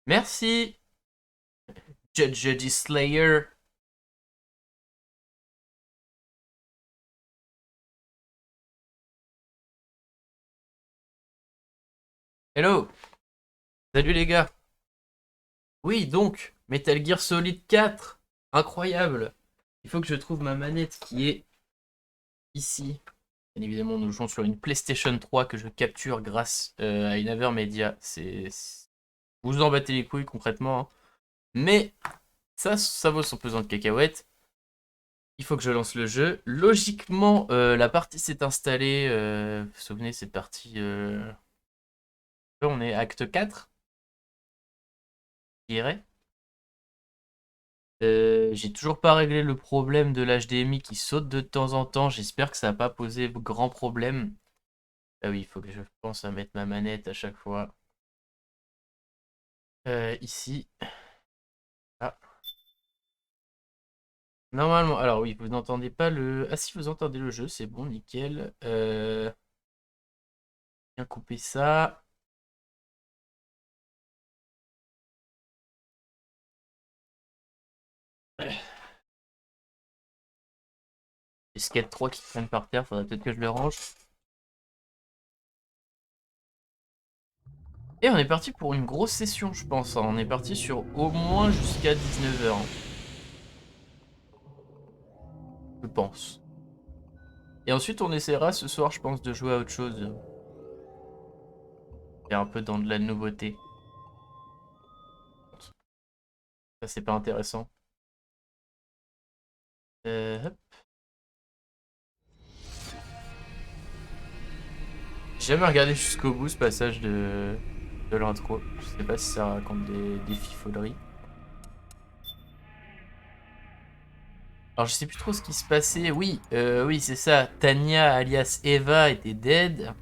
Merci, Judge Slayer. Hello. Salut les gars. Oui, donc, Metal Gear Solid 4. Incroyable. Il faut que je trouve ma manette qui est ici. Bien évidemment, nous jouons sur une PlayStation 3 que je capture grâce à une Avermedia. Vous vous en battez les couilles concrètement, hein. Mais ça vaut son pesant de cacahuètes. Il faut que je lance le jeu. Logiquement, la partie s'est installée. Vous vous souvenez, cette partie... on est acte 4, je dirais. J'ai toujours pas réglé le problème de l'HDMI qui saute de temps en temps. J'espère que ça n'a pas posé grand problème. Ah oui, il faut que je pense à mettre ma manette à chaque fois. Ici. Ah. Normalement, alors oui, vous n'entendez pas le... Ah si, vous entendez le jeu, c'est bon, nickel. Bien couper ça. Les Skate 3 qui traînent par terre, faudrait peut-être que je le range. Et on est parti pour une grosse session, je pense, hein. On est parti sur au moins jusqu'à 19h. Je pense. Et ensuite, on essaiera ce soir, je pense, de jouer à autre chose. Et un peu dans de la nouveauté. Ça, c'est pas intéressant. Hop. J'ai jamais regardé jusqu'au bout ce passage de l'intro. Je sais pas si ça raconte des fifauderies. Alors, je sais plus trop ce qui se passait. Oui, oui, c'est ça. Tanya, alias Eva, était dead.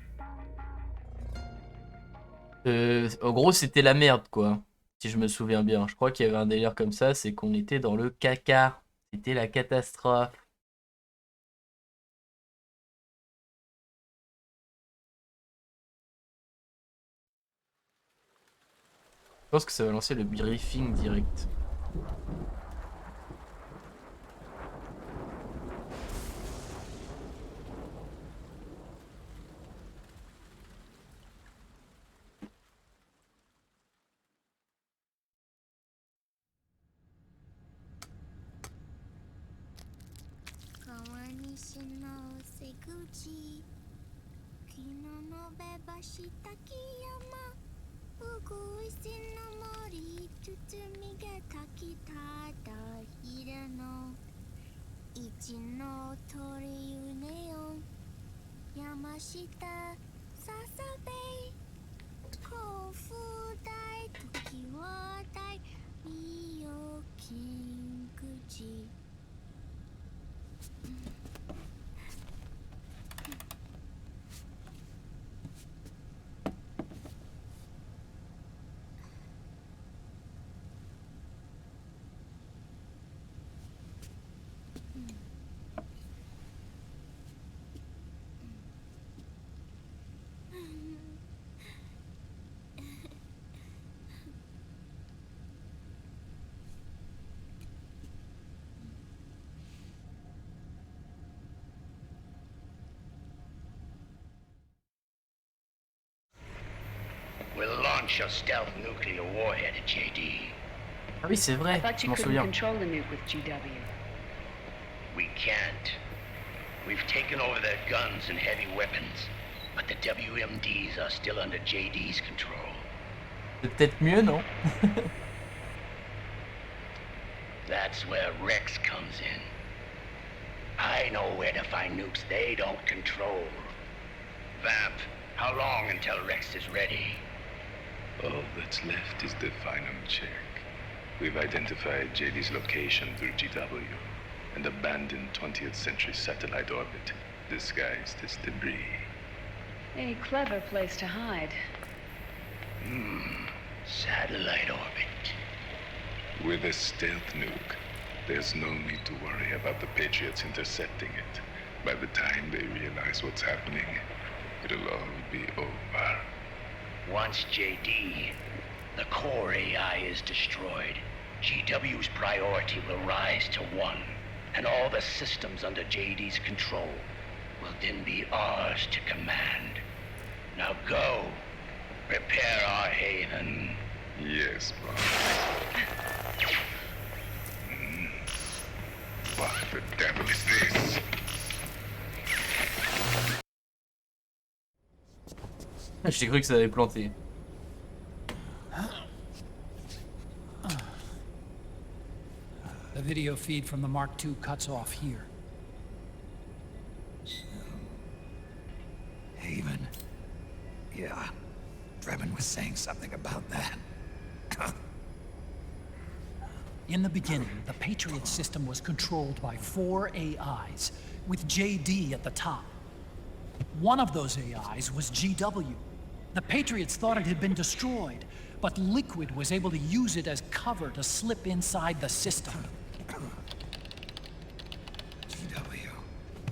En gros, c'était la merde, quoi. Si je me souviens bien. Je crois qu'il y avait un délire comme ça, c'est qu'on était dans le caca. C'était la catastrophe. Je pense que ça va lancer le briefing direct. We'll launch a stealth nuclear warhead at JD. Ah oui, c'est vrai, je m'en souviens. Control the nuke with GW. We can't. We've taken over their guns and heavy weapons, but the WMDs are still under JD's control. C'est peut-être mieux, non? That's where Rex comes in. I know where to find nukes they don't control. Vamp, how long until Rex is ready? All that's left is the final check. We've identified JD's location through GW, and abandoned 20th century satellite orbit, disguised as debris. A clever place to hide. Satellite orbit. With a stealth nuke, there's no need to worry about the Patriots intercepting it. By the time they realize what's happening, it'll all be over. Once JD, The core AI is destroyed. GW's priority will rise to 1, and all the systems under JD's control will then be ours to command. Now go. Prepare our haven. Yes, bro. What the devil is this? J'ai cru que ça avait planté. The video feed from the Mark II cuts off here. Haven. Yeah. Drebin was saying something about that. In the beginning, the Patriot system was controlled by 4 AIs, with JD at the top. One of those AIs was GW. The Patriots thought it had been destroyed, but Liquid was able to use it as cover to slip inside the system. GW.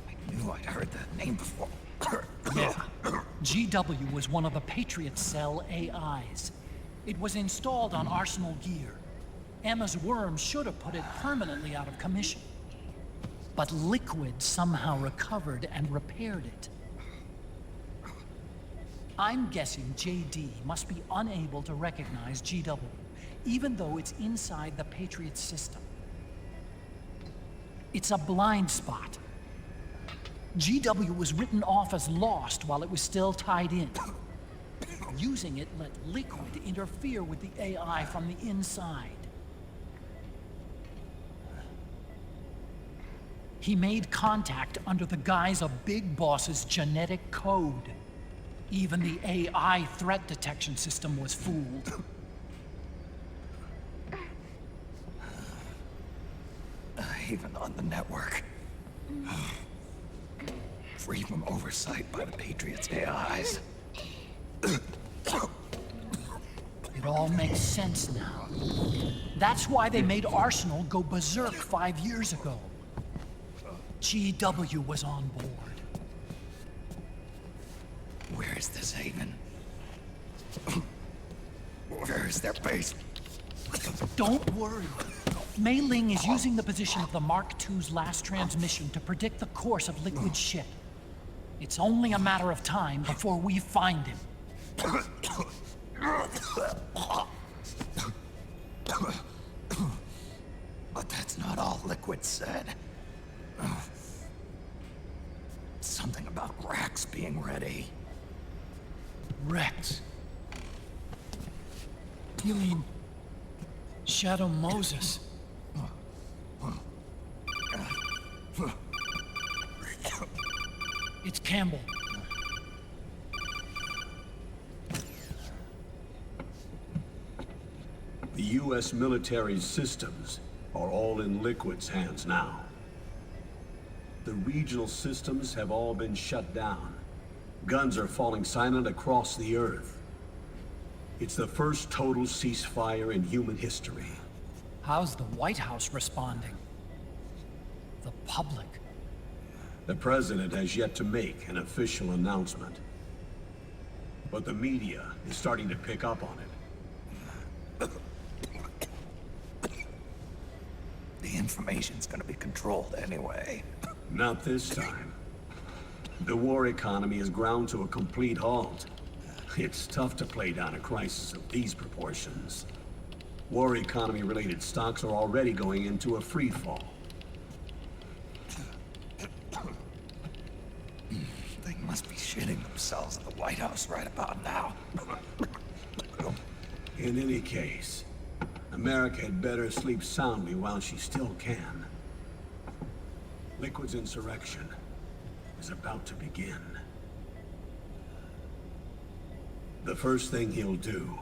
I knew I'd heard that name before. Yeah. GW was one of the Patriot Cell AIs. It was installed on Arsenal gear. Emma's worm should have put it permanently out of commission. But Liquid somehow recovered and repaired it. I'm guessing JD must be unable to recognize GW, even though it's inside the Patriot system. It's a blind spot. GW was written off as lost while it was still tied in. Using it let Liquid interfere with the AI from the inside. He made contact under the guise of Big Boss's genetic code. Even the AI threat detection system was fooled. Even on the network. Free from oversight by the Patriots' AIs. It all makes sense now. That's why they made Arsenal go berserk 5 years ago. GW was on board. Where is this haven? Where is their base? Don't worry. Mei Ling is using the position of the Mark II's last transmission to predict the course of Liquid's ship. It's only a matter of time before we find him. But that's not all Liquid said. Something about Rex being ready. Rex. You mean Shadow Moses? It's Campbell. The U.S. military's systems are all in Liquid's hands now. The regional systems have all been shut down. Guns are falling silent across the Earth. It's the first total ceasefire in human history. How's the White House responding? The public? The president has yet to make an official announcement. But the media is starting to pick up on it. The information's gonna be controlled anyway. Not this time. The war economy is ground to a complete halt. It's tough to play down a crisis of these proportions. War economy-related stocks are already going into a free fall. They must be shitting themselves at the White House right about now. In any case, America had better sleep soundly while she still can. Liquid's insurrection is about to begin. The first thing he'll do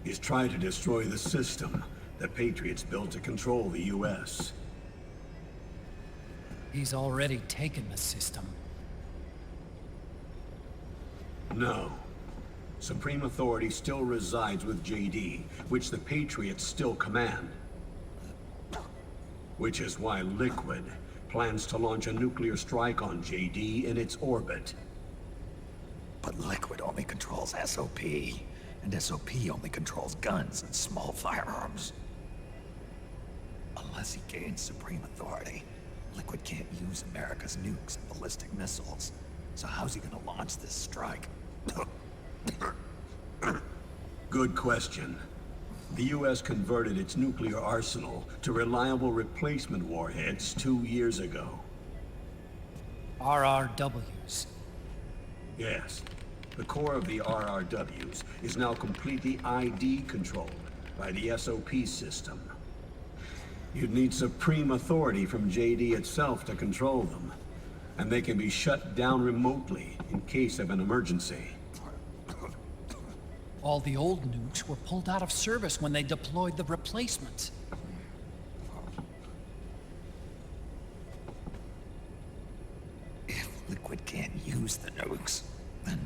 is try to destroy the system the Patriots built to control the U.S. He's already taken the system. No. Supreme authority still resides with JD, which the Patriots still command. Which is why Liquid plans to launch a nuclear strike on JD in its orbit. But Liquid only controls SOP, And SOP only controls guns and small firearms. Unless he gains supreme authority, Liquid can't use America's nukes and ballistic missiles. So how's he gonna launch this strike? Good question. The U.S. converted its nuclear arsenal to reliable replacement warheads 2 years ago. RRWs. Yes. The core of the RRWs is now completely ID controlled by the SOP system. You'd need supreme authority from JD itself to control them, and they can be shut down remotely in case of an emergency. All the old nukes were pulled out of service when they deployed the replacements. If Liquid can't use the nukes, then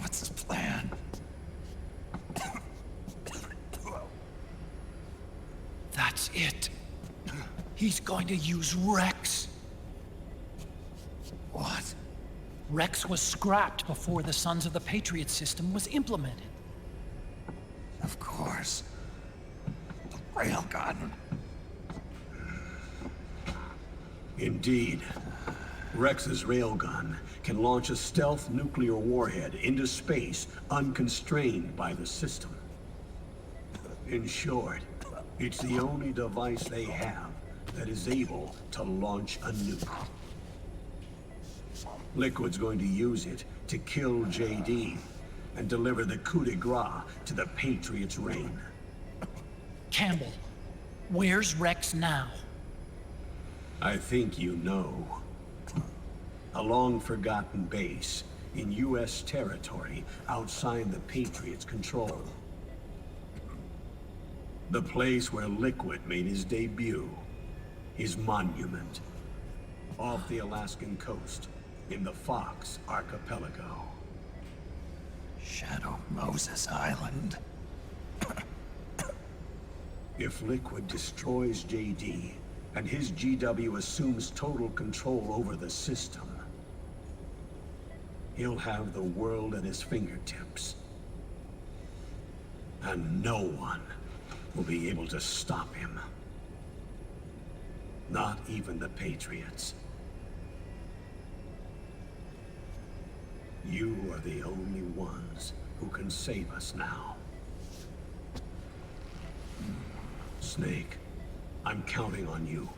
what's his plan? That's it. He's going to use Rex. What? Rex was scrapped before the Sons of the Patriot system was implemented. Of course. The railgun. Indeed. Rex's railgun can launch a stealth nuclear warhead into space unconstrained by the system. In short, it's the only device they have that is able to launch a nuke. Liquid's going to use it to kill JD and deliver the coup de grace to the Patriots' reign. Campbell, where's Rex now? I think you know. A long-forgotten base in U.S. territory outside the Patriots' control. The place where Liquid made his debut, his monument, off the Alaskan coast in the Fox Archipelago. Shadow Moses Island. If Liquid destroys JD and his GW assumes total control over the system, he'll have the world at his fingertips. And no one will be able to stop him. Not even the Patriots. You are the only ones who can save us now. Snake, I'm counting on you.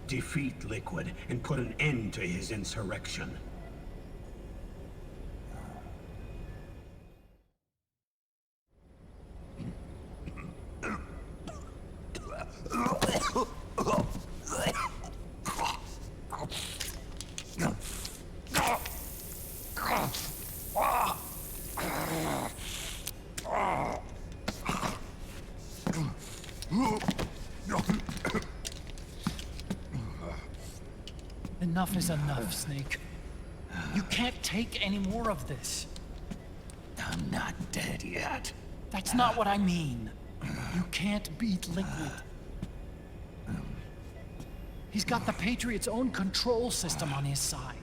Defeat Liquid and put an end to his insurrection. Enough is enough, Snake. You can't take any more of this. I'm not dead yet. That's not what I mean. You can't beat Liquid. He's got the Patriots' own control system on his side.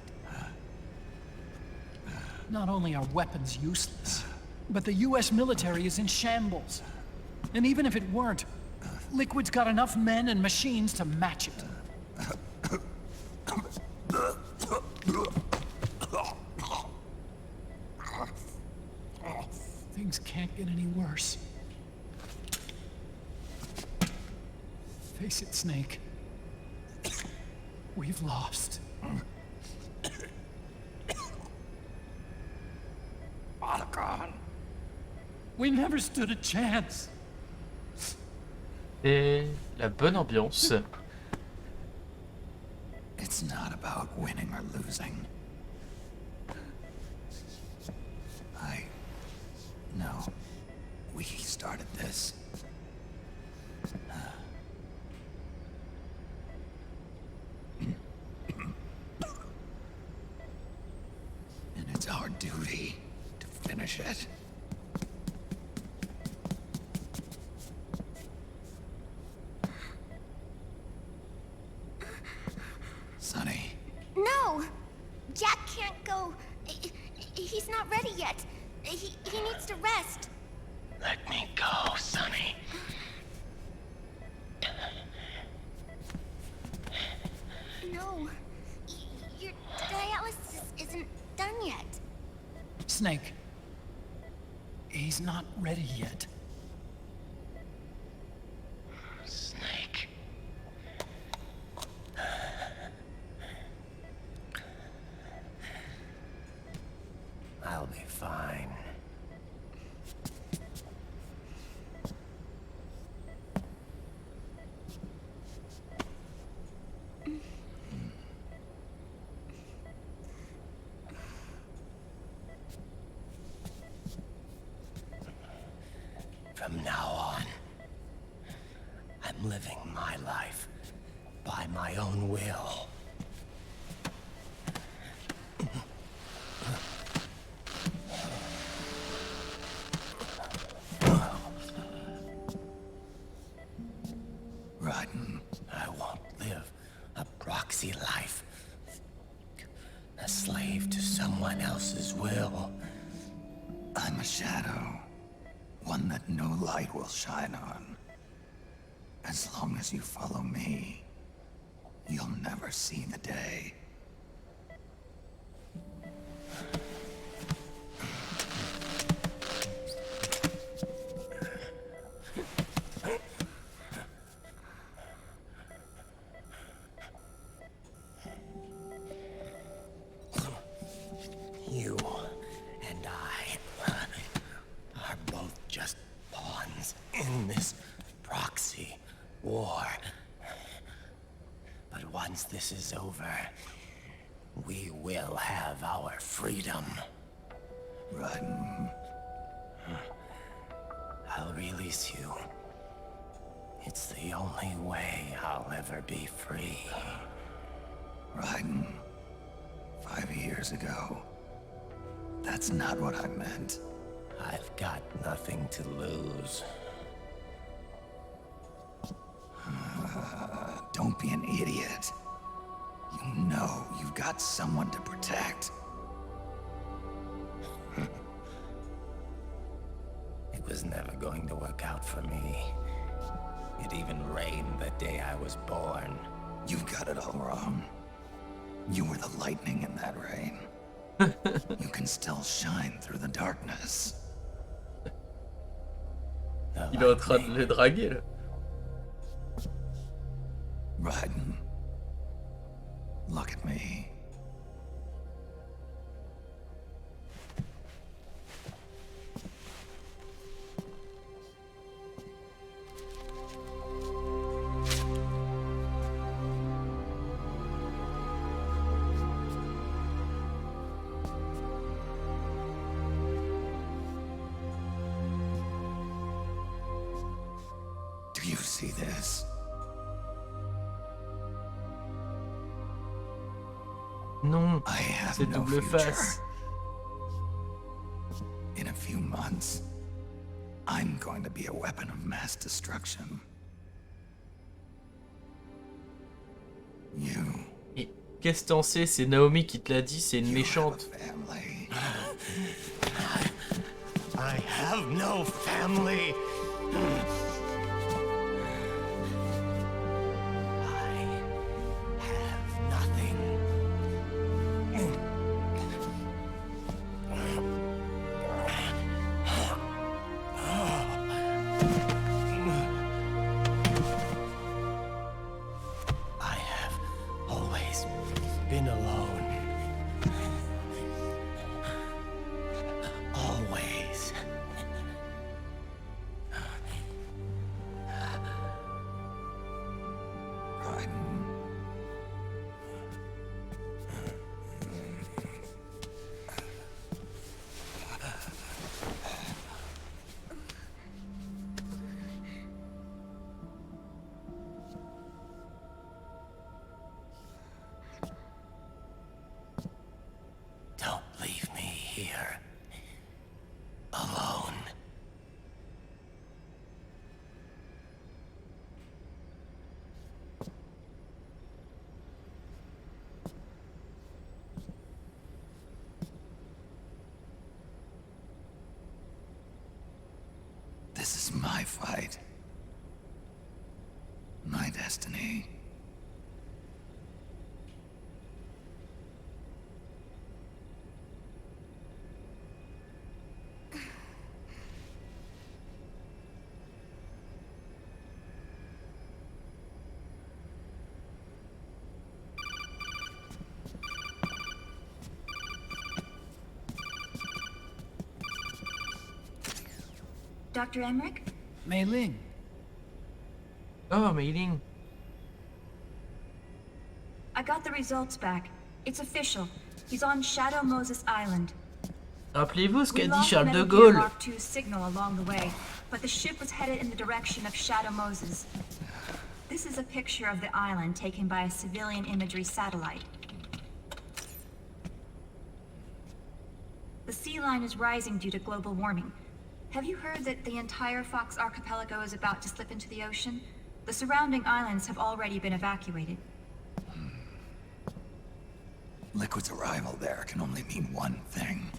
Not only are weapons useless, but the US military is in shambles. And even if it weren't, Liquid's got enough men and machines to match it. Things can't get any worse. Face it, Snake. We've lost. Balkan. We never stood a chance. Et la bonne ambiance. It's not about winning or losing. No. We started this. And it's our duty to finish it. Sonny. No! Jack can't go. needs to rest. Let me go, Sonny. No. Your dialysis isn't done yet. Snake. He's not ready yet. Snake. I'll be fine. From now on, I'm living my life by my own will. Raiden, I won't live a proxy life, a slave to someone else's will. I'm a shadow. One that no light will shine on. As long as you follow me, you'll never see the day. You and I are both just pawns in this proxy war. But once this is over, we will have our freedom. Raiden, I'll release you. It's the only way I'll ever be free. Raiden, 5 years ago, that's not what I meant. I've got nothing to lose. Don't be an idiot. You know you've got someone to protect. It was never going to work out for me. It even rained the day I was born. You've got it all wrong. You were the lightning in that rain. You can still shine through the darkness. Il est en train de le draguer là. Raiden, look at me. Do you see this? Non, I have c'est no double future. face. In a few months, I'm going to be a weapon of mass destruction. You. Et qu'est-ce que t'en sais? C'est Naomi qui te l'a dit, c'est une you méchante. have a family. I have no family. I have nothing. I have always been alone. Always. This is my fight. My destiny. Dr. Emmerich? Mei Ling. Oh, Mailing. I got the results back. It's official. He's on Shadow Moses Island. Rappelez-vous ce We qu'a dit lost Charles de Metal Gear Gaulle. Mark II's signal along the way, but the ship was headed in the direction of Shadow Moses. This is a picture of the island taken by a civilian imagery satellite. The sea line is rising due to global warming. Have you heard that the entire Fox archipelago is about to slip into the ocean? The surrounding islands have already been evacuated. Liquid's arrival there can only mean one thing.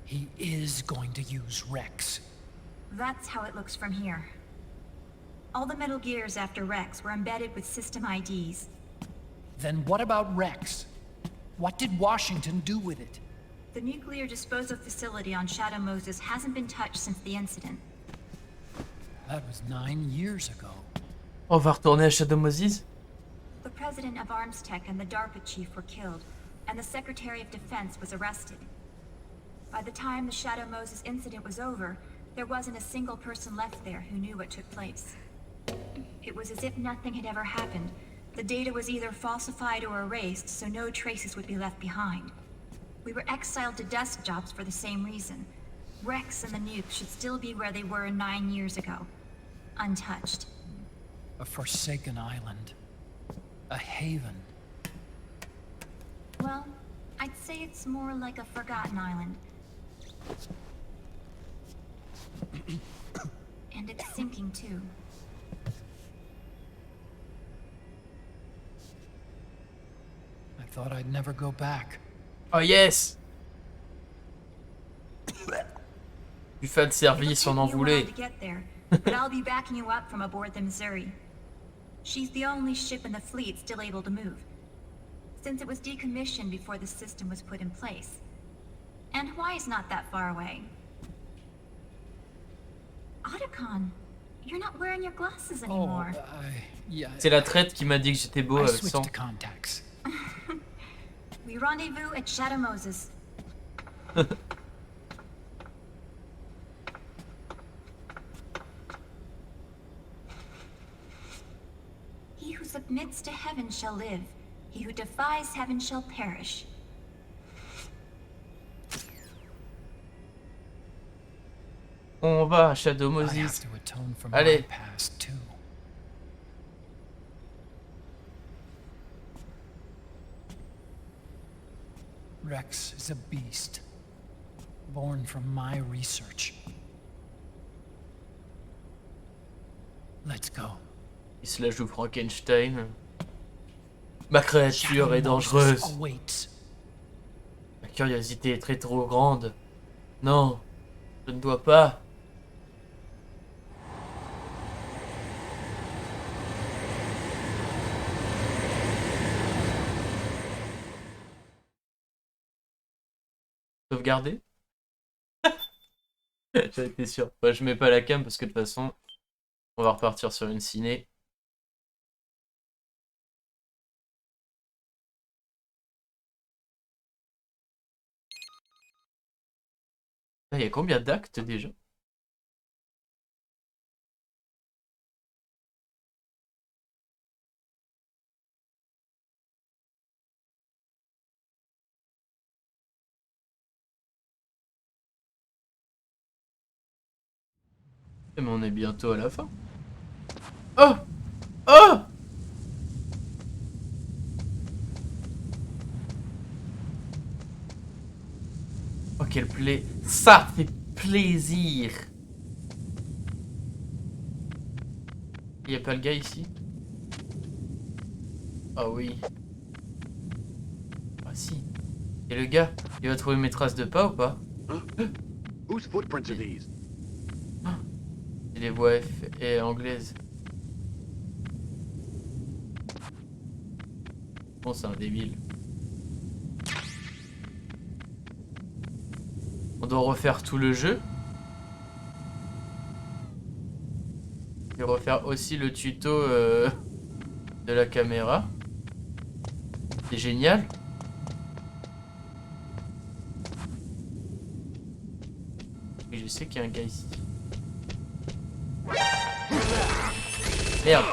He is going to use Rex. That's how it looks from here. All the Metal Gears after Rex were embedded with system IDs. Then what about Rex? What did Washington do with it? The nuclear disposal facility on Shadow Moses hasn't been touched since the incident. That was 9 years ago. On va retourner à Shadow Moses. The president of ArmsTech and the DARPA chief were killed, and the Secretary of Defense was arrested. By the time the Shadow Moses incident was over, there wasn't a single person left there who knew what took place. It was as if nothing had ever happened. The data was either falsified or erased, so no traces would be left behind. We were exiled to desk jobs for the same reason. Rex and the nukes should still be where they were 9 years ago. Untouched. A forsaken island. A haven. Well, I'd say it's more like a forgotten island. And it's sinking too. I thought I'd never go back. Oh yes. Du fan service, on en voulait. To get there, but I'll be backing you up from aboard the Missouri. She's the only ship in the fleet still able to move, since it was decommissioned before the system was put in place. And Hawaii's not that far away. Otacon, you're not wearing your glasses anymore. Yeah. C'est la traite qui m'a dit que j'étais beau I avec switched sang. to contacts. We rendezvous at Shadow Moses. He who submits to heaven shall live. He who defies heaven shall perish. On va à Shadow I have Moses. to atone for Allez. my past too. Rex is a beast, born from my research. Let's go. Il se la joue Frankenstein. Ma créature est Shadow Moses dangereuse. awaits. Ma curiosité est très trop grande. Non, je ne dois pas. Sauvegarder. J'en étais sûr. Bah, je mets pas la cam parce que de toute façon, on va repartir sur une ciné. Il y a combien d'actes déjà? Mais on est bientôt à la fin. Oh! Oh! Oh, quel plaisir! Ça fait plaisir! Il n'y a pas le gars ici? Ah oui. Ah si. Et le gars, il va trouver mes traces de pas ou pas? Whose footprints are these? Et les voix et anglaises. Bon, c'est un débile. On doit refaire tout le jeu. Et refaire aussi le tuto de la caméra. C'est génial. Et je sais qu'il y a un gars ici. Merde.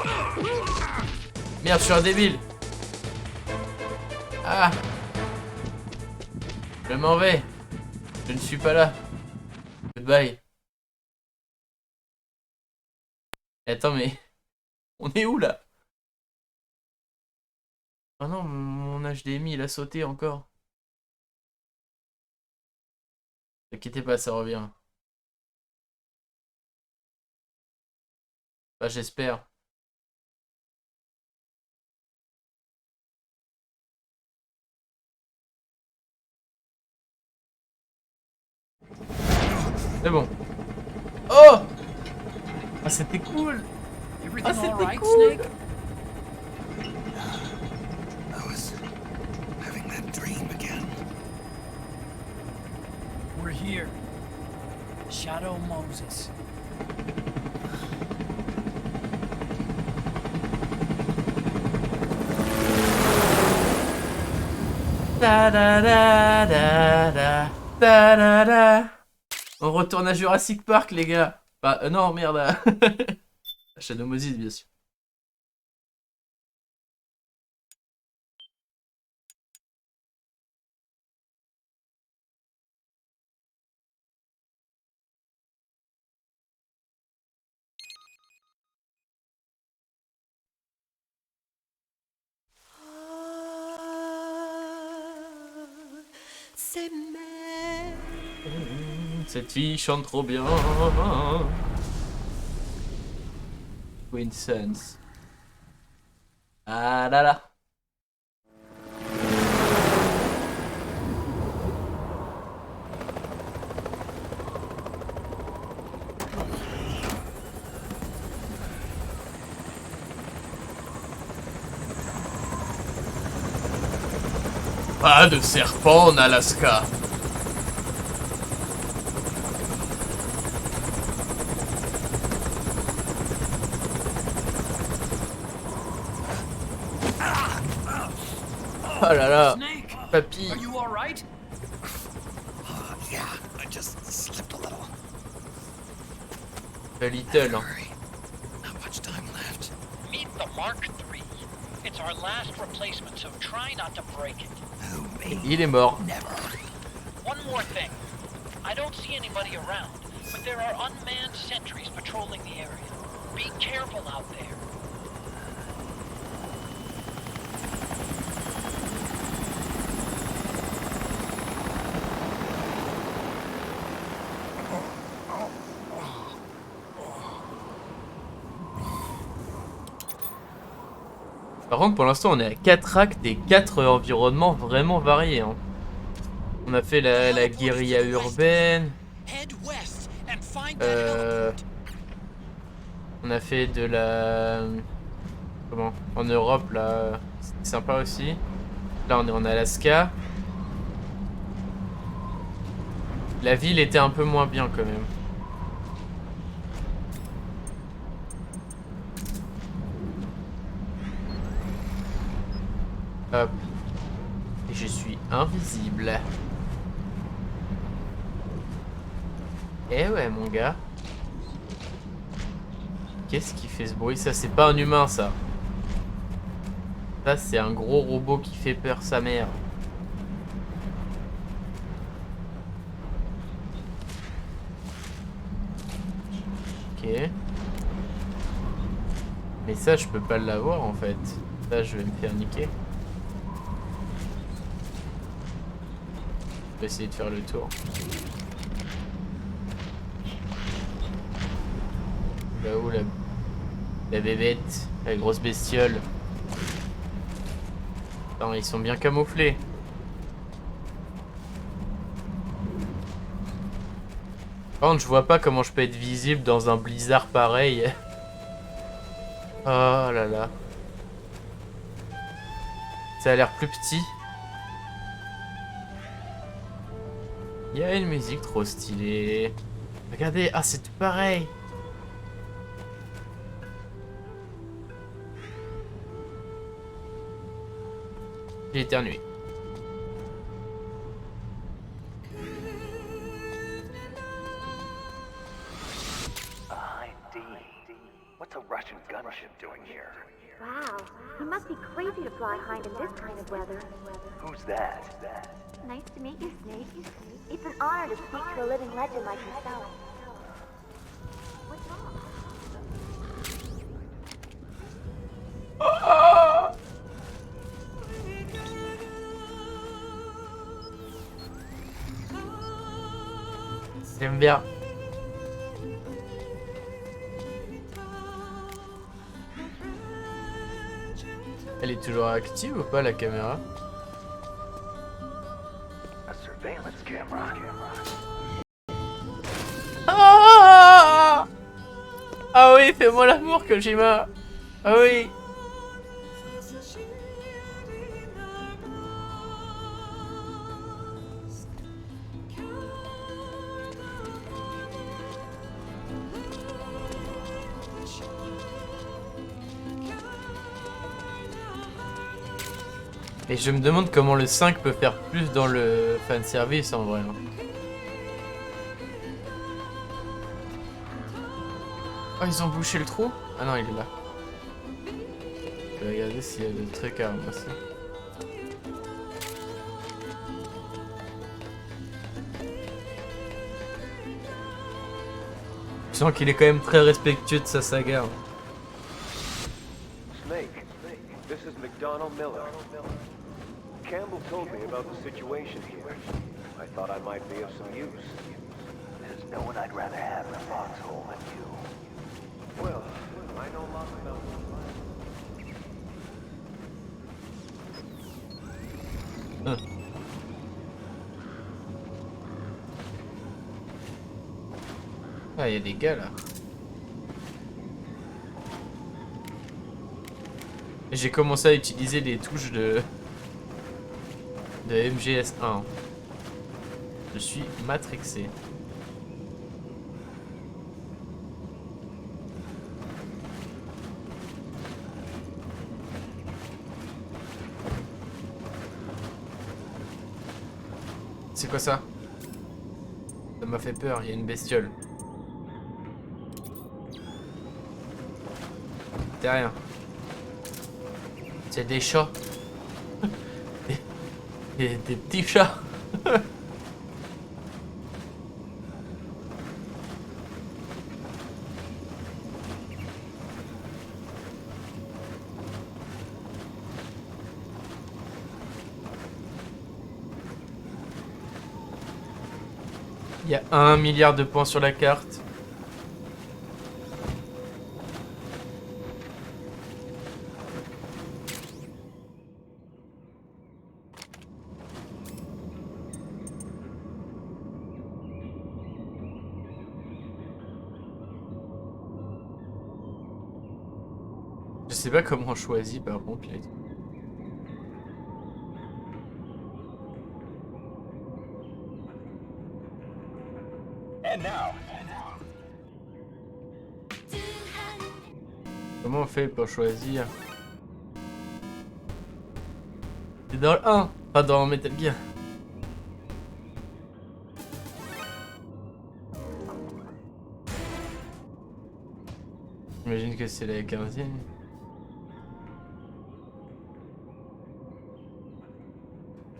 Merde, je suis un débile. Ah. Je m'en vais. Je ne suis pas là. Goodbye. Attends, mais... On est où, là? Oh non, mon HDMI, il a sauté encore. T'inquiètez pas, ça revient. Bah, j'espère. C'est bon. Oh! Ah, c'était cool! Ah, c'était cool! I was having that dream again. We're here. Shadow Moses. Da da da da da da da da. On retourne à Jurassic Park, les gars. Bah, non, merde. La chaîne Amusez, bien sûr. Cette fille chante trop bien. Winsons. Ah là là. Pas de serpent en Alaska. Oh là là, papy. Are you all right? Yeah, I just slipped a little. A little. Hurry. Not much time left. Meet the Mark III. It's our last replacement, so try not to break it. Who, me? Il est mort. Never. One more thing. I don't see anybody around, but there are unmanned sentries patrolling the area. Be careful out there. Par contre, pour l'instant, on est à 4 actes et 4 environnements vraiment variés. Hein. On a fait la guérilla urbaine. On a fait de la... Comment? En Europe, là, c'est sympa aussi. Là, on est en Alaska. La ville était un peu moins bien quand même. Hop. Et je suis invisible. Eh ouais, mon gars. Qu'est-ce qui fait ce bruit? Ça, c'est pas un humain, ça. Ça, c'est un gros robot qui fait peur sa mère. Ok. Mais ça, je peux pas l'avoir, en fait. Ça, je vais me faire niquer. Je vais essayer de faire le tour. Là où la bébête, la grosse bestiole. Attends, ils sont bien camouflés. Par contre, je vois pas comment je peux être visible dans un blizzard pareil. Oh là là. Ça a l'air plus petit. Il y a une musique trop stylée. Regardez, ah c'est tout pareil. J'ai éternué. Hi, D. What's a Russian gunship doing here? Wow, you must be crazy to fly Hind in this kind of weather. Who's that? Nice to meet you, Snake. It's an honor to speak to a living legend like yourself. What's wrong? J'aime bien. Elle est toujours active ou pas la caméra? A surveillance camera. Ah, ah oui, fais-moi l'amour, Kojima. Ah oui. Et je me demande comment le 5 peut faire plus dans le fanservice en vrai. Oh, ils ont bouché le trou? Ah non, il est là. Je vais regarder s'il y a des trucs à ramasser. Je sens qu'il est quand même très respectueux de sa saga. Snake, this is McDonald Miller. Campbell told me about the situation here. I thought I might be of some use. There's no one I'd rather have in a foxhole than you. Well, I know lots about Ah, il y a des gars là. J'ai commencé à utiliser les touches de MGS1. Je suis matrixé. C'est quoi ça? Ça m'a fait peur, il y a une bestiole. C'est rien. C'est des chats. Des petits chats. Il y a 1 milliard de points sur la carte. Je sais pas comment on choisit par contre les trucs. Comment on fait pour choisir? C'est dans le 1, pas dans Metal Gear. J'imagine que c'est la 15e.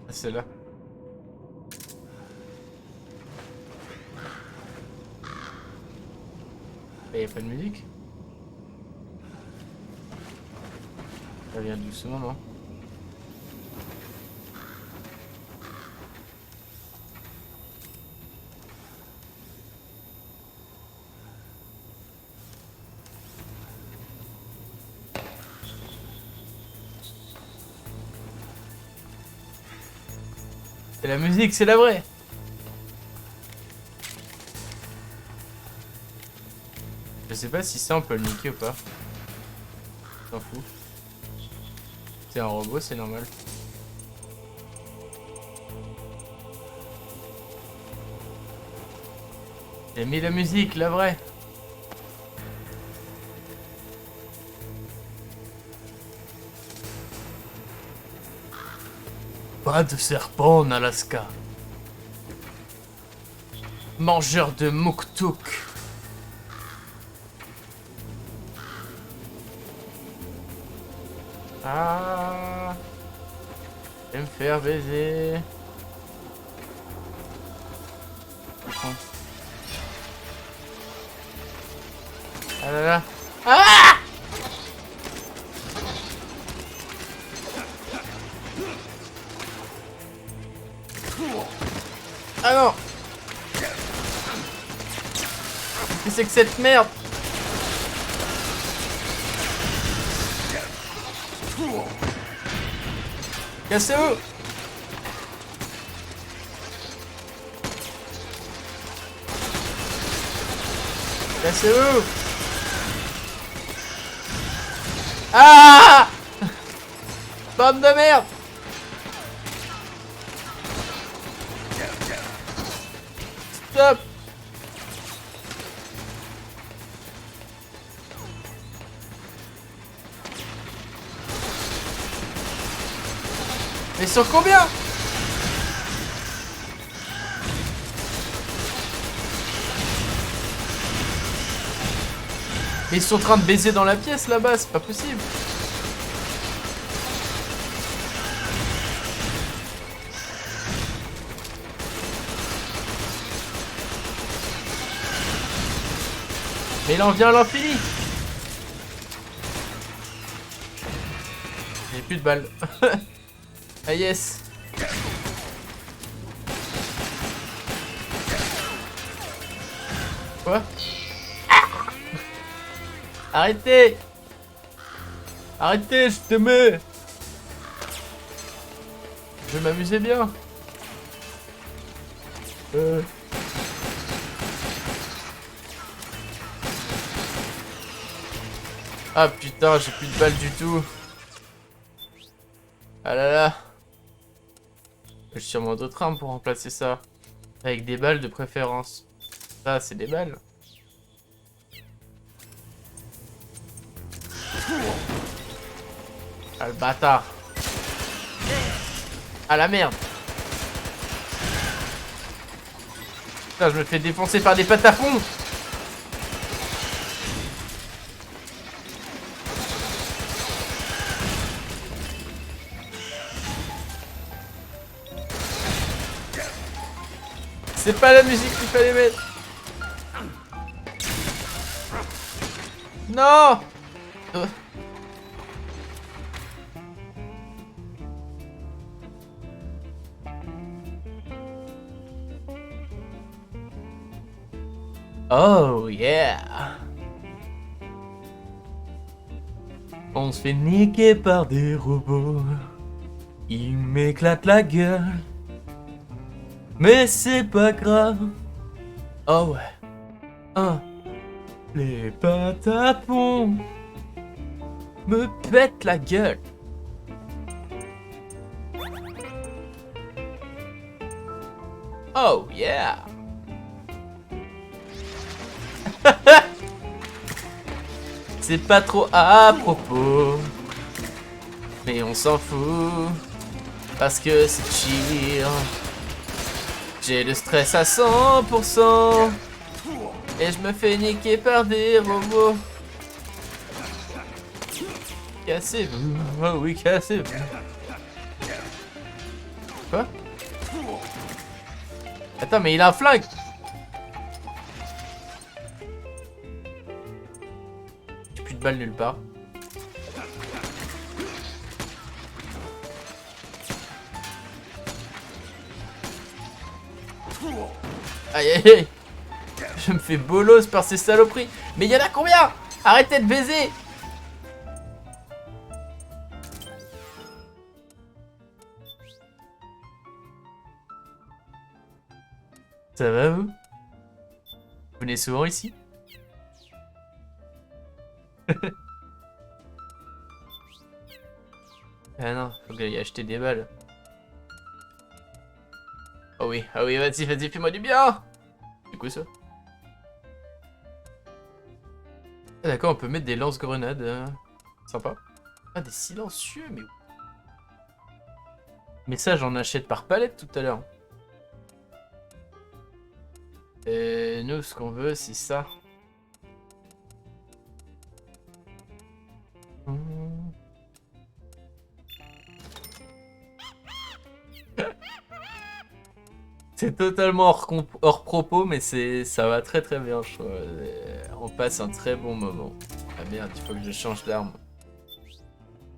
Ah, c'est là. Il n'y a pas de musique? Ça vient doucement, non? C'est la musique, c'est la vraie! Je sais pas si ça on peut le niquer ou pas. T'en fous. C'est un robot, c'est normal. J'ai mis la musique, la vraie. Pas de serpent en Alaska. Mangeur de muktuk. Ah, je vais me faire baiser. Ah là là. Ah! Ah non! Qu'est-ce que c'est que cette merde? Cassez-vous! Cassez-vous! Ah! Bande de merde! Stop! Mais sur combien? Mais ils sont en train de baiser dans la pièce là-bas, c'est pas possible. Mais il en vient à l'infini. J'ai plus de balles. Ah yes. Quoi? Arrêtez! Arrêtez, je te mets! Je vais m'amuser bien. Ah putain, j'ai plus de balles du tout. Ah là là. J'ai sûrement d'autres armes pour remplacer ça. Avec des balles de préférence. Ça, c'est des balles. Ah le bâtard. Ah la merde. Putain, je me fais défoncer par des patapons. C'est pas la musique qu'il fallait mettre. Non. Oh yeah. On se fait niquer par des robots. Ils m'éclatent la gueule. Mais c'est pas grave. Oh ouais. Les patapons me pètent la gueule. Oh yeah. C'est pas trop à propos, mais on s'en fout parce que c'est chill. J'ai le stress à 100% et je me fais niquer par des robots. Cassez-vous, oh oui, cassez-vous. Quoi? Attends, mais il a un flingue. J'ai plus de balles nulle part. Aïe aïe aïe. Je me fais bolos par ces saloperies. Mais il y en a combien? Arrêtez de baiser. Ça va vous? Vous venez souvent ici? Ah non, faut que j'aille acheter des balles. Oh oui, vas-y, fais-moi du bien. C'est quoi ça? Ah d'accord, on peut mettre des lance-grenades. Sympa. Ah, des silencieux, mais... Mais ça, j'en achète par palette tout à l'heure. Nous, ce qu'on veut, c'est ça. C'est totalement hors propos, mais ça va très très bien, je trouve. On passe un très bon moment. Ah merde, il faut que je change d'arme.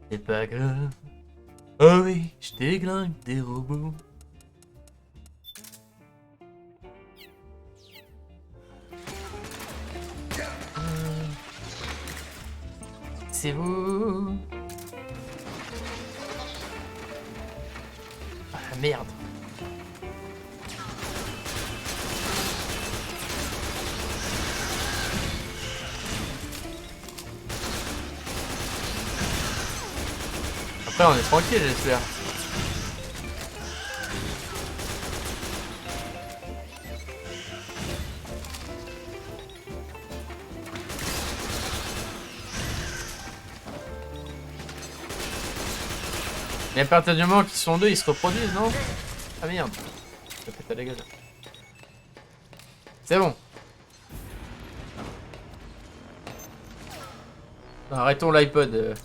C'est pas grave. Oh oui, je déglingue des robots. C'est vous. Ah merde. Après on est tranquille, j'espère. Et à partir du moment qu'ils sont deux, ils se reproduisent, non? Ah merde. Ça pète à la gueule. C'est bon. Arrêtons l'iPod.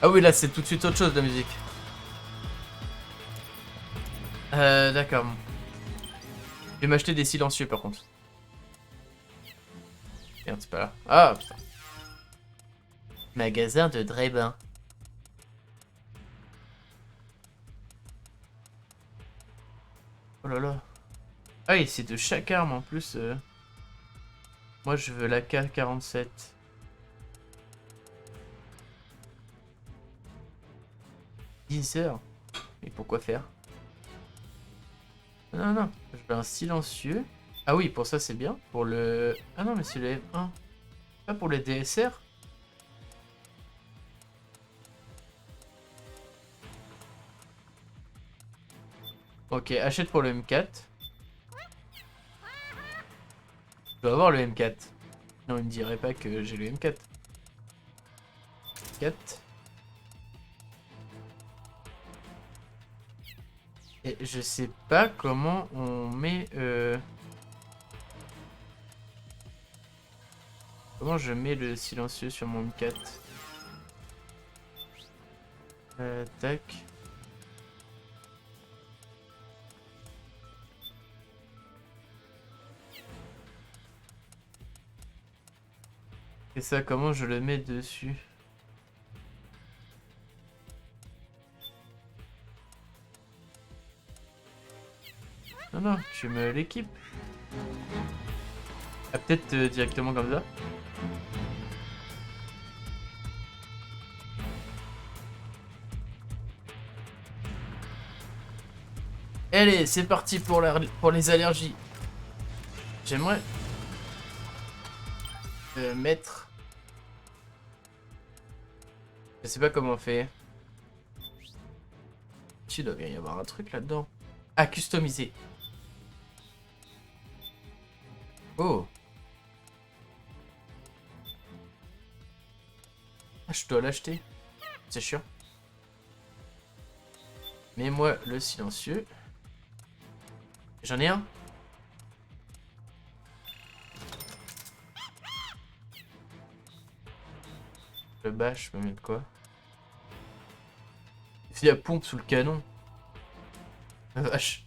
Ah oui, là c'est tout de suite autre chose, la musique. D'accord. Je vais m'acheter des silencieux par contre. Merde, c'est pas là. Ah putain. Magasin de Drébin. Oh là là. Ah oui, c'est de chaque arme en plus. Moi je veux la K47. 10 heures. Mais pourquoi faire? Non, non, je veux un silencieux. Ah oui, pour ça c'est bien. Pour le... Ah non, mais c'est le M1. Pas pour le DSR. Ok, achète pour le M4. Je dois avoir le M4. Non, il me dirait pas que j'ai le M4. 4. Et je sais pas comment on met... Comment je mets le silencieux sur mon M4? Tac. Et ça, comment je le mets dessus? Non, non, tu me l'équipes. Ah, peut-être directement comme ça. Allez, c'est parti pour les allergies. J'aimerais mettre... Je sais pas comment on fait. Il doit bien y avoir un truc là-dedans. Ah, customiser. Oh. Ah, je dois l'acheter. C'est chiant. Mets-moi le silencieux. J'en ai un. Le bâche, je peux mettre quoi? Il y a pompe sous le canon. La vache.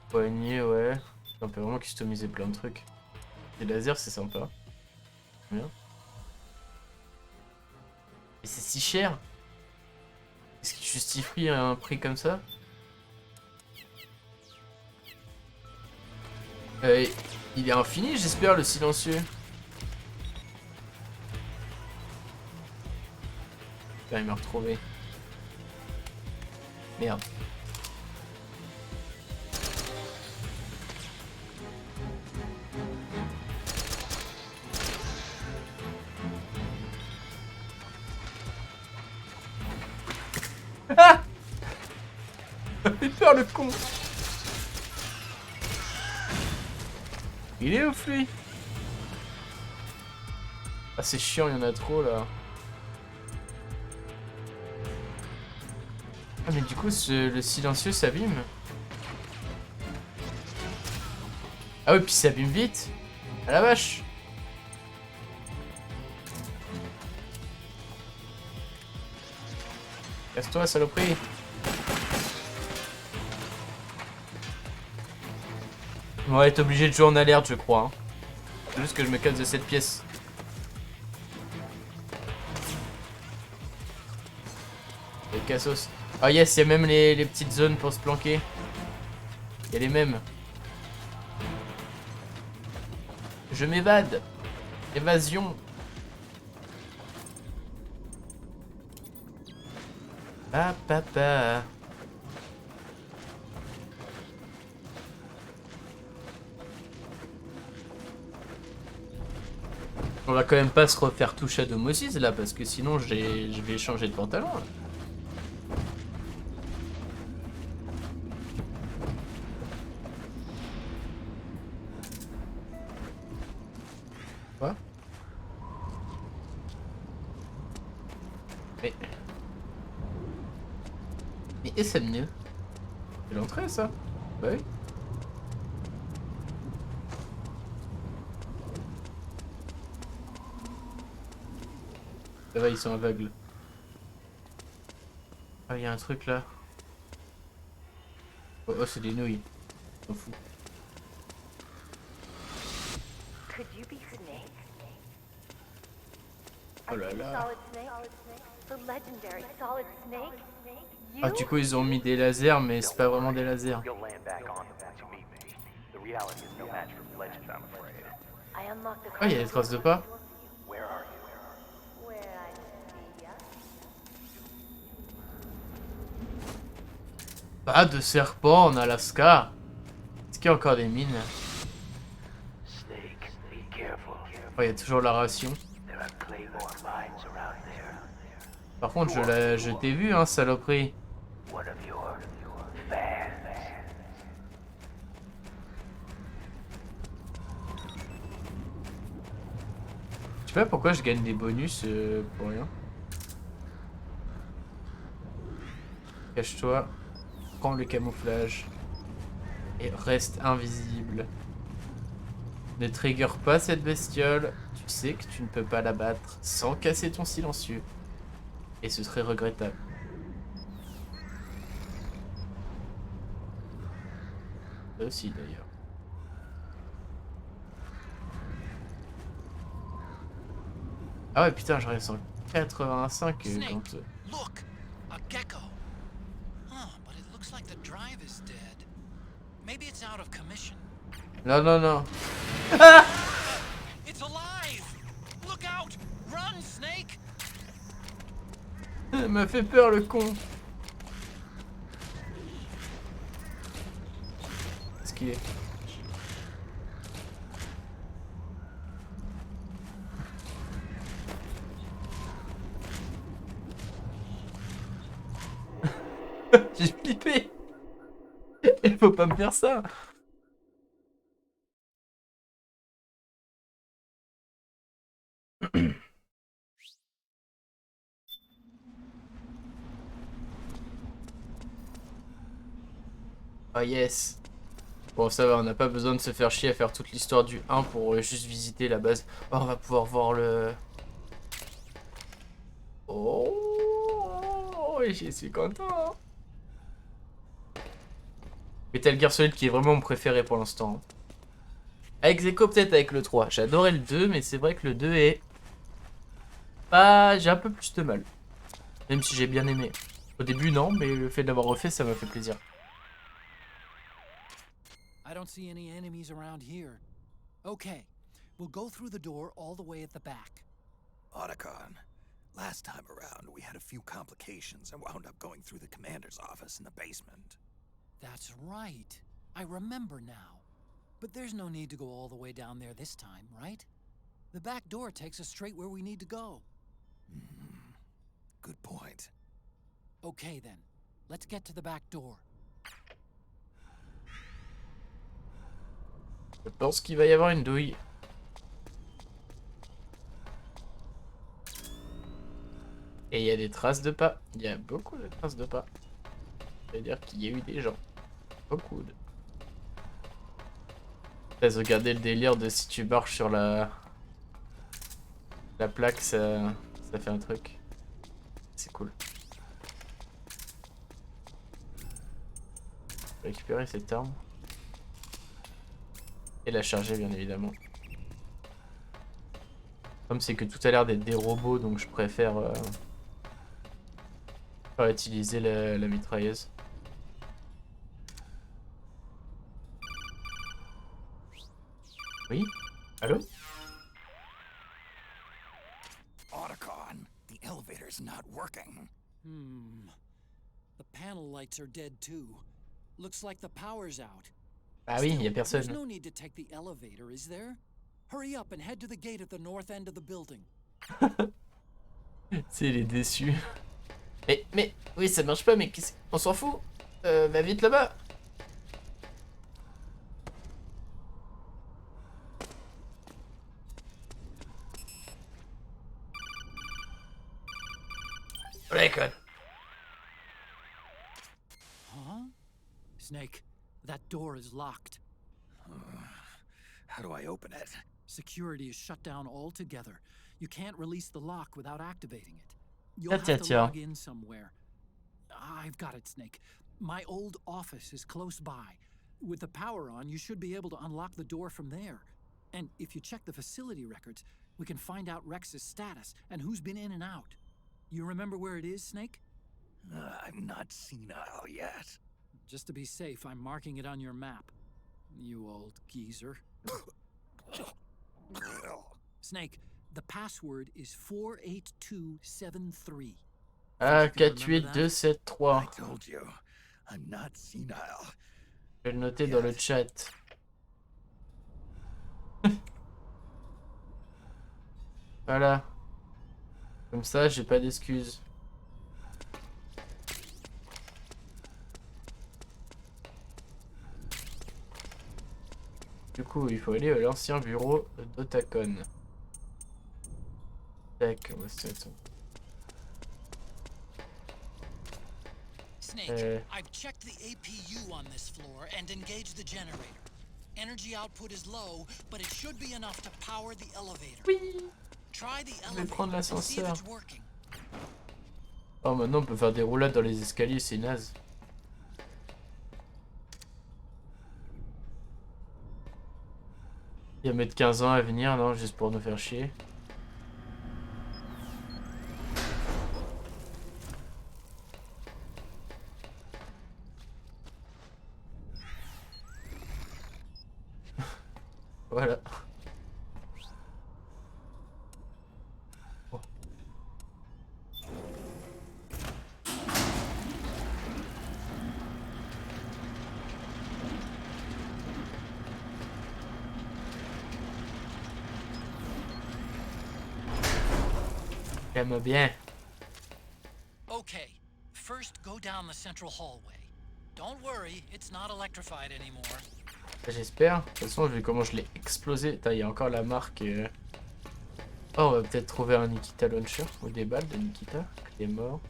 Poignée, ouais. On peut vraiment customiser plein de trucs. Les lasers, c'est sympa. Bien. Mais c'est si cher. Est-ce qu'il justifie un prix comme ça? Il est infini, j'espère, le silencieux. Putain, il m'a retrouvé. Merde. faire le con. Il est ouf lui. Ah c'est chiant, il y en a trop là. Ah mais du coup le silencieux s'abîme. Ah oui puis ça s'abîme vite. À la vache. Casse-toi saloperie. On va être obligé de jouer en alerte je crois. Hein. C'est juste que je me casse de cette pièce. Les cassos. Ah yes, il y a même les petites zones pour se planquer. Il y a les mêmes. Je m'évade. Évasion. Ah papa. On va quand même pas se refaire tout Shadow Moses là parce que sinon je vais changer de pantalon là. Quoi? Mais est-ce que mieux? C'est l'entrée ça? Bah oui. Ça va, ils sont aveugles. Ah, il y a un truc là. Oh, oh c'est des nouilles. On s'en fout. Oh là là. Ah, du coup, ils ont mis des lasers, mais c'est pas vraiment des lasers. Ah, il y a des traces de pas. Pas de serpent en Alaska. Est-ce qu'il y a encore des mines? Oh, il y a toujours la ration. Par contre, je t'ai vu, hein, saloperie. Je sais pas pourquoi je gagne des bonus pour rien. Cache-toi. Prends le camouflage. Et reste invisible. Ne trigger pas cette bestiole. Tu sais que tu ne peux pas la battre sans casser ton silencieux. Et ce serait regrettable. Ça aussi d'ailleurs. Ah ouais putain, je reste en 85 quand... Look, a gecko. Huh, but it looks like the drive is dead. Maybe it's out of commission. Non non non. It's alive. Look out. Run, Snake. Il m'a fait peur le con. Qu'est-ce qu'il est? J'ai flippé. Il faut pas me faire ça. Oh yes. Bon ça va, on n'a pas besoin de se faire chier à faire toute l'histoire du 1 pour juste visiter la base. Oh, on va pouvoir voir le... Oh, je suis content. Metal Gear Solid qui est vraiment mon préféré pour l'instant. Avec Echo peut-être avec le 3. J'adorais le 2 mais c'est vrai que le 2 est... Bah j'ai un peu plus de mal. Même si j'ai bien aimé. Au début non, mais le fait d'avoir refait ça m'a fait plaisir. I don't see any enemies around here. Okay, we'll go through the door all the way at the back. Otacon, last time around we had a few complications and wound up going through the commander's office in the basement. That's right. I remember now. But there's no need to go all the way down there this time, right? The back door takes us straight where we need to go. Good point. Okay then, let's get to the back door. Je pense qu'il va y avoir une douille. Et il y a des traces de pas. Il y a beaucoup de traces de pas. C'est-à-dire qu'il y a eu des gens. Beaucoup de... Regardez le délire de si tu marches sur la plaque, ça fait un truc. C'est cool. Récupérer cette arme. Et la charger, bien évidemment. Comme c'est que tout a l'air d'être des robots, donc je préfère utiliser la mitrailleuse. Oui? Allô? Otacon, the elevator's not working. The panel lights are dead too. Looks like the power's out. Ah oui, y a There's personne. no need to take the elevator, is there? Hurry up and head to the gate at the north end of the building. Tu sais, il est déçu. Mais, oui, ça marche pas, mais on s'en fout. Va vite là-bas. Ouais, code. Huh? Snake, that door is locked. How do I open it? Security is shut down altogether. You can't release the lock without activating it. You'll have to Tiens. log in somewhere. I've got it, Snake. My old office is close by. With the power on, you should be able to unlock the door from there. And if you check the facility records, we can find out Rex's status and who's been in and out. You remember where it is, Snake? I'm not senile yet. Just to be safe, I'm marking it on your map. You old geezer. Snake, the password is 48273. Ah, 48273. I told you, I'm not senile. Je vais le noter dans le chat. Voilà. Comme ça, j'ai pas d'excuses. Du coup, il faut aller à l'ancien bureau d'Otacon. Tac, on va se mettre ça. Snake, I've checked the APU on this floor and engaged the generator. Energy output is low, but it should be enough to power the elevator. Oui. Try the Je vais prendre elevator and see if l'ascenseur. it's working. Oh, maintenant on peut faire des roulades dans les escaliers, c'est naze. Il va mettre 15 ans à venir, non, juste pour nous faire chier. Voilà. J'aime bien. Okay, first go down the central hallway. Don't worry, it's not electrified anymore. J'espère. De toute façon, vu comment je l'ai explosé. Il y a encore la marque. Oh, on va peut-être trouver un Nikita Launcher ou des balles de Nikita qui est mort.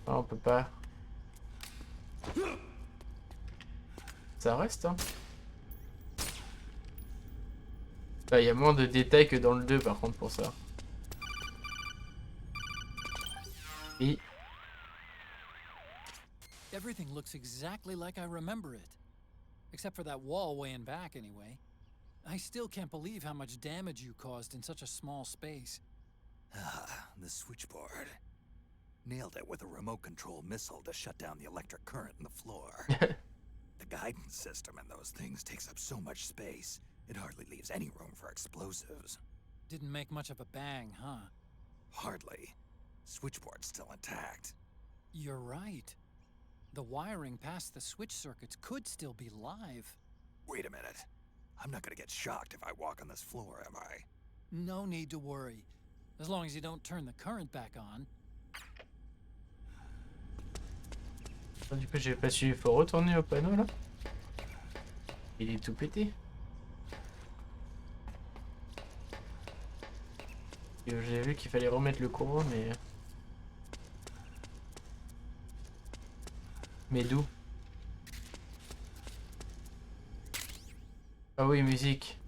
Ah, on peut pas. Ça reste, hein. Il y a moins de détails que dans le 2 par contre pour ça. Oui. Everything looks exactly like I remember it. Except for that wall way in back, anyway. I still can't believe how much damage you caused in such a small space. The switchboard. Nailed it with a remote control missile to shut down the electric current in the floor. The guidance system in those things takes up so much space, it hardly leaves any room for explosives. Didn't make much of a bang, huh? Hardly. Switchboard's still intact. You're right. The wiring past the switch circuits could still be live. Wait a minute. I'm not gonna get shocked if I walk on this floor, am I? No need to worry. As long as you don't turn the current back on. Ah, du coup, j'ai pas su. Il faut retourner au panneau là. Il est tout pété. J'ai vu qu'il fallait remettre le courant, mais. Mais d'où? Ah oui, musique.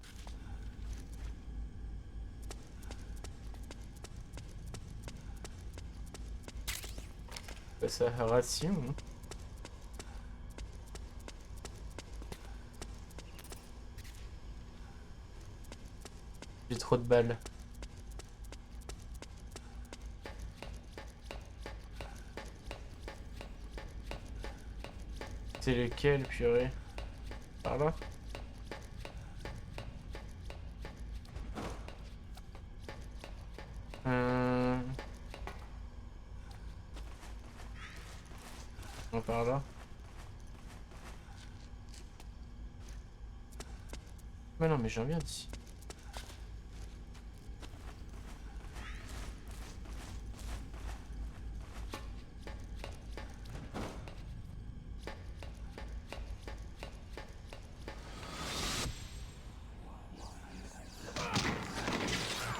Ça ration. J'ai trop de balles. C'est lequel, purée? Par là? Non, par là. Mais non, mais j'en viens d'ici.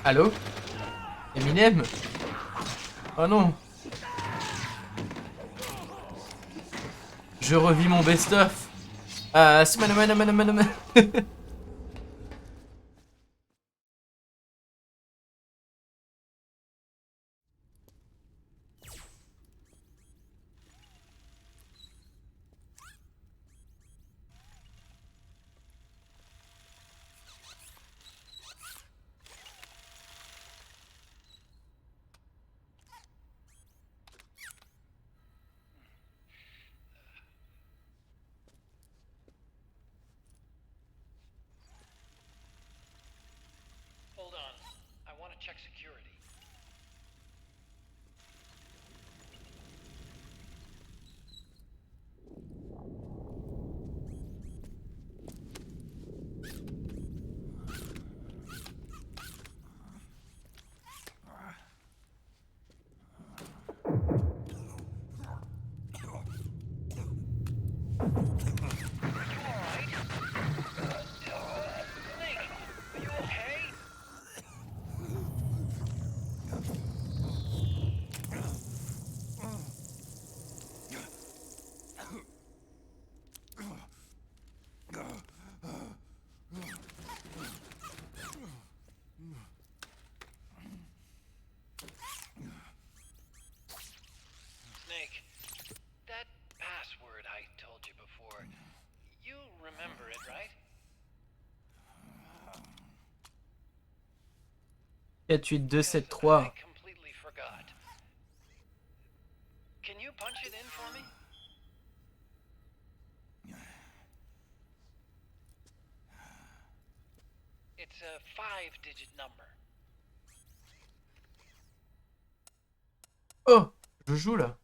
Allô? Eminem? Oh non! Je revis mon best-of! Ah, Hold on. I want to check security. Snake, that password I told you before, you remember it, right? 48273. I completely forgot. Can you punch it in for me? It's a 5-digit number. Oh! Je joue là.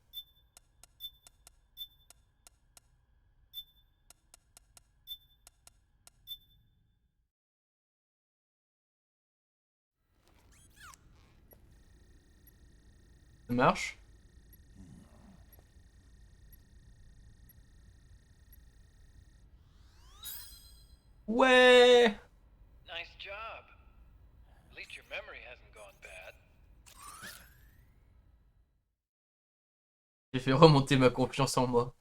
Ça marche? Ouais! Nice job. At least your memory hasn't gone bad. J'ai fait remonter ma confiance en moi.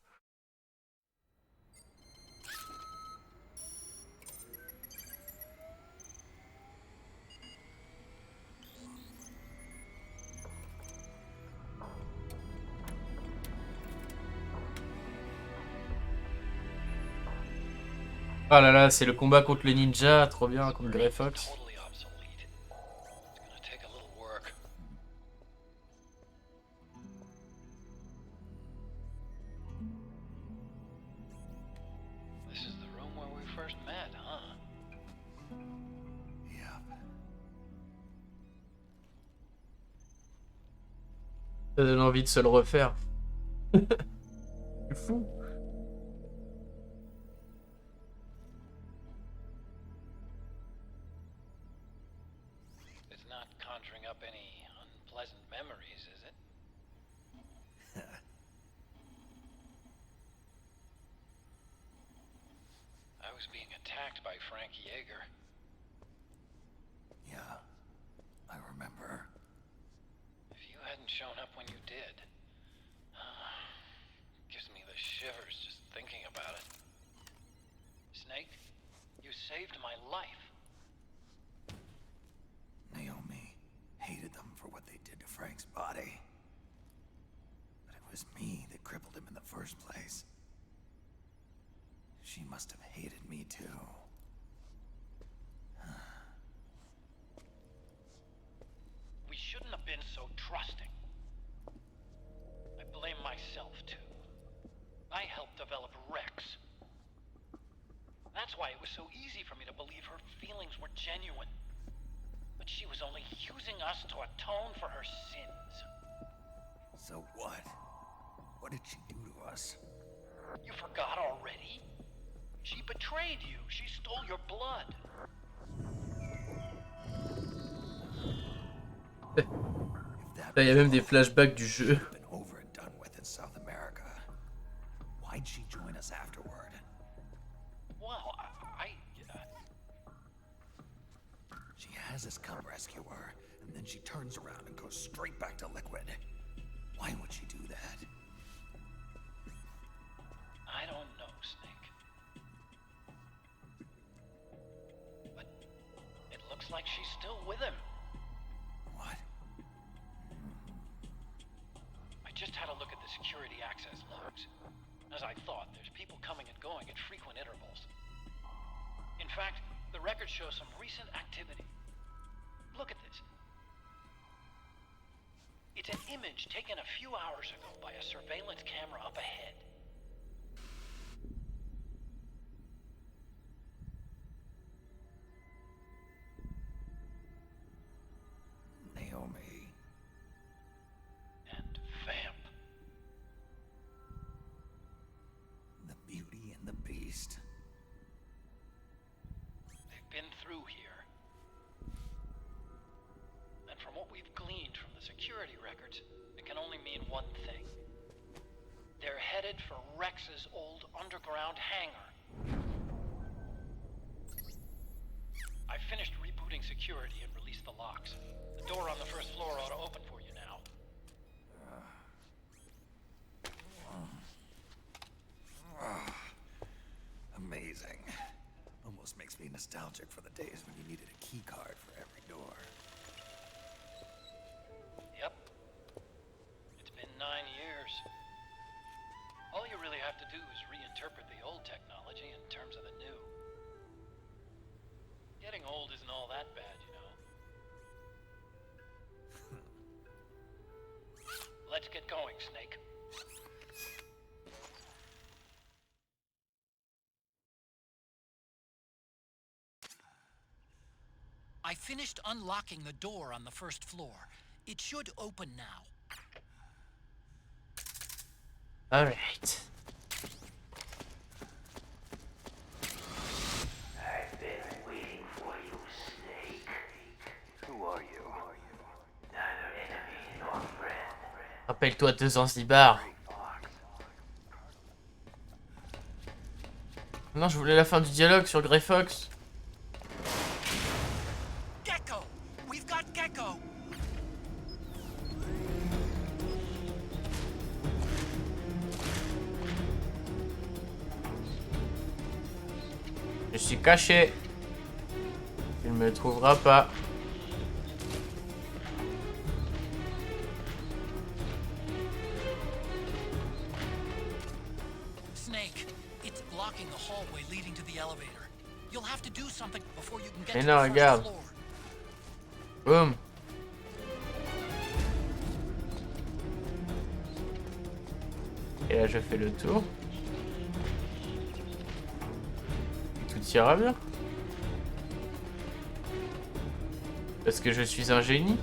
Ah là là, c'est le combat contre les ninjas, trop bien, contre Grey Fox. Totally obsolete. It's gonna take a little work. This is the room where we first met, huh? Ça donne envie de se le refaire. C'est fou. It's not conjuring up any unpleasant memories, is it? was being attacked by Frank Yeager. Yeah, I remember. If you hadn't shown up when you did, gives me the shivers just thinking about it. Snake, you saved my life. Naomi hated them for what they did to Frank's body. But it was me that crippled him in the first place. She must have hated me too. We shouldn't have been so trusting. I blame myself too. I helped develop Rex. That's why it was so easy for me to believe her feelings were genuine. But she was only using us to atone for her sins. So what? What did she do to us? You forgot already? She betrayed you. She stole your blood. Là, il y a même des flashbacks du jeu. Been over and done with in South America. Why'd she join us afterward? Well, She has us come rescue her, and then she turns around and goes straight back to Liquid. Why would she do that? I don't know, Snake. But it looks like she's still with him. What? I just had a look at the security access logs. As I thought, there's people coming and going at frequent intervals. In fact, the record shows some recent activity. Look at this. It's an image taken a few hours ago by a surveillance camera up ahead. Naomi. And Vamp. The Beauty and the Beast. They've been through here. And from what we've gleaned from the security records, it can only mean one thing. They're headed for Rex's old underground hangar. I finished rebooting security and released the locks. The door on the first floor ought to open for you now. Amazing. Almost makes me nostalgic for the days when you needed a key card for every door. Yep. It's been 9 years. All you really have to do is reinterpret the old technology in terms of the new. Getting old isn't all that bad, you know. Let's get going, Snake. I finished unlocking the door on the first floor. It should open now. Alright. I've been waiting for you, Snake. Who are you? Neither enemy nor friend. Rappelle-toi de Zanzibar. Non, je voulais la fin du dialogue sur Grey Fox. Gecko! We've got Gecko! Je suis caché. Tu ne me trouveras pas. Snake, it's blocking the hallway leading to the elevator. You'll have to do something before you can get Mais to non, the regarde. first floor. Boum. Et là, je fais le tour. Et tout ira bien. Parce que je suis un génie.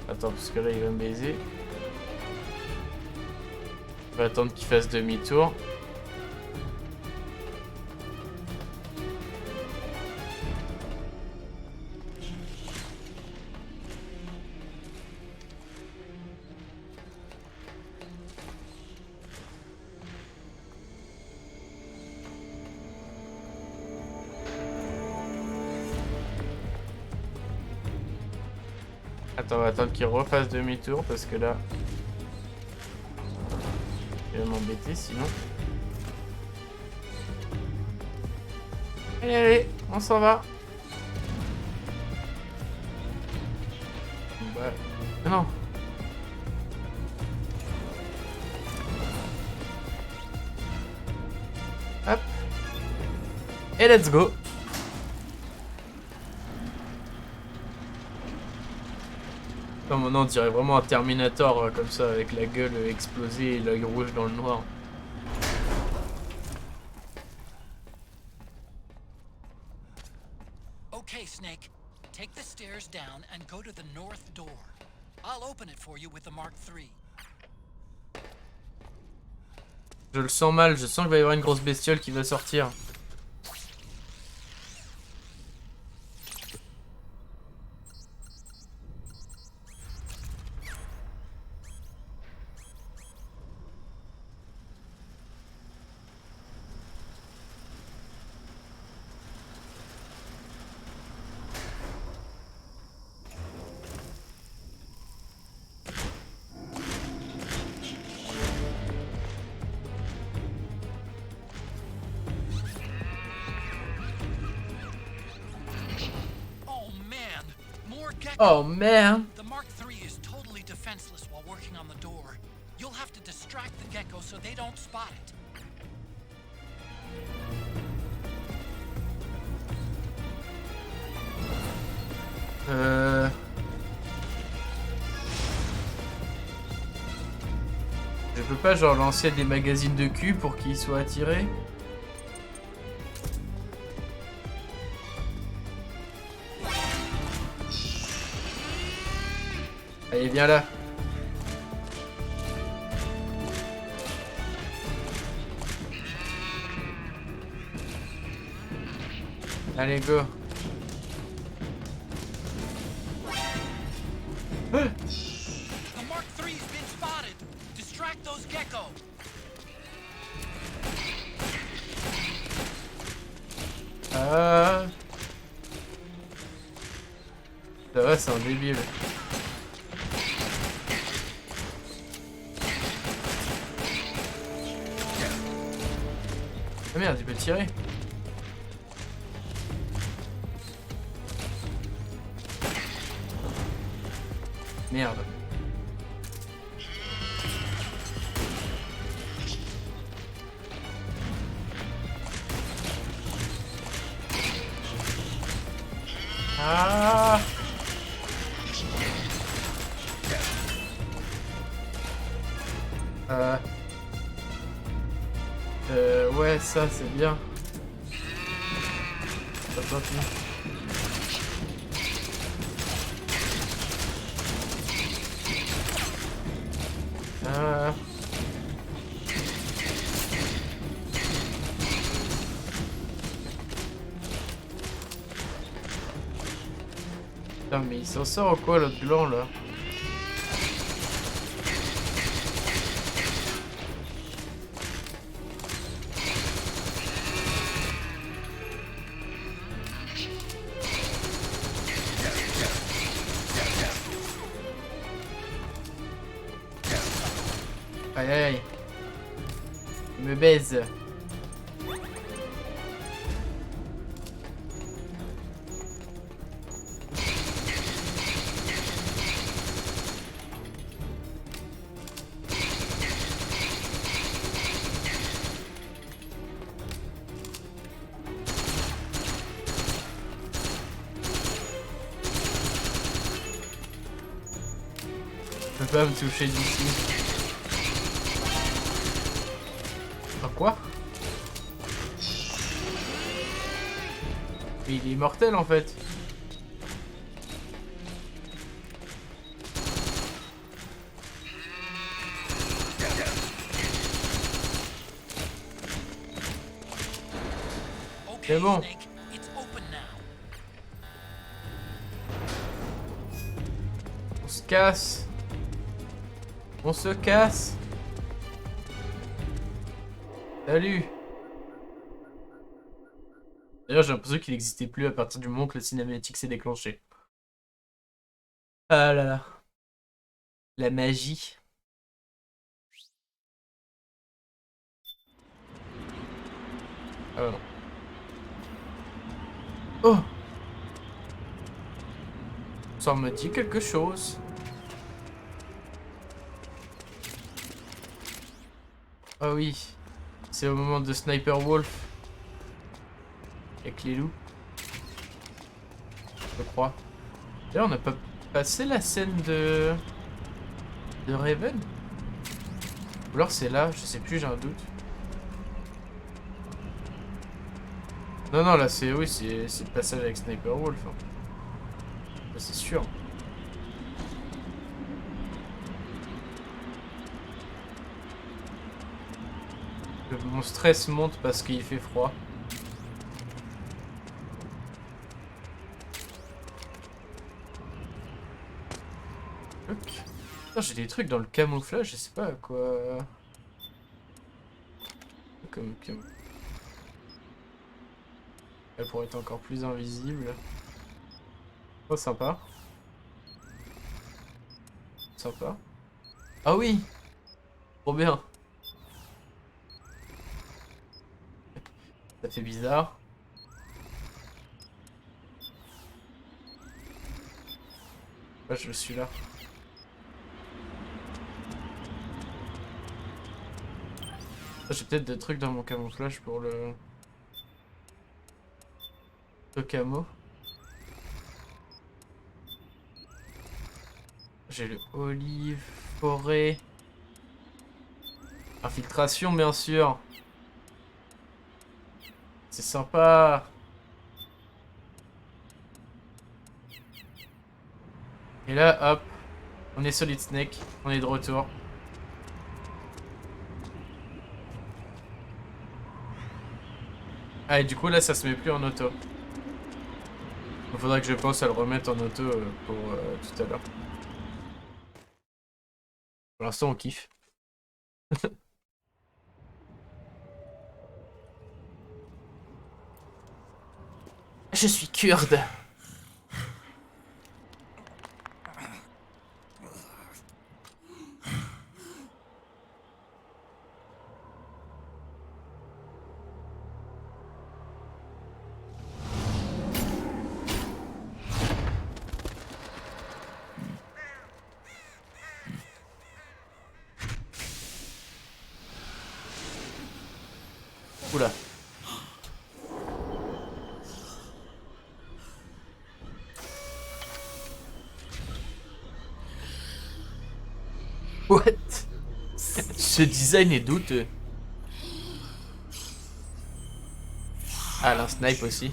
Attends, parce que là, il va me baiser. On va attendre qu'il fasse demi-tour. Attends, on va attendre qu'il refasse demi-tour parce que là... Il va m'embêter sinon. Allez, allez, on s'en va. Bah... Non. Hop. Et let's go. Non, maintenant on dirait vraiment un Terminator comme ça, avec la gueule explosée et l'œil rouge dans le noir. Okay, Snake. Take the stairs down and go to the north door. I'll open it for you with the Mark III. Je le sens mal, je sens qu'il va y avoir une grosse bestiole qui va sortir. Oh man! The Mark III is totally defenseless while working on the door. You'll have to distract the gecko so they don't spot it. Je peux pas genre lancer des magazines de cul pour qu'ils soient attirés? Allez, viens là. Allez, go. The Mark III's been spotted. Distract those gecko. Ah. Ça va, c'est un débile. Ah merde, il peut tirer. Merde. Ah. Ouais, ça c'est bien. Ça sorti. Putain, mais il s'en sort ou quoi l'autre blanc là? Aïe aïe. Il me baise. Je peux pas me toucher d'ici. Quoi? Mais il est immortel en fait. C'est bon. On se casse. On se casse. Salut. D'ailleurs j'ai l'impression qu'il n'existait plus à partir du moment que la cinématique s'est déclenchée. Ah là là. La magie. Ah non. Oh! Ça me dit quelque chose. Ah oui. C'est au moment de Sniper Wolf. Avec les loups. Je crois. D'ailleurs, on n'a pas passé la scène de Raven? Ou alors c'est là, je sais plus, j'ai un doute. Non, non, là c'est... Oui, c'est le passage avec Sniper Wolf. Hein. Ça, c'est sûr. Mon stress monte parce qu'il fait froid. J'ai des trucs dans le camouflage, je sais pas à quoi. Comme elle pourrait être encore plus invisible. Oh, sympa. Sympa. Ah oui! Trop bien. Ça fait bizarre. Ah, je suis là. J'ai peut-être des trucs dans mon camouflage pour le camo. J'ai le olive, forêt. Infiltration, bien sûr. C'est sympa. Et là, hop. On est Solid Snake. On est de retour. Ah, et du coup, là, ça se met plus en auto. Il faudrait que je pense à le remettre en auto pour tout à l'heure. Pour l'instant, on kiffe. Je suis kurde. Oula. What? Ce design est douteux. Ah, un snipe aussi.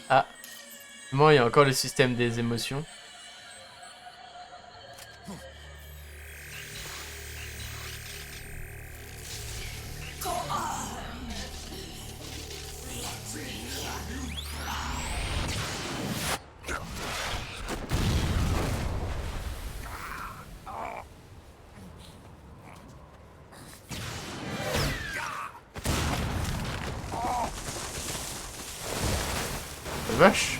Ah. Bon, il y a encore le système des émotions. Vache.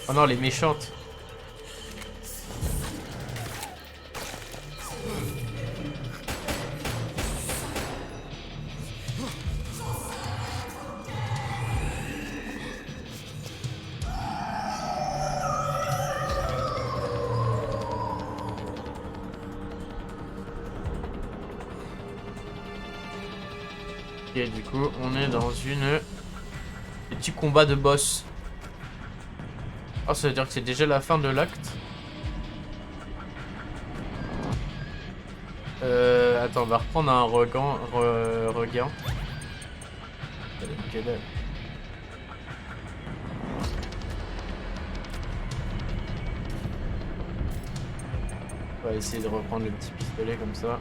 Oh non, les méchantes. Et du coup, on est dans une petit combat de boss. Oh, ça veut dire que c'est déjà la fin de l'acte. Attends, on va reprendre un regain. Que dalle. On va essayer de reprendre le petit pistolet comme ça.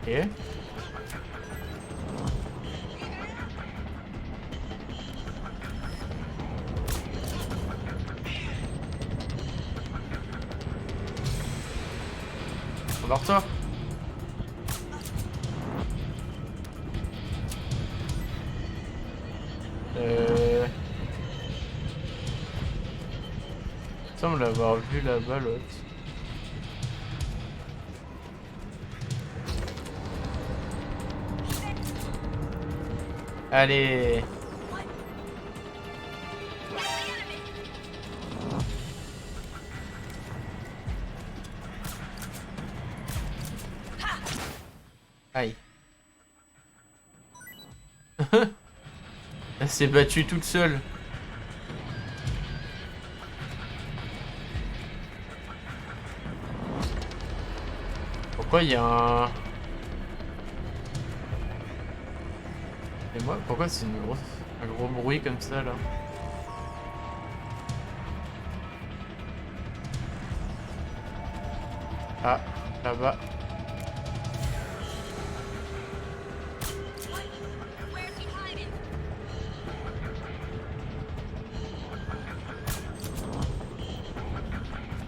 Ok. Endors-toi. Il semble l'avoir vu là-bas l'autre. Allez. Aïe. Elle s'est battue toute seule. Pourquoi il y a un... Et moi, pourquoi c'est un gros bruit comme ça là? Ah, là-bas.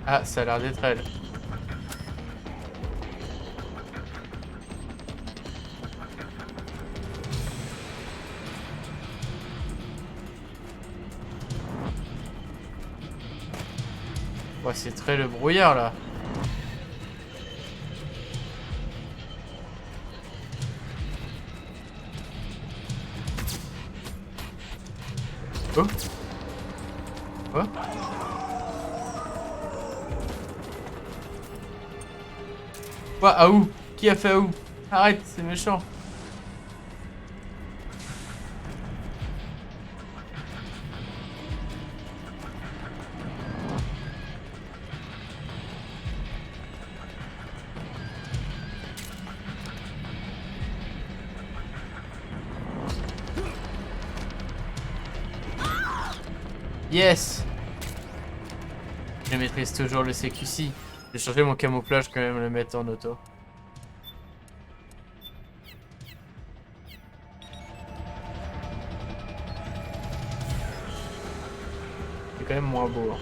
Ah, ça a l'air d'être elle. Ouais, c'est très le brouillard là. Oh. Quoi? Quoi? Ah où? Qui a fait où? Arrête, c'est méchant. Yes! Je maîtrise toujours le CQC. J'ai changé mon camouflage quand même, le mettre en auto. C'est quand même moins beau. Hein.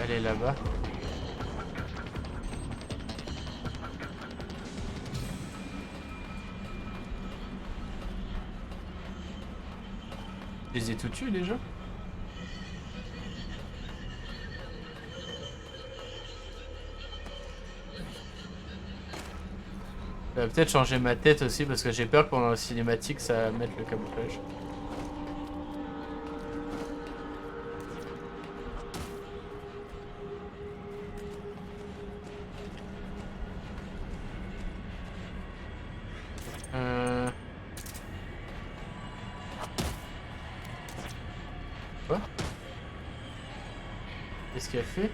Elle est là-bas. Je les ai tout tués déjà. Ça va peut-être changer ma tête aussi parce que j'ai peur que pendant la cinématique ça mette le camouflage. Quoi? Qu'est-ce qu'il a fait?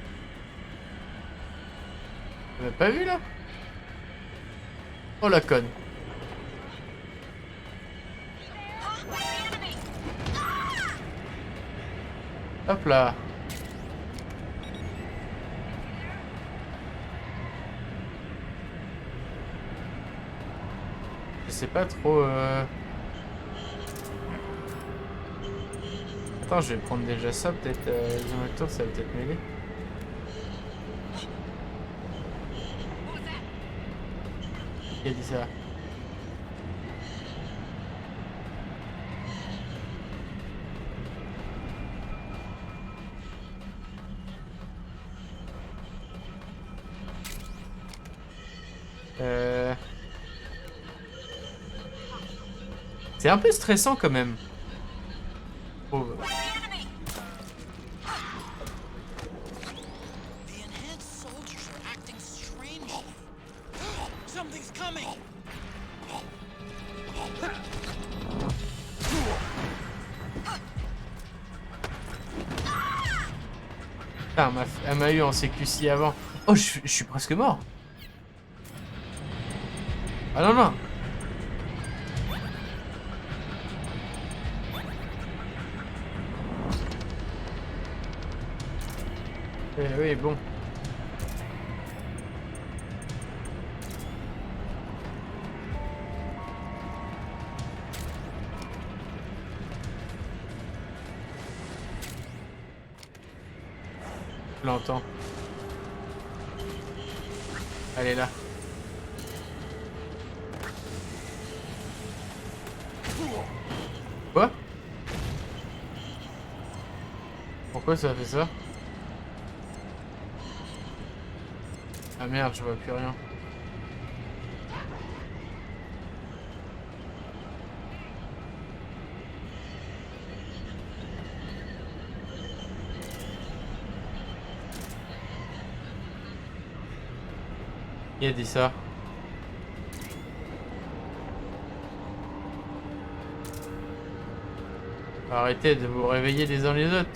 On m'a pas vu là? Oh la conne. Hop là. Je sais pas trop Attends, je vais prendre déjà ça, peut-être dans le tour ça va peut-être m'aider. Qui a dit ça? C'est un peu stressant quand même. Oh. Ah, elle m'a eu en CQC avant. Oh, je suis presque mort. Ah non, non. Eh oui, bon. Je l'entends. Elle est là. Quoi? Pourquoi ça fait ça? Ah merde, je vois plus rien. Qui a dit ça? Arrêtez de vous réveiller les uns les autres.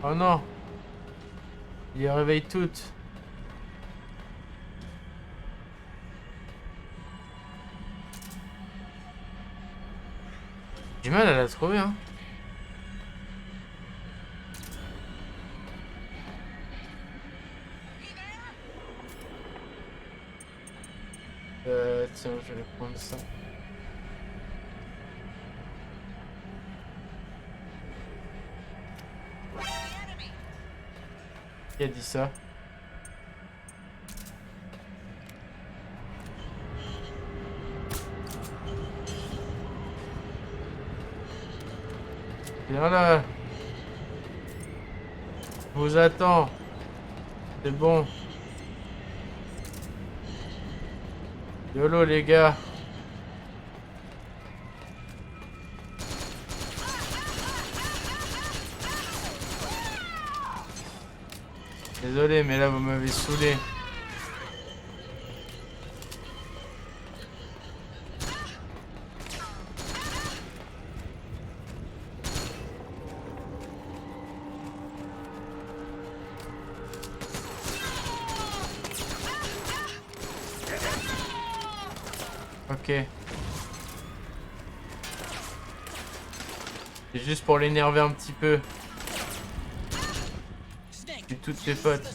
Oh non. Il les réveille toutes. J'ai du mal à la trouver, hein. Tiens, je vais prendre ça. Qui a dit ça? Viens là. Je vous attends. C'est bon. YOLO les gars. Désolé, mais là vous m'avez saoulé. Ok. C'est juste pour l'énerver un petit peu. Tu toutes tes potes.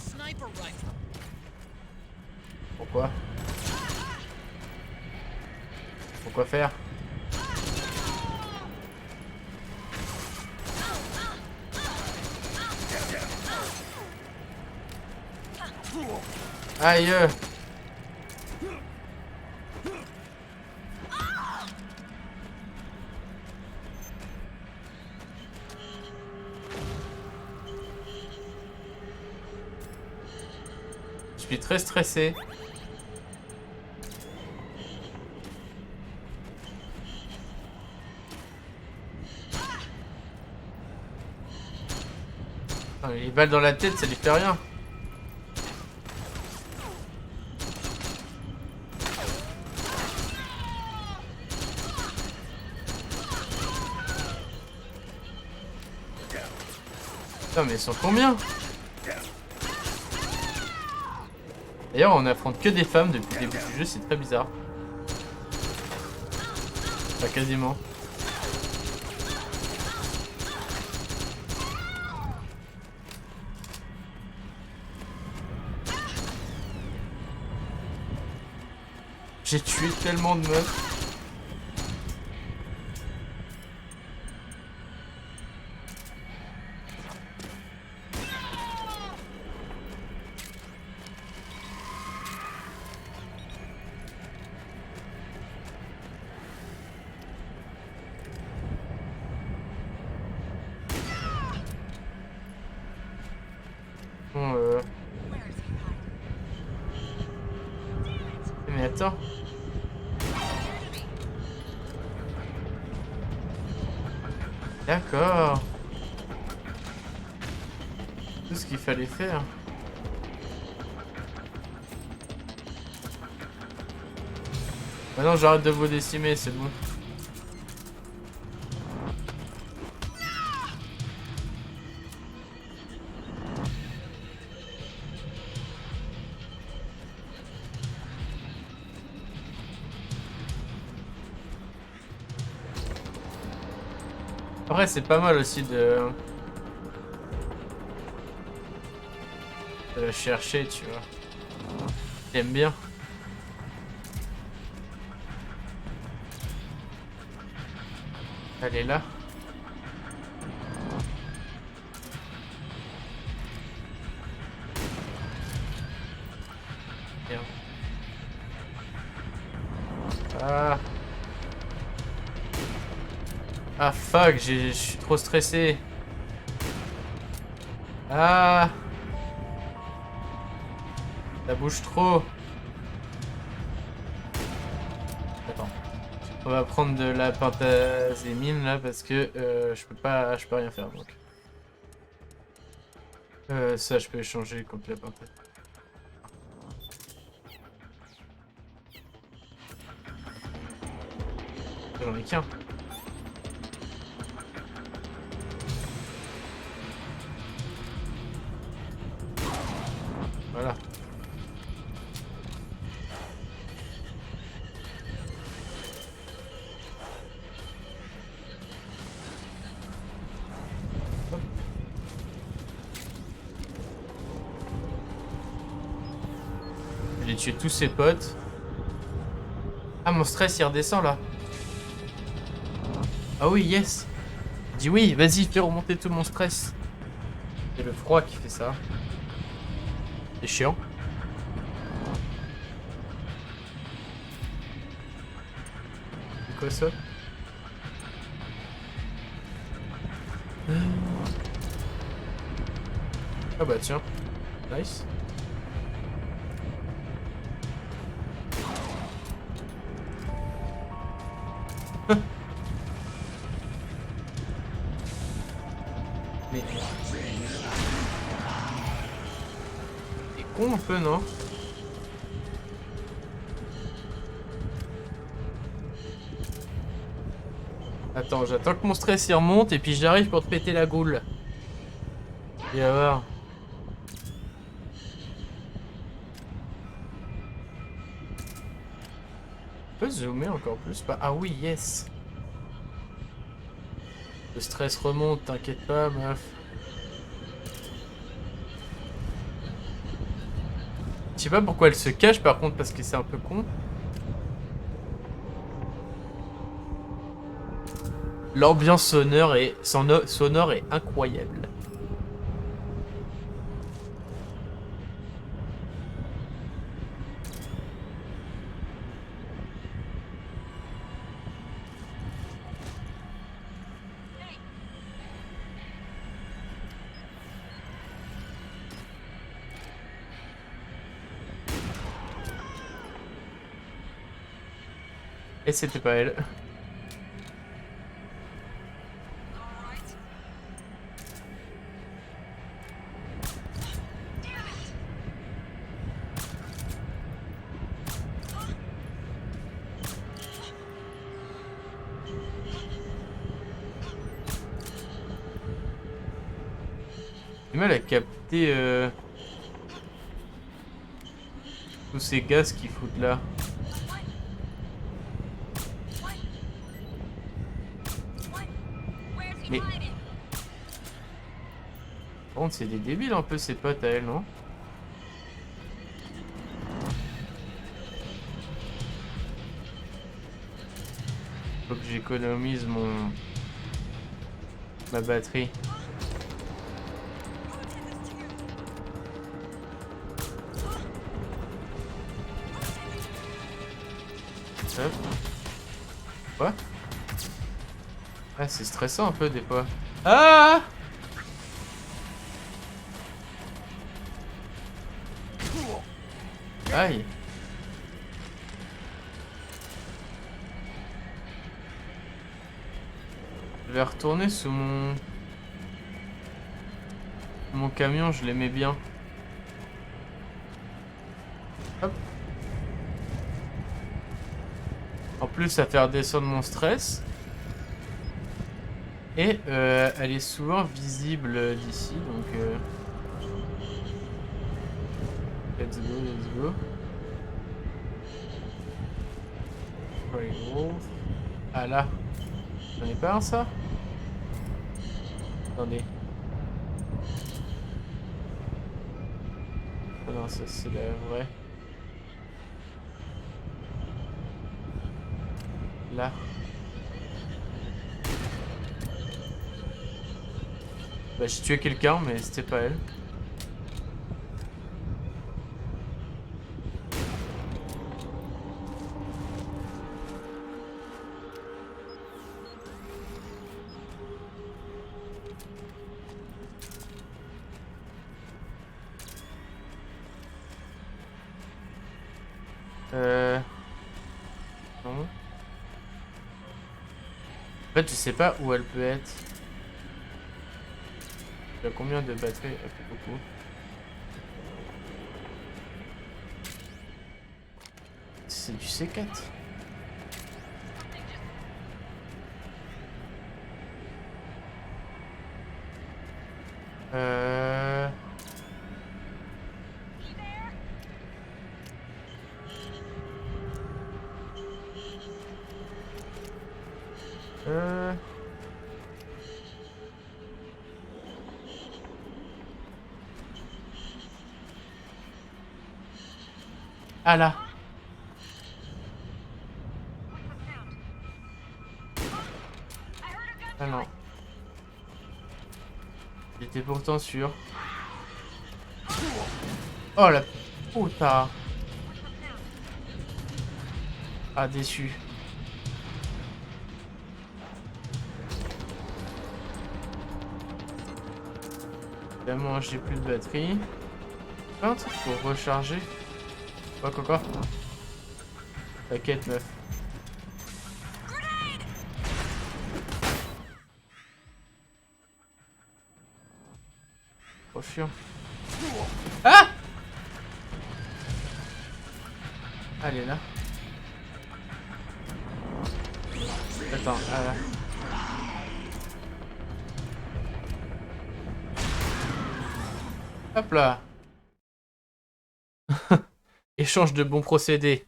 Pourquoi? Pourquoi faire? Aïe! Je suis très stressé. Ah, les balles dans la tête, ça lui fait rien. Putain, mais ils sont combien? D'ailleurs, on affronte que des femmes depuis le début du jeu, c'est très bizarre. Enfin, quasiment. J'ai tué tellement de meufs. Bon, mais attends. D'accord. Tout ce qu'il fallait faire. Maintenant j'arrête de vous décimer, c'est bon. Après c'est pas mal aussi de la chercher, tu vois. J'aime bien. Elle est là. Merde. Ah. Ah fuck, je suis trop stressé. Ah. Ça bouge trop. Attends. On va prendre de la pentazémine là parce que je peux rien faire donc. Ça je peux échanger contre la pentazémine. J'en ai qu'un. Voilà. J'ai tué tous ses potes. Ah, mon stress il redescend là. Ah oui, yes. Je dis oui, vas-y, fais remonter tout mon stress. C'est le froid qui fait ça. C'est chiant. C'est quoi ça? Ah bah tiens. Nice. Mais... c'est con un peu, non? Attends, j'attends que mon stress y remonte et puis j'arrive pour te péter la goule. Et à voir. On peut zoomer encore plus pas. Ah oui, yes. Le stress remonte, t'inquiète pas, meuf. Je sais pas pourquoi elle se cache par contre parce que c'est un peu con. L'ambiance sonore est incroyable. Et c'était pas elle. J'ai du mal à capter tous ces gaz qu'ils foutent là. Mais... par contre c'est des débiles un peu ces potes à elle, non? Faut que j'économise ma batterie. Hop. Quoi? Ah, c'est stressant un peu des fois. Ah! Aïe. Je vais retourner sous mon... Mon camion, je l'aimais bien. Hop. En plus, ça fait redescendre mon stress. Et elle est souvent visible d'ici, donc... Let's go, let's go. Ah là. J'en ai pas un, ça? Attendez. Ah non, ça c'est la vraie. Là. Bah j'ai tué quelqu'un mais c'était pas elle. Non. En fait je sais pas où elle peut être. Il y a combien de batteries? Elle fait beaucoup. C'est du C4. Ah là. Ah non. J'étais pourtant sûr. Oh la putain. Ah déçu. Évidemment j'ai plus de batterie. Un truc pour recharger. Quoi. T'inquiète meuf. Trop chiant. Ah! Elle est là. Attends, hop là. Échange de bons procédés.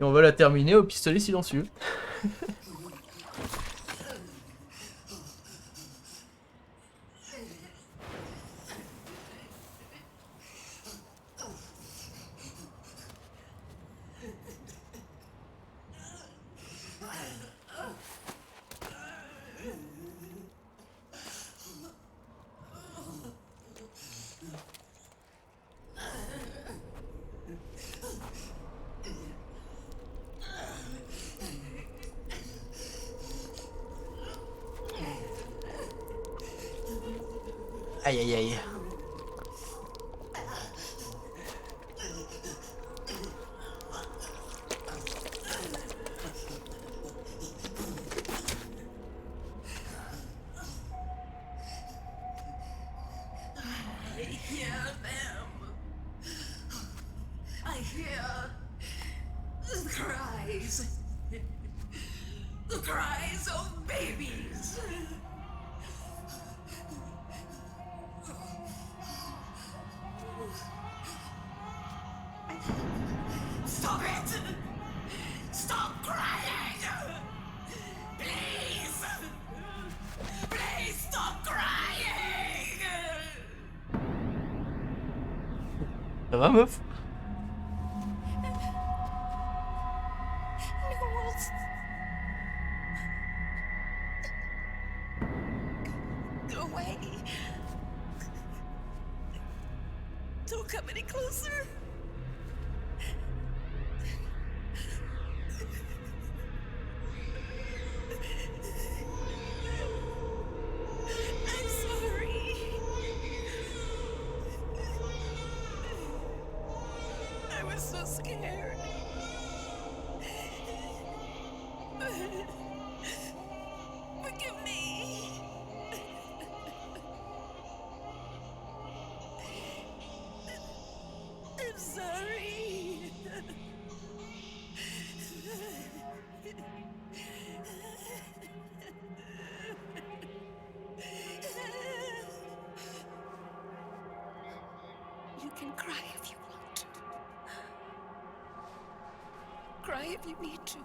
Et on va la terminer au pistolet silencieux. Aïe aïe aïe. Ça va meuf? Go away. Don't come any closer. I'm sorry. I was so scared. You can cry if you want to. Cry if you need to.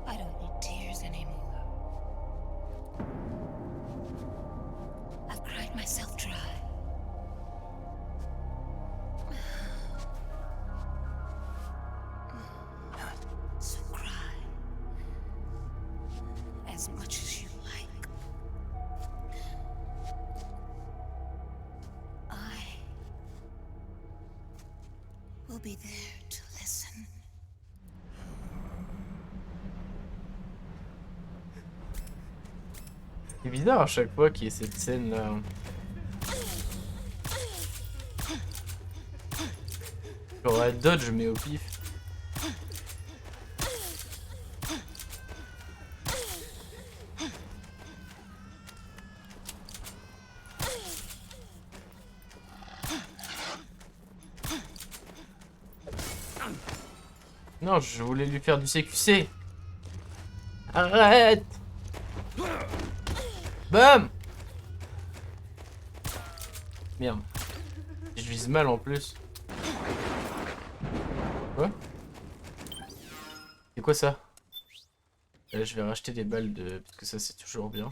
I don't need tears anymore. I've cried myself dry. So cry. As much as you like. I will be there to listen. C'est bizarre à chaque fois qu'il y ait cette scène là. J'aurais dodge mais au pif. Non, je voulais lui faire du CQC. Arrête. Bam. Merde. Je vise mal en plus. Quoi? C'est quoi ça? Je vais racheter des balles de... Parce que ça c'est toujours bien.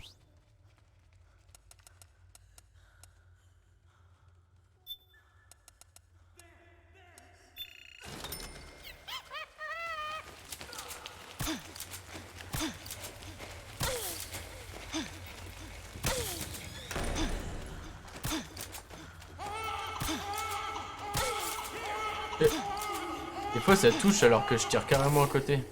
Des fois ça touche alors que je tire carrément à côté.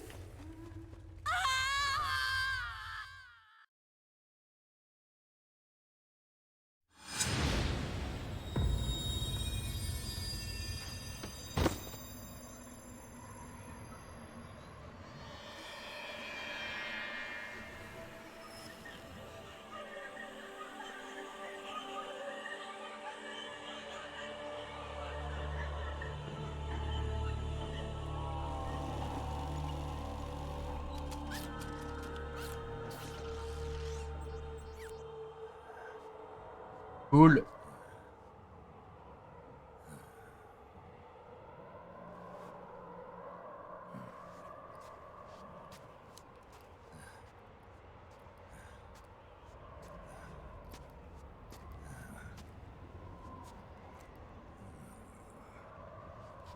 Cool.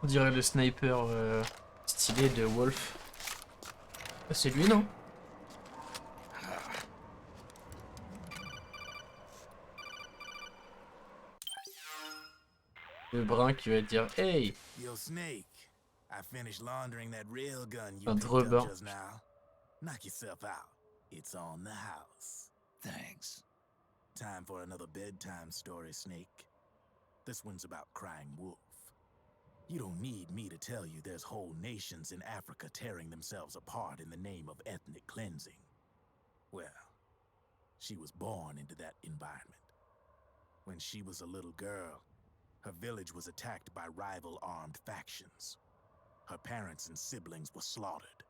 On dirait le sniper stylé de Wolf. Ah, c'est lui, non? Le brun qui va dire hey. Yo, Snake, I finished laundering that rail gun you Un picked rebord. up just now. Knock yourself out. It's on the house. Thanks. Time for another bedtime story, Snake. This one's about crying wolf. You don't need me to tell you there's whole nations in Africa tearing themselves apart in the name of ethnic cleansing. Well, she was born into that environment. When she was a little girl, her village was attacked by rival armed factions. Her parents and siblings were slaughtered,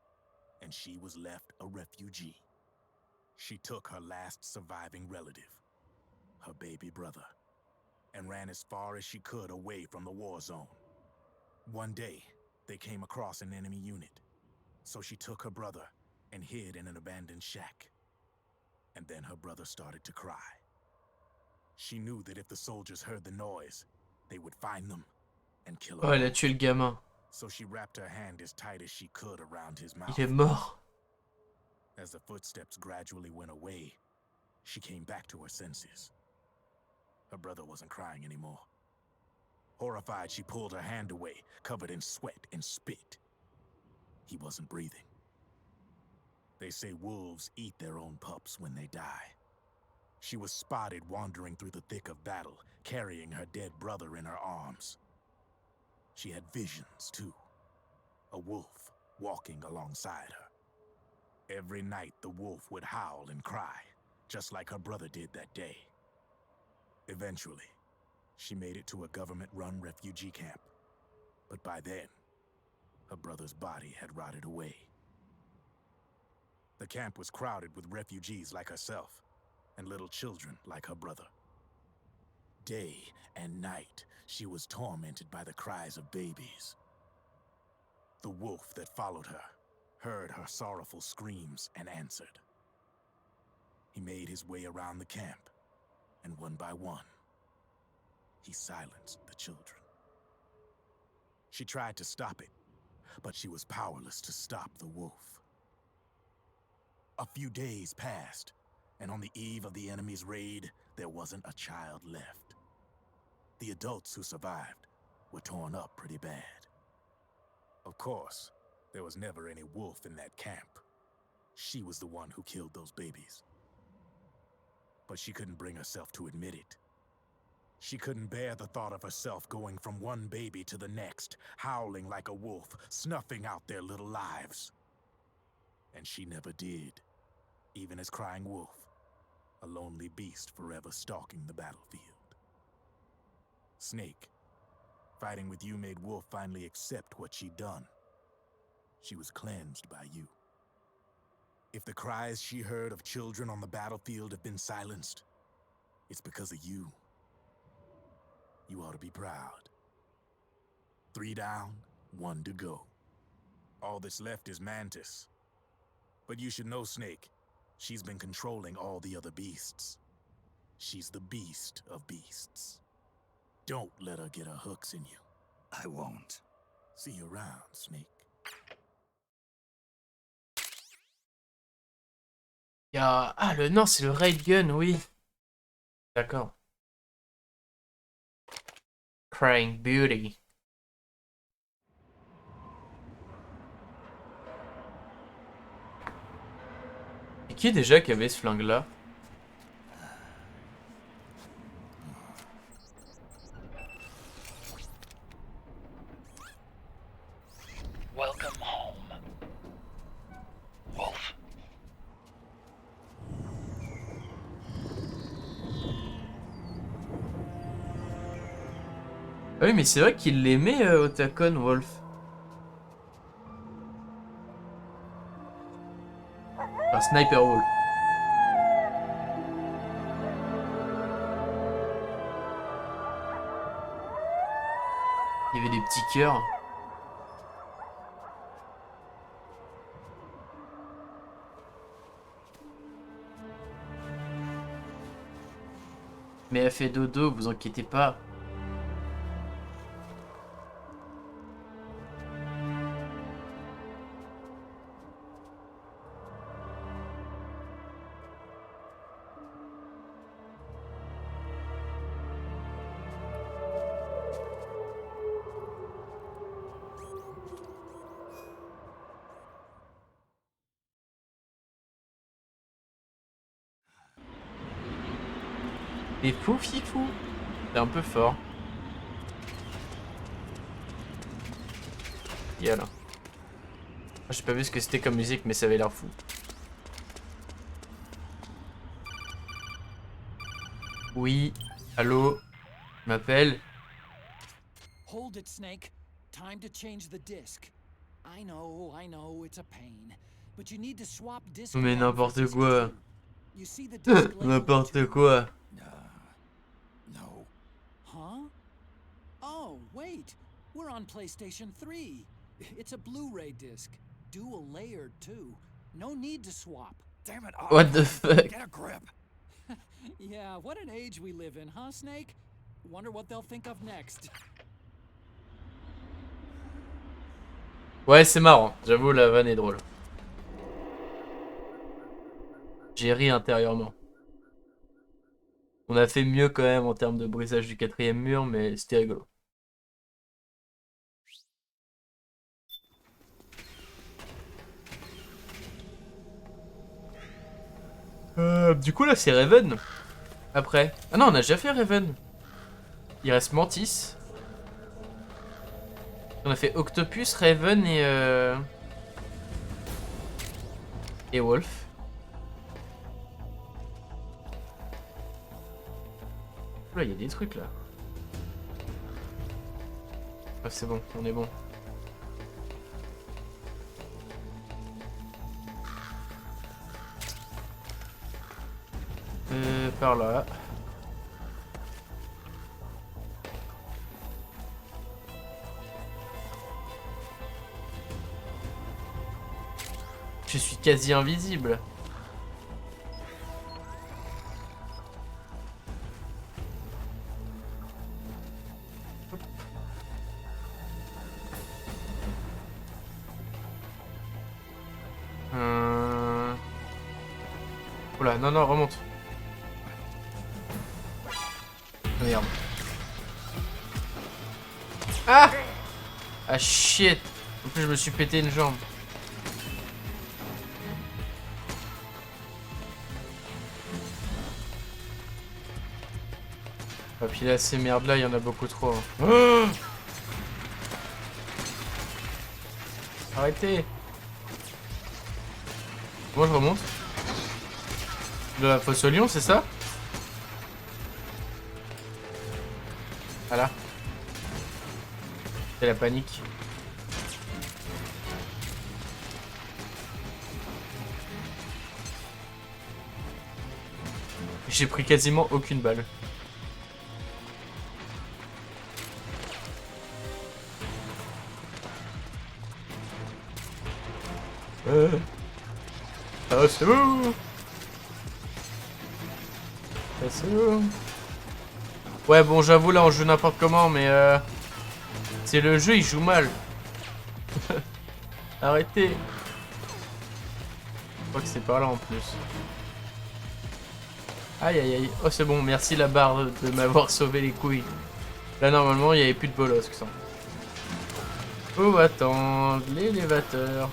and she was left a refugee. She took her last surviving relative, her baby brother, and ran as far as she could away from the war zone. One day, they came across an enemy unit, so she took her brother and hid in an abandoned shack. And then her brother started to cry. She knew that if the soldiers heard the noise, they would find them and kill him. Oh, elle a tué le gamin. So she wrapped her hand as tight as she could around his mouth. Il est mort. As the footsteps gradually went away, she came back to her senses. Her brother wasn't crying anymore. Horrified, she pulled her hand away, covered in sweat and spit. He wasn't breathing. They say wolves eat their own pups when they die. She was spotted wandering through the thick of battle, carrying her dead brother in her arms. She had visions, too. A wolf walking alongside her. Every night, the wolf would howl and cry, just like her brother did that day. Eventually, she made it to a government-run refugee camp. But by then, her brother's body had rotted away. The camp was crowded with refugees like herself, and little children like her brother. Day and night, she was tormented by the cries of babies. The wolf that followed her heard her sorrowful screams and answered. He made his way around the camp, and one by one, he silenced the children. She tried to stop it, but she was powerless to stop the wolf. A few days passed, and on the eve of the enemy's raid, there wasn't a child left. The adults who survived were torn up pretty bad. Of course, there was never any wolf in that camp. She was the one who killed those babies. But she couldn't bring herself to admit it. She couldn't bear the thought of herself going from one baby to the next, howling like a wolf, snuffing out their little lives. And she never did, even as crying wolf, a lonely beast forever stalking the battlefield. Snake, fighting with you made Wolf finally accept what she'd done. She was cleansed by you. If the cries she heard of children on the battlefield have been silenced, it's because of you. You ought to be proud. 3 down, 1 to go. All that's left is Mantis. But you should know, Snake, she's been controlling all the other beasts. She's the beast of beasts. Don't let her get her hooks in you. I won't. See you around, Snake. Ah, le non, c'est le Raid Gun, oui. D'accord. Crying Beauty. Et qui déjà qui avait ce flingue-là? Welcome home, Wolf. Ah oui, mais c'est vrai qu'il l'aimait, Otakon, Wolf. Un Sniper Wolf. Il y avait des petits cœurs. Mais elle fait dodo, vous inquiétez pas. T'es fou, fifou. T'es un peu fort. Yala. J'ai pas vu ce que c'était comme musique, mais ça avait l'air fou. Oui. Allô. Je m'appelle. Hold it, Snake. Time to change the disc. I know, it's a pain. But you need to swap disc. Mais n'importe quoi. You see the disc N'importe quoi. No. Huh? Oh, wait. We're on PlayStation 3. It's a Blu-ray disc. Dual layered, too. No need to swap. Damn it, What the fuck? Get a grip. Yeah, what an age we live in, huh, Snake? Wonder what they'll think of next. Ouais, c'est marrant. J'avoue, la vanne est drôle. J'ai ri intérieurement. On a fait mieux quand même en termes de brisage du 4e mur, mais c'était rigolo. Du coup là c'est Raven. Après. Ah non, on a déjà fait Raven. Il reste Mantis. On a fait Octopus, Raven et Wolf. Oula, il y a des trucs là. Ah, c'est bon, on est bon. Par là. Je suis quasi invisible. Oula, non, non, remonte. Merde. Ah! Ah shit! En plus, je me suis pété une jambe. Ah, puis là, ces merdes là, il y en a beaucoup trop. Hein. Oh, arrêtez! Moi, je remonte. De la fosse au lion, c'est ça? Voilà. C'est la panique. J'ai pris quasiment aucune balle. Ah, c'est où? Ah, c'est où? Ouais, bon, j'avoue, là, on joue n'importe comment, mais c'est le jeu, il joue mal. Arrêtez. Je crois que c'est par là, en plus. Aïe, aïe, aïe. Oh, c'est bon, merci la barre de m'avoir sauvé les couilles. Là, normalement, il n'y avait plus de bolosque, ça. Oh, attends, l'élévateur.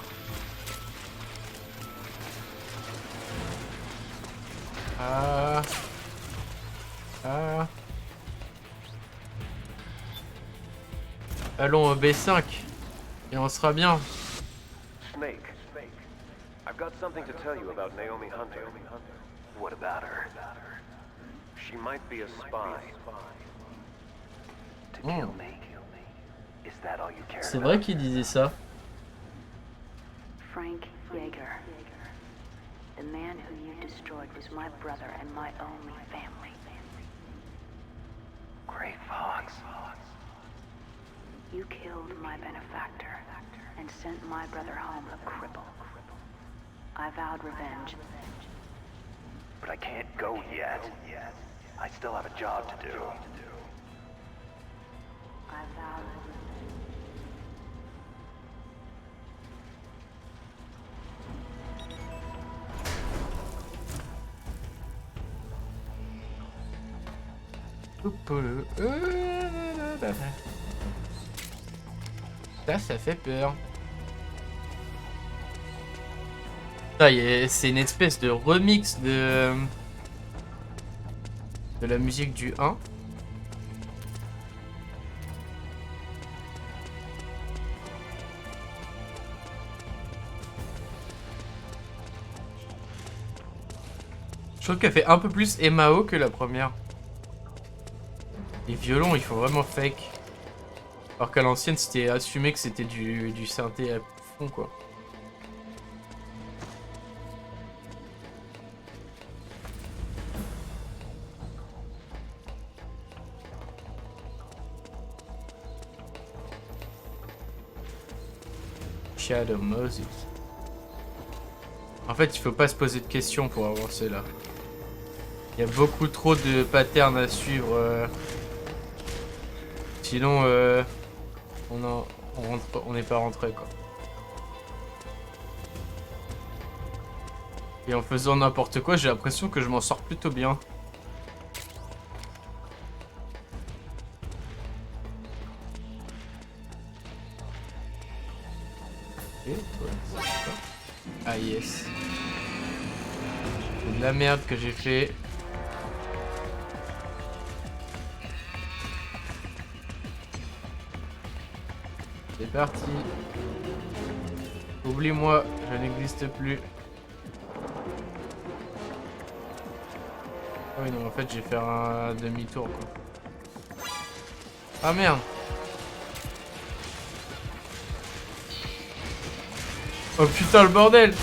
Ah. Ah. Allons au B5 et on sera bien. Snake, I've got something to tell you about Naomi Hunter. What about her? She might be a spy. To kill me. Is that all you care about? C'est vrai qu'il disait ça. Frank Yeager. The man who you destroyed was my brother and my only family. Great Fox. You killed my benefactor and sent my brother home a cripple. I vowed revenge. But I can't go yet. I still have a job to do. I vowed Ça fait peur. C'est une espèce de remix de la musique du 1. Je trouve qu'elle fait un peu plus MAO que la première. Les violons, ils font vraiment fake. Alors qu'à l'ancienne, c'était assumé que c'était du synthé à fond, quoi. Shadow Moses. En fait, il faut pas se poser de questions pour avancer là. Il y a beaucoup trop de patterns à suivre. Sinon, on n'est pas rentré, quoi. Et en faisant n'importe quoi, j'ai l'impression que je m'en sors plutôt bien. Et toi, ah yes. C'est de la merde que j'ai fait. C'est parti. Oublie-moi, je n'existe plus. Ah oui, non, en fait, j'ai fait un demi-tour, quoi. Ah merde. Oh putain, le bordel.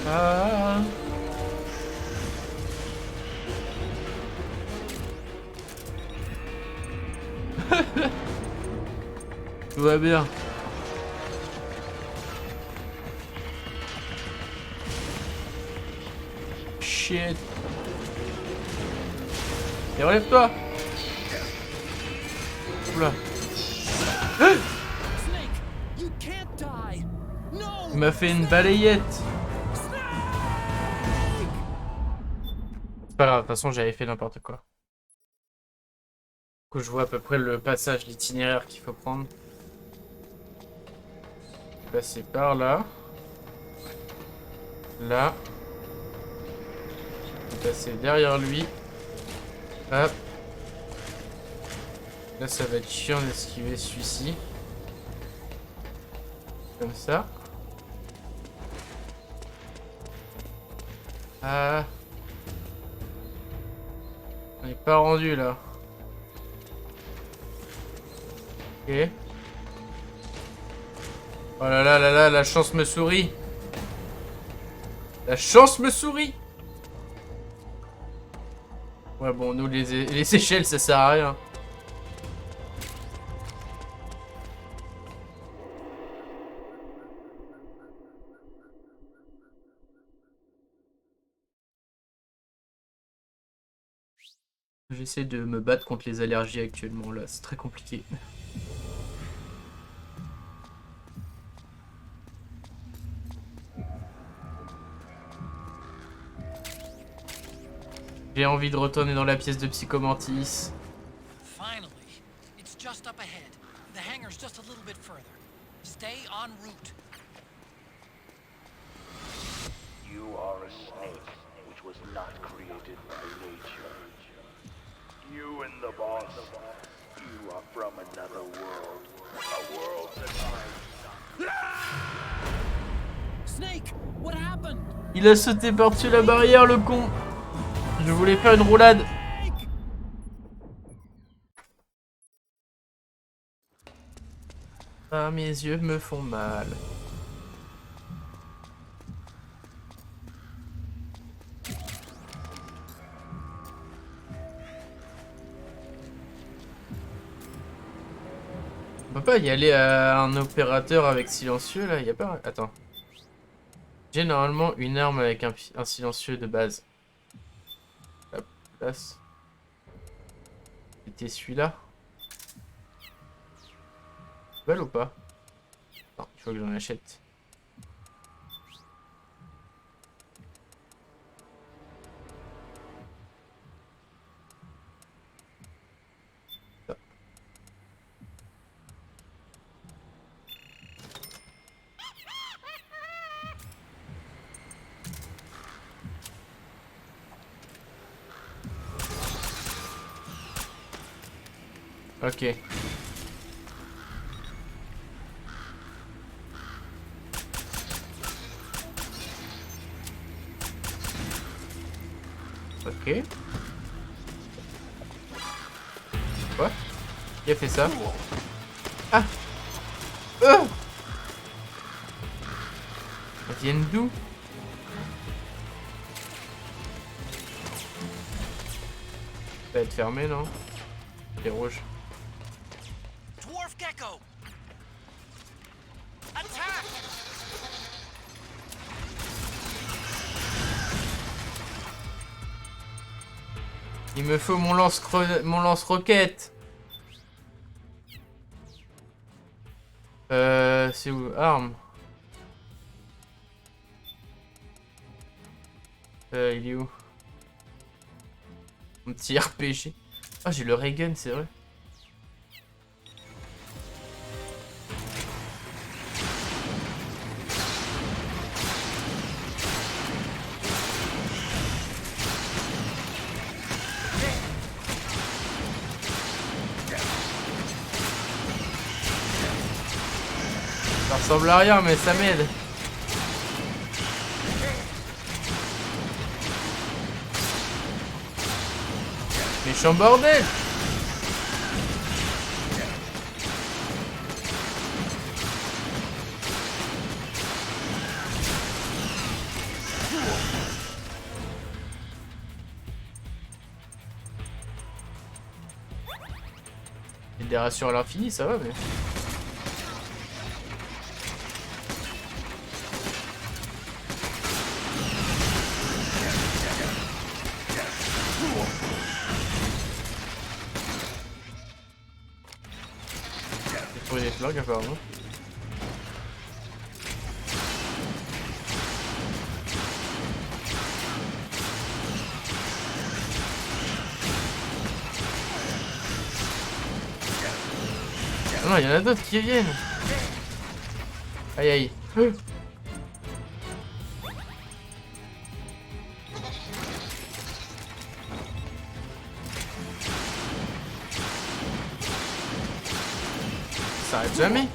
Ah. Tout va bien. Shit. Et relève-toi. Oula. Il m'a fait une balayette. C'est pas grave, de toute façon j'avais fait n'importe quoi. Du coup je vois à peu près le passage, l'itinéraire qu'il faut prendre. Passer par là. Là. Passer derrière lui. Hop. Là ça va être chiant d'esquiver celui-ci. Comme ça. Ah. On n'est pas rendu là. Ok. Oh là là là là, la chance me sourit. La chance me sourit. Ouais bon, nous les échelles ça sert à rien. J'essaie de me battre contre les allergies actuellement là, c'est très compliqué. J'ai envie de retourner dans la pièce de Psychomantis. Finally, it's just up ahead. The hangar's just a little bit further. Stay en route. You are a snake which was not created by nature. You and the boss, you are from another world. A world that Snake, what happened? Il a sauté par-dessus la barrière, le con. Je voulais faire une roulade. Ah, mes yeux me font mal. On peut pas y aller à un opérateur avec silencieux là, y a pas... Attends. J'ai normalement une arme avec un silencieux de base. Hop, place. C'était celui-là. Belle ou pas? Non, il faut que j'en achète. Ça. Ok. Ok. Quoi? Qui a fait ça? Ah! Elles viennent d'où? Ça va être fermé, non? C'est rouge. Dwarf gecko. Attack! Il me faut mon lance-roquette. C'est où? Arme. Il est où? Un petit RPG. Ah, j'ai le ray gun, c'est vrai. Ça ressemble à rien, mais ça m'aide. Méchant bordel. Et des rations à l'infini, ça va, mais... J'ai trouvé des flingues apparemment. Ah non, il y en a d'autres qui viennent. Aïe aïe. Ça arrête jamais.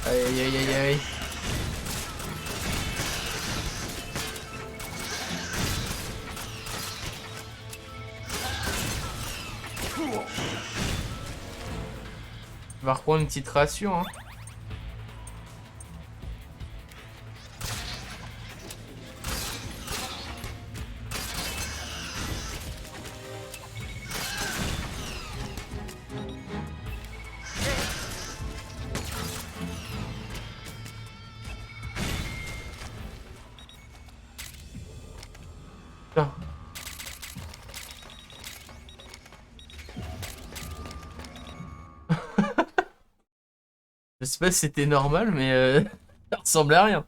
Aïe aïe aïe aïe aïe. On va reprendre une petite ration, hein. Putain. Je sais pas si c'était normal, mais ça ressemblait à rien.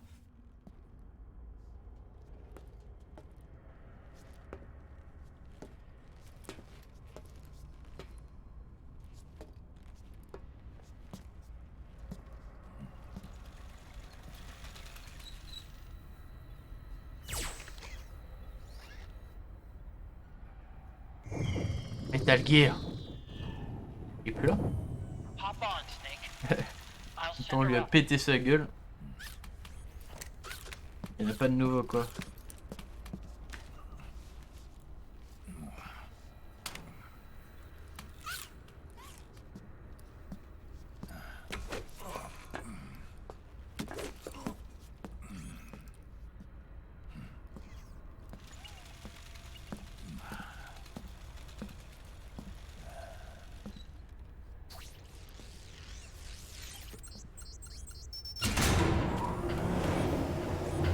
Metal Gear. Il est plus là. Attends, on lui a pété sa gueule. Il n'y en a pas de nouveau quoi.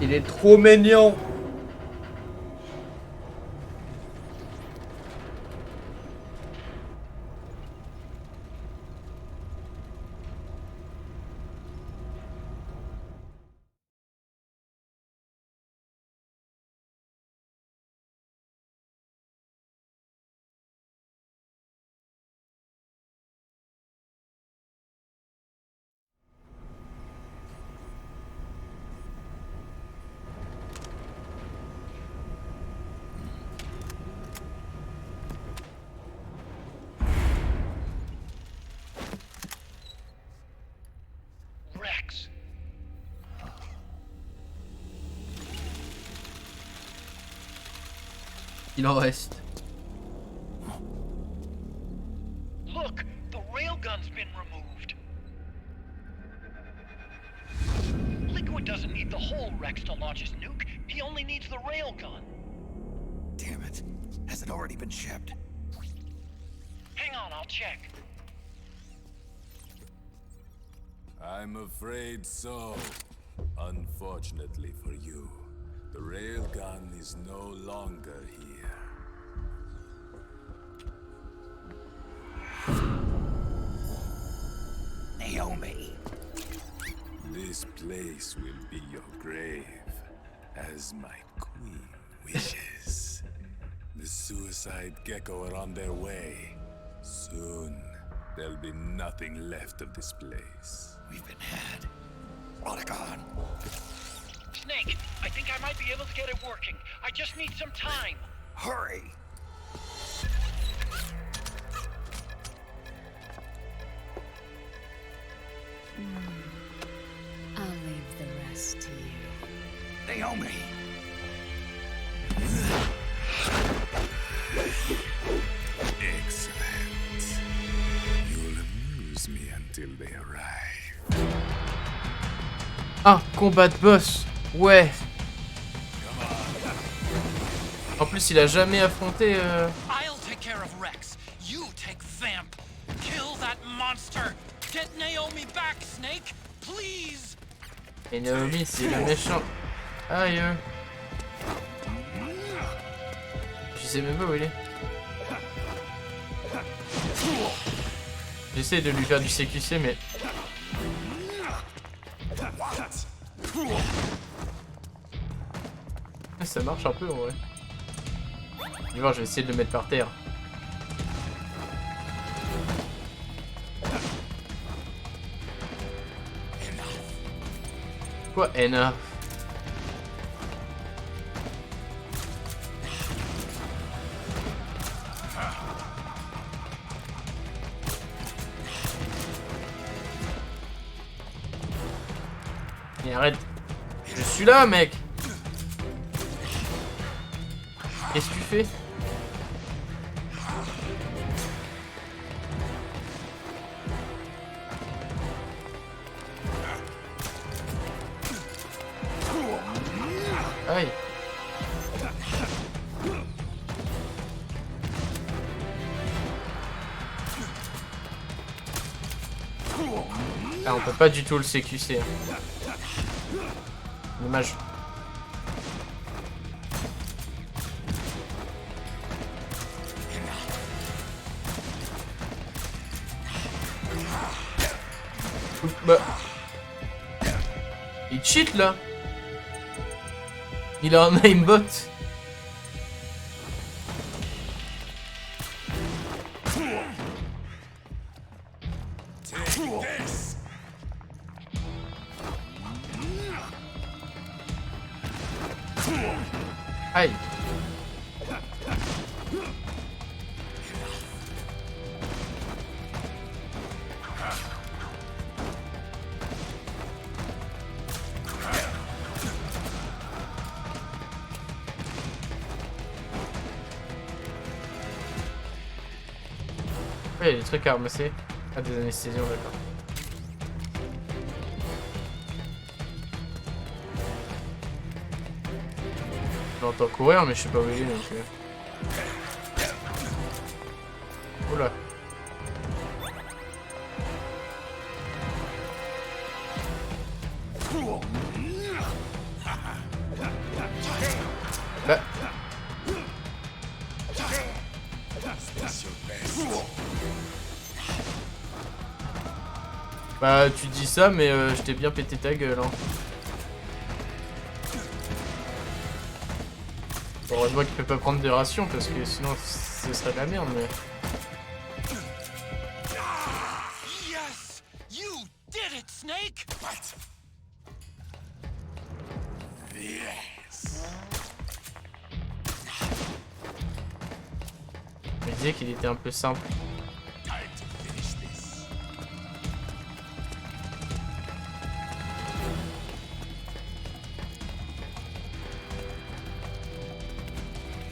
Il est trop mignon. Rex. Il en reste. Look, the railgun's been removed. Liquid doesn't need the whole Rex to launch his nuke. He only needs the railgun. Damn it. Has it already been shipped? Hang on, I'll check. I'm afraid so. Unfortunately for you, the railgun is no longer here. Naomi. This place will be your grave, as my queen wishes. The suicide gecko are on their way. Soon, There'll be nothing left of this place. We've been had. Prodigon. Snake, I think I might be able to get it working. I just need some time. Hurry! I'll leave the rest to you. Naomi! Excellent. You'll amuse me until they arrive. Ah, combat de boss. Ouais. En plus, il a jamais affronté. I'll take care of Rex. You take Vamp. Kill that monster. Get Naomi back, Snake. Please. Et Naomi, c'est le méchant. Aïe. Je sais même pas où il est. J'essaie de lui faire du CQC, mais. Ça marche un peu en vrai. Je vais voir, je vais essayer de le mettre par terre. Quoi, enough? Mais arrête. Je suis là, mec. Qu'est-ce que tu fais? Aïe. Ah, on peut pas du tout le CQC. Hein. Dommage. Bah. Il cheat là. Il a un aimbot. Aïe. Ouais, il y a des trucs à ramasser. Ah, des anesthésiens, d'accord. J'entends courir, mais je sais pas où il est donc. Oula. Bah. Bah, tu dis ça, mais je t'ai bien pété ta gueule, hein. Heureusement qu'il peut pas prendre des rations parce que sinon ce serait de la merde, mais. Yes, you did it, Snake. What? Yes. Je me disais qu'il était un peu simple.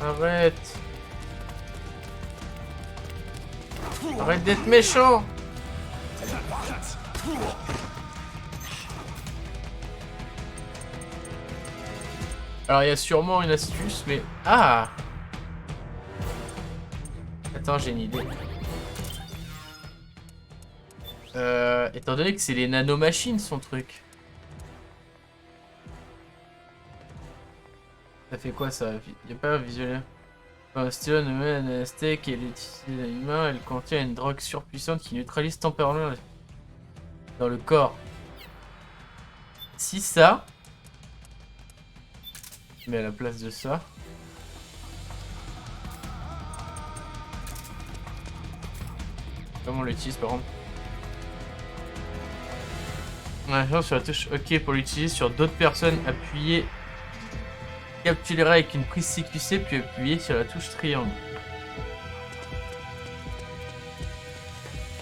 Arrête. Arrête d'être méchant. Alors il y a sûrement une astuce, mais... Ah. Attends, j'ai une idée. Étant donné que c'est les nanomachines son truc. Ça fait quoi ça? Il n'y a pas un visuel. Un stylo nommé NST qui est l'utilité d'un humain, elle contient une drogue surpuissante qui neutralise temporairement dans le corps. Si ça, je mets à la place de ça. Comment on l'utilise par exemple? Ouais, sur la touche OK pour l'utiliser sur d'autres personnes. Appuyez. Capturera avec une prise CQC puis appuyez sur la touche triangle.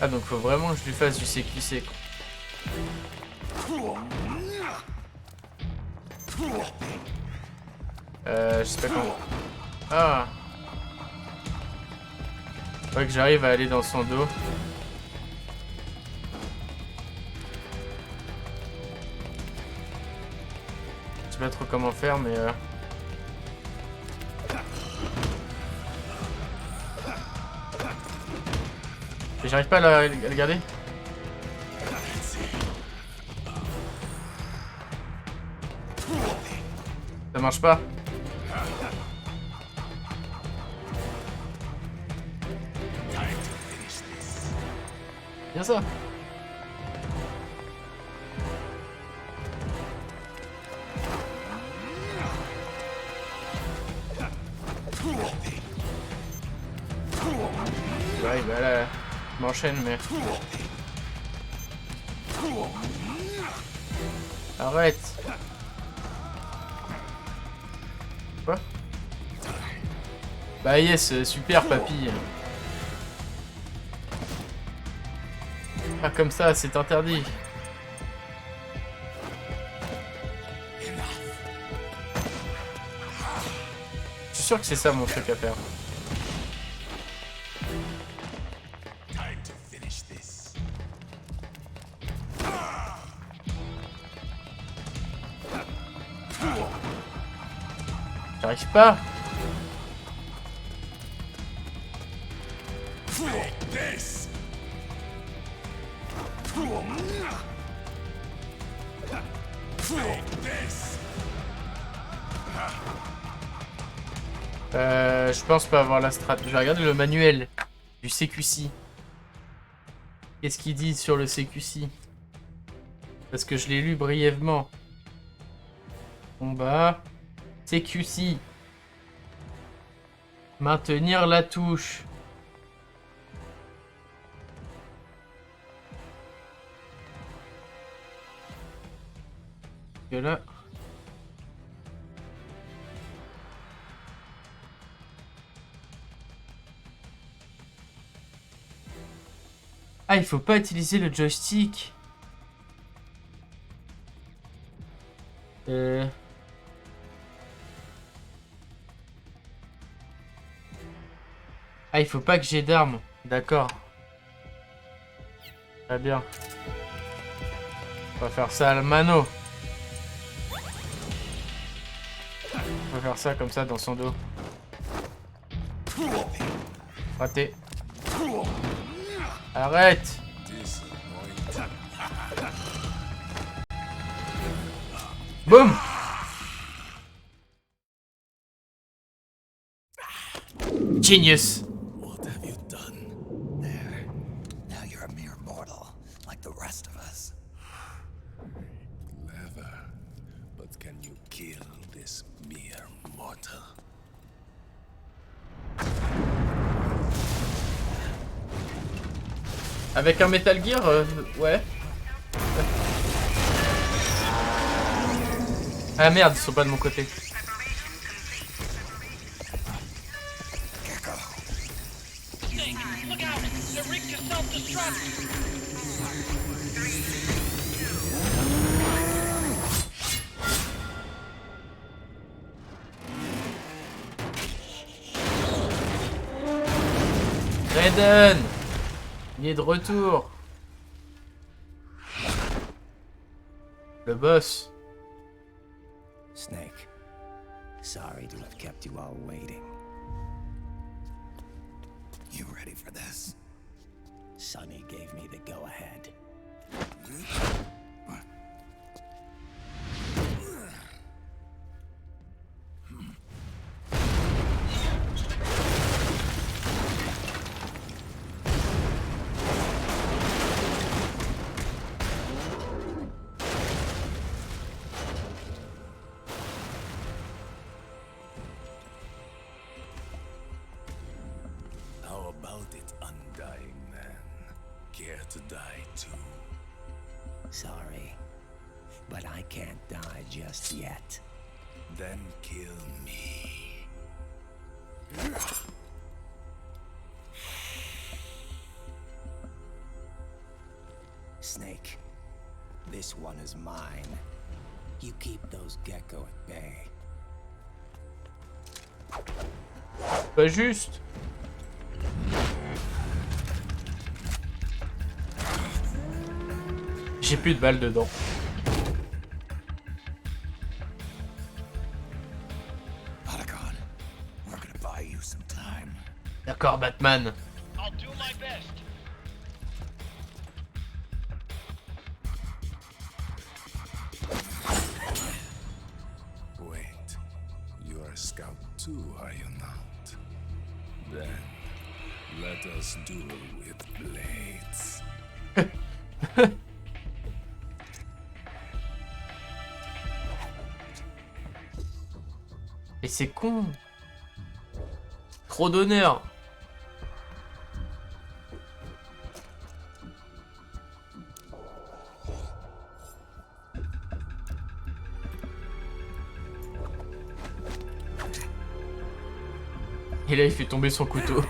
Ah donc faut vraiment que je lui fasse du CQC quoi. Je sais pas comment. Ah. Faudrait que j'arrive à aller dans son dos. Je sais pas trop comment faire mais j'arrive pas à le garder. Ça marche pas. Bien ça. Ouais, bah là, je m'enchaîne, mais... Arrête. Quoi? Bah yes, super papy. Pas comme ça, c'est interdit. Je suis sûr que c'est ça mon truc à faire. J'arrive pas. Je pense pas avoir la strat. Je vais regarder le manuel du CQC. Qu'est-ce qu'il dit sur le CQC? Parce que je l'ai lu brièvement. Combat. CQC. Maintenir la touche. Et là. Ah, il faut pas utiliser le joystick. Ah, il faut pas que j'ai d'armes. D'accord. Très bien. On va faire ça à la mano. On va faire ça comme ça dans son dos. Raté. Arrête. Boum. Genius. What have you done? There. Now you're a mere mortal, like the rest of us. Clever. But can you kill this mere mortal? Avec un Metal Gear, ouais. Ah merde, ils sont pas de mon côté. Raiden, il est de retour. Le boss. Snake, sorry to have kept you all waiting. You ready for this? Sonny gave me the go-ahead. How about it, undying man? care to die too? Sorry, but I can't die just yet. Then kill me. Snake, this one is mine. You keep those gecko at bay. Pas juste. J'ai plus de balles dedans. D'accord, Batman. I'll do my best. Wait, you are a scout too, are you not? Then, let us duel with blades. Et c'est con. Trop d'honneur. Et là, il fait tomber son couteau.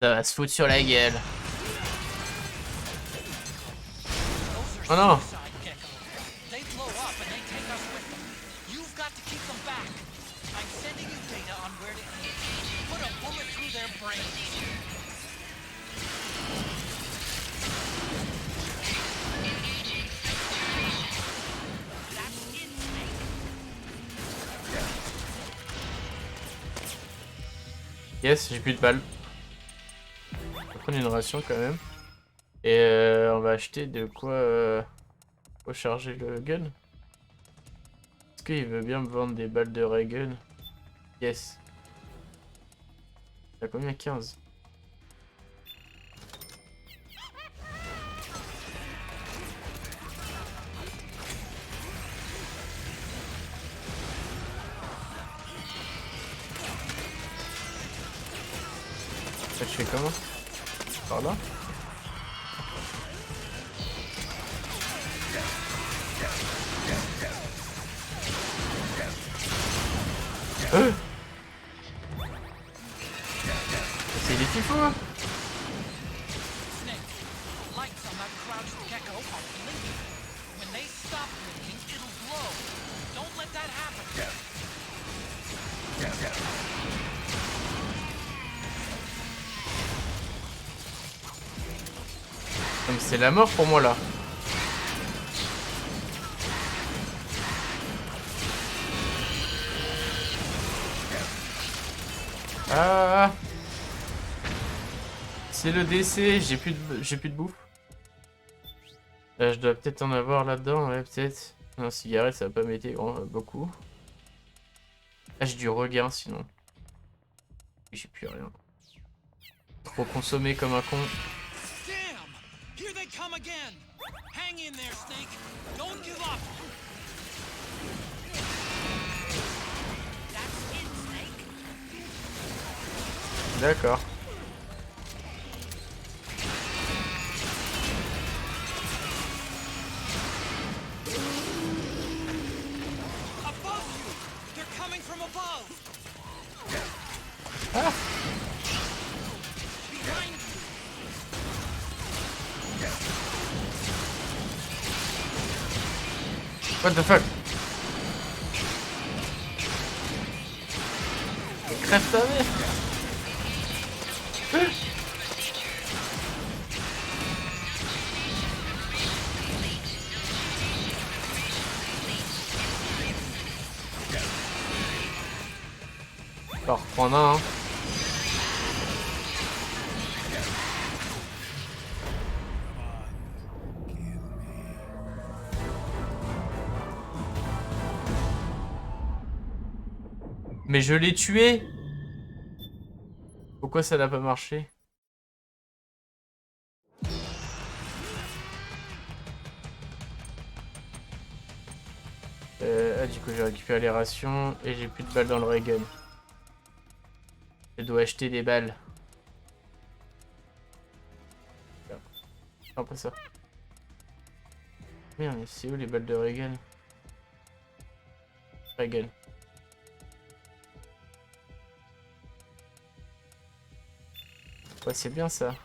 Ça va se foutre sur la gueule. Oh non. They blow up and they take us with them. You've got to keep them back. I'm sending you data on where to aim. Put a bullet through their brains. That's it, Snake. Yes, j'ai plus de balles. On va prendre une ration quand même. Et on va acheter de quoi recharger le gun. Est-ce qu'il veut bien me vendre des balles de ray gun? Yes. T'as combien? 15. Ça, je fais comment? Par là? C'est des typhons hein. Snake, lights on that crouched gecko are blinking. When they stop blinking, it'll glow. Don't let that happen. Donc c'est la mort pour moi là. Ah, c'est le décès, j'ai plus de bouffe. Je dois peut-être en avoir là-dedans, ouais peut-être. Non, cigarette ça va pas m'aider beaucoup. Ah, j'ai du regain sinon. J'ai plus rien. Trop consommé comme un con. Damn! Here they come again! Hang in there, Snake! Don't give up! That's it, Snake! D'accord. Above you! They're coming from above! Ah! Behind you! What the fuck? Crève ta mère! On va reprendre un. Hein. Mais je l'ai tué. Pourquoi ça n'a pas marché? Ah, du coup j'ai récupéré les rations et j'ai plus de balles dans le ray gun. Je dois acheter des balles. Non, pas ça. Merde, c'est où les balles de ray gun? Ray gun. Ouais, c'est bien ça.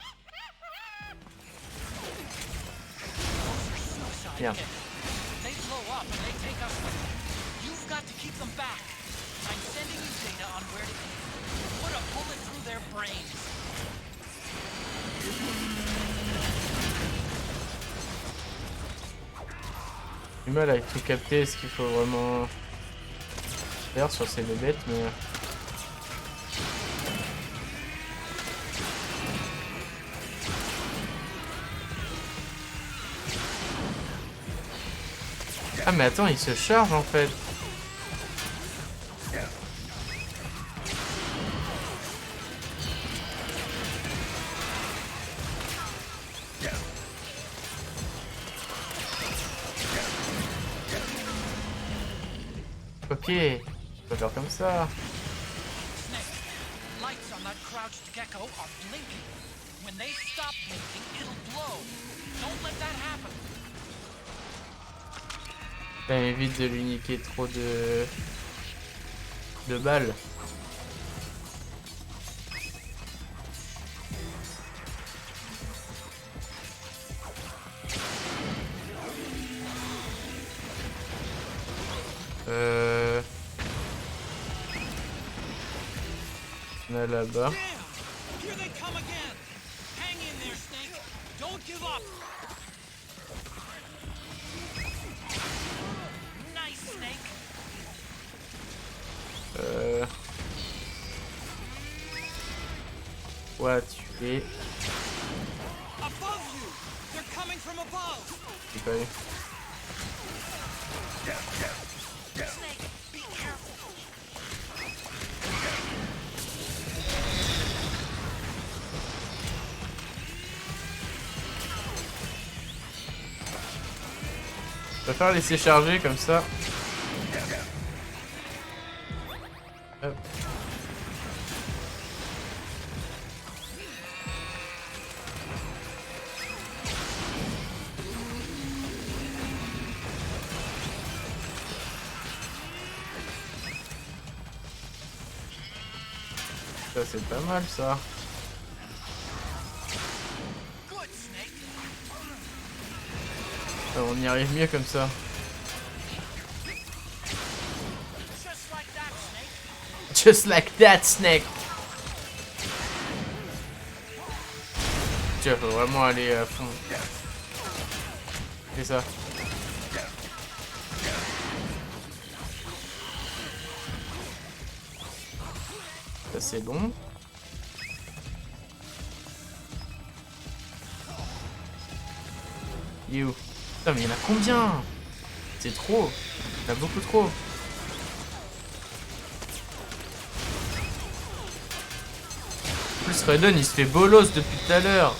Merde. J'ai du mal à tout capter ce qu'il faut vraiment faire sur ces bébêtes, mais... Ah mais attends, il se charge en fait. Ok, on peut faire comme ça. Ça évite de lui niquer trop de balles. On a là-bas. Ouais, tu es. J'ai pas vu. Je préfère laisser charger comme ça. Hop. Ça c'est pas mal ça. On y arrive mieux comme ça. Just like that, Snake. Tu faut vraiment aller à fond. C'est ça. Ça c'est bon. You. Putain mais il y en a combien? C'est trop. Il y en a beaucoup trop. En plus Raiden il se fait bolos depuis tout à l'heure.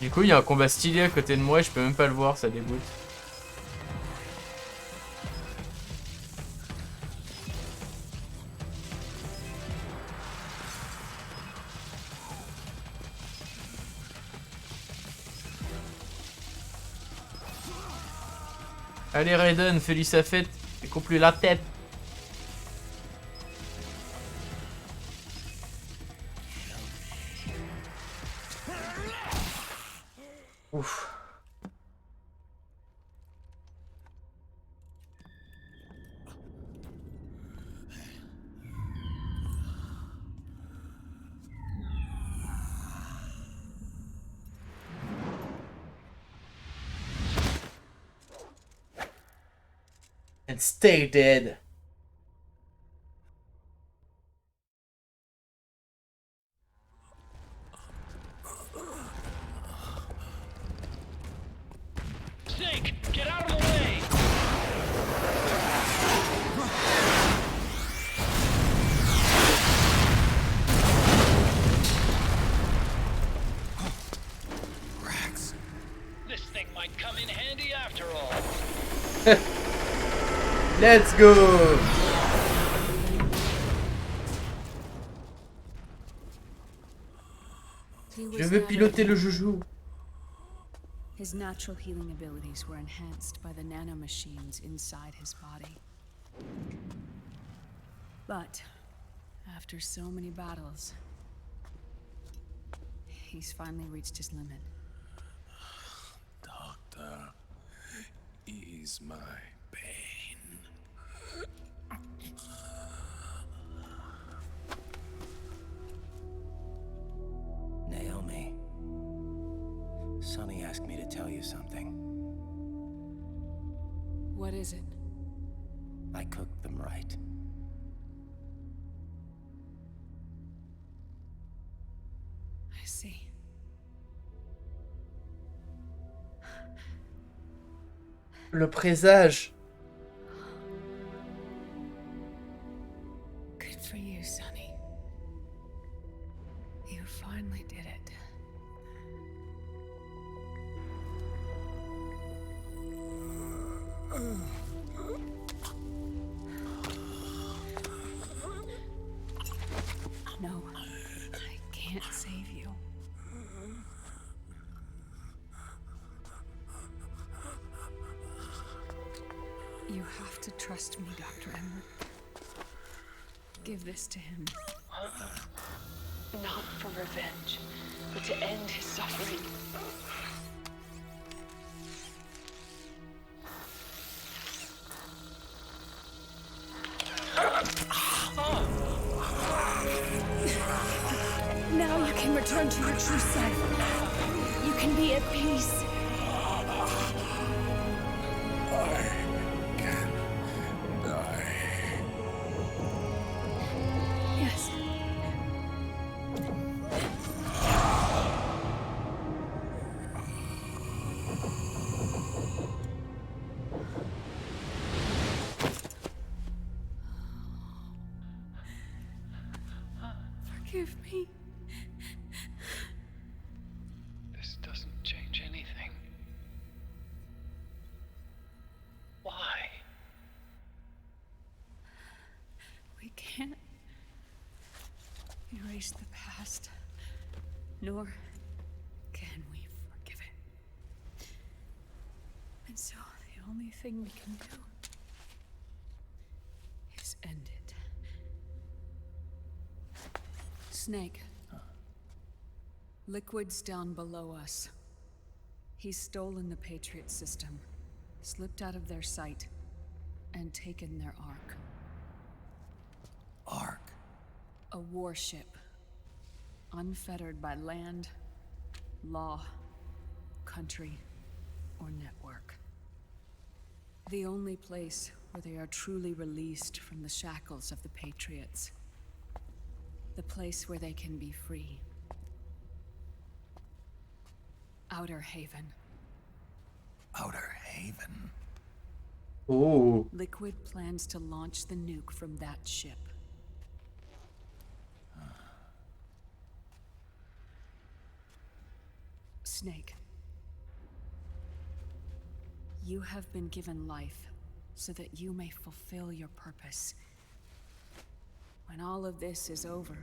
Du coup, il y a un combat stylé à côté de moi et je peux même pas le voir, ça dégoûte. Allez Raiden, fais-lui sa fête et coupe-lui la tête. Ouf. and stay dead. Snake, get out of the way! Rex. This thing might come in handy after all. Let's go. Je veux piloter le joujou. His natural healing abilities were enhanced by the nanomachines inside his body. But after so many battles, he's finally reached his limit. Doctor, ease my pain. Naomi, Sonny asked me to tell you something. What is it? I cooked them right. I see. Le présage. Good for you, Sonny. You finally did it. No, I can't save you. You have to trust me, Dr. Emmer. Give this to him. Not for revenge, but to end his suffering. Now you can return to your true self. You can be at peace. Yes. Forgive me. This doesn't change anything. Why? We can't erase the past, nor can we forgive it. And so the only thing we can do is end it. Snake. Liquid's down below us. He's stolen the Patriot system, slipped out of their sight, and taken their Ark. Ark? A warship. Unfettered by land, law, country, or network. The only place where they are truly released from the shackles of the Patriots. The place where they can be free. Outer Haven. Outer Haven? Oh. Liquid plans to launch the nuke from that ship. Snake. You have been given life so that you may fulfill your purpose. When all of this is over,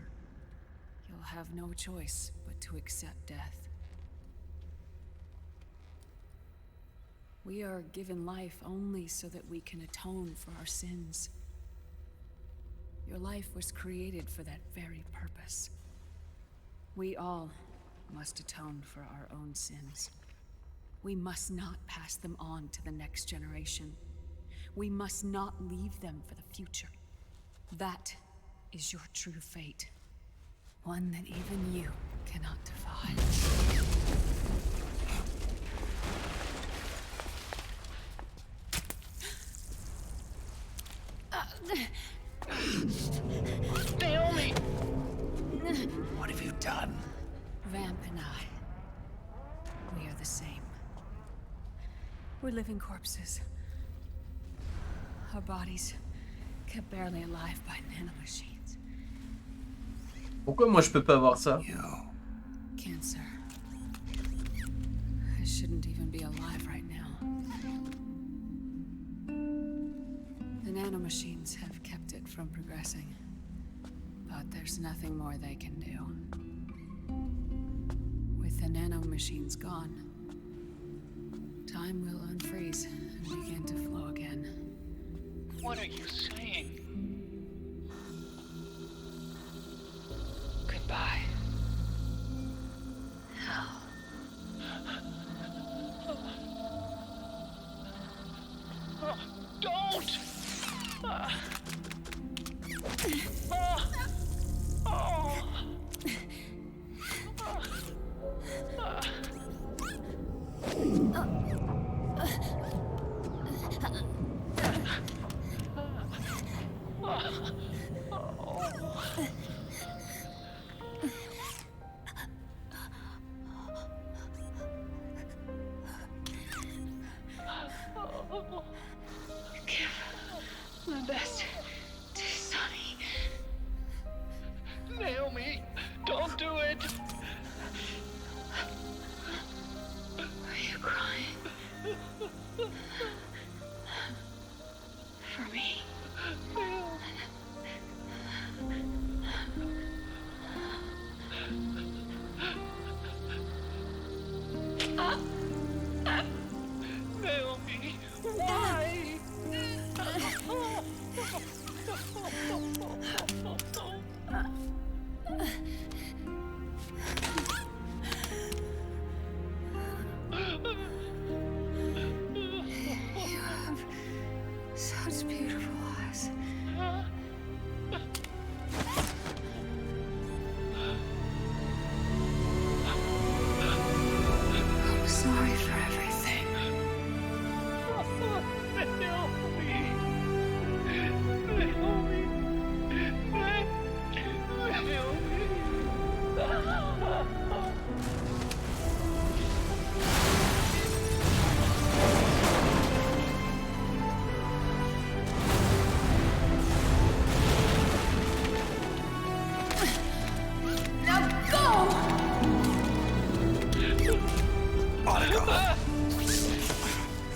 you'll have no choice but to accept death. We are given life only so that we can atone for our sins. Your life was created for that very purpose. We all must atone for our own sins. We must not pass them on to the next generation. We must not leave them for the future. That is your true fate. One that even you cannot defy. Naomi! What have you done? Vamp and I. We are the same. We're living corpses. Our bodies kept barely alive by nanomachines. Pourquoi moi je peux pas voir ça? Cancer. I shouldn't even be alive right now. The nanomachines have kept it from progressing. But there's nothing more they can do. With the nanomachines gone, time will unfreeze and begin to flow again. What are you saying? Goodbye. Hell. Oh, don't! Give my best to Sonny. Naomi, don't do it! Are you crying? For me? Naomi, why? You have such beautiful eyes. I'm sorry for everything.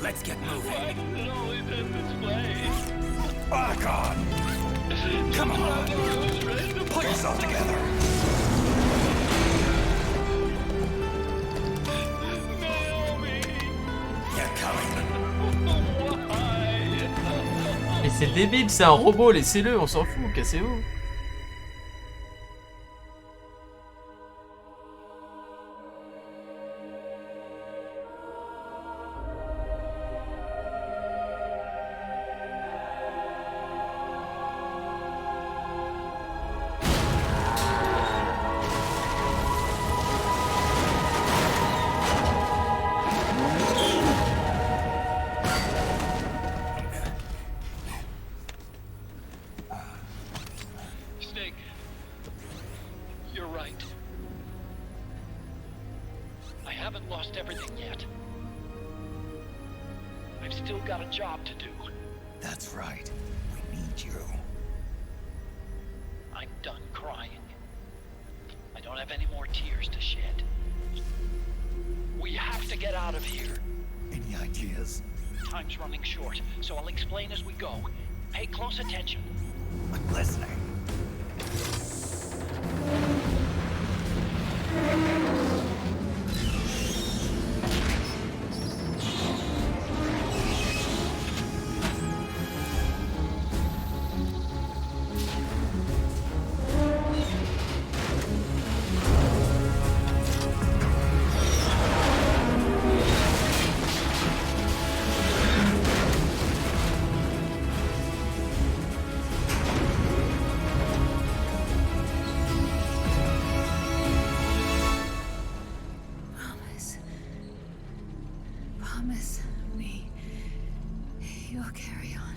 Let's get moving. Why does it always end this way? Otacon! Come on! Pull yourself together! Naomi! They're coming. Mais c'est débile, c'est un robot, laissez-le, on s'en fout, cassez-vous. Snake, you're right. I haven't lost everything yet. I've still got a job to do. That's right. We need you. I'm done crying. I don't have any more tears to shed. We have to get out of here. Any ideas? Time's running short, so I'll explain as we go. Pay close attention. I'm listening. Promise me you'll carry on.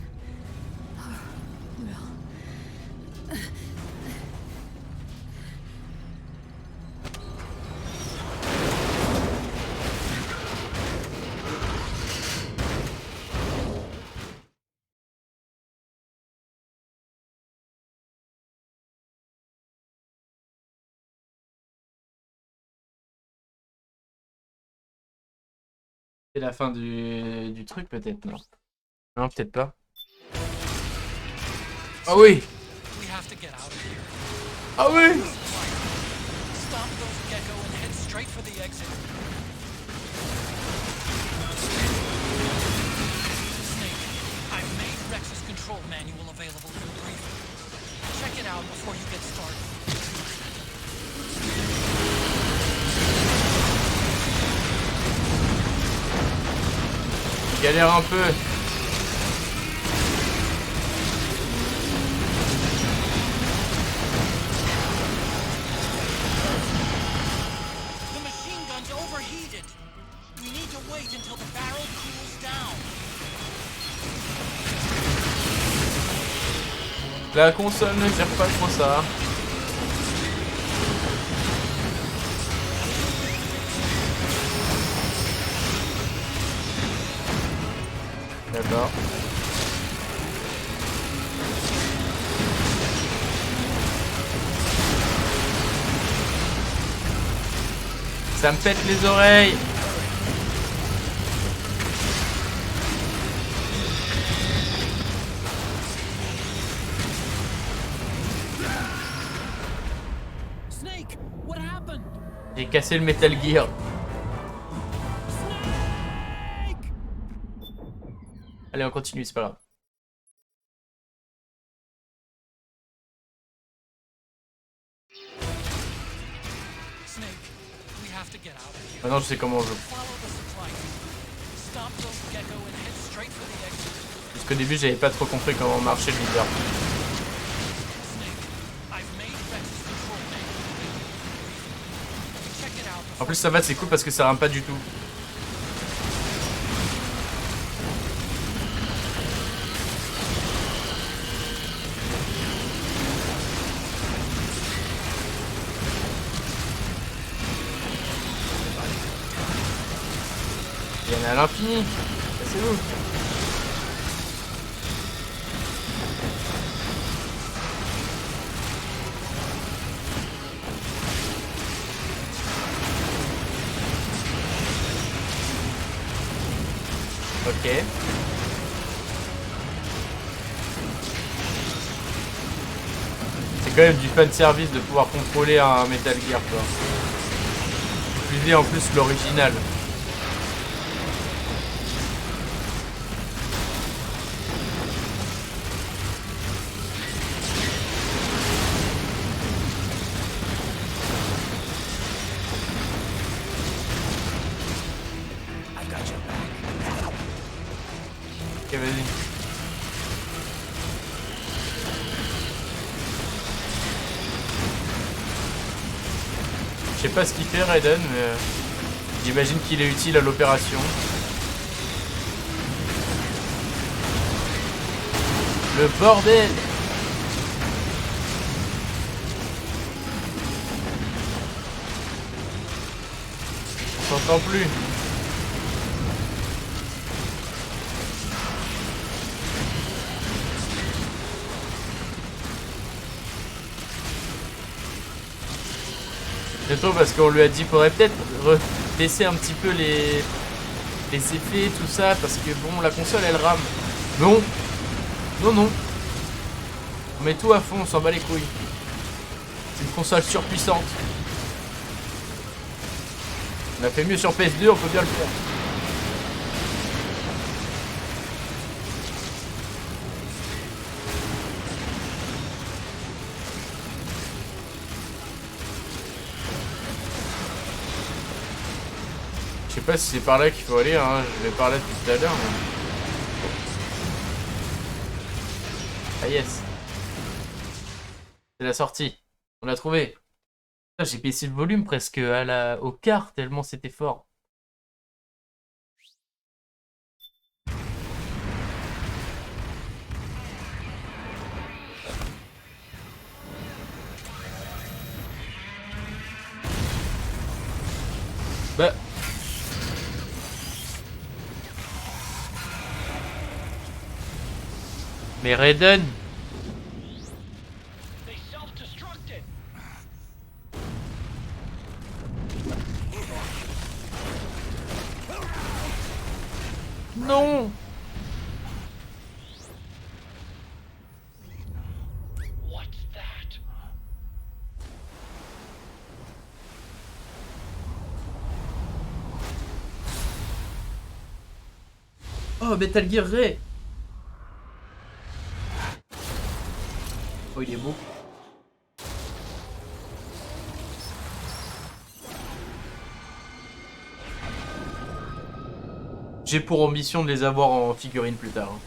Or will C'est la fin du truc peut-être, non? Non, peut-être pas. Ah oui! Ah oui! Stop those gecko and head straight for the exit. Snake, I've made Rex's control manual available for briefing. Check it out before you get started. Galère un peu. The machine gun's overheated. We need to wait until the barrel cools down. La console ne gère pas trop ça. D'accord. Ça me pète les oreilles. Snake, what happened? J'ai cassé le Metal Gear. Allez, on continue, c'est pas grave. Maintenant, je sais comment on joue. Jusqu'au début, j'avais pas trop compris comment marchait le leader. En plus, ça va, c'est cool parce que ça rame pas du tout. Il y en a à l'infini. C'est où? Ok. C'est quand même du fan service de pouvoir contrôler un Metal Gear, quoi. Plus en plus l'original. Ok, vas-y. Je sais pas ce qu'il fait Raiden, mais j'imagine qu'il est utile à l'opération. Le bordel! On s'entend plus. C'est trop parce qu'on lui a dit qu'il faudrait peut-être baisser un petit peu les effets, tout ça, parce que bon, la console elle rame. Non, non, non. On met tout à fond, on s'en bat les couilles. C'est une console surpuissante. On a fait mieux sur PS2, on peut bien le faire. Je sais pas si c'est par là qu'il faut aller, hein. Je vais par là tout à l'heure. Mais... Ah yes. C'est la sortie. On l'a trouvé. J'ai baissé le volume presque au quart tellement c'était fort. Mais Raiden. Non. Oh, Metal Gear Ray. Oh, il est beau. J'ai pour ambition de les avoir en figurine plus tard.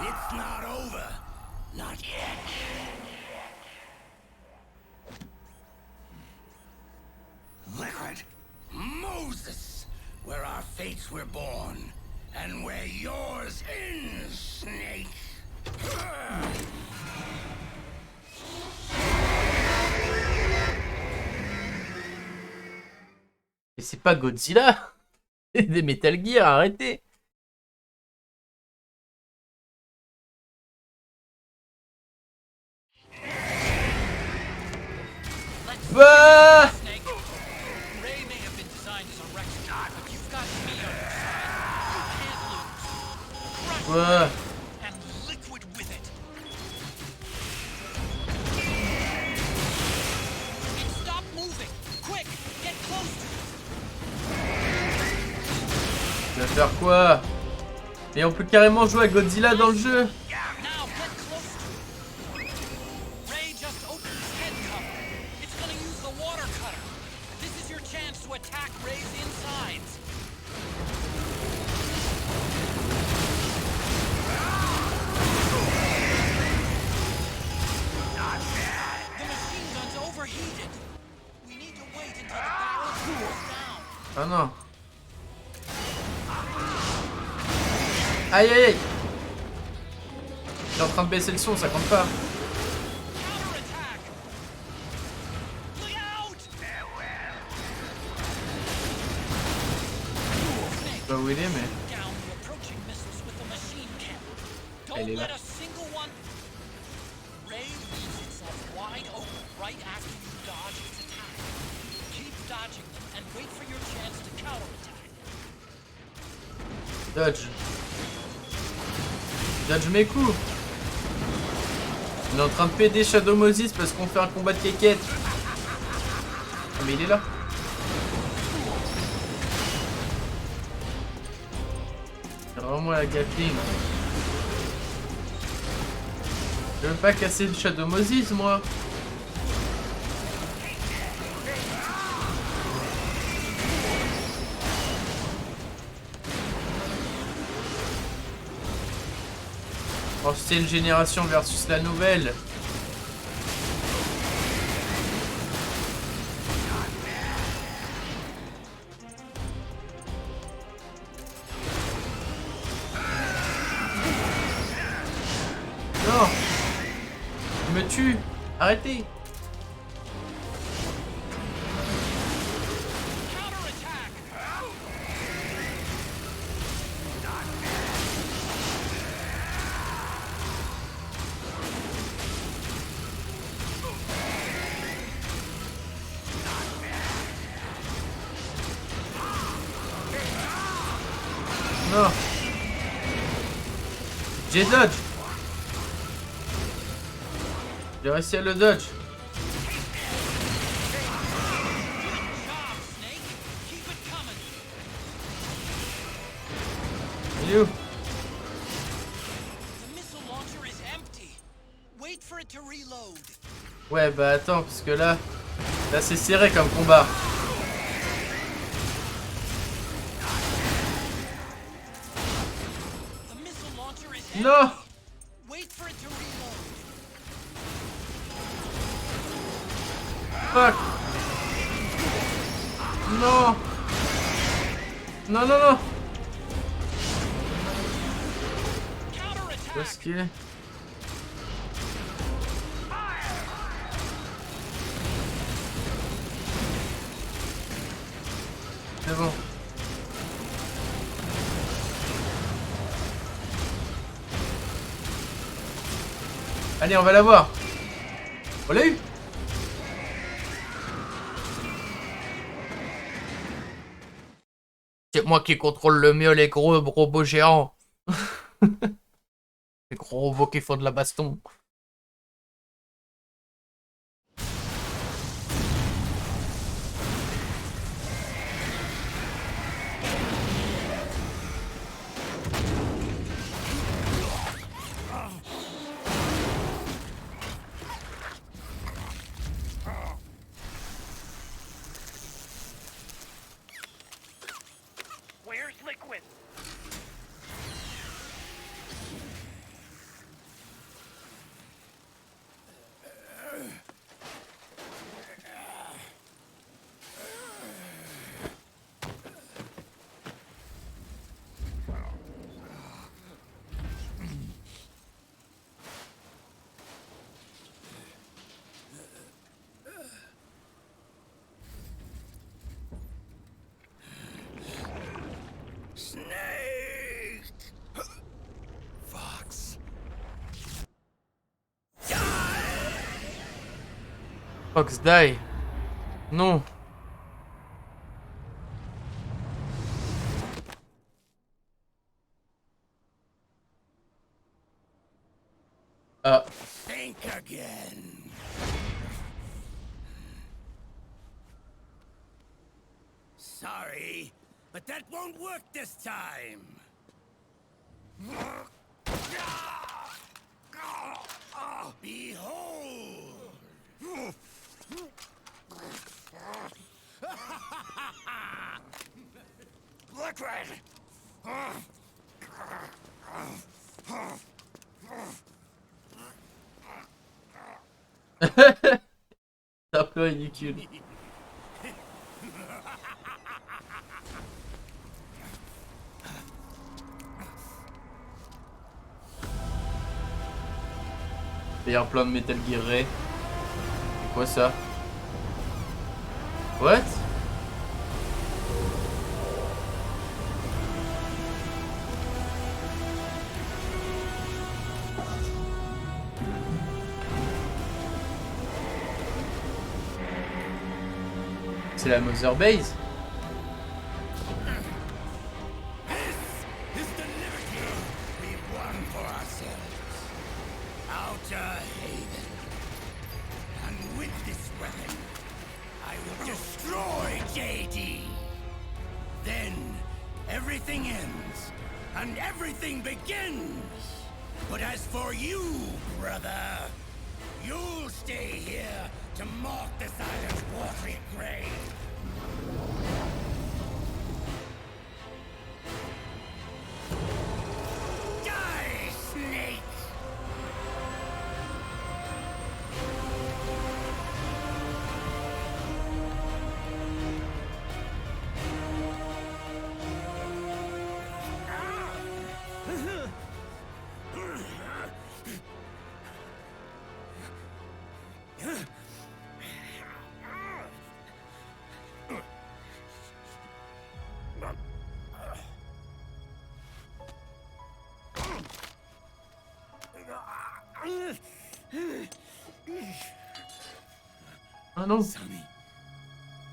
It's not over. Not yet. Liquid. Moses. Where our fates were born. And where yours ends, Snake. Et c'est pas Godzilla. C'est des Metal Gear, arrêtez. Bah ouais. Tu vas faire quoi? Mais on peut carrément jouer à Godzilla dans le jeu. Ah non. Aïe aïe aïe. Il est en train de baisser le son, ça compte pas. Je sais pas où il est mais... Elle est là. Dodge. Dodge mes coups. On est en train de péder Shadow Moses parce qu'on fait un combat de quéquette. Ah mais il est là. C'est vraiment la gatling. Je veux pas casser le Shadow Moses moi. Ancienne génération versus la nouvelle. Non. Il me tue. Arrêtez. Non. J'ai dodge. J'ai réussi à le dodge. Il est où? Ouais bah attends parce que là c'est serré comme combat. Non. Fuck. Non. Non, non, non. Où est-ce qu'il est? bon. Allez, on va la voir. On l'a eu. C'est moi qui contrôle le mieux les gros robots géants. Les gros robots qui font de la baston. Where's Liquid? Fox. Fox die. Non. Ah. Think again. Sorry, but that won't work this time. Behold! Liquid! C'est un peu ridicule. Il y a un plan de Metal Gear Ray. C'est quoi ça? What? C'est la Mother Base. Everything ends, and everything begins. But as for you, brother, you'll stay here to mark the silent watery grave. Die, snake! Ah non. Sonny,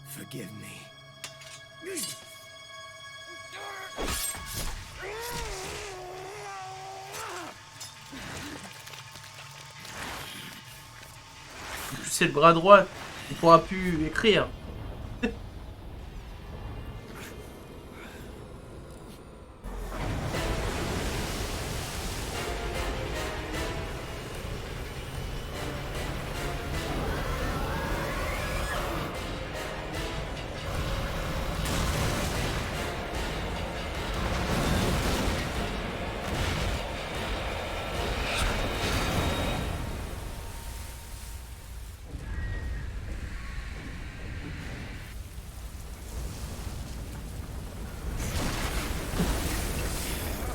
forgive me. C'est le bras droit. Il pourra plus écrire.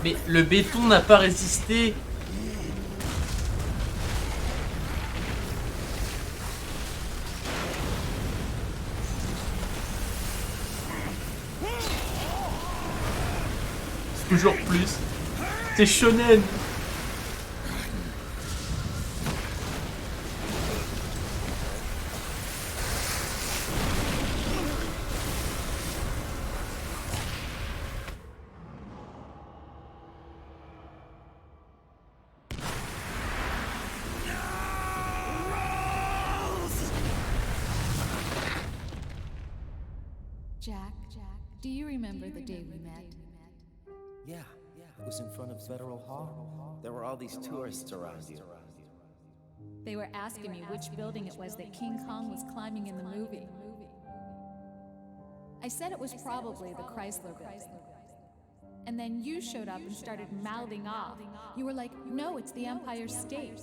Mais le béton n'a pas résisté. toujours plus. C'est shonen. Jack, do you remember the day we met? Yeah, it was in front of Federal Hall. There were all these tourists around you. They were asking me which building it was that King Kong was climbing in the movie. I said it was probably the Chrysler building. And then you showed up and started mouthing off. You were like, no, it's the Empire State.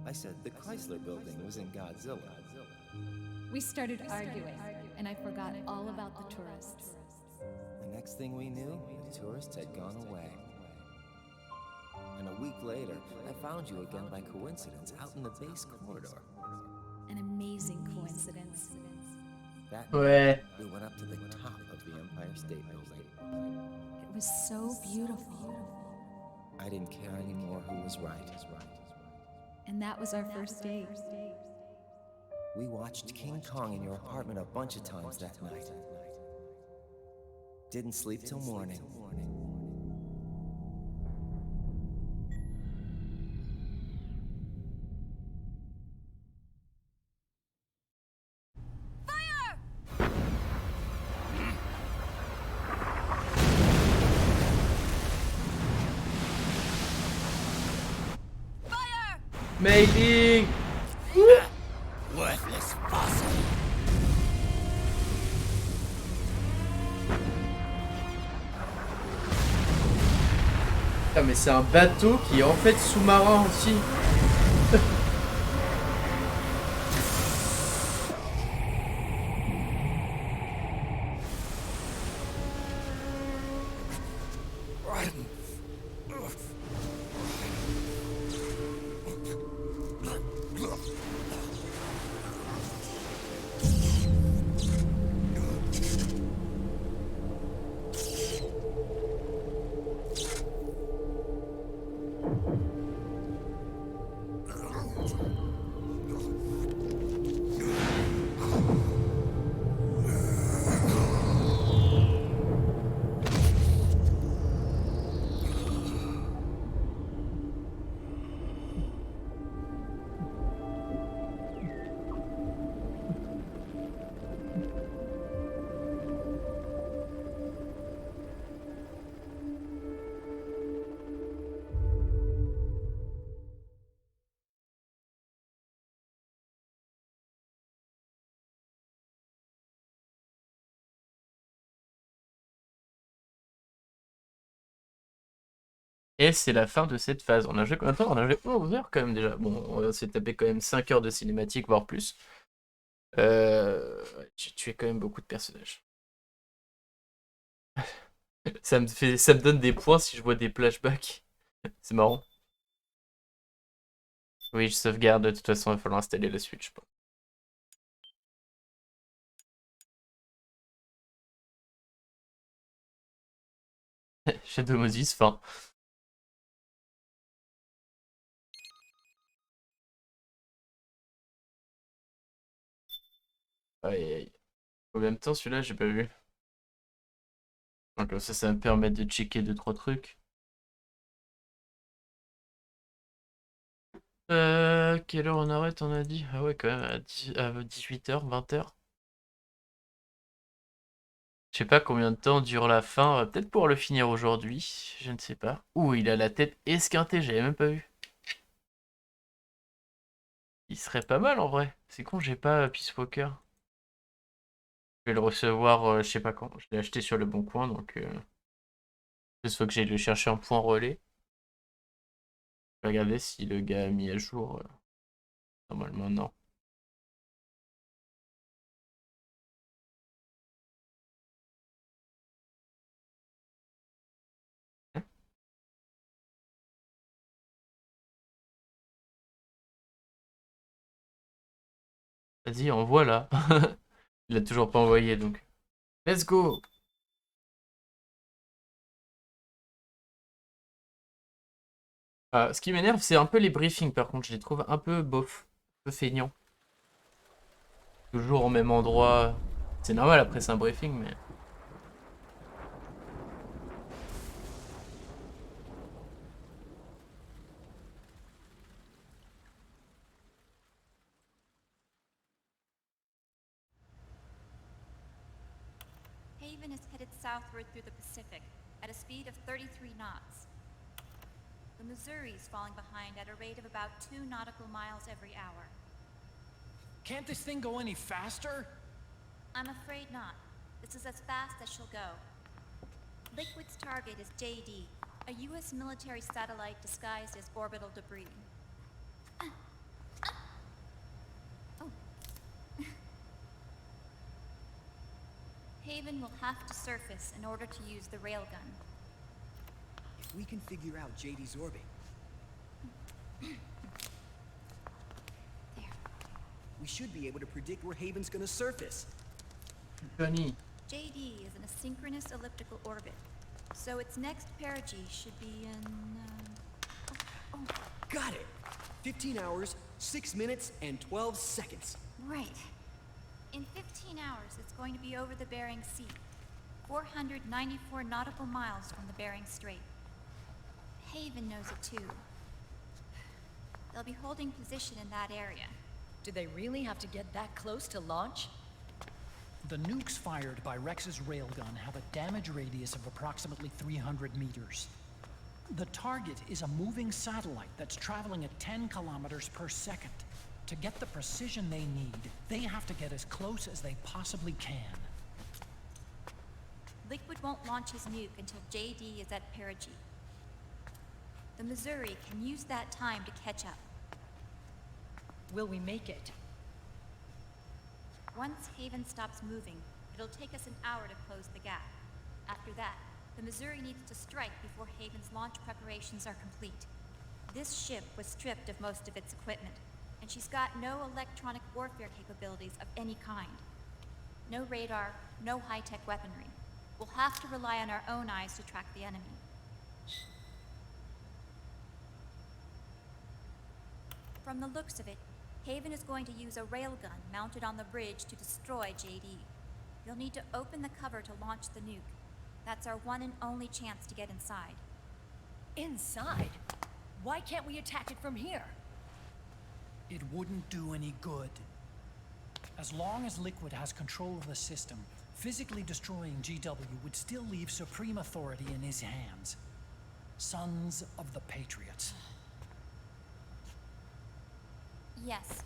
I said the Chrysler building was in Godzilla. We started arguing, and I forgot all about the tourists. The next thing we knew, the tourists had gone away. And a week later, I found you again by coincidence out in the base corridor. An amazing coincidence. That Ouais. night, we went up to the top of the Empire State Building. It was so beautiful. I didn't care anymore who was right. And that was our first date. We watched King Kong in your apartment a bunch of times that night. Didn't sleep till morning. Mailing. Worthless fossil. Ah mais c'est un bateau qui est en fait sous-marin aussi. Et c'est la fin de cette phase. On a joué combien de temps? On a joué 11 heures quand même déjà. Bon, on s'est tapé quand même 5 heures de cinématique, voire plus. J'ai tué quand même beaucoup de personnages. Ça me donne des points si je vois des flashbacks. C'est marrant. Oui, je sauvegarde. De toute façon, il va falloir installer la suite, je pense. Shadow Moses, fin. Aïe aïe. Combien de temps celui-là, j'ai pas vu. Donc comme ça va me permettre de checker 2-3 trucs. Quelle heure on arrête, on a dit? Ah ouais, quand même, à 18h, 20h. Je sais pas combien de temps dure la fin. On va peut-être pouvoir le finir aujourd'hui. Je ne sais pas. Ouh, il a la tête esquintée, j'avais même pas vu. Il serait pas mal en vrai. C'est con, j'ai pas Peace Walker. Je vais le recevoir, je sais pas quand. Je l'ai acheté sur le bon coin, donc il faut que j'aille le chercher en point relais. Je vais regarder si le gars a mis à jour. Normalement, non. Vas-y, envoie là. Il a toujours pas envoyé donc. Let's go! Ce qui m'énerve, c'est un peu les briefings, par contre. Je les trouve un peu bof, un peu feignants. Toujours au même endroit. C'est normal, après c'est un briefing, mais... Haven is headed southward through the Pacific at a speed of 33 knots. The Missouri is falling behind at a rate of about 2 nautical miles every hour. Can't this thing go any faster? I'm afraid not. This is as fast as she'll go. Liquid's target is JD, a U.S. military satellite disguised as orbital debris. Haven will have to surface in order to use the railgun. If we can figure out JD's orbit... we should be able to predict where Haven's gonna surface. Johnny. JD is in a synchronous elliptical orbit, so its next perigee should be in... Got it! 15 hours, 6 minutes, and 12 seconds. Right. In 15 hours, it's going to be over the Bering Sea, 494 nautical miles from the Bering Strait. Haven knows it too. They'll be holding position in that area. Do they really have to get that close to launch? The nukes fired by Rex's railgun have a damage radius of approximately 300 meters. The target is a moving satellite that's traveling at 10 kilometers per second. To get the precision they need, they have to get as close as they possibly can. Liquid won't launch his nuke until JD is at perigee. The Missouri can use that time to catch up. Will we make it? Once Haven stops moving, it'll take us an hour to close the gap. After that, the Missouri needs to strike before Haven's launch preparations are complete. This ship was stripped of most of its equipment, and she's got no electronic warfare capabilities of any kind. No radar, no high-tech weaponry. We'll have to rely on our own eyes to track the enemy. From the looks of it, Haven is going to use a railgun mounted on the bridge to destroy JD. You'll need to open the cover to launch the nuke. That's our one and only chance to get inside. Inside? Why can't we attack it from here? It wouldn't do any good. As long as Liquid has control of the system, physically destroying GW would still leave supreme authority in his hands. Sons of the Patriots. Yes,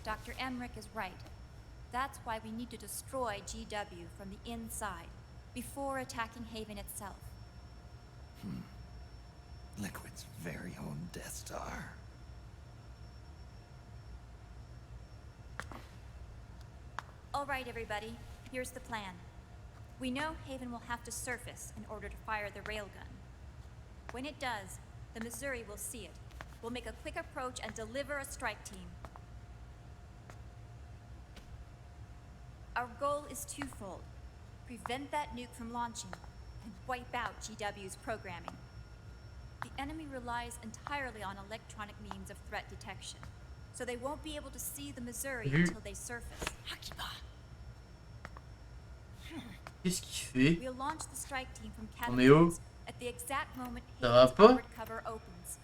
Dr. Emmerich is right. That's why we need to destroy GW from the inside, before attacking Haven itself. Liquid's very own Death Star. All right, everybody, here's the plan. We know Haven will have to surface in order to fire the railgun. When it does, the Missouri will see it. We'll make a quick approach and deliver a strike team. Our goal is twofold. Prevent that nuke from launching, and wipe out GW's programming. The enemy relies entirely on electronic means of threat detection, so they won't be able to see the Missouri until they surface. Qu'est-ce qu'il fait? We'll launch the strike team from On est où? catacombs at the exact moment Ça va Haven's pas? forward cover opens.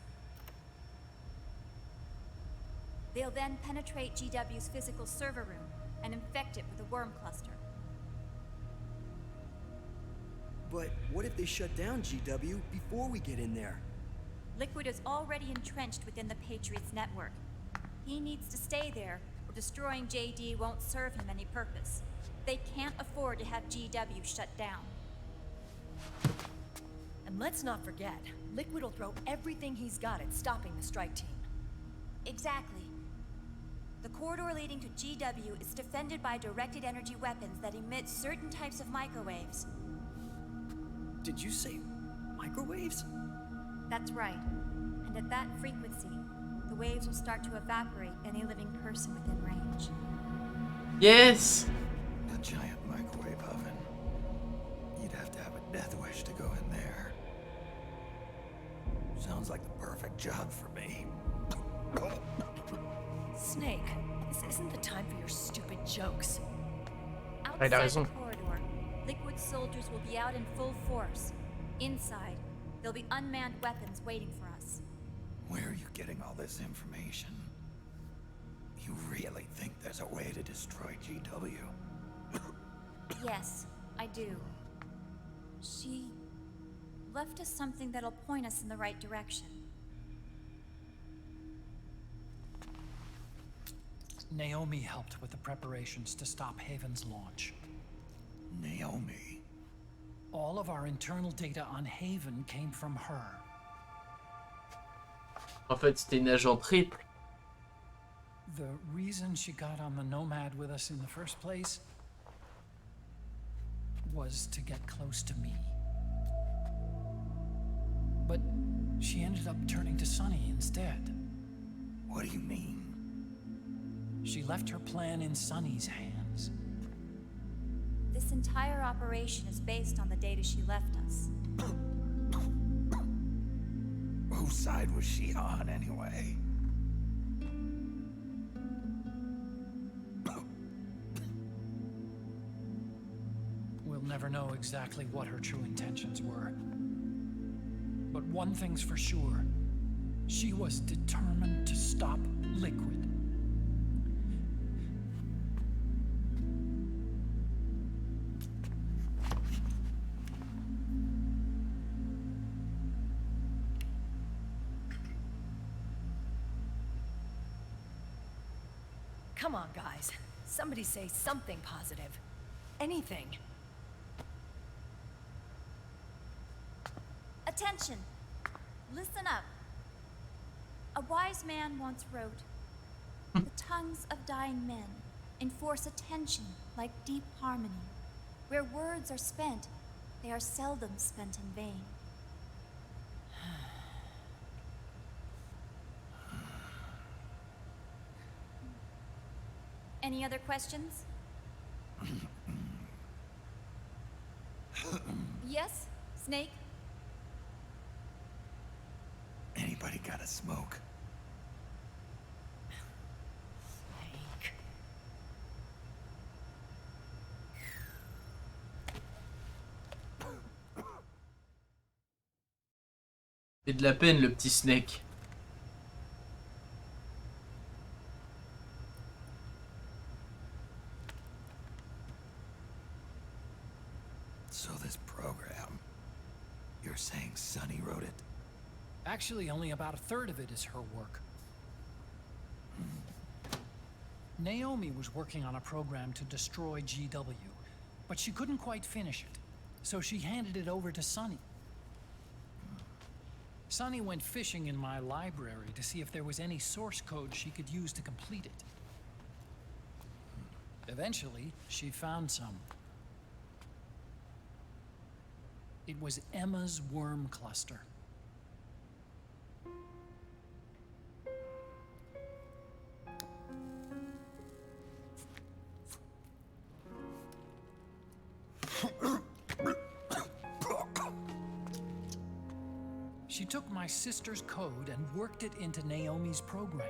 They'll then penetrate GW's physical server room and infect it with a worm cluster. But what if they shut down GW before we get in there? Liquid is already entrenched within the Patriots network. He needs to stay there, or destroying JD won't serve him any purpose. They can't afford to have GW shut down. And let's not forget, Liquid will throw everything he's got at stopping the strike team. Exactly. The corridor leading to GW is defended by directed energy weapons that emit certain types of microwaves. Did you say microwaves? That's right. And at that frequency, the waves will start to evaporate any living person within range. Yes! A giant microwave oven. You'd have to have a death wish to go in there. Sounds like the perfect job for me. Snake, this isn't the time for your stupid jokes. Ah, il a Outside raison. the corridor, Liquid soldiers will be out in full force. Inside, there'll be unmanned weapons waiting for us. Where are you getting all this information? You really think there's a way to destroy GW? Yes, I do. She left us something that'll point us in the right direction. Naomi helped with the preparations to stop Haven's launch. Naomi? All of our internal data on Haven came from her. En fait, c'était une agent triple. The reason she got on the Nomad with us in the first place was to get close to me. But she ended up turning to Sunny instead. What do you mean? She left her plan in Sunny's hands. This entire operation is based on the data she left us. Whose side was she on, anyway? We'll never know exactly what her true intentions were. But one thing's for sure. She was determined to stop Liquid. Come on, guys. Somebody say something positive. Anything. Attention! Listen up. A wise man once wrote, "The tongues of dying men enforce attention like deep harmony. Where words are spent, they are seldom spent in vain." Any other questions? Yes, Snake? Anybody got a smoke? Snake. C'est de la peine, le petit Snake. So this program, you're saying Sunny wrote it? Actually, only about a third of it is her work. Naomi was working on a program to destroy GW, but she couldn't quite finish it, so she handed it over to Sunny. Sunny went fishing in my library to see if there was any source code she could use to complete it. Eventually, she found some. It was Emma's worm cluster. She took my sister's code and worked it into Naomi's program.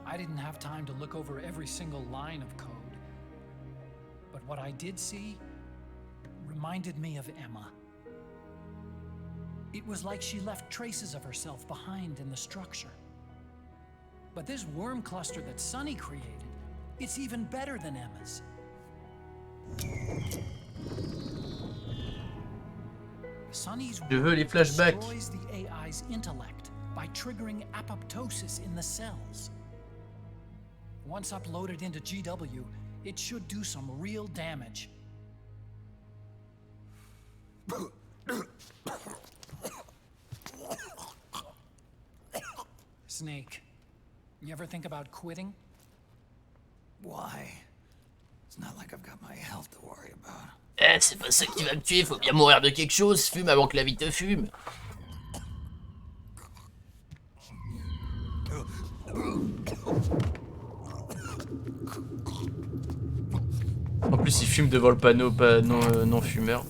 I didn't have time to look over every single line of code, but what I did see reminded me of Emma. It was like she left traces of herself behind in the structure. But this worm cluster that Sunny created, it's even better than Emma's. Sunny's Je veux les flashbacks. destroys the AI's intellect by triggering apoptosis in the cells. Once uploaded into GW, it should do some real damage. Snake, you ever think about quitting? Why? It's not like I've got my health to worry about. Eh, c'est pas ça qui va me tuer, faut bien mourir de quelque chose, fume avant que la vie te fume. En plus, il fume devant le panneau pas non fumeur.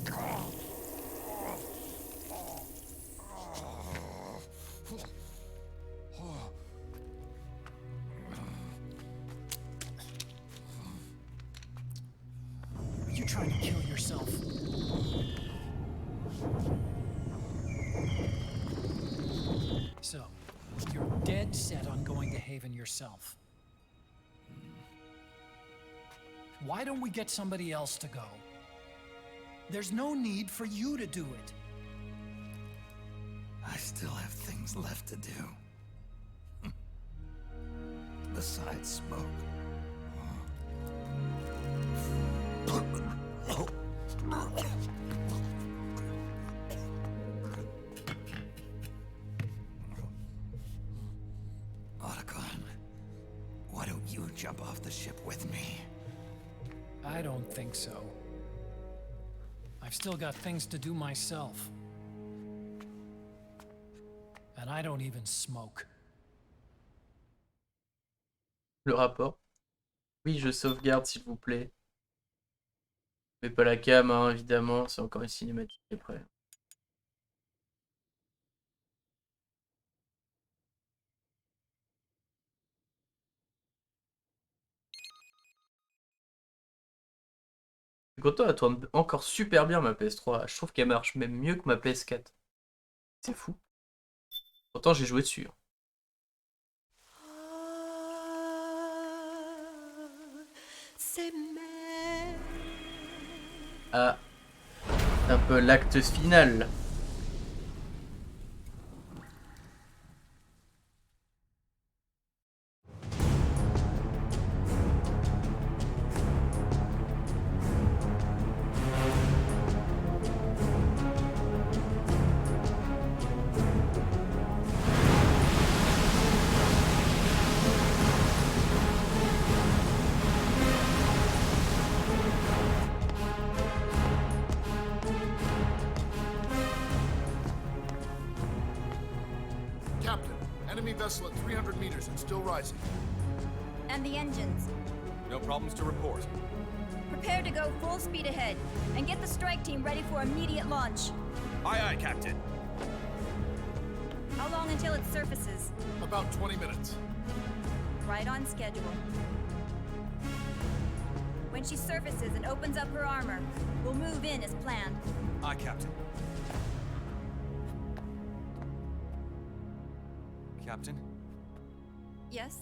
trying to kill yourself. So, you're dead set on going to Haven yourself. Why don't we get somebody else to go? There's no need for you to do it. I still have things left to do. Besides smoke. Otacon, why don't you jump off the ship with me? I don't think so. I've still got things to do myself. And I don't even smoke. Le rapport. Oui, je sauvegarde s'il vous plaît. Mais pas la cam, hein, évidemment, c'est encore une cinématique après. Je suis content, elle tourne encore super bien ma PS3. Je trouve qu'elle marche même mieux que ma PS4. C'est fou. Pourtant j'ai joué dessus. Ah, c'est un peu l'acte final. Captain, enemy vessel at 300 meters and still rising. And the engines. No problems to report. Prepare to go full speed ahead, and get the strike team ready for immediate launch. Aye, aye, Captain. How long until it surfaces? About 20 minutes. Right on schedule. When she surfaces and opens up her armor, we'll move in as planned. Aye, Captain. Captain, Yes?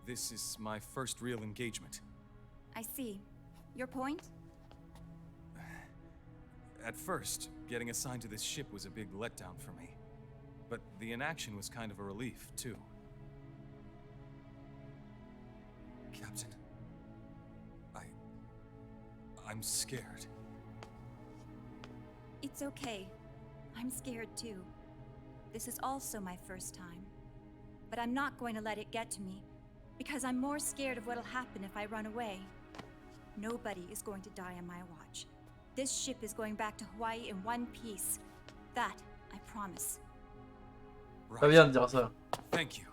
this is my first real engagement. I see. Your point? At first, getting assigned to this ship was a big letdown for me. But the inaction was kind of a relief, too. Captain, I'm scared. It's okay. I'm scared too. This is also my first time. But I'm not going to let it get to me, because I'm more scared of what'll happen if I run away. Nobody is going to die on my watch. This ship is going back to Hawaii in one piece. That, I promise. Pas bien de dire ça. Thank you.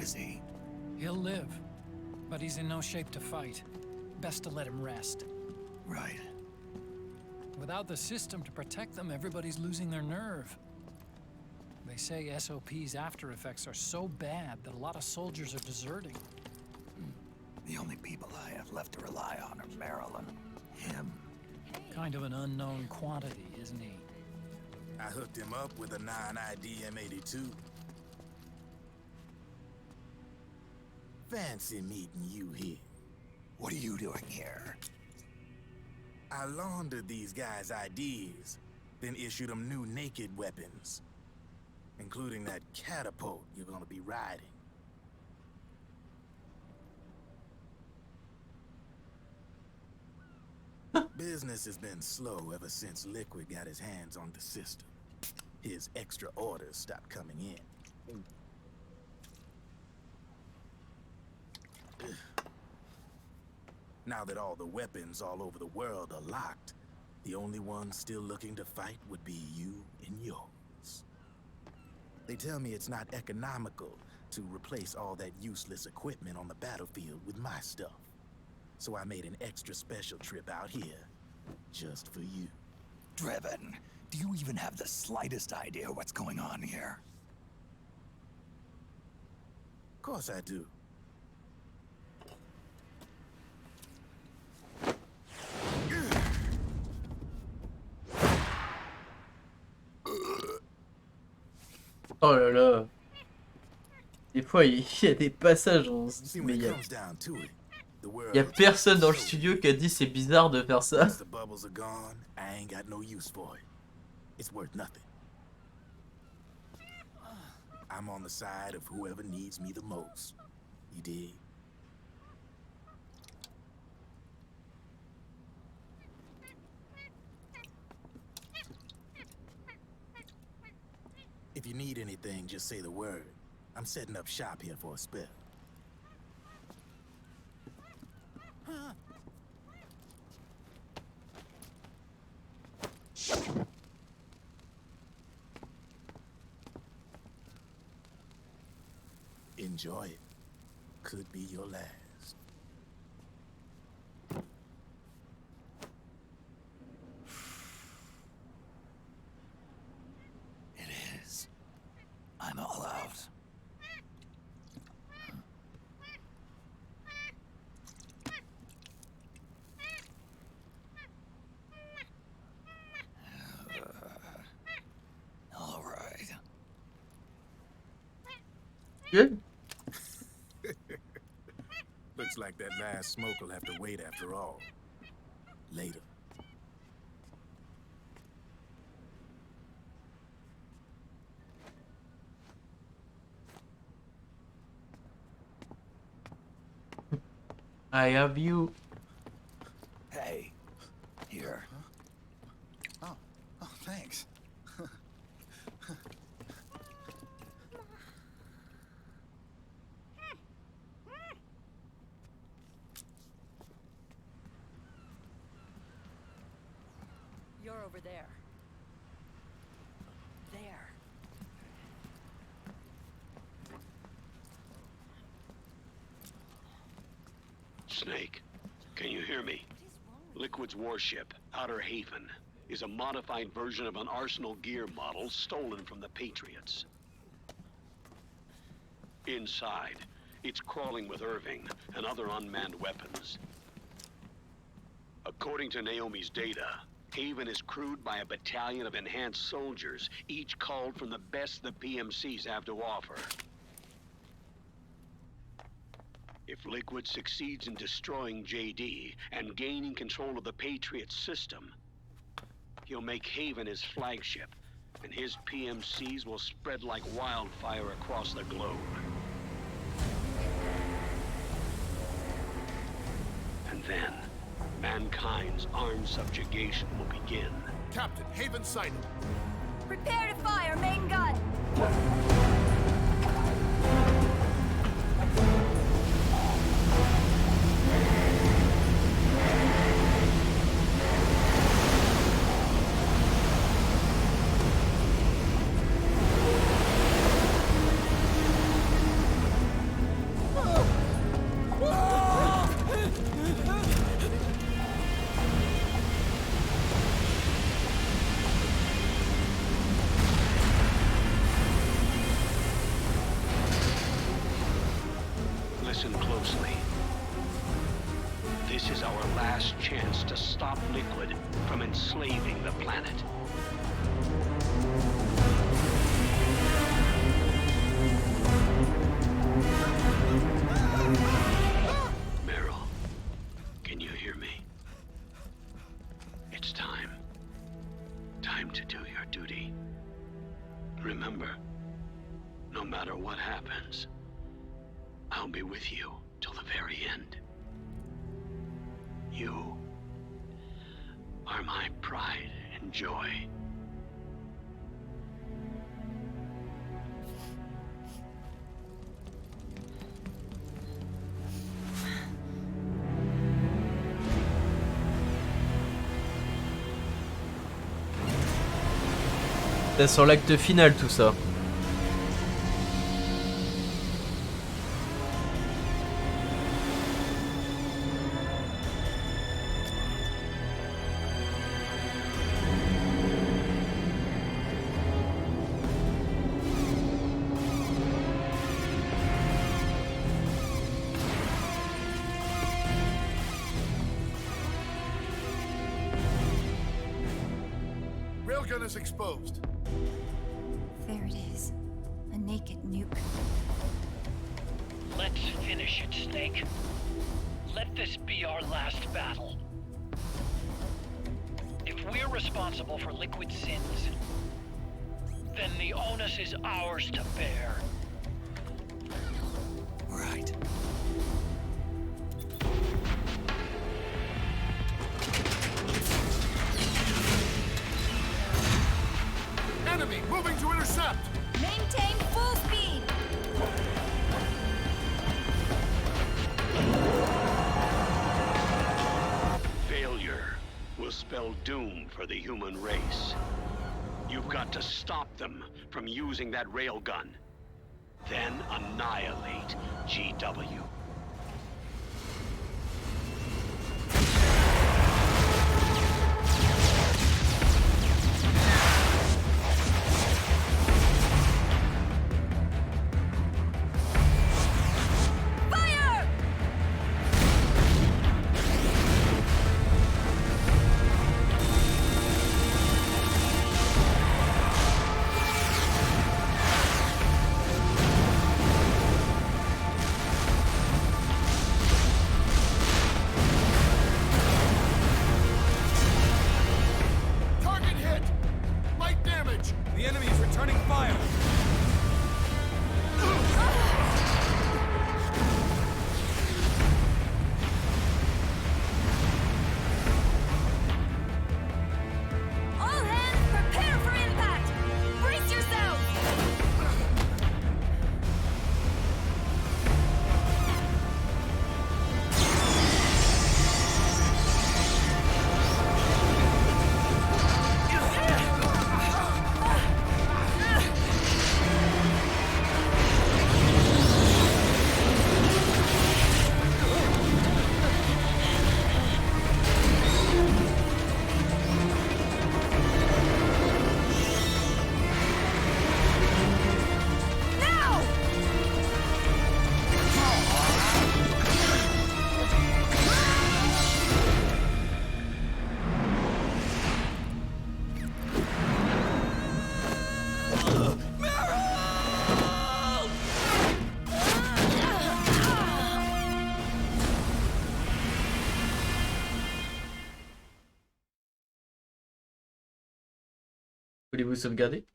Is he? He'll live, but he's in no shape to fight. Best to let him rest. Right. Without the system to protect them, everybody's losing their nerve. They say SOP's after effects are so bad that a lot of soldiers are deserting. The only people I have left to rely on are Marilyn. Him. Kind of an unknown quantity, isn't he? I hooked him up with a 9ID M82. Fancy meeting you here. What are you doing here? I laundered these guys' ideas, then issued them new naked weapons, including that catapult you're gonna be riding. Business has been slow ever since Liquid got his hands on the system. His extra orders stopped coming in. Now that all the weapons all over the world are locked, the only ones still looking to fight would be you and yours. They tell me it's not economical to replace all that useless equipment on the battlefield with my stuff. So I made an extra special trip out here, just for you. Driven, do you even have the slightest idea what's going on here? Of course I do. Oh là là. Des fois, il y a des passages, on se dit, mais il y a personne dans le studio qui a dit c'est bizarre de faire ça. The bubbles are gone, I ain't got no use for it. It's worth nothing. I'm on the side of whoever needs me the most. You dig? If you need anything, just say the word. I'm setting up shop here for a spell. Enjoy it. Could be your last. It is. I'm all out. All right. Good. Looks like that last smoke will have to wait after all. Later. I have you. Hey, here. Oh, thanks. You're over there. There. Snake, can you hear me? Liquid's warship, Outer Haven, is a modified version of an Arsenal gear model stolen from the Patriots. Inside, it's crawling with Irving and other unmanned weapons. According to Naomi's data, Haven is crewed by a battalion of enhanced soldiers, each called from the best the PMCs have to offer. If Liquid succeeds in destroying JD and gaining control of the Patriot system, he'll make Haven his flagship, and his PMCs will spread like wildfire across the globe. And then, mankind's armed subjugation will begin. Captain, Haven sighted. Prepare to fire, main gun! Listen closely. This is our last chance to stop Liquid from enslaving the planet. Meryl, can you hear me? I'll be with you till the very end. You are my pride and joy. C'est sur l'acte final tout ça. Railgun is exposed. There it is. A naked nuke. Let's finish it, Snake. Let this be our last battle. If we're responsible for Liquid sins, then the onus is ours to bear. Right. Enemy moving to intercept. Maintain full speed. Failure will spell doom for the human race. You've got to stop them from using that railgun. Then annihilate GW. Fire! Target hit. Light damage. The enemy is returning fire. All hands prepare for impact. Brace yourselves. Now! Voulez-vous sauvegarder?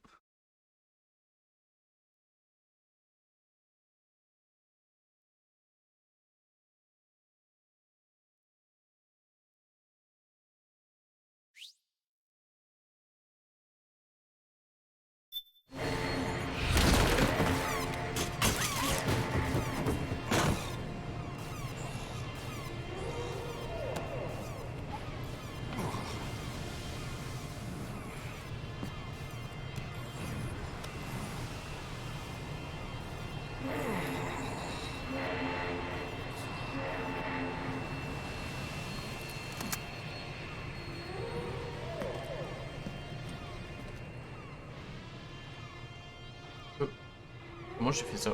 Comment j'ai fait ça?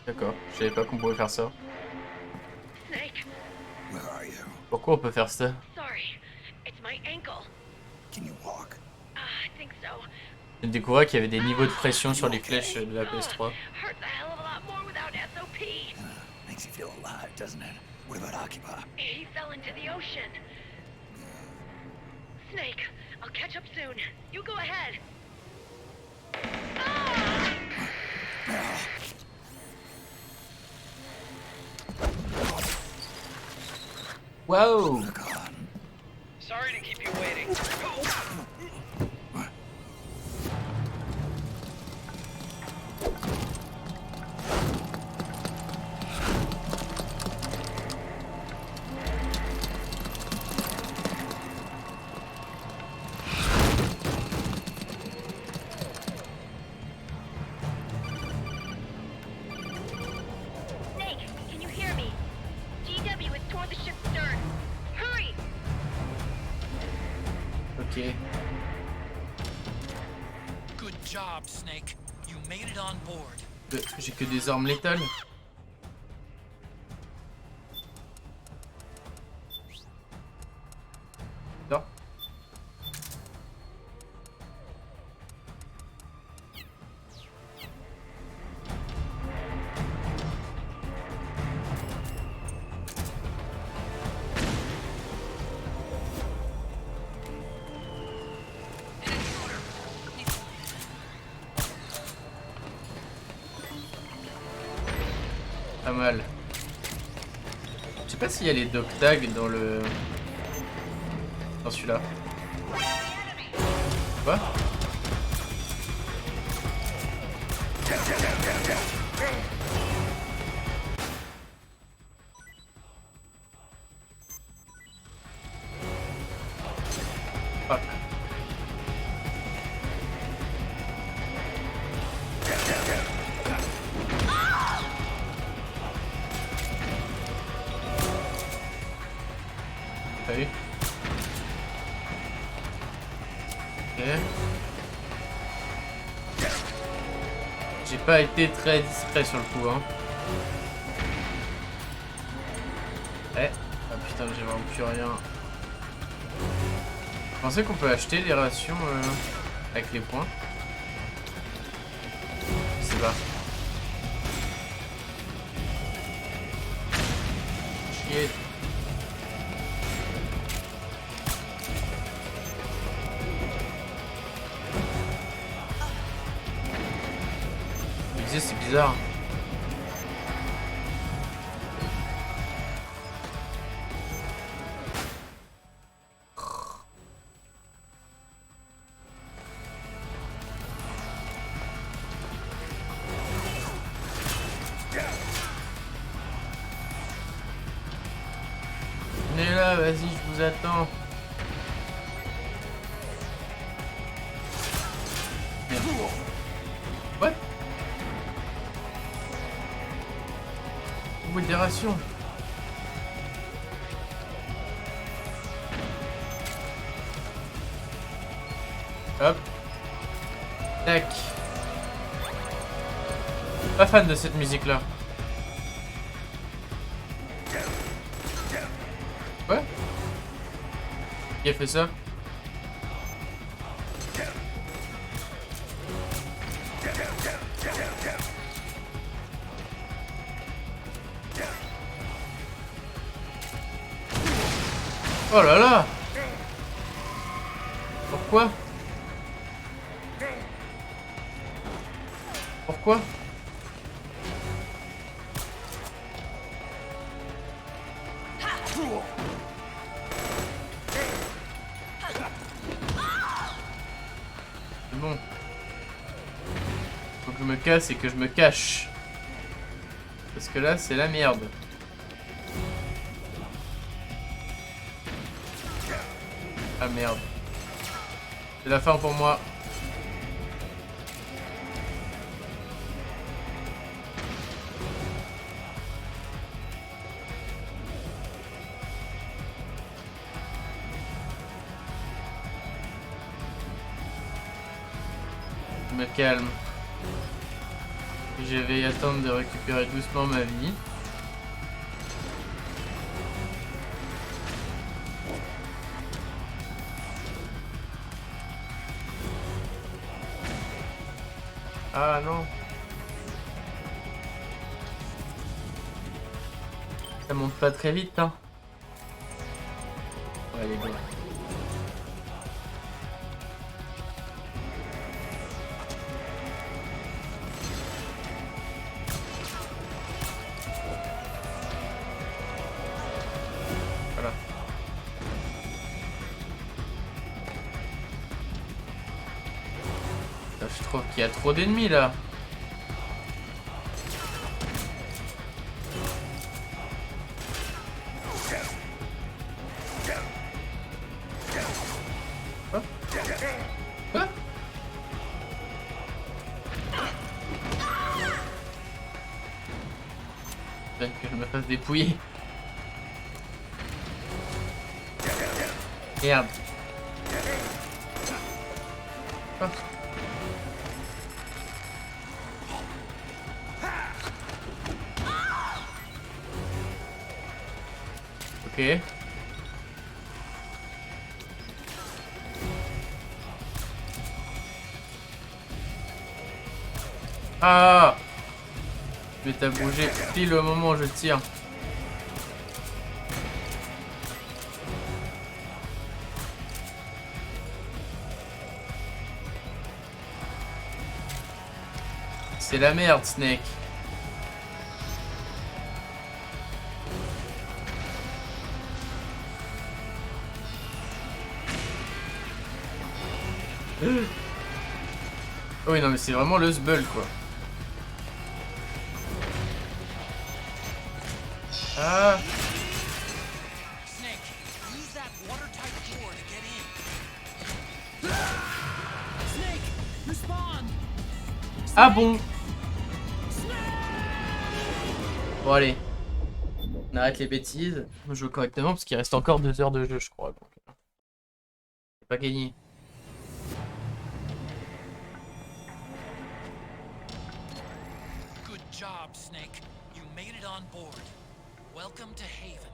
D'accord, je savais pas qu'on pouvait faire ça. Snake, Where are you? Pourquoi on peut faire ça? sorry. It's my ankle. Can you walk? I think so. Je découvrais qu'il y avait des niveaux de pression sur les flèches de la PS3. Hurts a hell of a lot more without SOP. Makes you feel alive, doesn't it? What about Occupy? He fell into the ocean. Snake, I'll catch up soon. You go ahead. Ah! Wow. Sorry to keep you waiting. Snake, can you hear me? GW is toward the ship's stern. Hurry! Ok. Good job, Snake. You made it on board. J'ai que des armes létales. Non. Pas mal. Je sais pas s'il y a les dog tags dans le... dans celui-là. Quoi? Fuck. T'as vu? Ok. J'ai pas été très discret sur le coup, hein. Eh. Ah putain, j'ai vraiment plus rien. Vous pensez qu'on peut acheter les rations avec les points? Je sais pas. Chier. C'est bizarre. Venez là, vas-y, je vous attends. What? Des rations. Hop. Tac. Pas fan de cette musique là. Ouais. Qui a fait ça? Oh là là! Pourquoi? Pourquoi? C'est bon. Faut que je me casse et que je me cache. Parce que là, c'est la merde. Ah merde. C'est la fin pour moi. Je me calme. Je vais attendre de récupérer doucement ma vie. Ah non. Ça monte pas très vite, hein. Ouais, elle est bonne. Voilà. trouve qu'il y a trop d'ennemis là. Quoi? Quoi? Que je me fasse dépouiller. Merde. Ah. Ok. Ah! Je vais t'abouger pile au moment où je tire. C'est la merde, Snake. Oh oui, non, mais c'est vraiment le sbull, quoi. Ah. Ah bon? Bon, allez. On arrête les bêtises. On joue correctement parce qu'il reste encore 2 heures de jeu, je crois. Donc, c'est pas gagné. Good job, Snake. You made it on board. Welcome to Haven.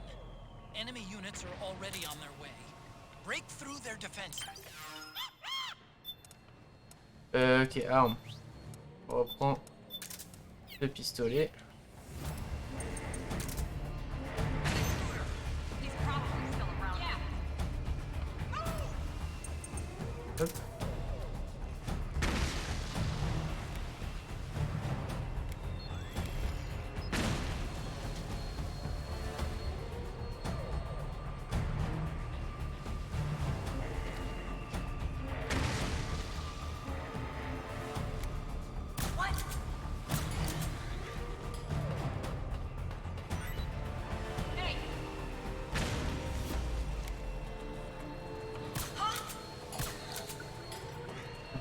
Enemy units are already on their way. Break through their defenses. Ok, arme. On reprend le pistolet. Hop.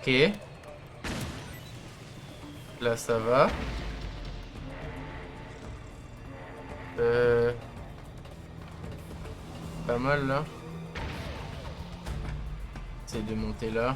Ok. Là, ça va. Pas mal, là. Essaye de monter là.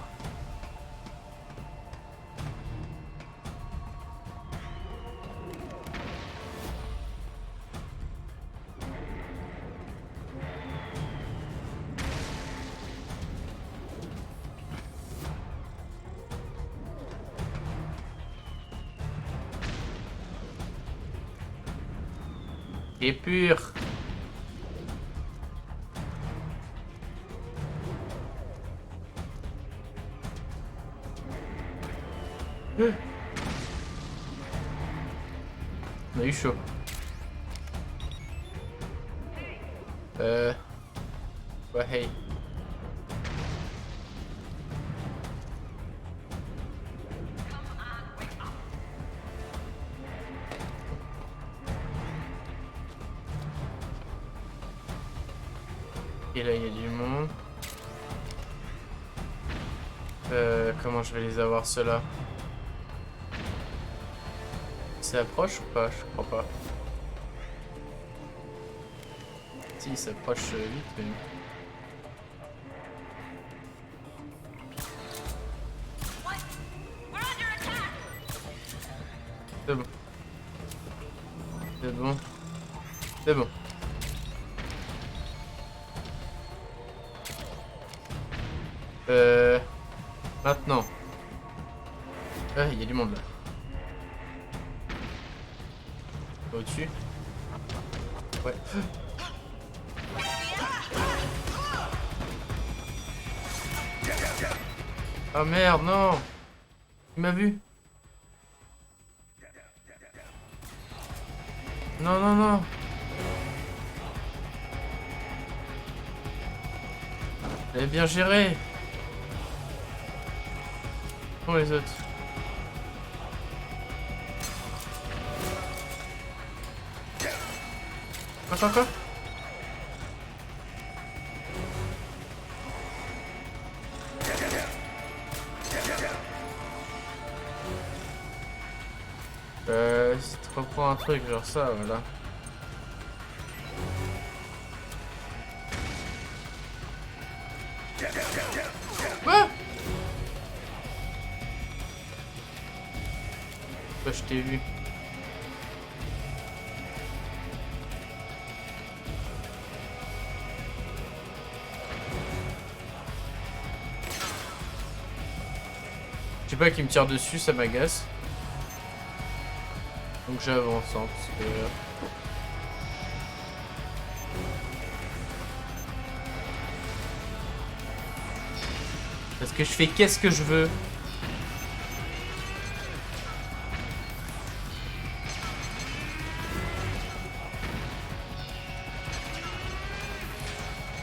Et pur. On a eu chaud. Ouais, hey. Et là, il y a du monde. Comment je vais les avoir, ceux-là? Ça approche ou pas? Je crois pas. Si, il s'approche vite, mais... C'est bon. C'est bon. C'est bon. Maintenant. Il y a du monde là. Au-dessus. Ouais. Oh merde, non! Il m'a vu. Non, non, non. J'avais bien géré. Bon, les autres. Quoi? Si tu reprends un truc genre ça, voilà. Quoi? Je t'ai vu. Je sais pas qui me tire dessus, ça m'agace. Donc j'avance, hein, parce que... Parce que je fais qu'est-ce que je veux.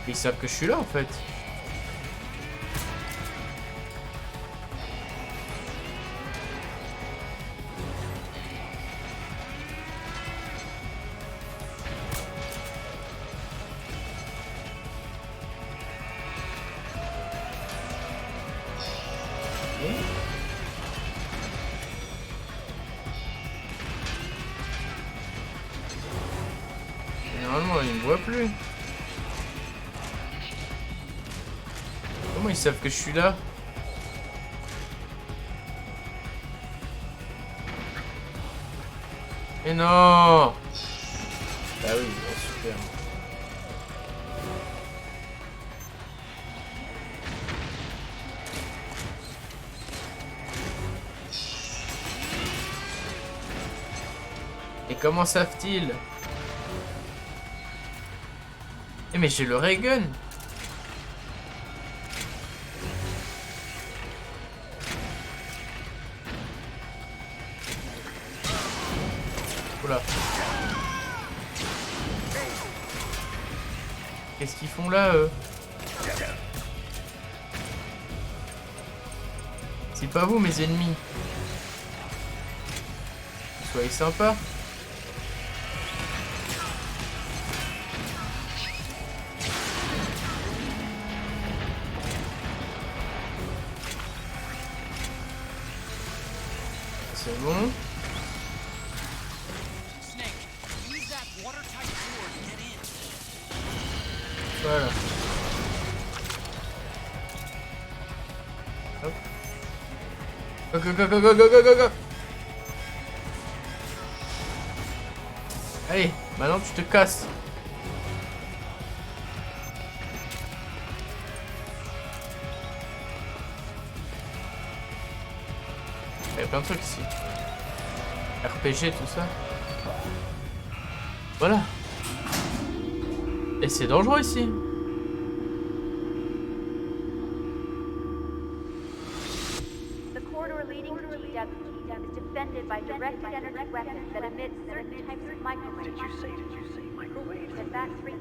Ils savent que je suis là en fait. Normalement, ils me voient plus. Comment ils savent que je suis là? Mais non! Bah oui, super. Et comment savent-ils? Eh mais j'ai le ray gun! Oula. Qu'est-ce qu'ils font là, eux? C'est pas vous, mes ennemis. Soyez sympas. C'est bon. Voilà. Hop. Go, go, go, go, go, go, go, go. Allez, maintenant tu te casses. Il y a plein de trucs ici. RPG, tout ça. Voilà. Et c'est dangereux ici. The corridor leading to GW is defended by directed energy weapons that emit certain types of microwaves. Did you say microwaves? If that's the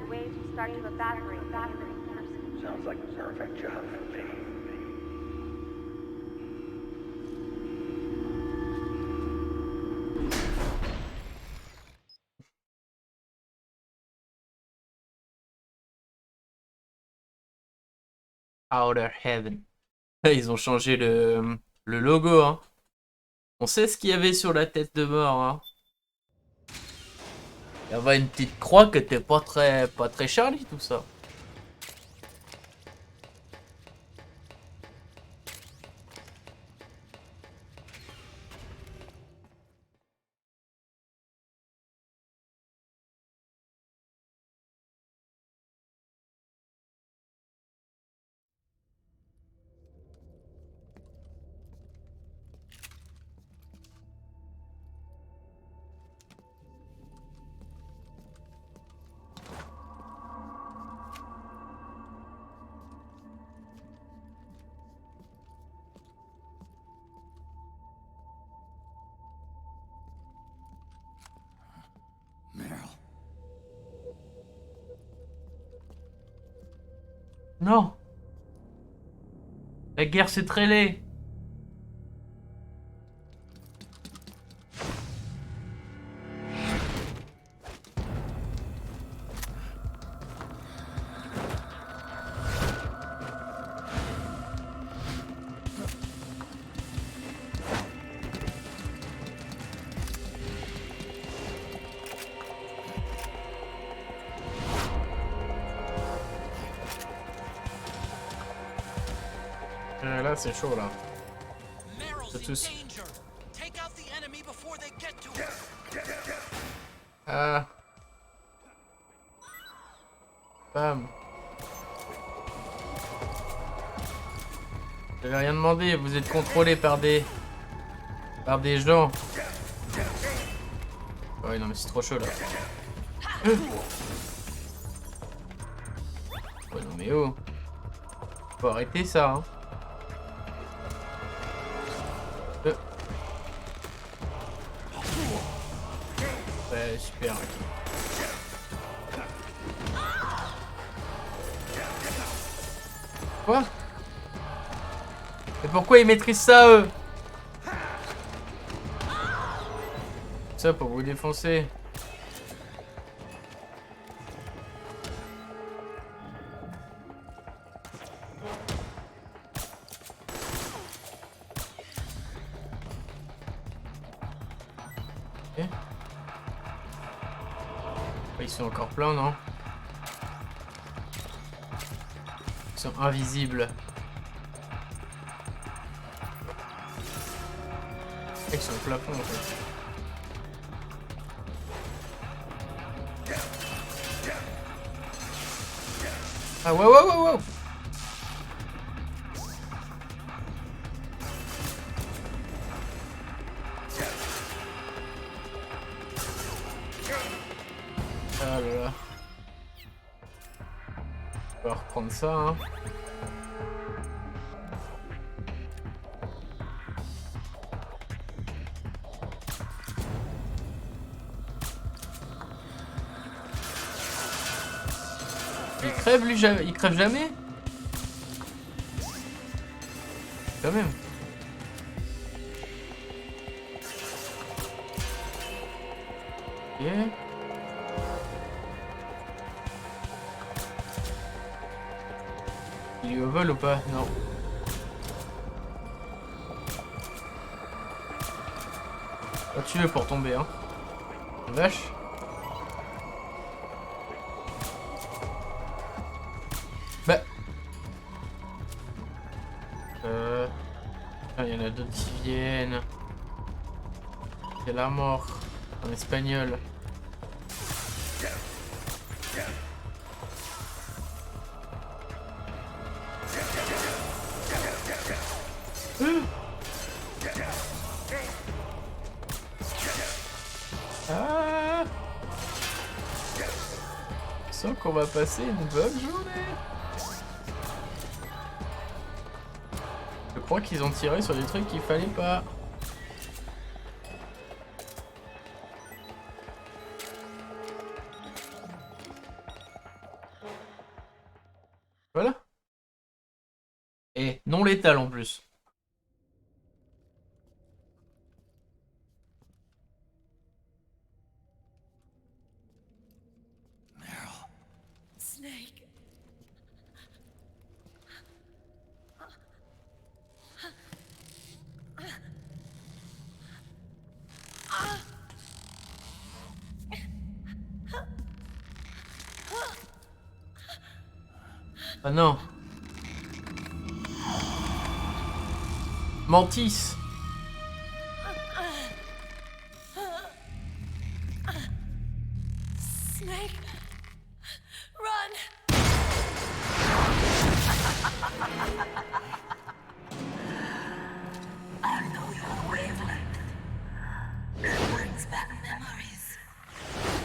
waves will start to evaporate faster than person. Sounds like the perfect job for me. Outer Heaven. Ils ont changé le logo, hein. On sait ce qu'il y avait sur la tête de mort, hein. Il y avait une petite croix qui était pas très Charlie, tout ça. Non. La guerre s'est trêlée. Ouais, là, c'est chaud, là. C'est tous. Ah. Bam. J'avais rien demandé, vous êtes contrôlé par des gens. Ouais, non, mais c'est trop chaud, là. Ouais, non, mais oh. Faut arrêter ça, hein. Ouais, super. Quoi? Mais pourquoi ils maîtrisent ça, eux? Ça pour vous défoncer. Ok. Ils sont encore pleins, non? Ils sont invisibles. Ils sont au plafond, en fait. Ah ouais, ouais, ouais, ouais. Ah là là. On va reprendre ça, hein. Il crève lui, il crève jamais? Quand même. Ok. Il est au vol ou pas? Non. Pas tuer pour tomber, hein. Vache. Bah. Il y en a d'autres qui viennent. Il y a la mort en espagnol. Ah, je sens qu'on va passer une bonne journée. Je crois qu'ils ont tiré sur des trucs qu'il fallait pas. Voilà. Et non létal en plus. Snake. Ah non. Mantis. Snake. Run. I know your wavelength. It brings back memories.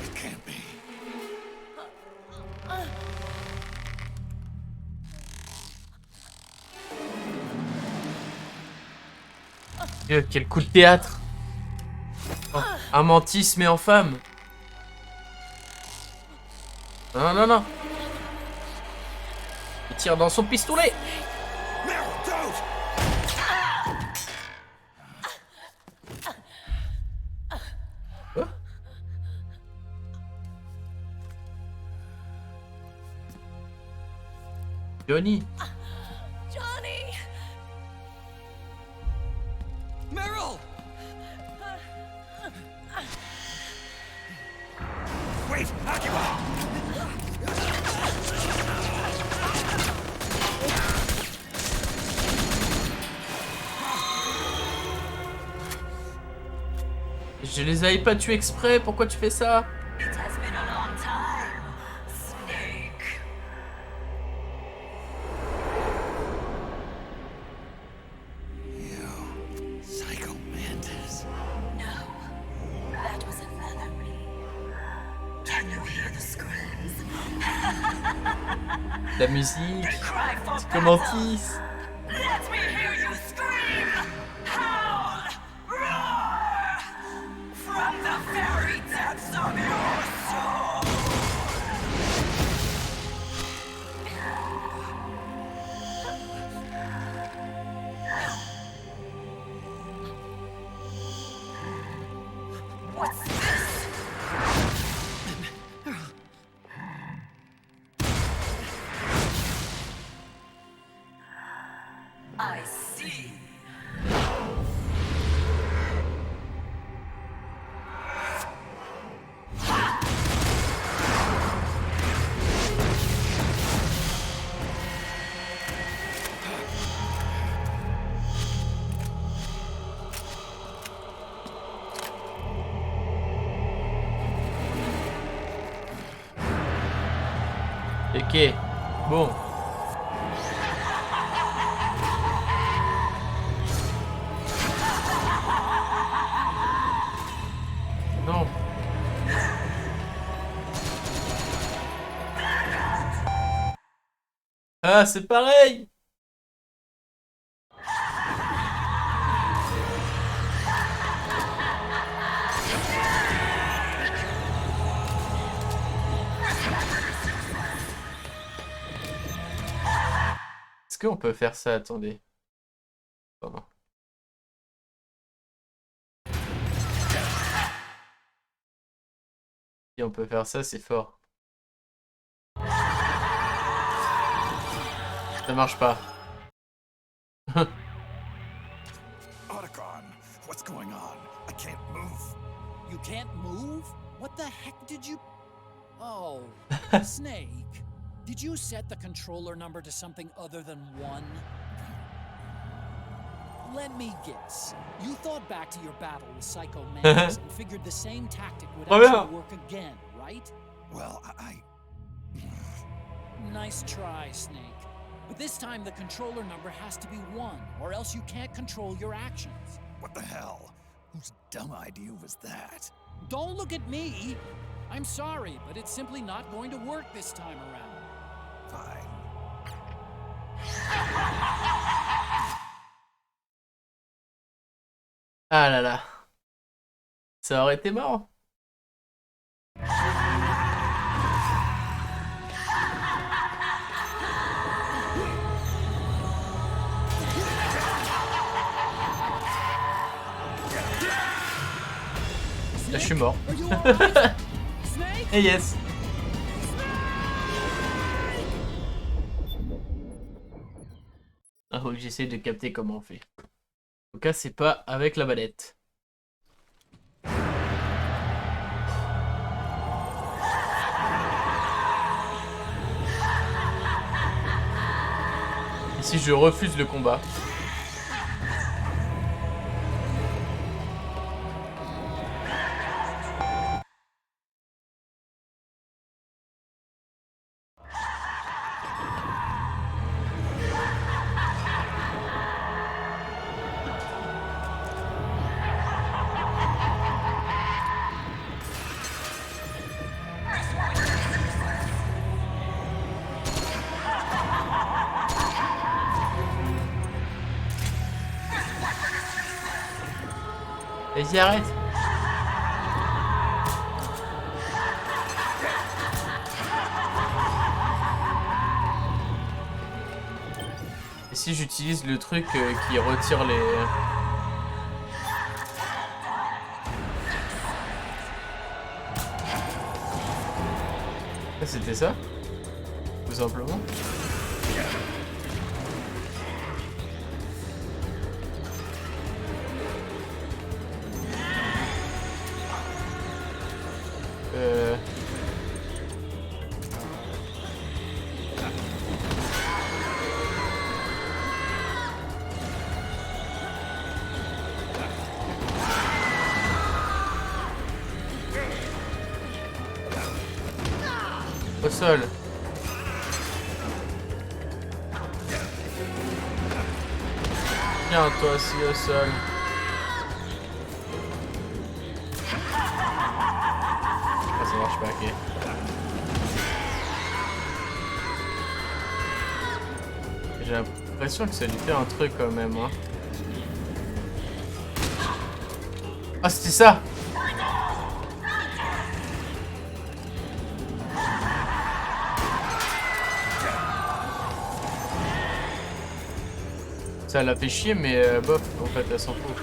It can't be. Dieu, quel coup de théâtre. Oh, un mantis mais en femme. Non, non, non. Il tire dans son pistolet. Quoi? Johnny. Johnny. Meryl! Wait, occupy! Je les avais pas tués exprès, pourquoi tu fais ça? It has been a long time, Snake. You, Psycho Mantis. No, that was another me. Can you hear the screams? La musique, They cry for commentis. Let me hear you scream! Howl! Roar! From the very depths of your soul! What's this? I see. Ok, bon. Non. Ah, c'est pareil. Est-ce qu'on peut faire ça? Attendez. Pardon. Si on peut faire ça, c'est fort. Ça marche pas. Otacon, what's going on? I can't move. You can't move? What the heck did you... Oh, Snake. Did you set the controller number to something other than 1? Let me guess. You thought back to your battle with Psycho Mantis and figured the same tactic would actually work again, right? Well, I... Nice try, Snake. But this time the controller number has to be 1, or else you can't control your actions. What the hell? Whose dumb idea was that? Don't look at me! I'm sorry, but it's simply not going to work this time around. Fine. Ah là là. Ça aurait été marrant. Là, je suis mort. Et yes. Ah, faut que j'essaie de capter comment on fait. En tout cas, c'est pas avec la manette. Ici, je refuse le combat. Vas-y, arrête. Et si j'utilise le truc qui retire les... C'était ça? Tout simplement. Au sol. Viens toi aussi au sol. Ah, ça marche pas, ok. J'ai l'impression que ça lui fait un truc quand même. Hein. Ah, c'était ça! Ça l'a fait chier, mais bof, en fait, elle s'en fout.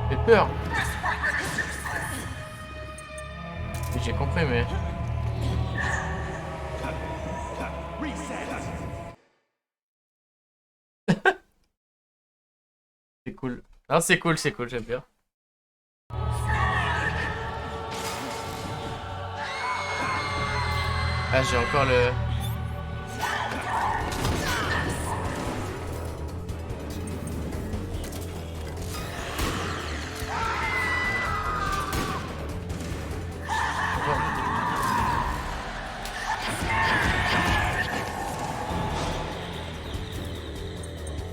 J'ai peur. J'ai compris, mais... C'est cool. Non, c'est cool, j'aime bien. Ah, j'ai encore le...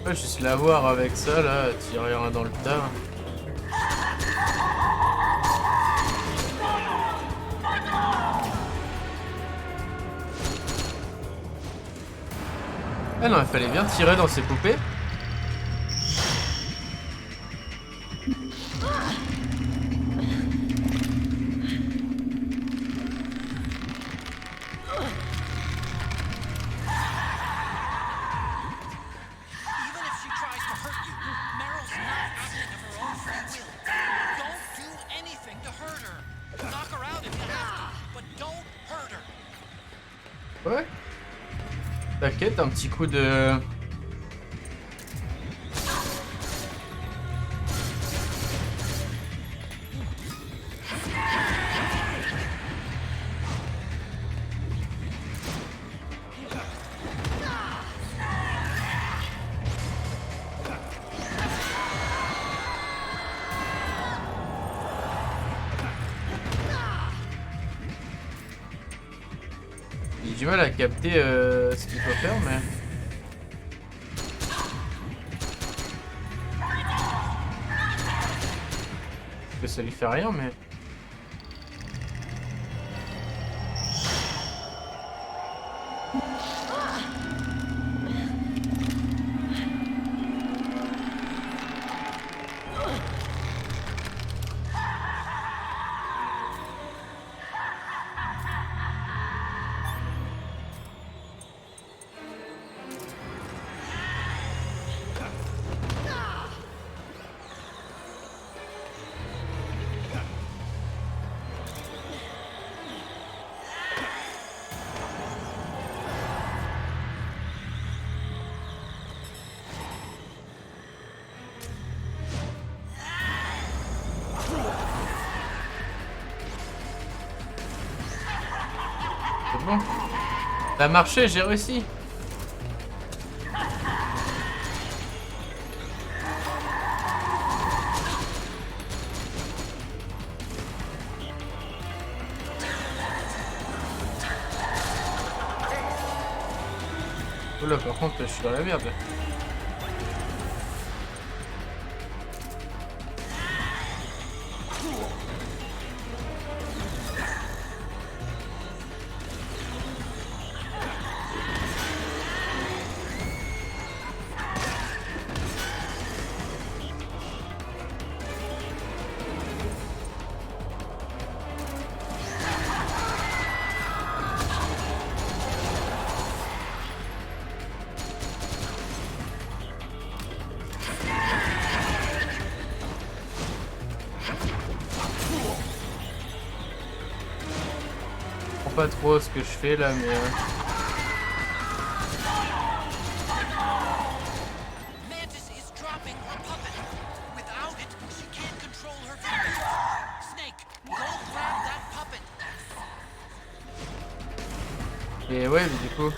Ouais, juste l'avoir avec ça là, tirer rien dans le tas. Ah non, il fallait bien tirer dans ces poupées. Ouais. T'inquiète, un petit coup de... J'ai du mal à capter ce qu'il faut faire, mais... Parce que ça lui fait rien, mais... C'est bon. Ça a marché, j'ai réussi. Oula, par contre, je suis dans la merde. Pas trop ce que je fais là, mais Et ouais, mais du coup...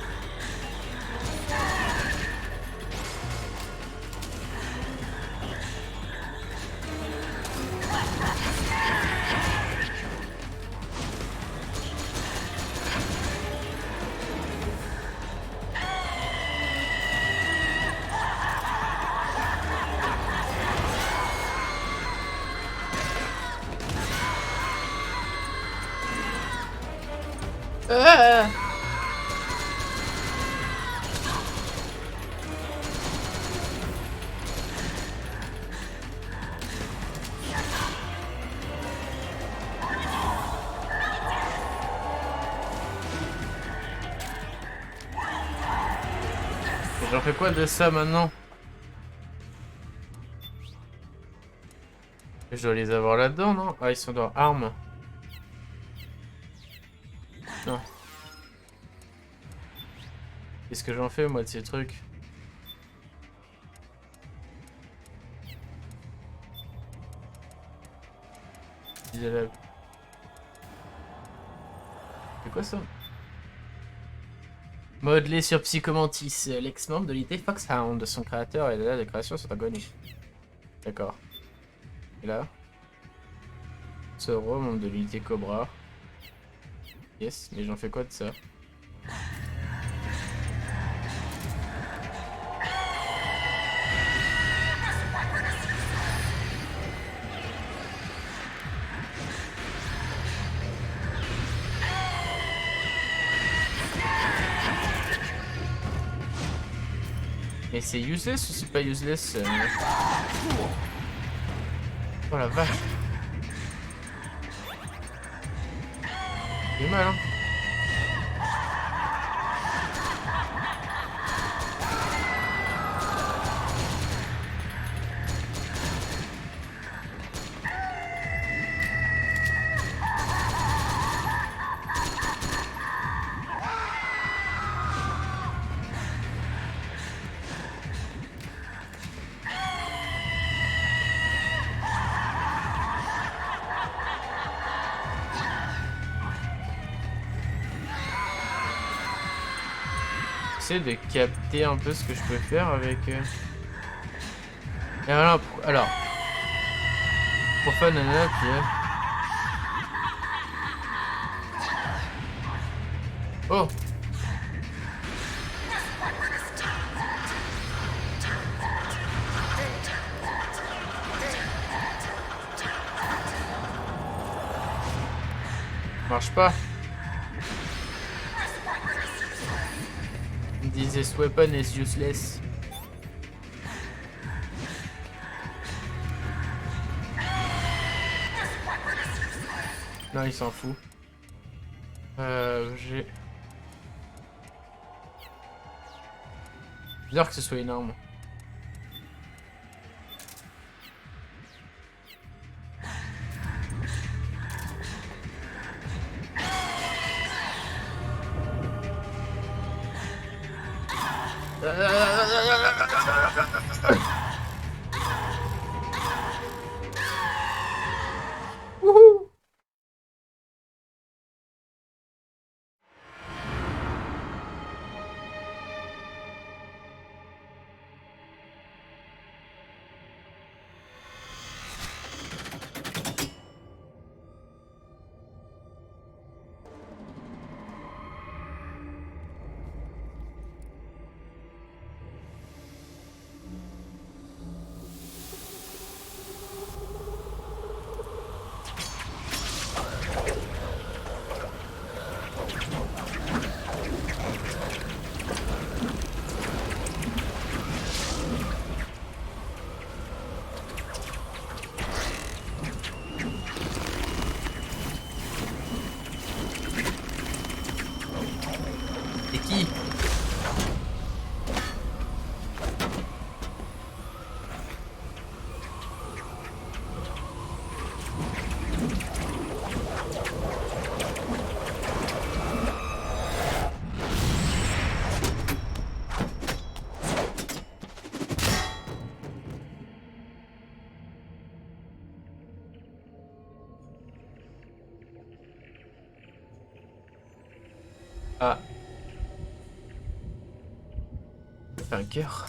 Ah! Et j'en fais quoi de ça maintenant? Je dois les avoir là-dedans, non? Ah, ils sont dans armes. Non. Qu'est-ce que j'en fais, moi, de ces trucs? C'est quoi ça? Modelé sur Psychomantis, l'ex-membre de l'unité Foxhound. Son créateur et la date de création sont inconnus. D'accord. Et là? Zoro, membre de l'unité Cobra. Yes, mais j'en fais quoi de ça? Mais c'est useless ou c'est pas useless Oh la vache. C'est mal, hein. J'essaie de capter un peu ce que je peux faire avec... Et alors, pour faire nana, puis... Oh! Marche pas. This weapon is useless. Non, il s'en fout. J'ai... Bizarre que ce soit une arme. Wouhou! C'est qui? Ah. fait un cœur.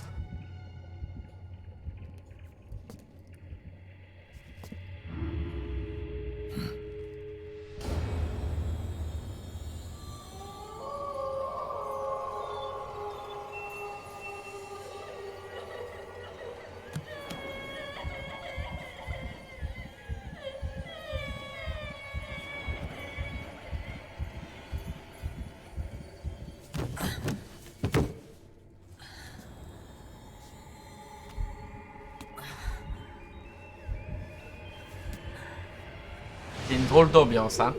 C'est une drôle d'ambiance, hein.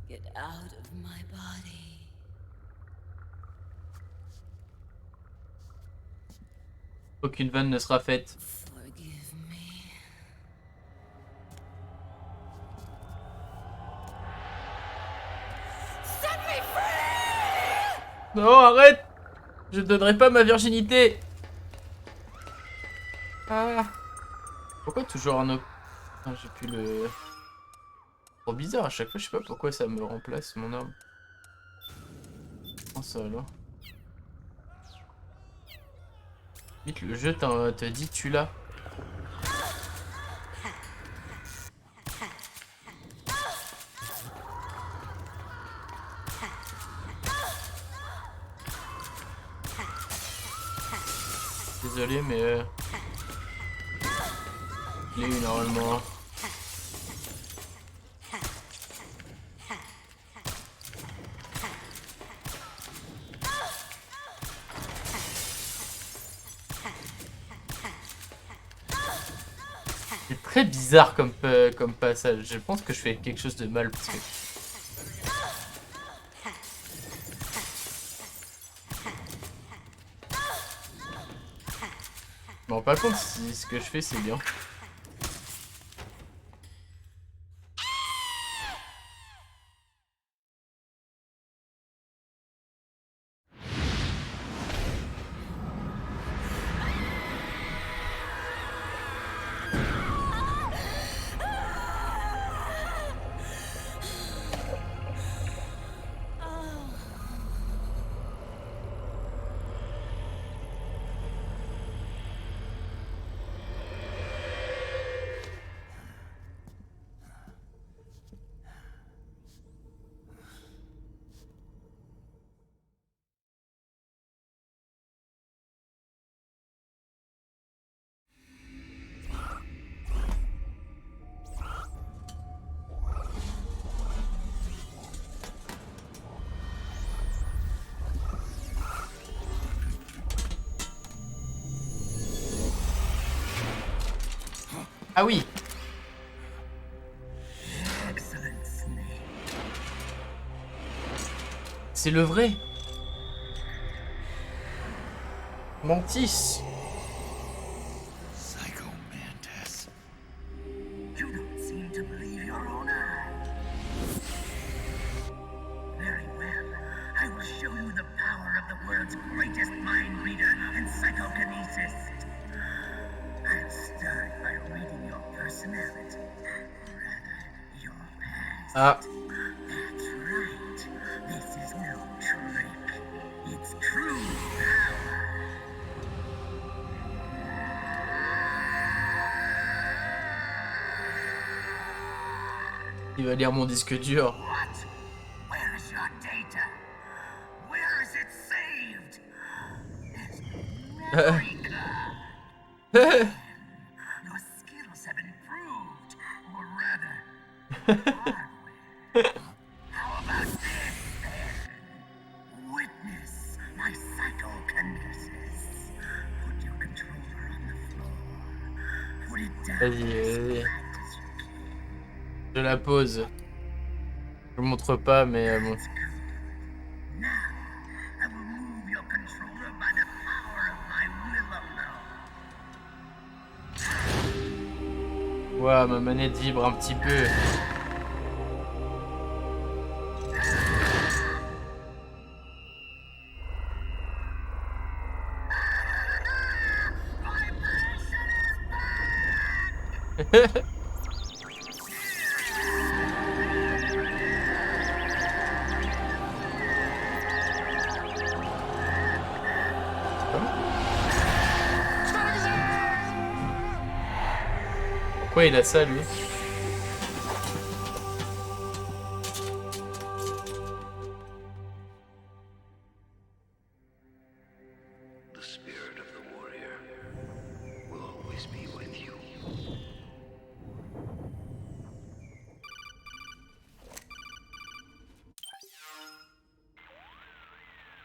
Get out of my body. Aucune vanne ne sera faite. Forgive me. Set me free! Non, arrête! Je ne donnerai pas ma virginité. Ah. Pourquoi toujours un autre? Ah, j'ai plus le... Trop bizarre, à chaque fois, je sais pas pourquoi ça me remplace mon arme. Oh, ça alors. Vite, le jeu te dit tu l'as. Désolé, mais je l'ai eu normalement. C'est très bizarre comme passage. Je pense que je fais quelque chose de mal parce que... Je me rends pas compte si ce que je fais c'est bien. Ah oui. C'est le vrai. Mantis. Psycho Mantis. You don't seem to believe your own eyes. Very well. I will show you the power of the world's greatest mind reader and psychokinesis. I'll start by reading your personality. Rather, your past. Ah. That's right. This is no trick. It's true power. Il va lire mon disque dur. What? Where is your data? Where is it saved? Memory card. Your skills have improved, or rather, hardware. How about this, then? Witness my psychokinesis. Put your controller on the floor. Put it down. Vas-y. Je la pose. Je vous montre pas, mais bon. Ouah, ma manette vibre un petit peu. Pourquoi il a ça, lui? The spirit of the warrior will always be with you.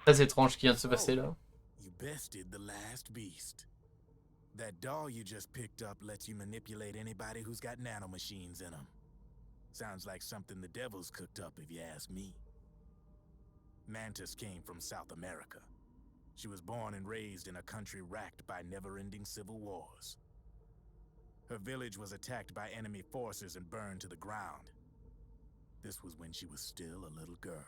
Très étrange ce qui vient de se passer là. You bested the last beast. That doll you just picked up lets you manipulate anybody who's got nanomachines in them. Sounds like something the devil's cooked up, if you ask me. Mantis came from South America. She was born and raised in a country racked by never-ending civil wars. Her village was attacked by enemy forces and burned to the ground. This was when she was still a little girl.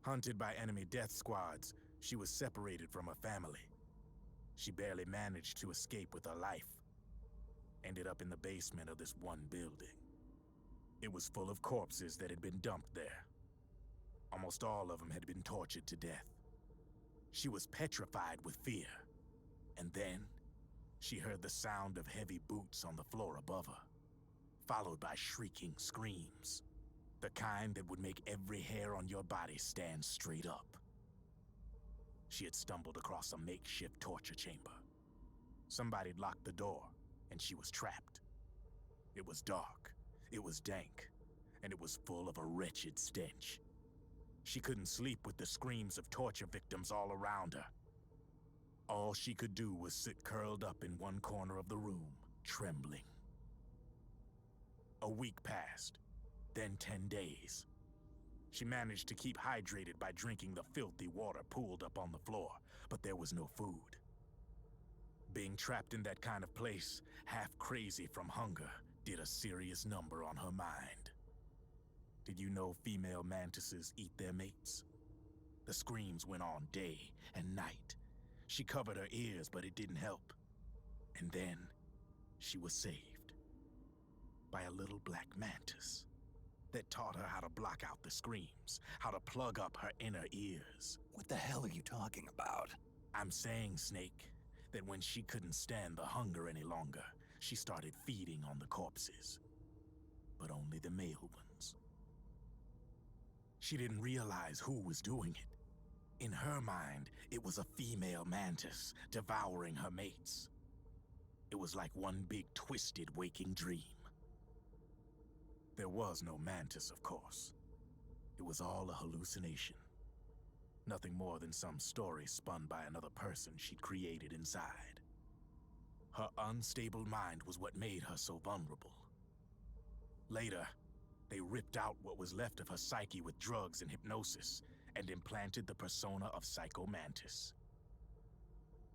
Hunted by enemy death squads, she was separated from her family. She barely managed to escape with her life. Ended up in the basement of this one building. It was full of corpses that had been dumped there. Almost all of them had been tortured to death. She was petrified with fear. And then, she heard the sound of heavy boots on the floor above her, followed by shrieking screams. The kind that would make every hair on your body stand straight up. She had stumbled across a makeshift torture chamber. Somebody'd locked the door, and she was trapped. It was dark, it was dank, and it was full of a wretched stench. She couldn't sleep with the screams of torture victims all around her. All she could do was sit curled up in one corner of the room, trembling. A week passed, then 10 days. She managed to keep hydrated by drinking the filthy water pooled up on the floor, but there was no food. Being trapped in that kind of place, half crazy from hunger, did a serious number on her mind. Did you know female mantises eat their mates? The screams went on day and night. She covered her ears, but it didn't help. And then, she was saved by a little black mantis that taught her how to block out the screams, how to plug up her inner ears. What the hell are you talking about? I'm saying, Snake, that when she couldn't stand the hunger any longer, she started feeding on the corpses. But only the male ones. She didn't realize who was doing it. In her mind, it was a female mantis devouring her mates. It was like one big twisted waking dream. There was no mantis, of course. It was all a hallucination. Nothing more than some story spun by another person she'd created inside. Her unstable mind was what made her so vulnerable. Later, They ripped out what was left of her psyche with drugs and hypnosis and implanted the persona of Psycho Mantis.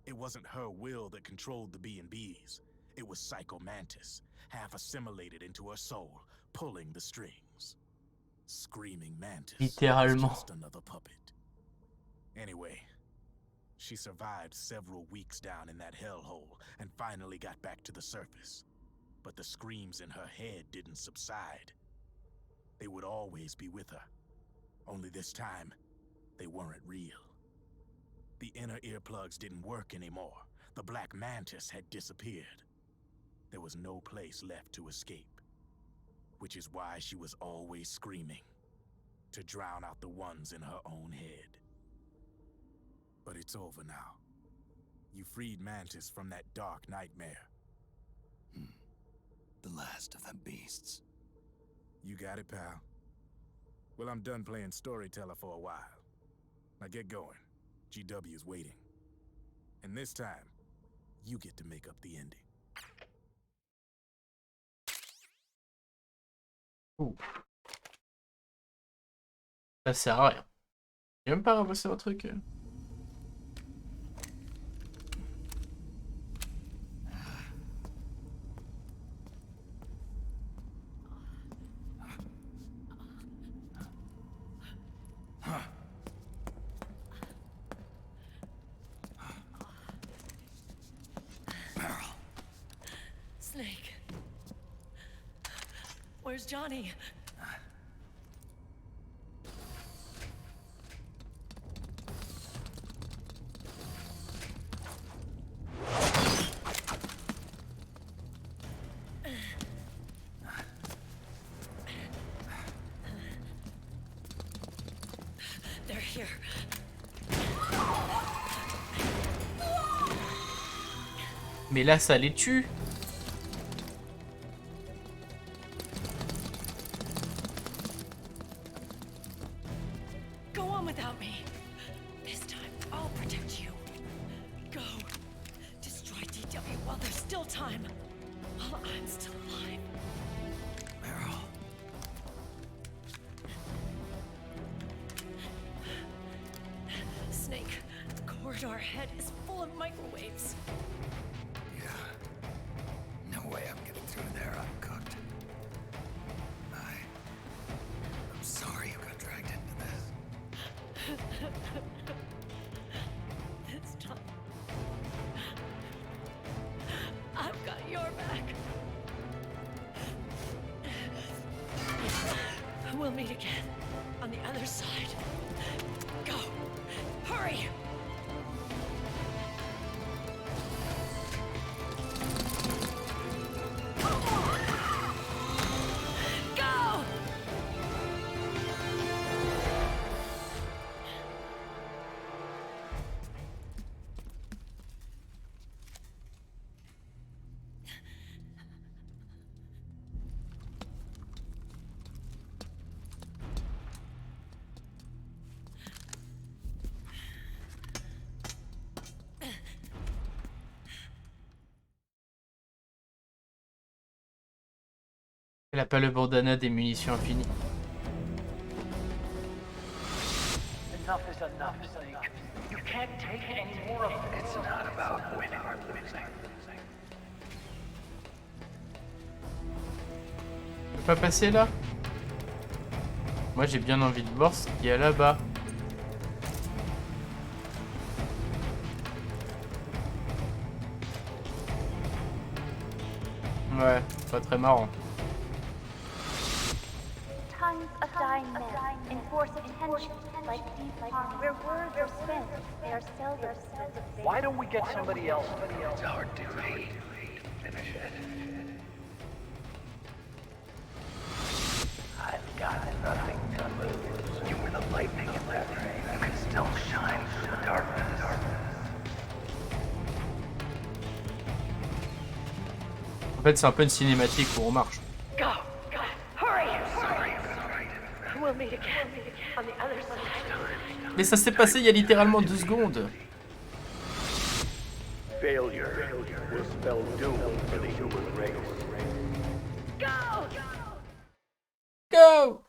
It wasn't her will that controlled the B&Bs. It was Psycho Mantis, half assimilated into her soul, pulling the strings. Screaming Mantis was Littéralement. just another puppet. Anyway, she survived several weeks down in that hellhole and finally got back to the surface. But the screams in her head didn't subside. They would always be with her. Only this time, they weren't real. The inner earplugs didn't work anymore. The Black Mantis had disappeared. There was no place left to escape. Which is why she was always screaming, to drown out the ones in her own head. But it's over now. You freed Mantis from that dark nightmare. The last of them beasts. You got it, pal. Well, I'm done playing storyteller for a while. Now get going. GW's waiting. And this time, you get to make up the ending. Ça sert à rien. J'ai même pas ramassé un truc. Snake. Where's Johnny? They're here. Mais là, ça les tue. Go on without me. This time, I'll protect you. Go. Destroy DW while there's still time. While I'm still alive. Meryl. Snake, the corridor ahead is full of microwaves. No way I'm getting through there uncooked. I'm sorry you got dragged into this. This time, I've got your back. We'll meet again on the other side. Go. Hurry. Go. Elle a pas le bandana des munitions infinies. Enough is enough, Snake. You can't take any more of this. It's not about winning or losing. Je peux pas passer là? Moi j'ai bien envie de voir ce qu'il y a là-bas. Ouais, pas très marrant. Tons of dying men enforce attention like deep pond where words are spent. They are seldom spent. Why don't we get somebody else? It's our duty to finish it. I've got nothing to lose. You were the lightning in that rain. You can still shine through the darkness. En fait c'est un peu une cinématique où on marche. Go. Go. Hurry. We'll meet again on the other side. Mais ça s'est passé il y a littéralement 2 secondes. Failure will spell doom for the human race. Go. Go!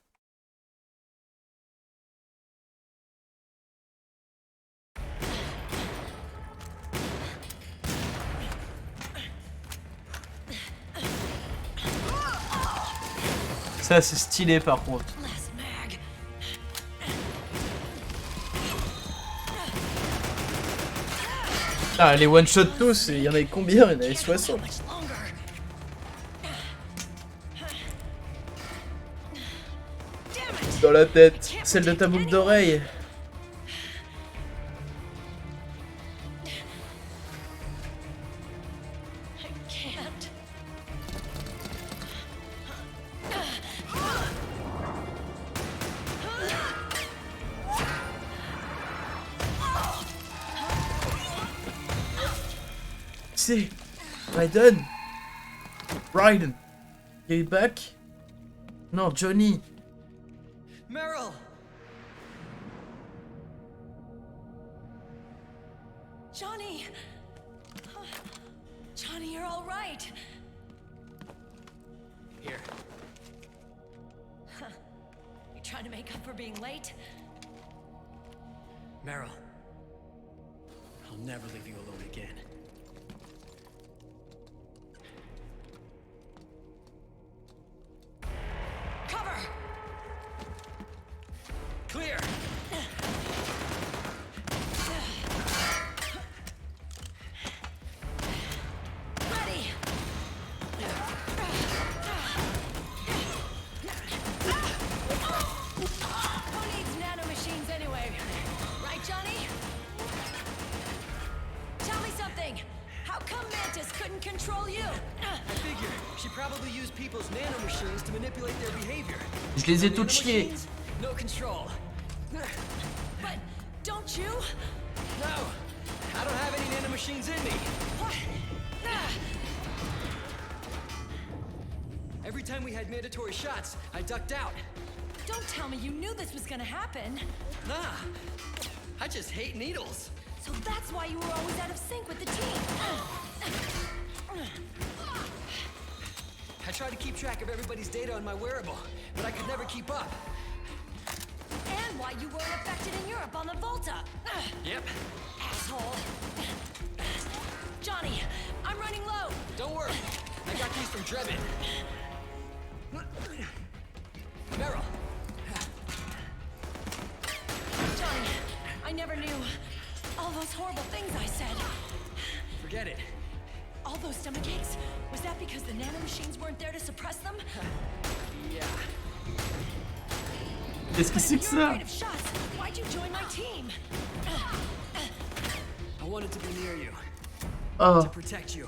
Ça c'est stylé par contre. Ah, les one shot tous, il y en avait combien? Il y en avait 60. Dans la tête, celle de ta boucle d'oreille. C'est Raiden. Raiden. You back? Non, Johnny. Meryl! Johnny! Johnny, you're all right. Here. You trying to make up for being late? Meryl. I'll never leave you alone again. Cover! Clear! Ready! Who needs nanomachines anyway? Right, Johnny? Tell me something! How come Mantis couldn't control you? I figure she probably used people's nanomachines to manipulate their behavior. Je les ai toutes chiées. No control. But don't you? No, I don't have any nanomachines in me. What? Every time we had mandatory shots, I ducked out. Don't tell me you knew this was gonna happen. Nah, I just hate needles. So that's why you were always out of sync with the team. I tried to keep track of everybody's data on my wearable, but I could never keep up. And why you weren't affected in Europe on the Volta. Yep. Asshole. Johnny, I'm running low. Don't worry, I got these from Drebin. Meryl. Johnny, I never knew. All those horrible things I said. Forget it. All those stomach aches? Was that because the nanomachines weren't there to suppress them? Yeah. Qu'est-ce que c'est que ça? Afraid of shots. Why'd you join my team? I wanted to be near you. Oh. To protect you.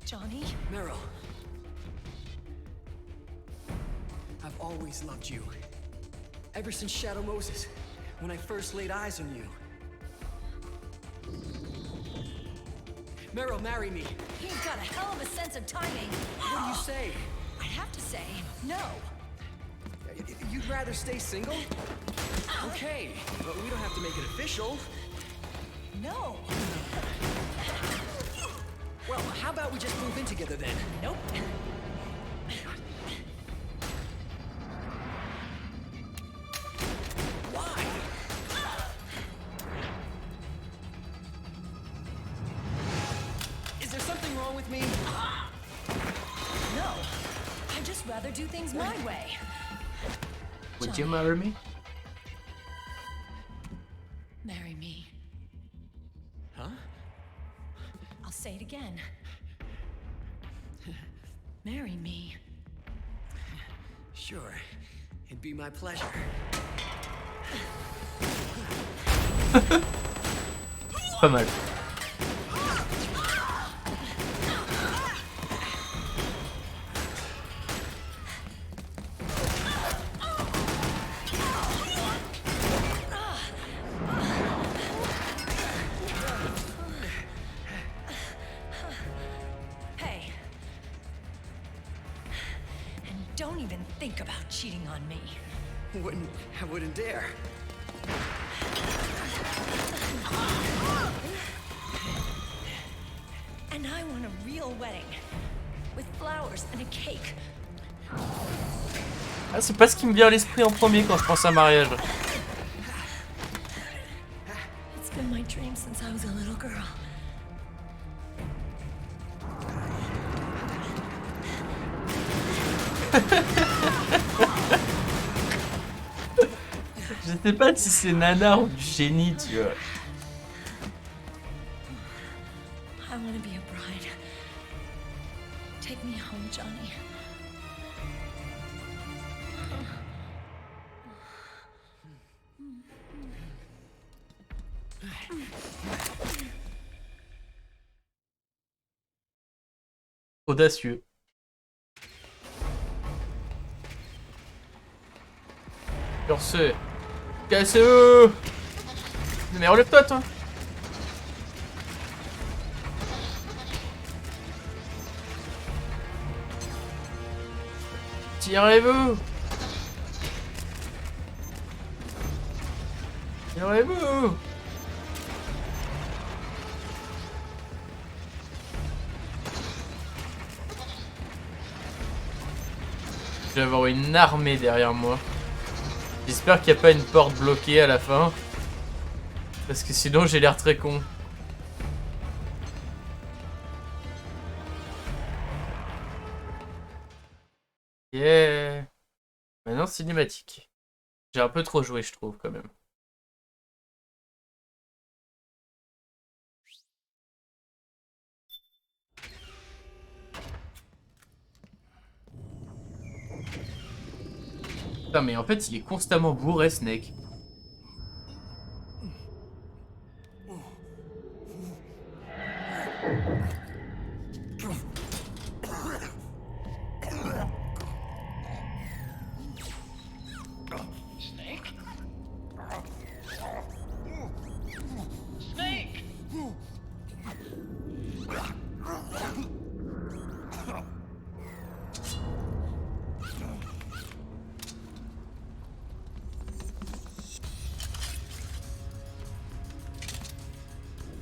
Johnny? Meryl. I've always loved you. Ever since Shadow Moses, when I first laid eyes on you. Meryl, marry me. He's got a hell of a sense of timing. What do you say? I have to say, no. You'd rather stay single? Okay, but we don't have to make it official. No. Well, how about we just move in together then? Nope. Why? Is there something wrong with me? No. I'd just rather do things my way. Would you marry me? Marry me. Huh? I'll say it again. Marry me. Sure. It'd be my pleasure. Pas mal. Hey. And don't even think about cheating on me. I wouldn't dare. And I want a real wedding. With flowers and a cake. Ah, c'est pas ce qui me vient à l'esprit en premier quand je pense à mariage. It's been my dream since I was a little girl. Je sais pas si c'est nanar ou du génie, tu vois. I want to be a bride. Take me home, Johnny. Audacieux. Sur ce, cassez-eux! Mais relève-toi, toi! Tirez-vous! Tirez-vous! Je vais avoir une armée derrière moi. J'espère qu'il n'y a pas une porte bloquée à la fin. Parce que sinon j'ai l'air très con. Yeah. Maintenant cinématique. J'ai un peu trop joué je trouve quand même. Putain mais en fait il est constamment bourré Snake. Snake? Snake!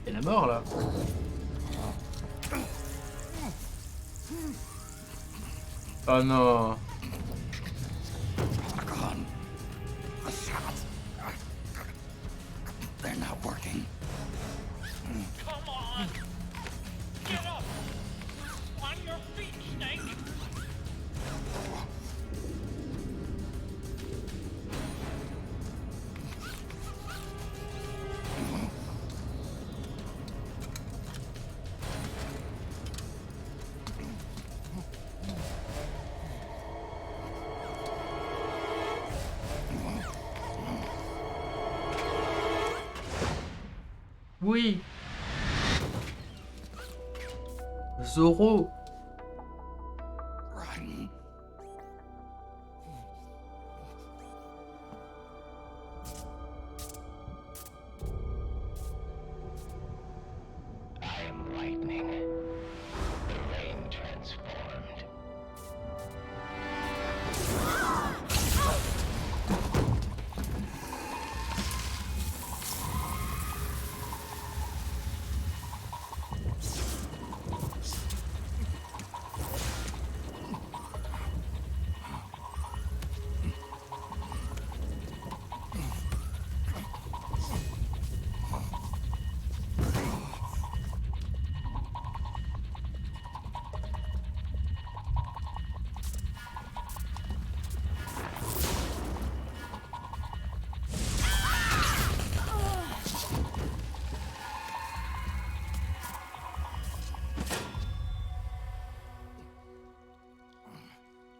C'est la mort là. Oh non. They're not working. Come on! Get up! On your feet, Snake! Oui. Zoro. I am lightning. The rain transformed.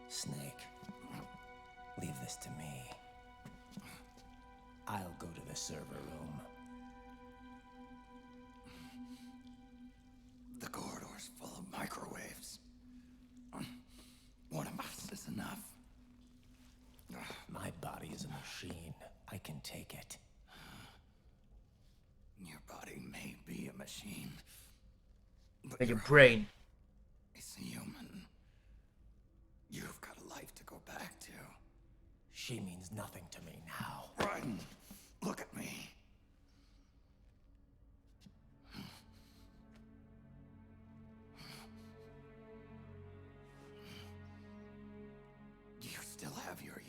Snake, leave this to me. I'll go to the server room. The corridor's full of microwaves. One of us is enough. My body is a machine. I can take it. Your body may be a machine, but Like a brain. it's human. You've got a life to go back to. She means nothing to me now. Raiden, look at me. You still have your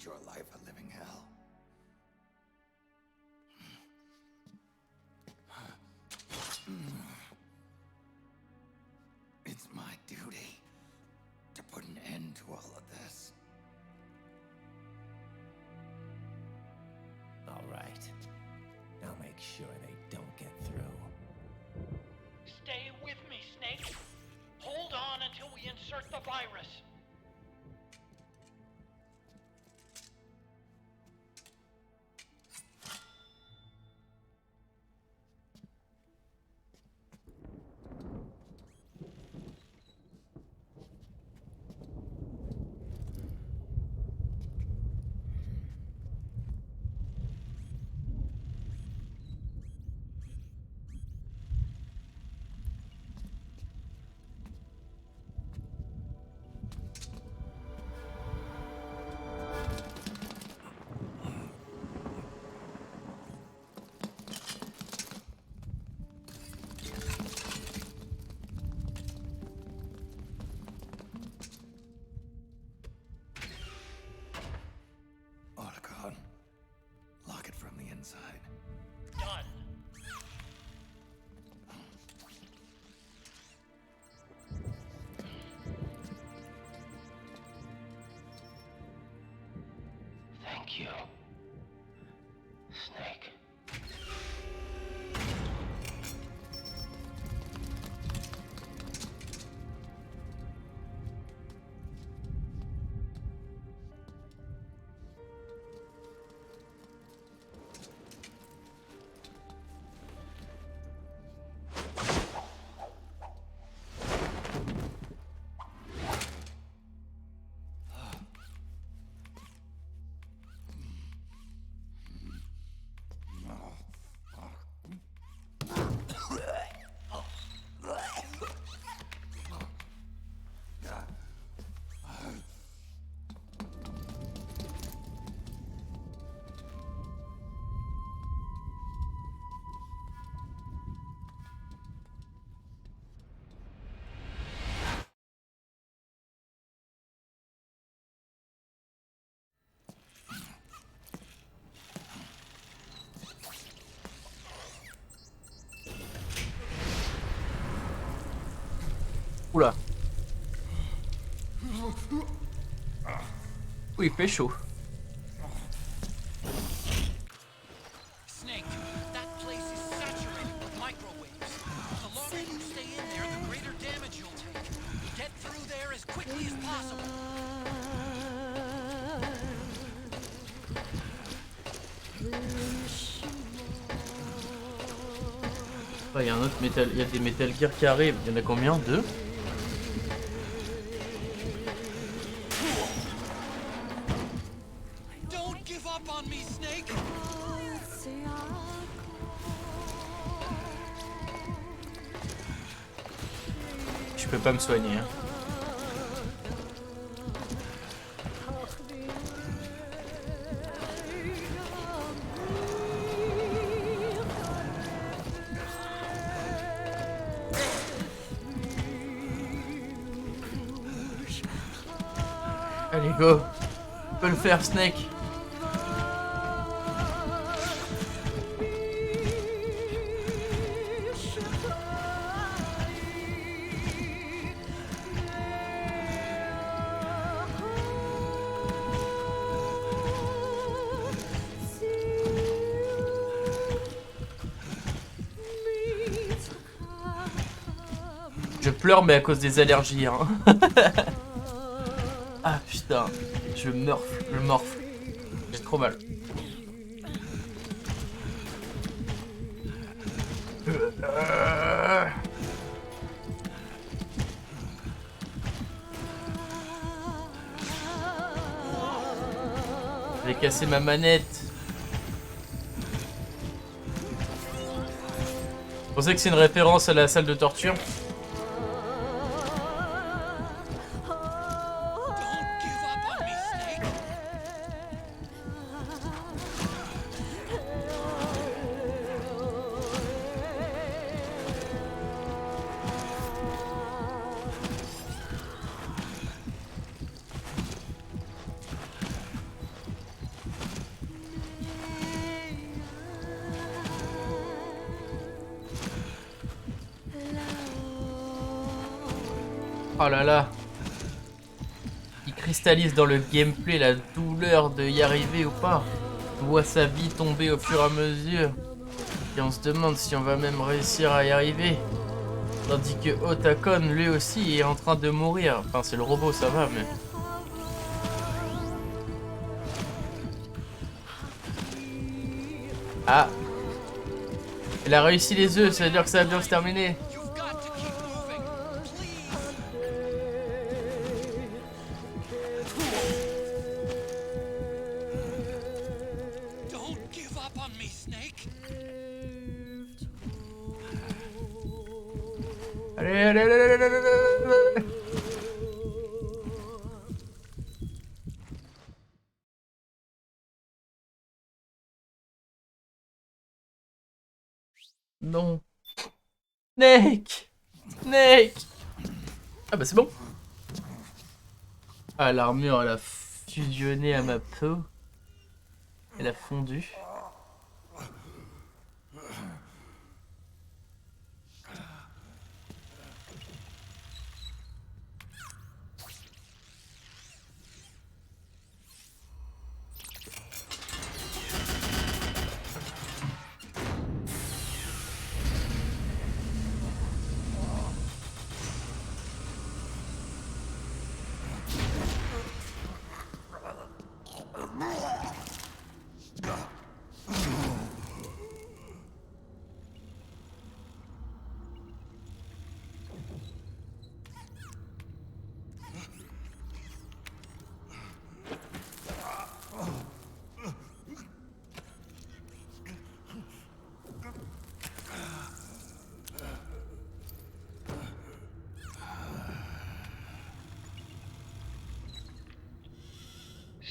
your life a living hell. It's my duty to put an end to all of this. All right. Now make sure they don't get through. Stay with me, Snake. Hold on until we insert the virus. Lock it from the inside. Done. Thank you, Snake. Oula. Oui, il fait chaud. Snake, that place is saturated with microwaves. The longer you stay in there, the greater damage you'll take. Get through there as quickly as possible. Il y a un autre métal, il y a des Metal Gear qui arrivent. Il y en a combien? 2? Don't give up on me, Snake. Je peux pas me soigner. Hein. Allez, go. Tu peux le faire, Snake. Je pleure, mais à cause des allergies. Hein. Ah putain, je morfle. J'ai trop mal. J'ai cassé ma manette. Vous pensez que c'est une référence à la salle de torture? Oh là là. Il cristallise dans le gameplay la douleur de y arriver ou pas. On voit sa vie tomber au fur et à mesure. Et on se demande si on va même réussir à y arriver. Tandis que Otakon, lui aussi, est en train de mourir. Enfin, c'est le robot, ça va, mais... Ah. Elle a réussi les œufs, ça veut dire que ça va bien se terminer. Allez, allez, allez, allez, allez, allez. Non. Snake. Snake. Ah bah c'est bon. Ah, l'armure, elle a fusionné à ma peau. Elle a fondu.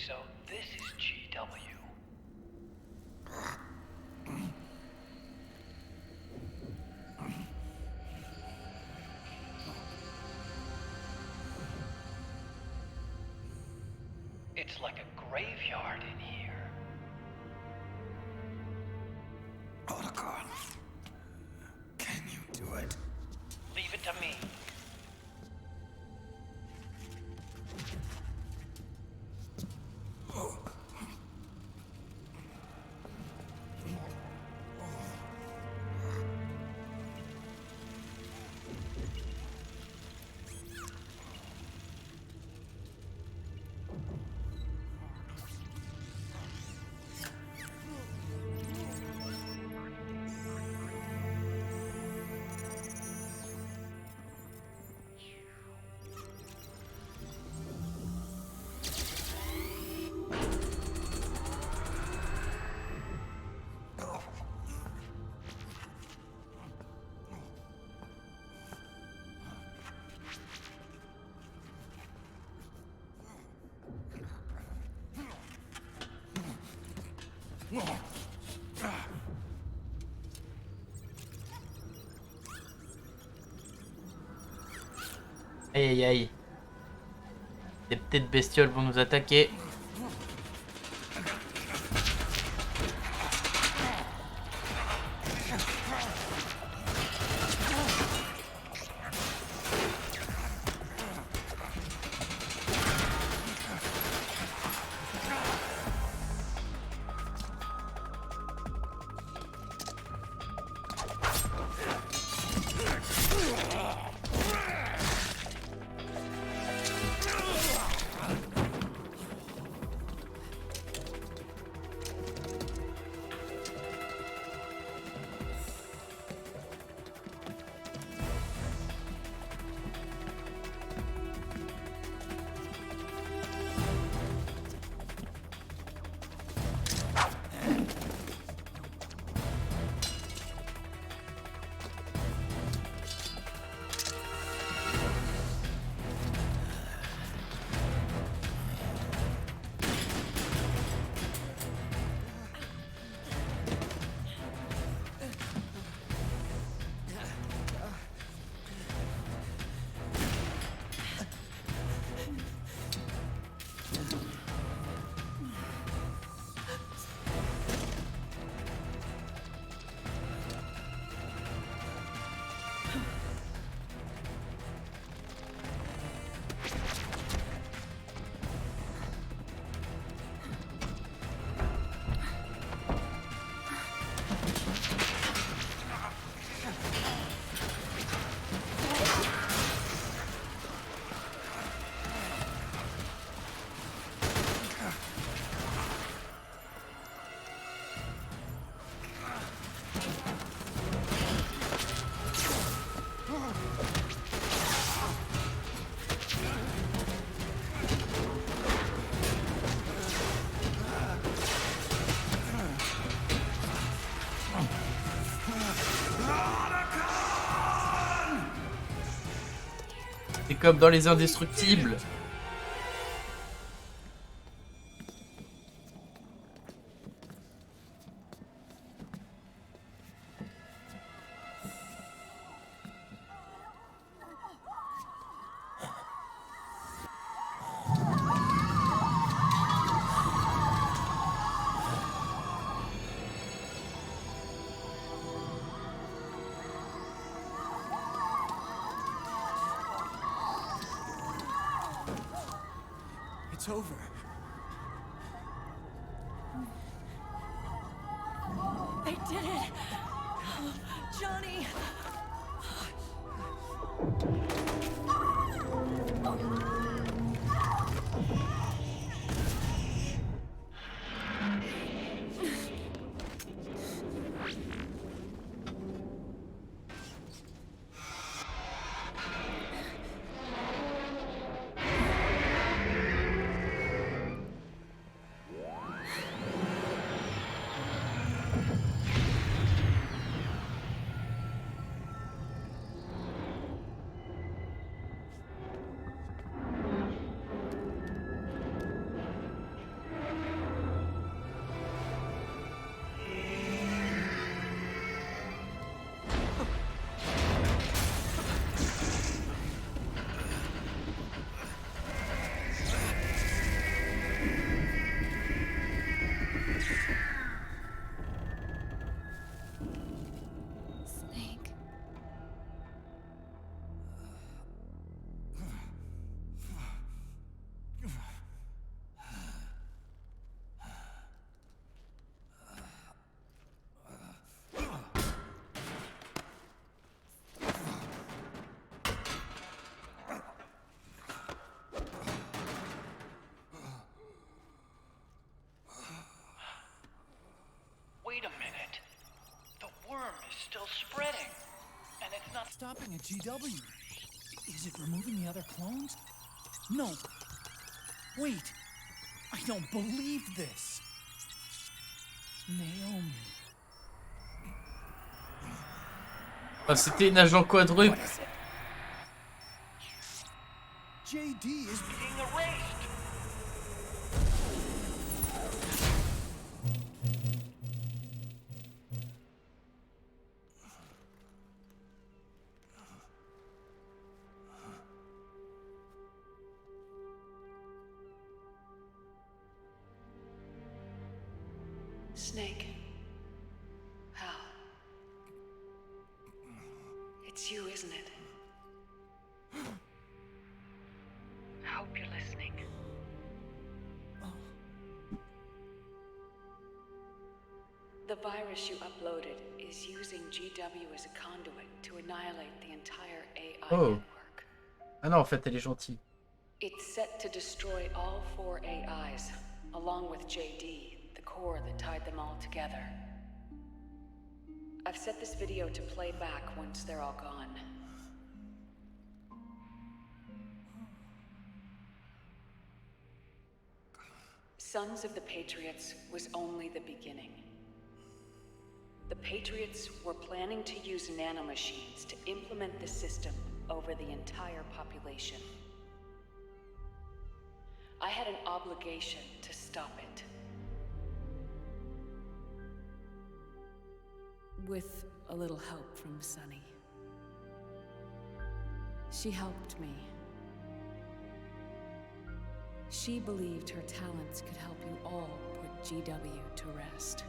So this is GW. It's like a graveyard in here. Otakon, can you do it? Leave it to me. Aïe aïe aïe. Des petites bestioles vont nous attaquer. C'est comme dans les Indestructibles. It's over. They did it! Johnny! Wait a minute. The worm is still spreading. And it's not stopping at GW. Is it removing the other clones? No. Wait. I don't believe this. Naomi. Ah, c'était une agent quadruple. JD is being erased. Snake. Hal. It's you, isn't it? I hope you're listening. The virus you uploaded is using GW as a conduit to annihilate the entire AI network. Ah non, en fait, elle est gentille. It's set to destroy all 4 AIs, along with JD, the core that tied them all together. I've set this video to play back once they're all gone. Sons of the Patriots was only the beginning. The Patriots were planning to use nanomachines to implement the system over the entire population. I had an obligation to stop it. With a little help from Sunny. She helped me. She believed her talents could help you all put GW to rest.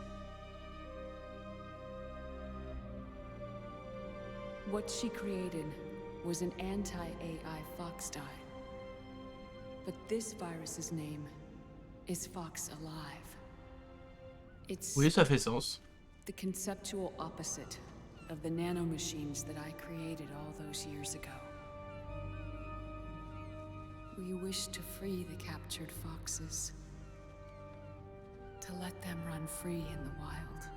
What she created was an anti-AI fox dye. But this virus's name is Fox Alive. It's Oui, ça fait sens. the conceptual opposite of the nanomachines that I created all those years ago. We wish to free the captured foxes, to let them run free in the wild.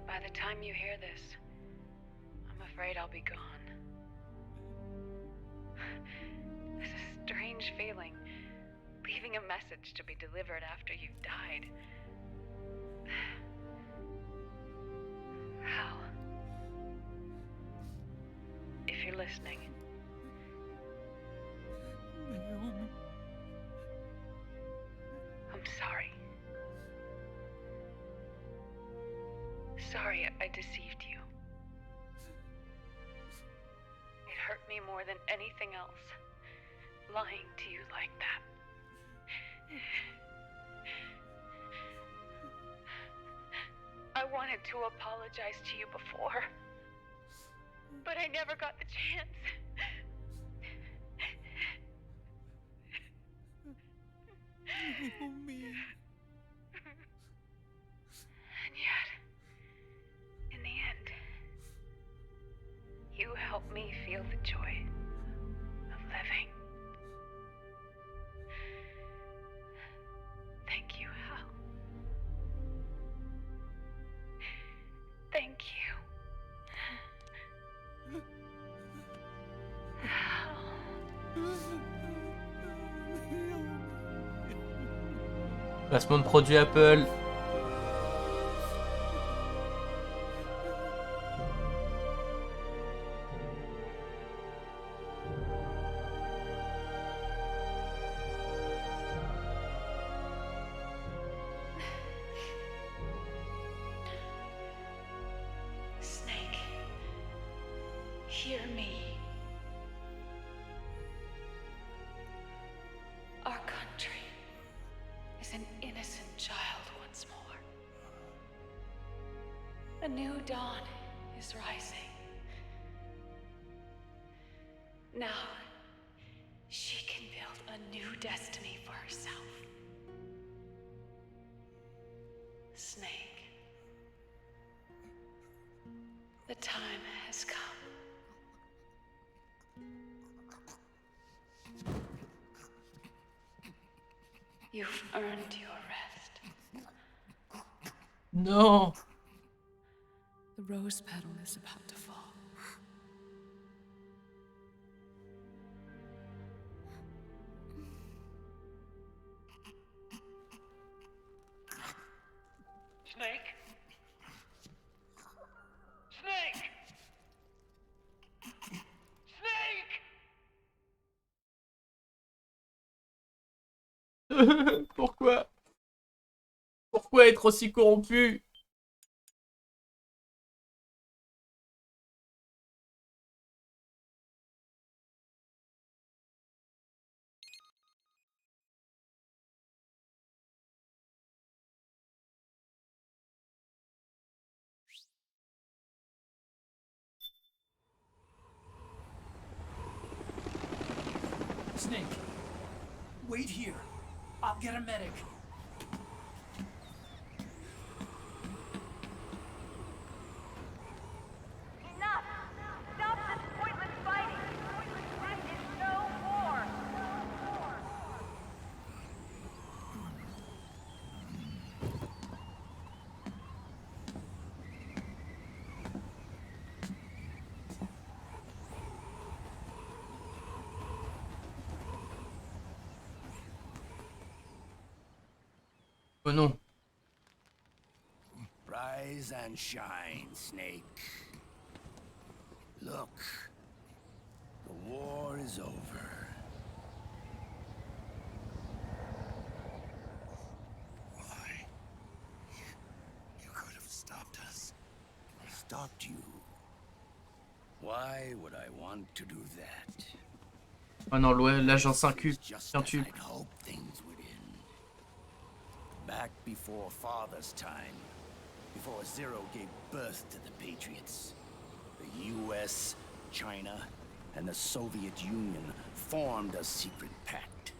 By the time you hear this, I'm afraid I'll be gone. strange feeling, leaving a message to be delivered after you've died. Hal, if you're listening, I'm sorry. Sorry I deceived you. It hurt me more than anything else, lying to you like that. I wanted to apologize to you before, but I never got the chance. And yet, in the end, you helped me feel the joy of living. Thank you, Hal. Thank you. Placement de produit Apple. Snake, hear me. Our country is an innocent child once more. A new dawn is rising. Now, she can build a new destiny for herself. Snake, the time has come. You've earned your rest. No. The rose petal is about to fall. Snake? Snake! Snake! Pourquoi? Pourquoi être aussi corrompu? Snake, wait here. I'll get a medic. Enough! Stop this pointless fighting! This is no war! Oh non. Rise and shine, Snake. Look, the war is over. Why? You could have stopped us. Stopped you? Why would I want to do that? Oh non, l'agent 5Q, tiens tu. I'd hoped things would end. Back before Father's time, before Zero gave birth to the Patriots, the US, China, and the Soviet Union formed a secret pact.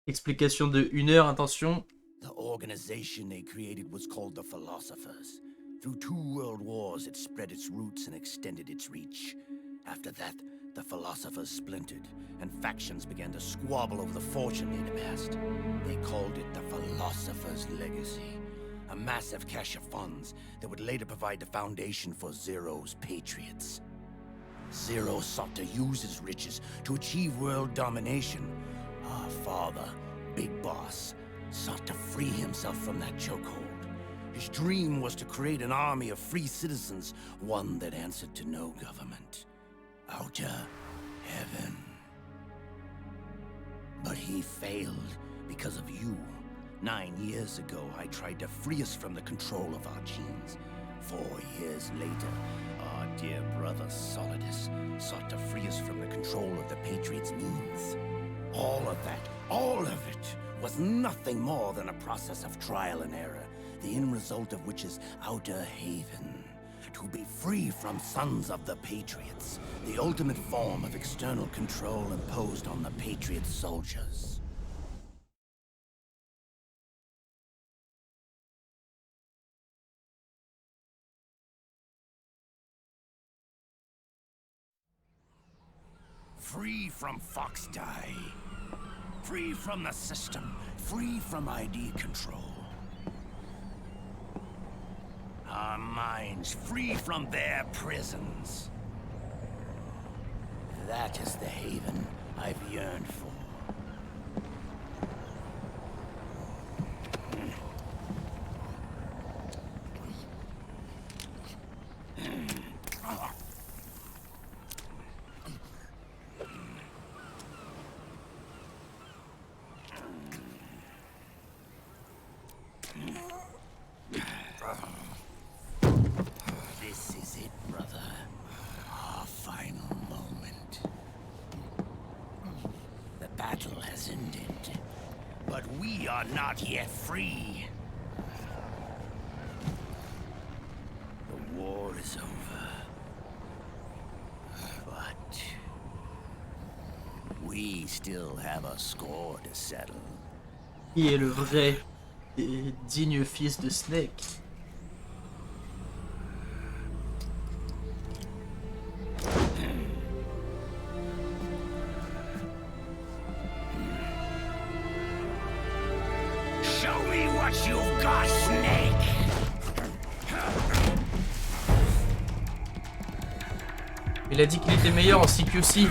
Explication de 1 heure, attention. The organization they created was called the Philosophers. Through 2 world wars, it spread its roots and extended its reach. After that, the Philosophers splintered, and factions began to squabble over the fortune they'd amassed. They called it the Philosopher's Legacy, a massive cache of funds that would later provide the foundation for Zero's Patriots. Zero sought to use his riches to achieve world domination. Our father, Big Boss, sought to free himself from that chokehold. His dream was to create an army of free citizens, one that answered to no government. Outer heaven. But he failed because of you. 9 years ago, I tried to free us from the control of our genes. 4 years later, our dear brother Solidus sought to free us from the control of the Patriots' means. All of it, was nothing more than a process of trial and error, the end result of which is Outer Haven. To be free from sons of the Patriots, the ultimate form of external control imposed on the Patriot soldiers. Free from Foxdie. Free from the system. Free from ID control. Our minds free from their prisons. That is the haven I've yearned for. This is it, brother. Our final moment. The battle has ended, but we are not yet free. The war is over, but we still have a score to settle. Qui est le vrai et digne fils de Snake? Show me what you've got, Snake! Il a dit qu'il était meilleur en CQC.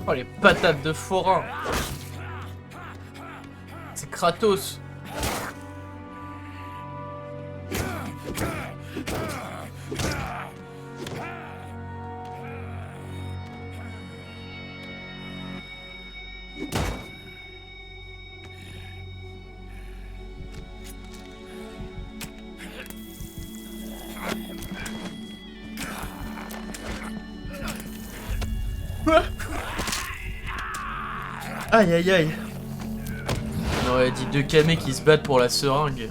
Oh les patates de forain. C'est Kratos. Aïe aïe aïe. On aurait dit deux camés qui se battent pour la seringue.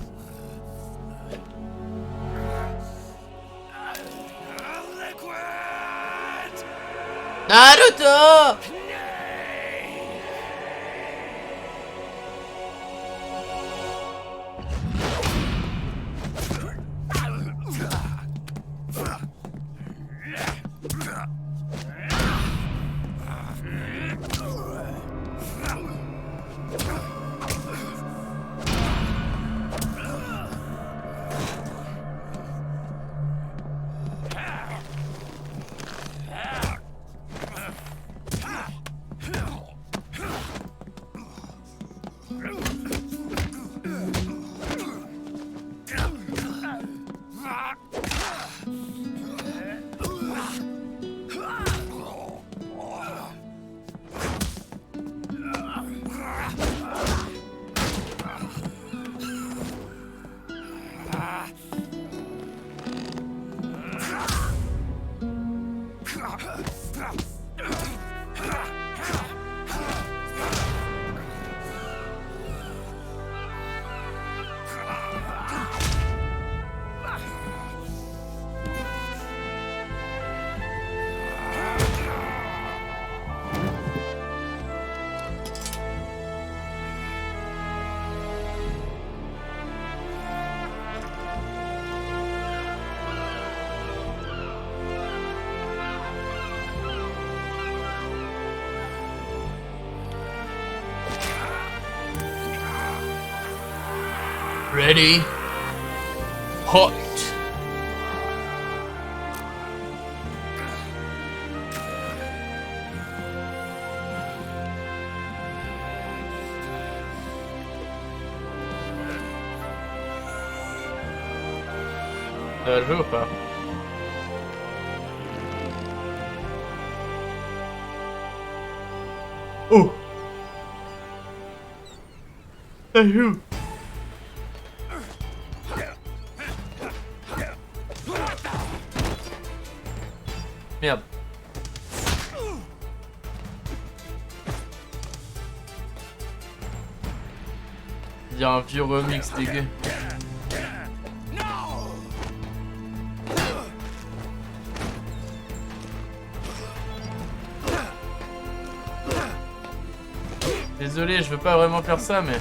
Naruto! Ready? Hot. Ça va jouer ou pas? Oh! Ça joue! Merde. Il y a un vieux remix dégueu. Désolé, je veux pas vraiment faire ça, mais...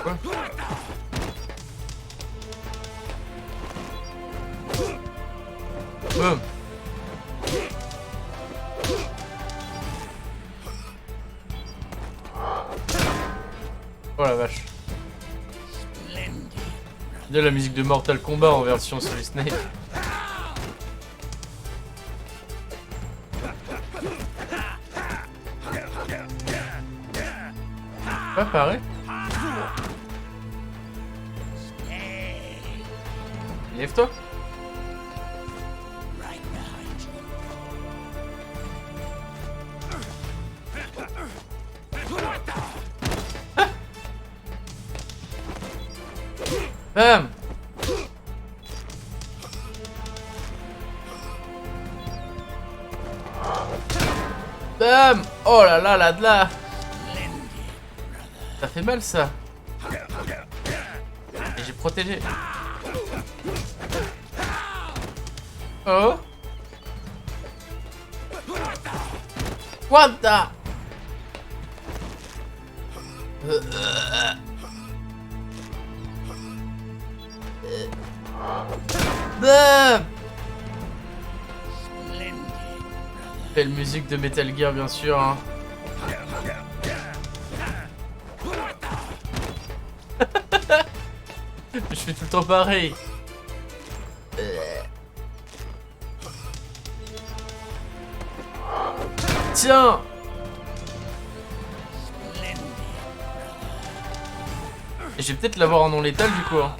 Quoi? Boum. Oh la vache. Il y a la musique de Mortal Kombat en version Solid Snake. Pas pareil. Lève-toi. Bam. Bam. Oh là là là de là. Ça fait mal ça. Et j'ai protégé. Oh. What the? Bam. Belle musique de Metal Gear bien sûr hein. Je fais tout le temps pareil. Tiens. Et je vais peut-être l'avoir en non létal du coup hein.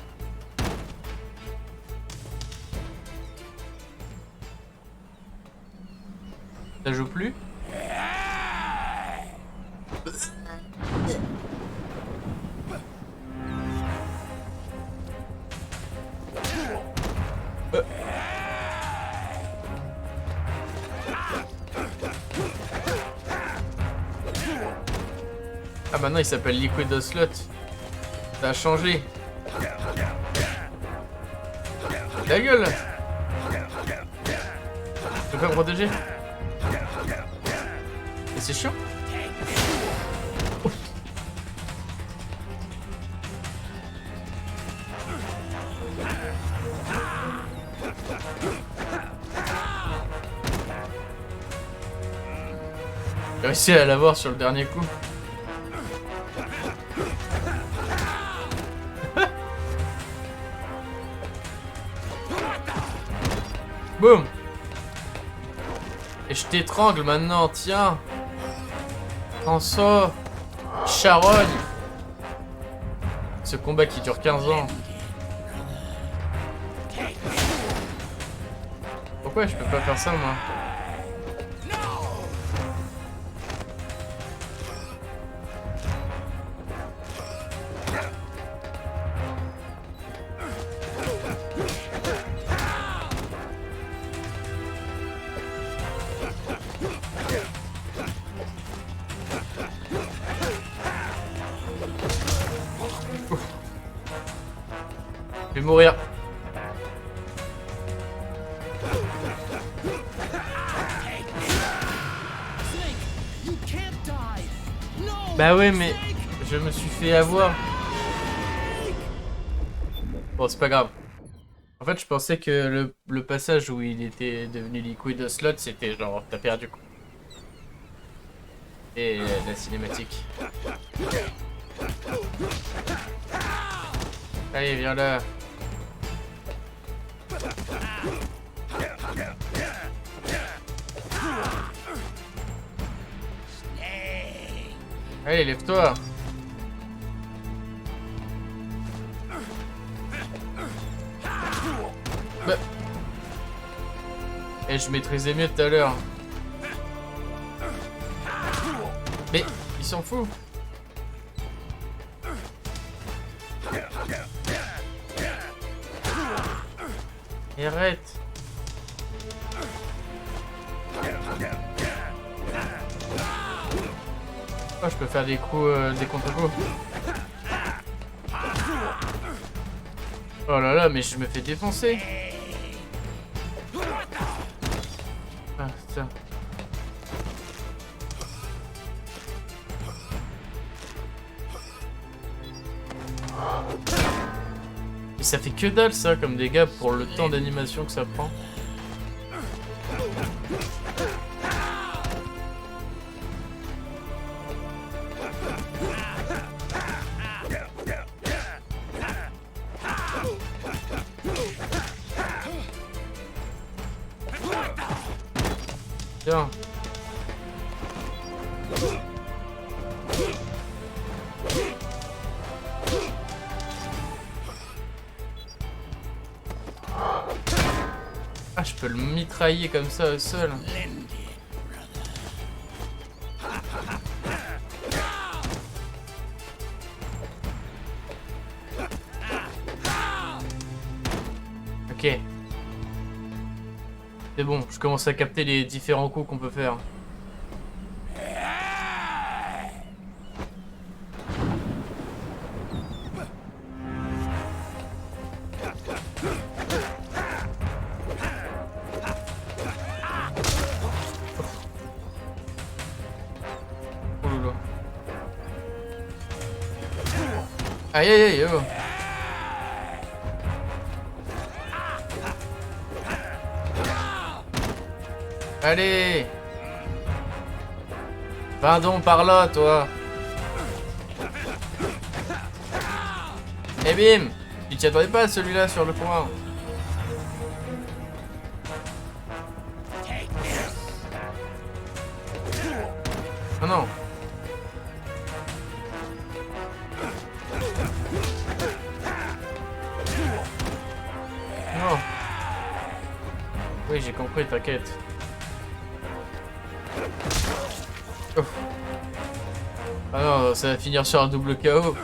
Ça joue plus? Ah maintenant il s'appelle Liquid Ocelot. Ça a changé. La gueule. Je peux pas me protéger. Mais c'est chiant. J'ai réussi à l'avoir sur le dernier coup. Boum. Et je t'étrangle maintenant, tiens. Prends ça. charogne. Ce combat qui dure 15 ans. Pourquoi je peux pas faire ça moi? Je vais mourir. Bah ouais, mais je me suis fait avoir. Bon, c'est pas grave. En fait, je pensais que le passage où il était devenu Liquid Slot, c'était genre, t'as perdu quoi. Et la cinématique. Allez, viens là. Allez, lève-toi. Bah. Et je maîtrisais mieux tout à l'heure. Mais il s'en fout. Et arrête. Oh, je peux faire des coups, des contre-coups. Oh là là, mais je me fais défoncer. Ah, putain. Et ça fait que dalle ça comme dégâts pour le temps d'animation que ça prend. Tiens. Ah, je peux le mitrailler comme ça au sol. Ok. C'est bon, je commence à capter les différents coups qu'on peut faire. Oh là là. Aïe aïe aïe oh. Allez! Va donc par là, toi! Et bim! Tu t'y attendais pas celui-là sur le coin? Oh non! Non! Oui, j'ai compris, t'inquiète. Oh. Ah non, ça va finir sur un double KO.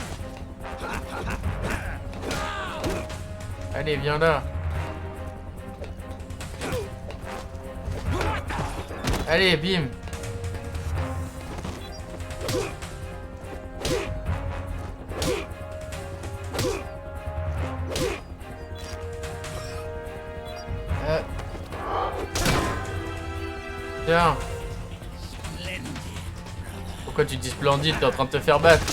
Allez, viens là. Allez, bim. Tiens. Pourquoi tu dis splendide? T'es en train de te faire battre.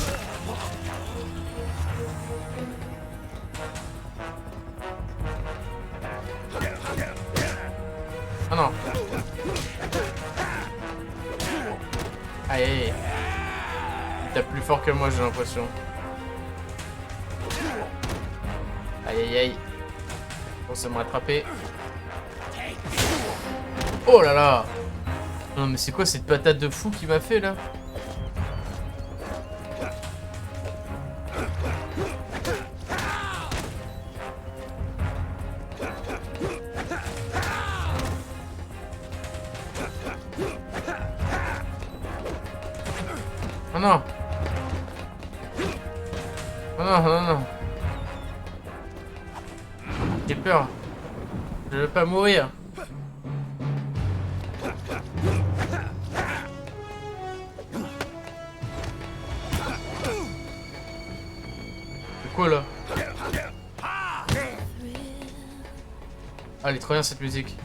Oh non. Aïe aïe. Il tape plus fort que moi, j'ai l'impression. Aïe aïe aïe. Bon, ça m'a rattrapé. Oh là là. Non mais c'est quoi cette patate de fou qui m'a fait là? non. Oh non, non, non. J'ai peur. Je veux pas mourir. C'est quoi là? Ah, elle est trop bien cette musique.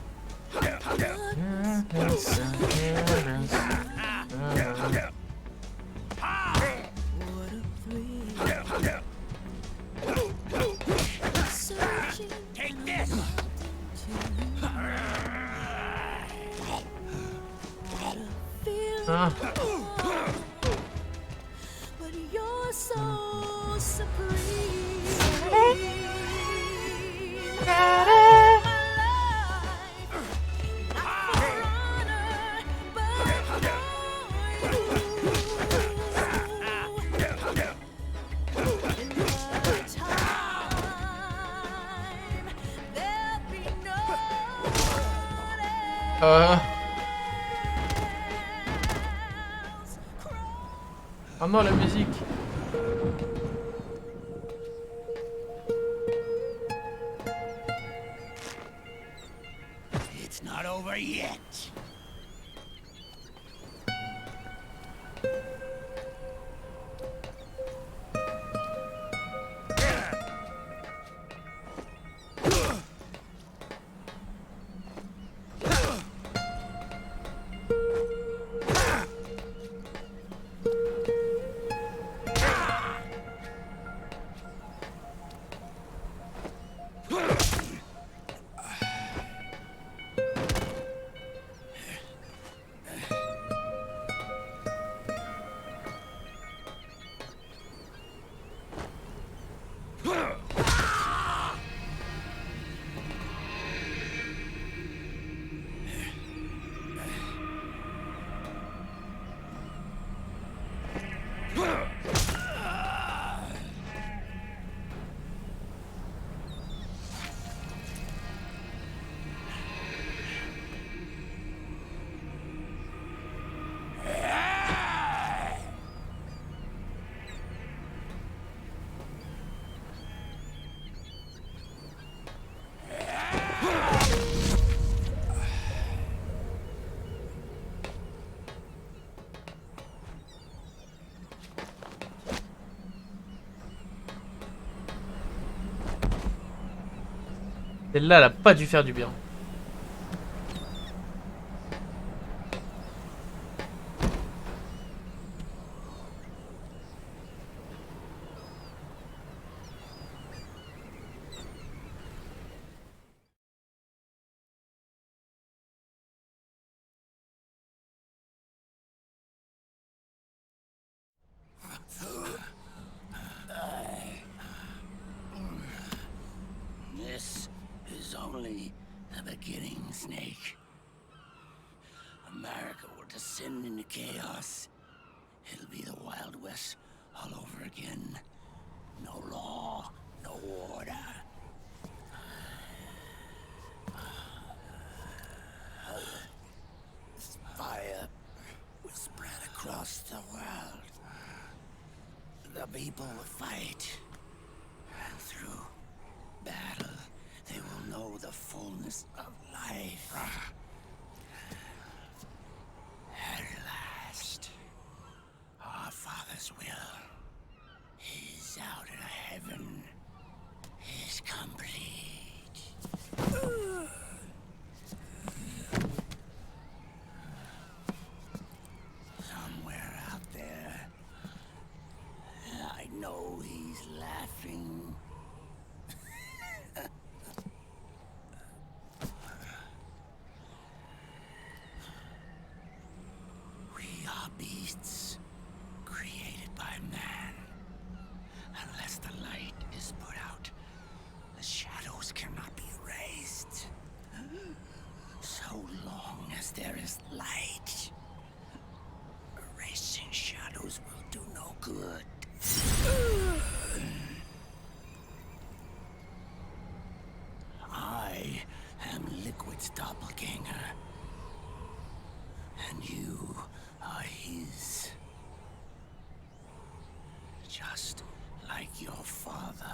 Ah. Oh non, la musique. It's not over yet. Celle-là, elle a pas dû faire du bien. This is only the beginning, Snake. America will descend into chaos. It'll be the Wild West all over again. No law, no order. Fire will spread across the world. The people will fight. And through battle, they will know the fullness of life. At last, our Father's will is out in heaven, is complete. Somewhere out there, I know he's laughing. We are beasts created by man. Unless the light is put out, the shadows cannot be erased. So long as there is light, erasing shadows will do no good. I am Liquid's doppelganger, and you are his. just like your father.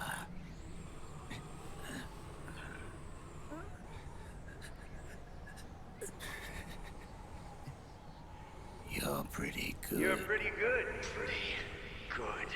You're pretty good. You're pretty good. Pretty good.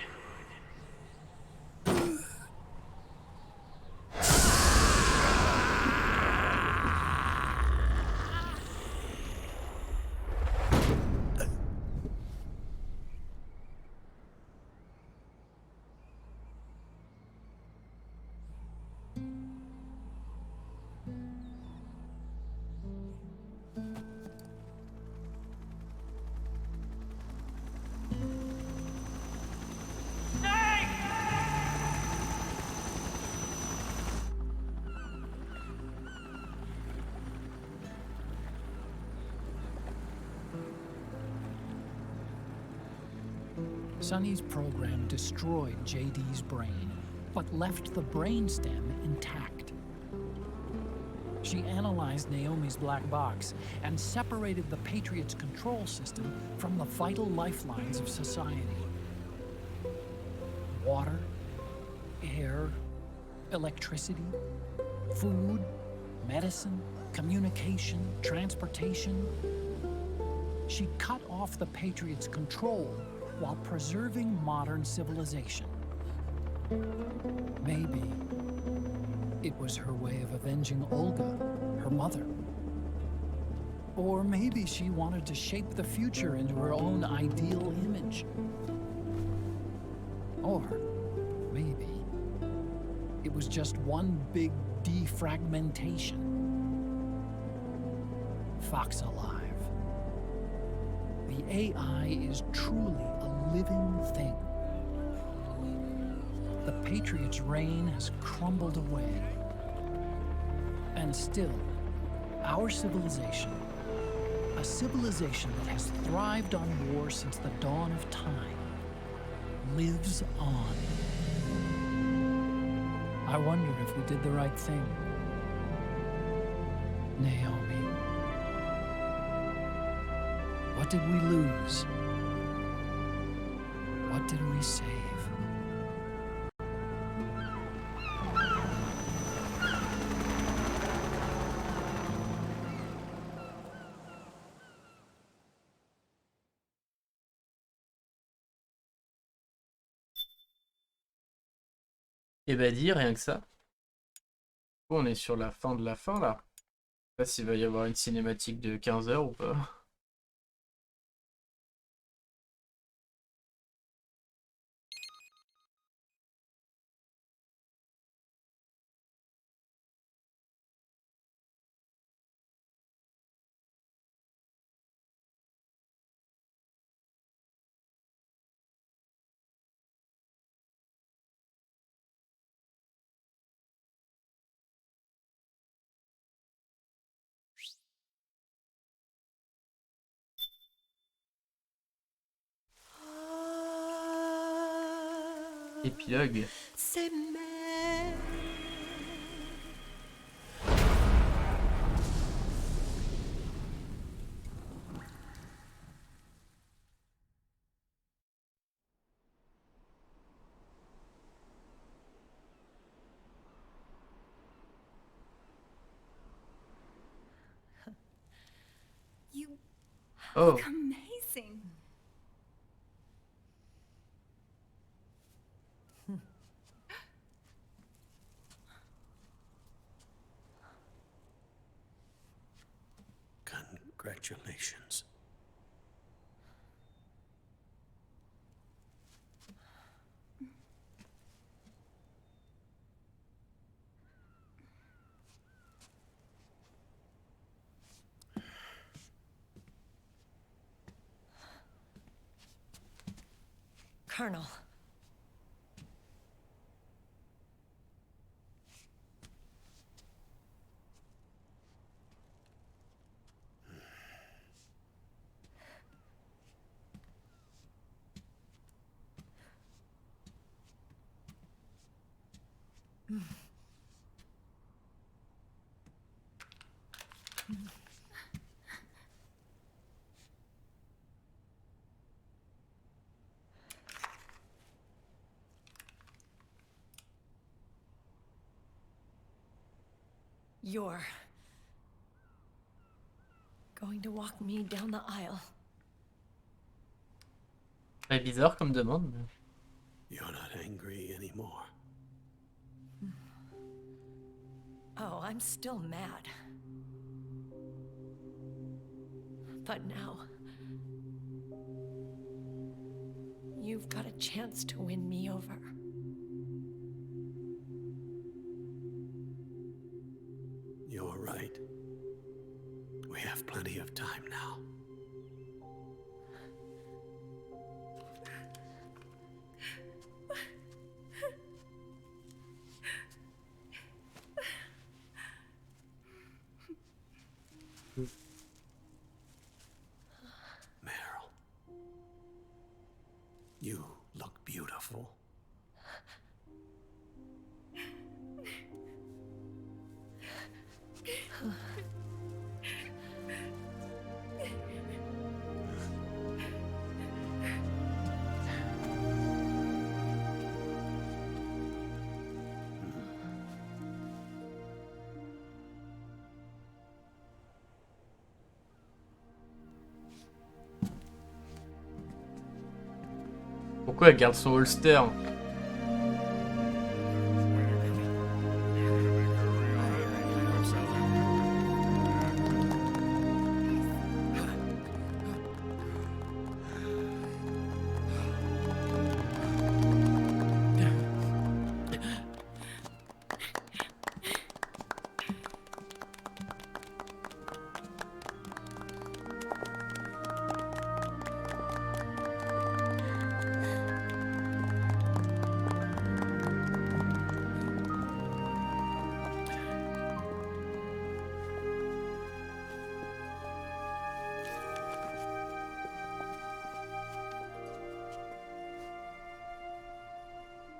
Sonny's program destroyed JD's brain, but left the brainstem intact. She analyzed Naomi's black box and separated the Patriot's control system from the vital lifelines of society. Water, air, electricity, food, medicine, communication, transportation. She cut off the Patriot's control while preserving modern civilization. Maybe it was her way of avenging Olga, her mother. Or maybe she wanted to shape the future into her own ideal image. Or maybe it was just one big defragmentation. Fox alive. The AI is truly a living thing. The Patriot's reign has crumbled away. And still, our civilization, a civilization that has thrived on war since the dawn of time, lives on. I wonder if we did the right thing. Naomi. What did we lose? What did we save? Et bah dis, rien que ça. On est sur la fin de la fin là. Je sais pas s'il va y avoir une cinématique de 15 heures ou pas. Épilogue. You Oh. look amazing. Congratulations. Colonel. You're going to walk me down the aisle. C'est bizarre comme demande. Mais... You're not angry anymore. Oh, I'm still mad. But now, you've got a chance to win me over. You're right. We have plenty of time now. Meryl, you look beautiful. Pourquoi elle garde son holster?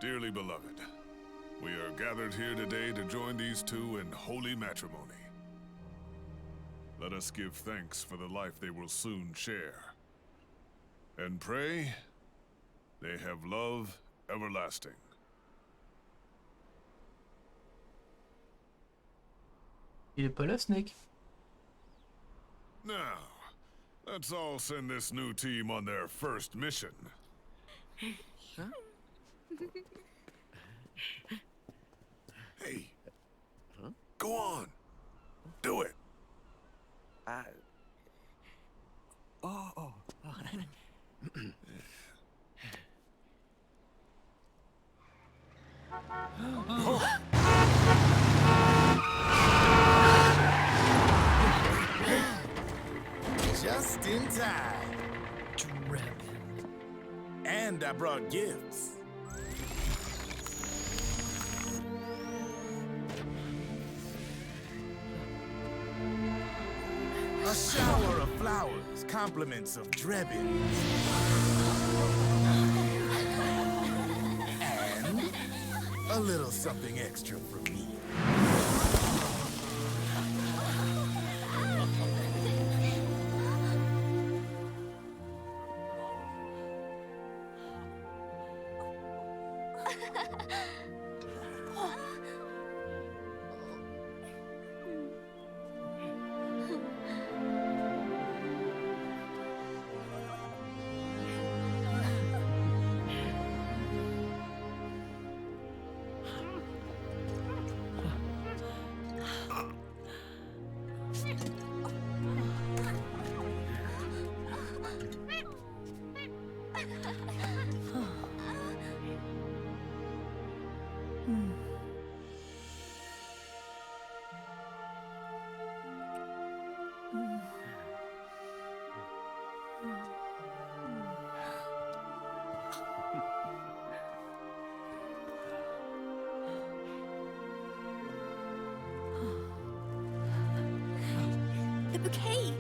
Dearly beloved, we are gathered here today to join these two in holy matrimony. Let us give thanks for the life they will soon share. And pray they have love everlasting. Il est pas là, Snake? Now, let's all send this new team on their first mission. Huh? Hey, go on, do it. Just in time. Drebin. And I brought gifts. A shower of flowers, compliments of Drebin. And a little something extra from me. The bouquet!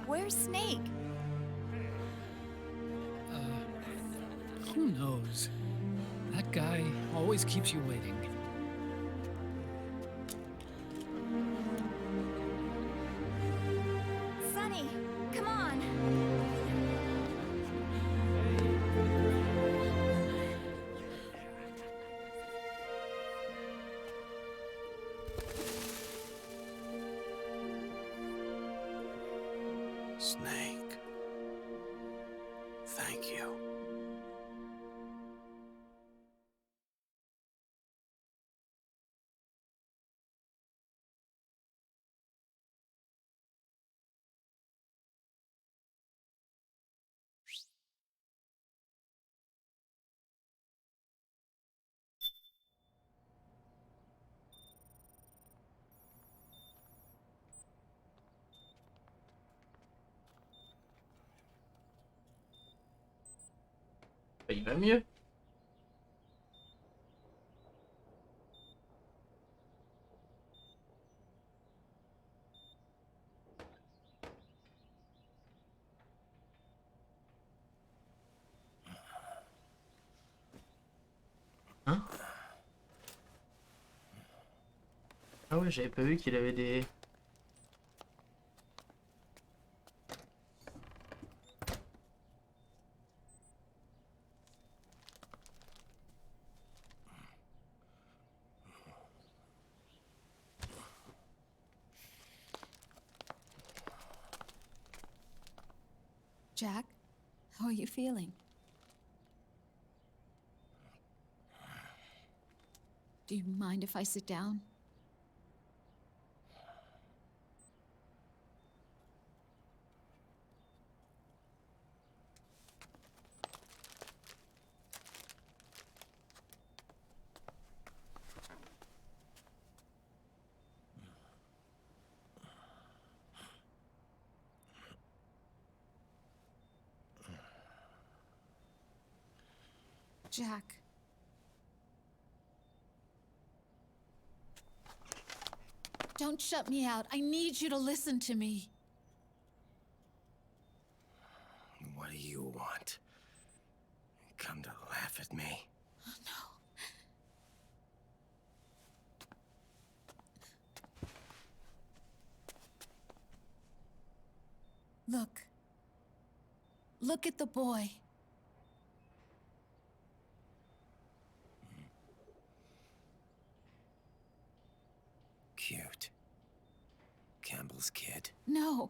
Where's Snake? Who knows? That That guy always keeps you waiting. Sunny, come on. Snake. Thank you. Bah, il va mieux. Hein? Ah ouais, j'avais pas vu qu'il avait des... Jack, how are you feeling? Do you mind if I sit down? Jack. Don't shut me out. I need you to listen to me. What do you want? Come to laugh at me? Look. Look at the boy. Cute. Campbell's kid. No.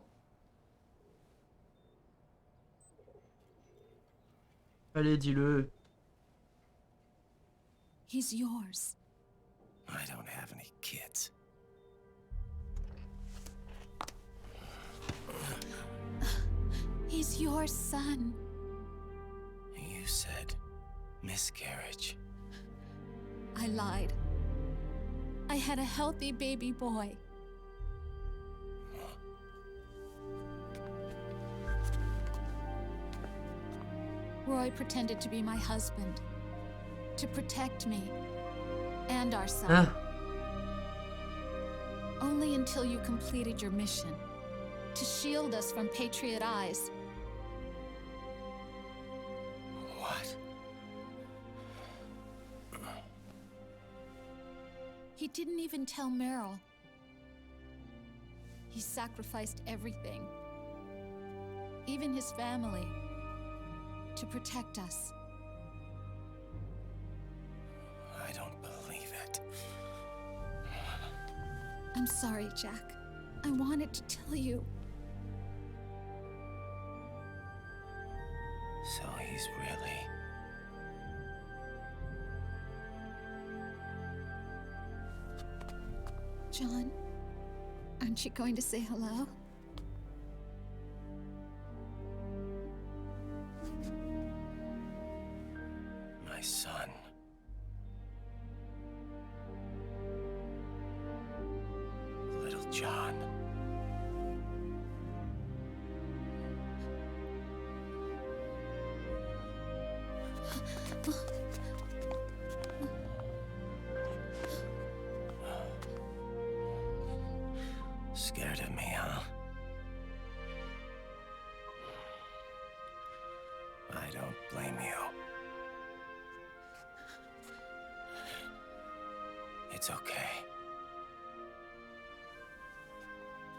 Allez, dis-le. He's yours. I don't have any kids. He's your son. You said miscarriage. I lied. I had a healthy baby boy. Roy pretended to be my husband, to protect me and our son. Only until you completed your mission, to shield us from Patriot eyes. What? He didn't even tell Meryl. He sacrificed everything, even his family, to protect us. I don't believe it. I'm sorry, Jack. I wanted to tell you. So he's really... John, aren't you going to say hello? my son. Little John. Scared of me, huh? I don't blame you. It's okay.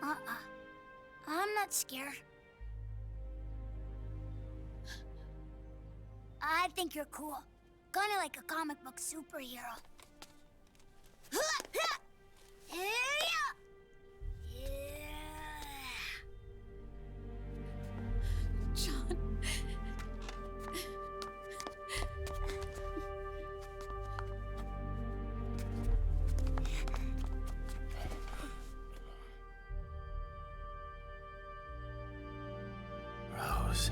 I'm not scared. I think you're cool. Kinda like a comic book superhero. John. Rose.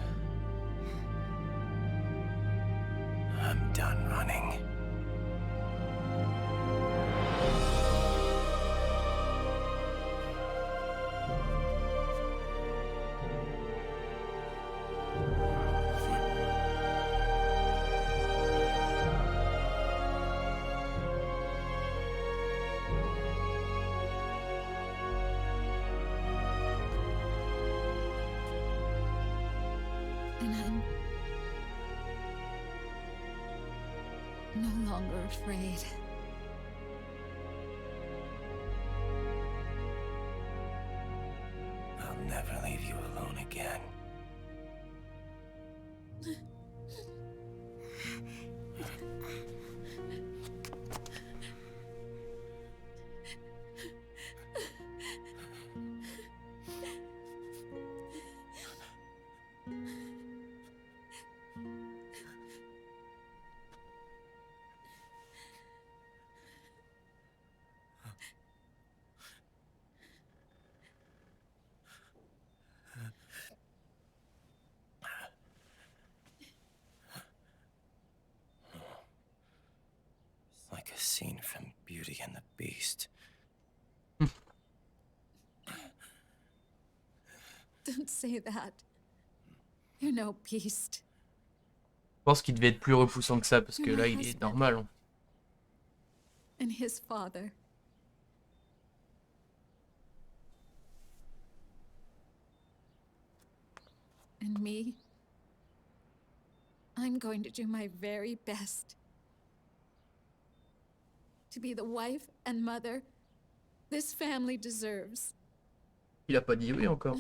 I'm done running. And I'm no longer afraid. I'll never leave you alone again. Like a scene from Beauty and the Beast. Don't say that. You're no beast. Je pense qu'il devait être plus repoussant que ça, parce que là, il est normal. Hein. And his father. And me. I'm going to do my very best to be the wife and mother this family deserves. Il a pas dit oui encore.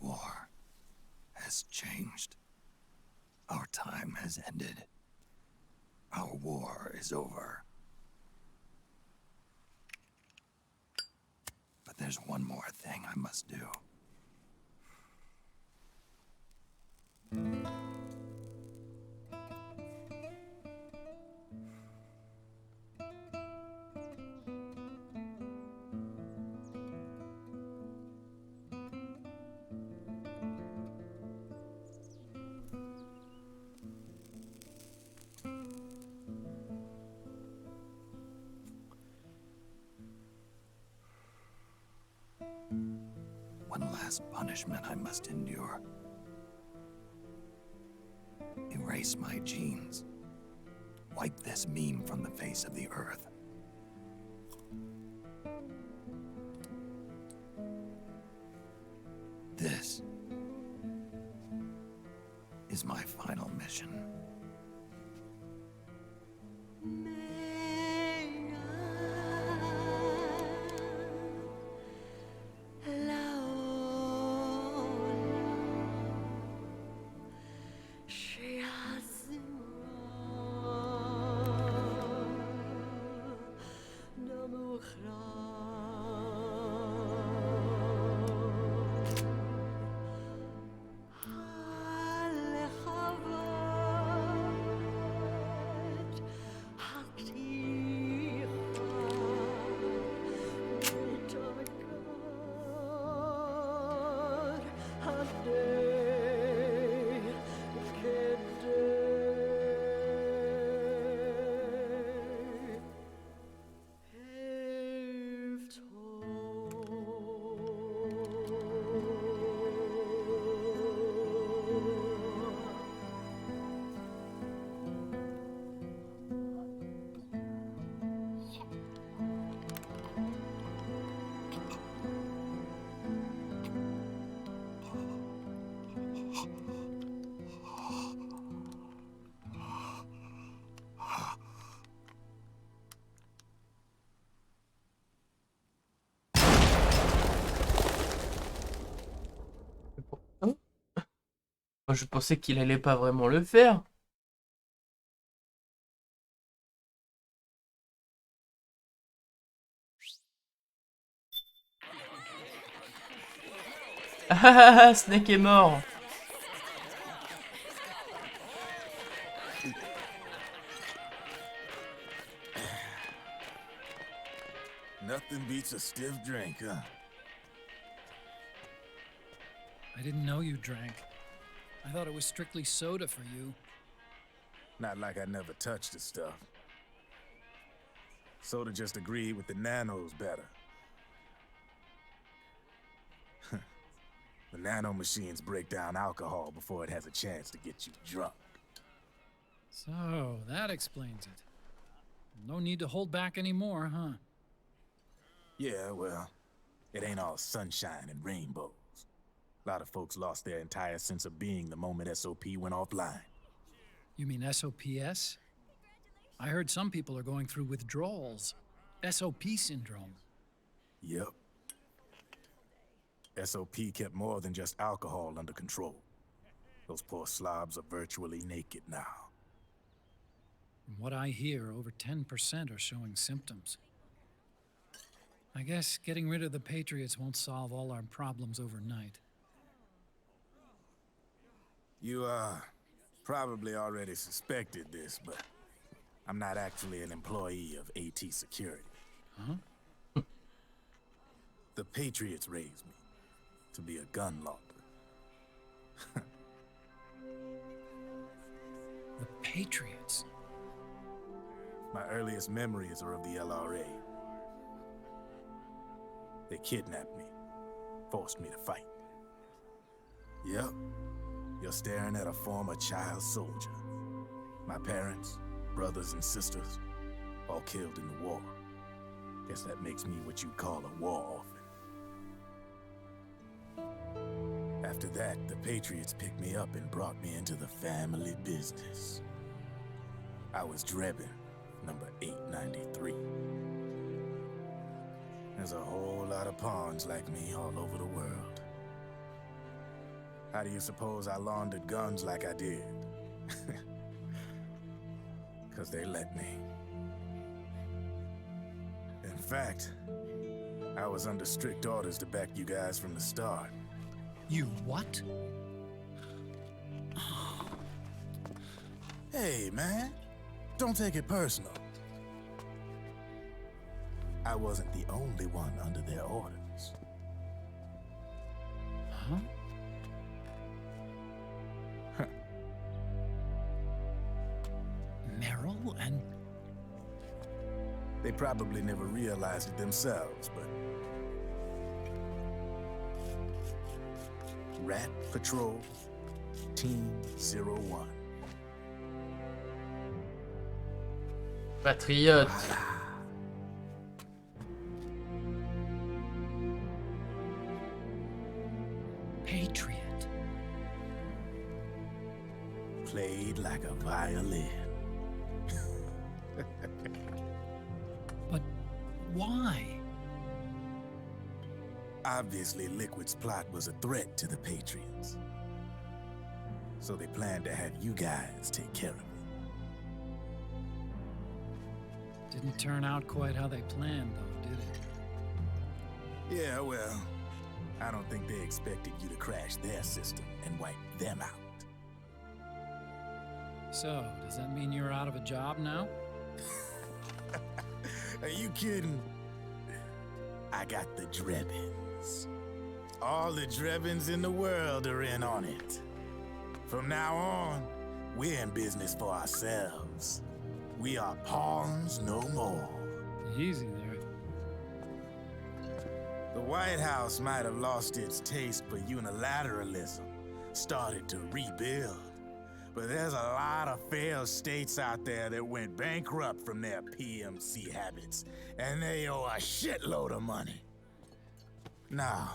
War has changed. Our time has ended. Our war is over. But there's one more thing I must do. One last punishment I must endure. Erase my genes. Wipe this meme from the face of the earth. This is my final mission. Moi, je pensais qu'il allait pas vraiment le faire. Ah, Snake est mort. Nothing beats a stiff drink, huh? I didn't know you drank. I thought it was strictly soda for you. Not like I never touched the stuff. Soda just agreed with the nanos better. The nano machines break down alcohol before it has a chance to get you drunk. So, that explains it. No need to hold back anymore, huh? Yeah, well, it ain't all sunshine and rainbows. A lot of folks lost their entire sense of being the moment SOP went offline. You mean SOPS? I heard some people are going through withdrawals. SOP syndrome. Yep. SOP kept more than just alcohol under control. Those poor slobs are virtually naked now. From what I hear, over 10% are showing symptoms. I guess getting rid of the Patriots won't solve all our problems overnight. You, probably already suspected this, but I'm not actually an employee of AT Security. Huh? The Patriots raised me to be a gun launder. The Patriots? My earliest memories are of the LRA. They kidnapped me, forced me to fight. Yep, you're staring at a former child soldier. My parents, brothers and sisters, all killed in the war. Guess that makes me what you'd call a war orphan. After that, the Patriots picked me up and brought me into the family business. I was Drebin, number 893. There's a whole lot of pawns like me all over the world. How do you suppose I laundered guns like I did? 'Cause they let me. In fact, I was under strict orders to back you guys from the start. You what? Hey, man. Don't take it personal. I wasn't the only one under their orders. Huh? Meryl and... They probably never realized it themselves, but... Rat Patrol, Team 01. Patriote. Patriot. Played like a violin. But why? Obviously, Liquid's plot was a threat to the Patriots. So they planned to have you guys take care of it. Didn't turn out quite how they planned, though, did it? Yeah, well, I don't think they expected you to crash their system and wipe them out. So, does that mean you're out of a job now? Are you kidding? I got the Drebins. All the Drebins in the world are in on it. From now on, we're in business for ourselves. We are pawns no more. Easy there. The White House might have lost its taste for unilateralism, started to rebuild. But there's a lot of failed states out there that went bankrupt from their PMC habits, and they owe a shitload of money. Now,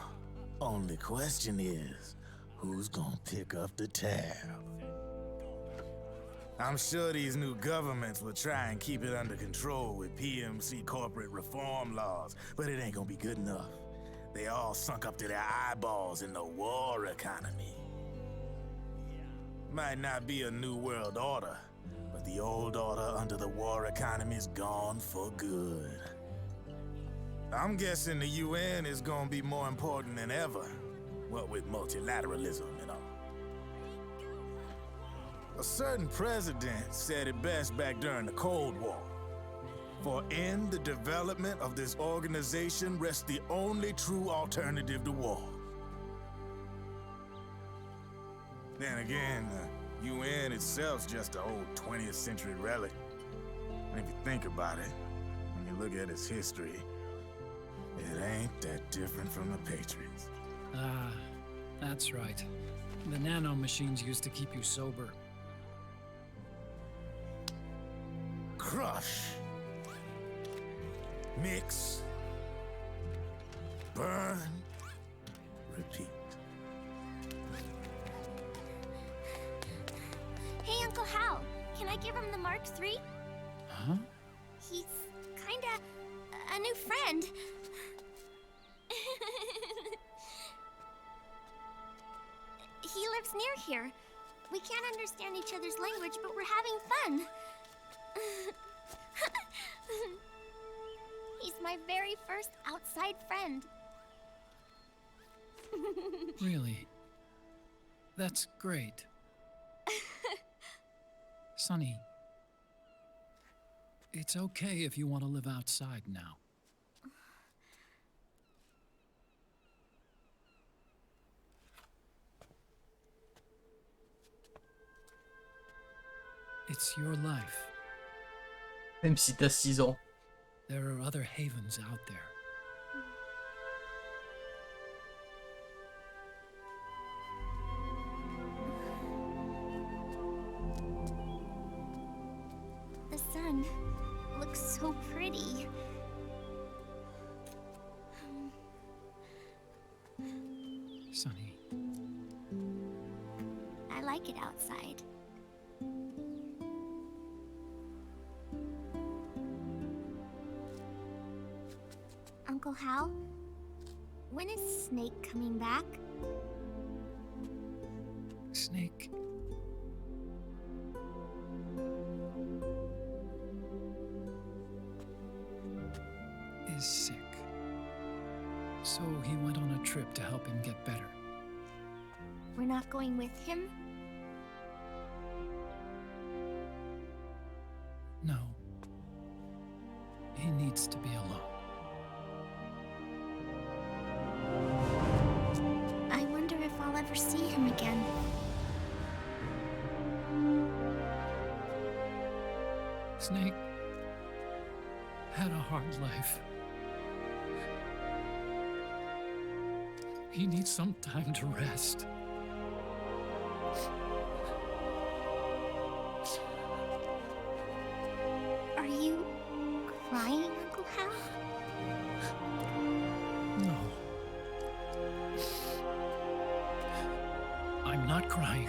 only question is, who's gonna pick up the tab? I'm sure these new governments will try and keep it under control with PMC corporate reform laws, but it ain't gonna be good enough. They all sunk up to their eyeballs in the war economy. Might not be a new world order, but the old order under the war economy's gone for good. I'm guessing the UN is gonna be more important than ever, what with multilateralism and all. A certain president said it best back during the Cold War. For in the development of this organization rests the only true alternative to war. Then again, the UN itself's just an old 20th century relic. And if you think about it, when you look at its history, it ain't that different from the Patriots. Ah, that's right. The nano machines used to keep you sober. Crush. Mix. Burn. Repeat. Hey, Uncle Hal, can I give him the Mark III? Huh? He's kinda a new friend. He lives near here. We can't understand each other's language, but we're having fun. He's my very first outside friend. Really? That's great. Sonny, it's okay if you want to live outside now. It's your life. Même si t'as 6 ans. There are other havens out there. The sun looks so pretty. Sonny. I like it outside. Uncle Hal, when is Snake coming back? Snake. Is sick. So he went on a trip to help him get better. We're not going with him? No. He needs to be alone. I wonder if I'll ever see him again. Snake had a hard life. He needs some time to rest. Are you crying, Uncle Hal? No. I'm not crying.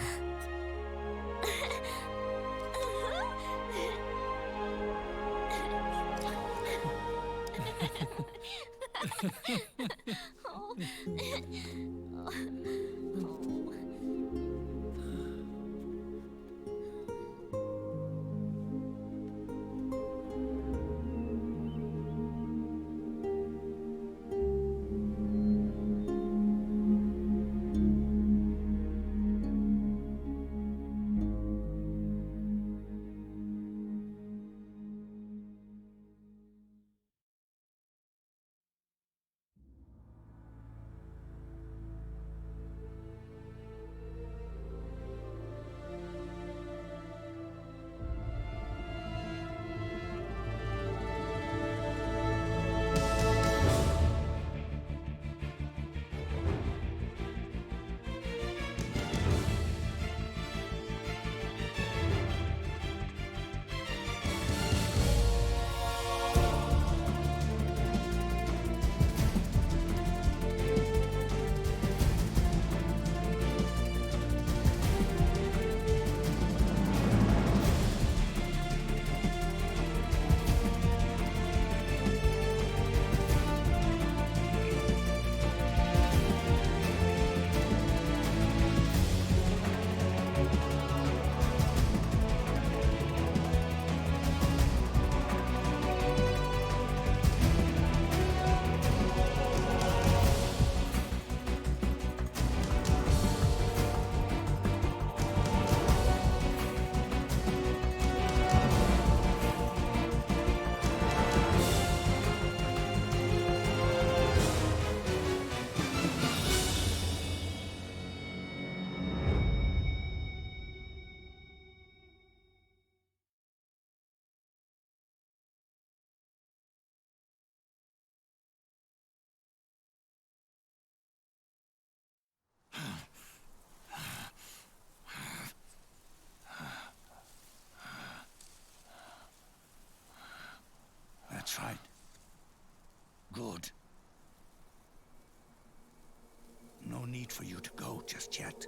for you to go just yet.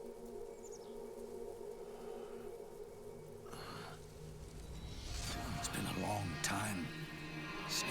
It's been a long time, Snake.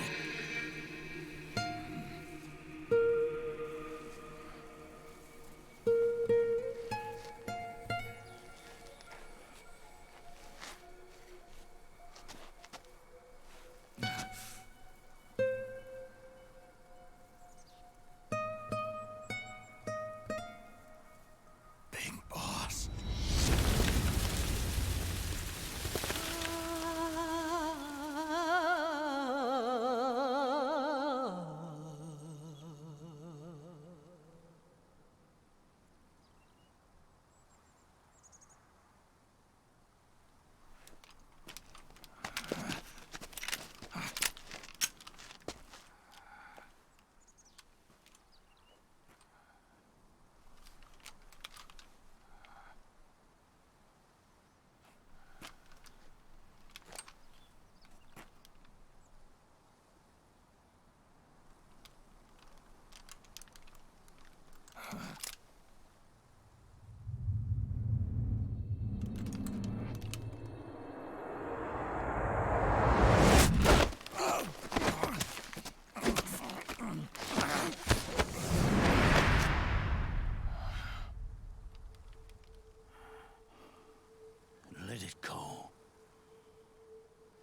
Let it go,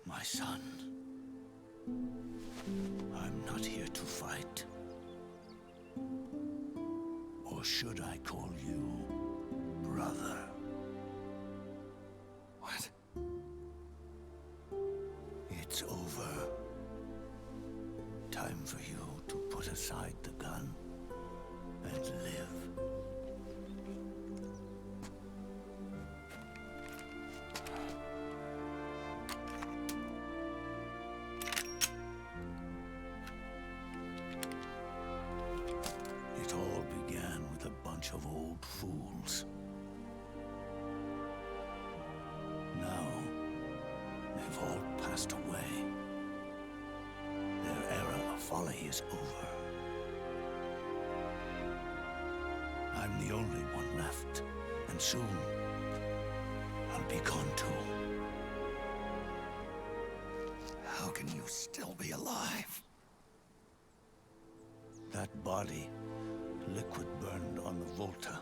my son. I'm not here to fight. Or should I call you brother? What? It's over. Time for you to put aside the gun and live. It all began with a bunch of old fools. Now, they've all passed away. Their era of folly is over. I'm the only one left, and soon I'll be gone too. How can you still be alive? That body, liquid burned on the Volta,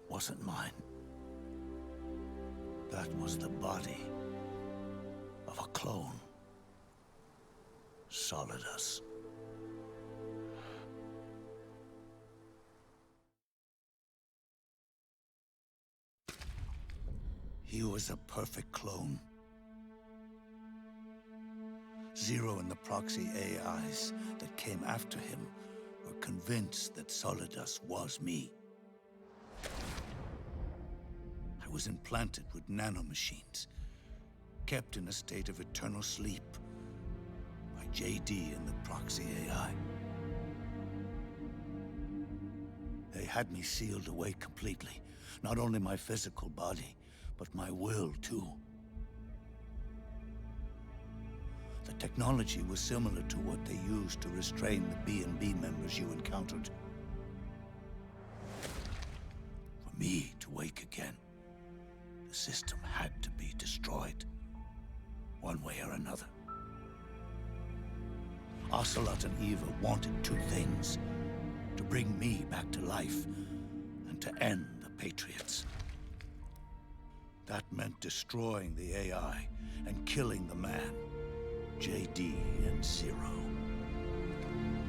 wasn't mine. That was the body of a clone. Solidus. He was a perfect clone. Zero and the proxy AIs that came after him were convinced that Solidus was me. I was implanted with nanomachines, kept in a state of eternal sleep by JD and the proxy AI. They had me sealed away completely, not only my physical body, but my will too. The technology was similar to what they used to restrain the B&B members you encountered. For me to wake again, the system had to be destroyed, one way or another. Ocelot and Eva wanted two things: to bring me back to life and to end the Patriots. That meant destroying the AI and killing the man, JD and Zero.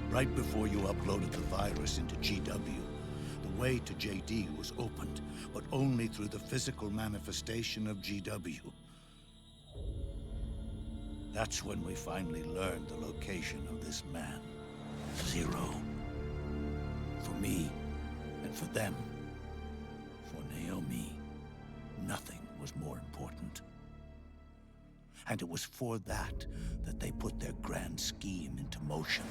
Right before you uploaded the virus into GW, the way to JD was opened, but only through the physical manifestation of GW. That's when we finally learned the location of this man, Zero. For me, and for them, for Naomi, nothing was more important. And it was for that they put their grand scheme into motion.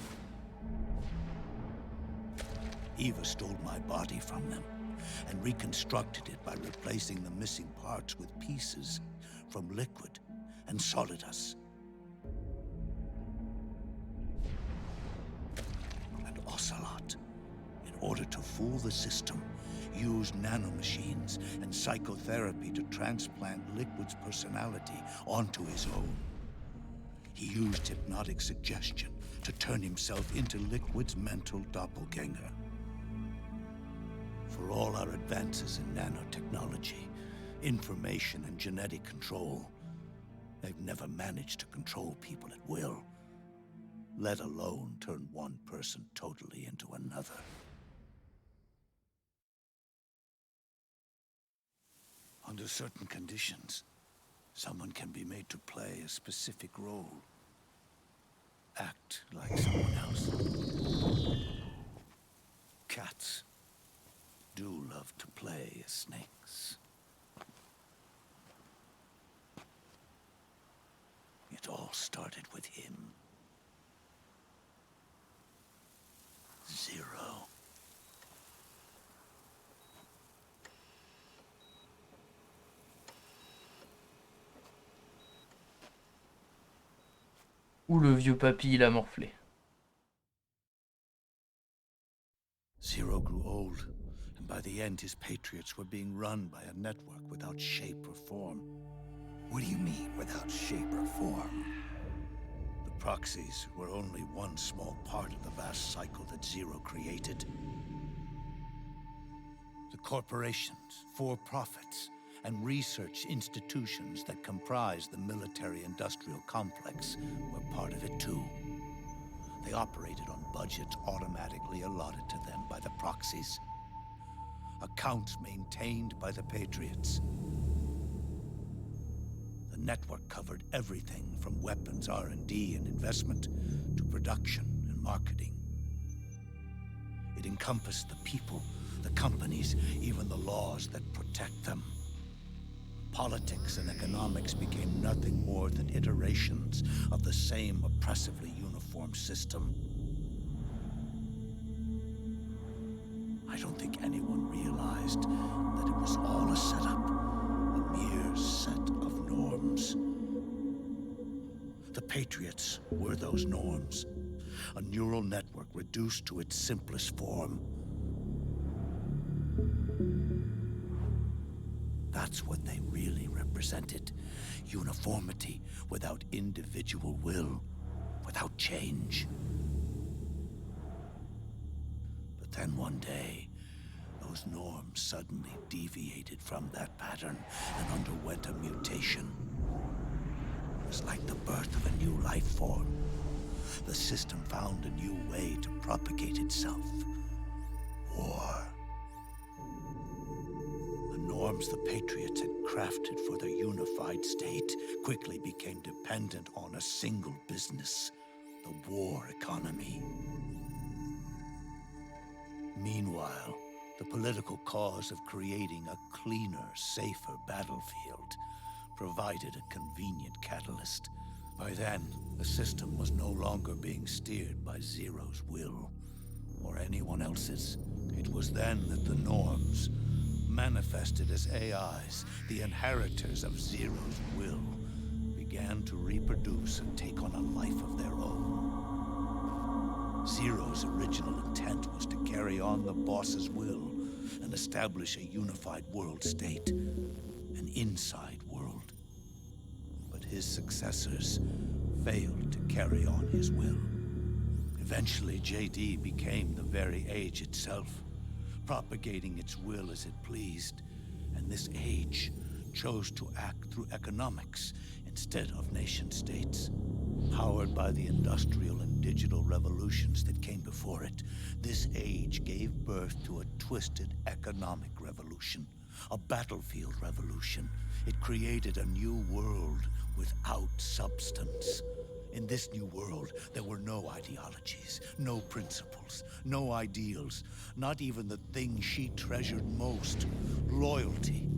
Eva stole my body from them and reconstructed it by replacing the missing parts with pieces from Liquid and Solidus. And Ocelot, in order to fool the system, used nanomachines and psychotherapy to transplant Liquid's personality onto his own. He used hypnotic suggestion to turn himself into Liquid's mental doppelganger. For all our advances in nanotechnology, information and genetic control, they've never managed to control people at will, let alone turn one person totally into another. Under certain conditions, someone can be made to play a specific role. Act like someone else. Cats do love to play as snakes. It all started with him. Zero. Ou le vieux papy, il a morflé. Zero grew old, and by the end his patriots were being run by a network without shape or form. What do you mean, without shape or form? The proxies were only one small part of the vast cycle that Zero created. The corporations, for-profits, and research institutions that comprise the military-industrial complex were part of it too. They operated on budgets automatically allotted to them by the proxies. Accounts maintained by the Patriots. The network covered everything from weapons R&D and investment to production and marketing. It encompassed the people, the companies, even the laws that protect them. Politics and economics became nothing more than iterations of the same oppressively uniform system. I don't think anyone realized that it was all a setup, a mere set of norms. The Patriots were those norms, a neural network reduced to its simplest form. That's what they really represented. Uniformity without individual will, without change. But then one day, those norms suddenly deviated from that pattern and underwent a mutation. It was like the birth of a new life form. The system found a new way to propagate itself. War. Norms the Patriots had crafted for their unified state quickly became dependent on a single business, the war economy. Meanwhile, the political cause of creating a cleaner, safer battlefield provided a convenient catalyst. By then, the system was no longer being steered by Zero's will, or anyone else's. It was then that the norms, manifested as AIs, the inheritors of Zero's will, began to reproduce and take on a life of their own. Zero's original intent was to carry on the boss's will and establish a unified world state, an inside world. But his successors failed to carry on his will. Eventually, JD became the very age itself, propagating its will as it pleased, and this age chose to act through economics instead of nation-states. Powered by the industrial and digital revolutions that came before it, this age gave birth to a twisted economic revolution, a battlefield revolution. It created a new world without substance. In this new world, there were no ideologies, no principles, no ideals, not even the thing she treasured most, loyalty.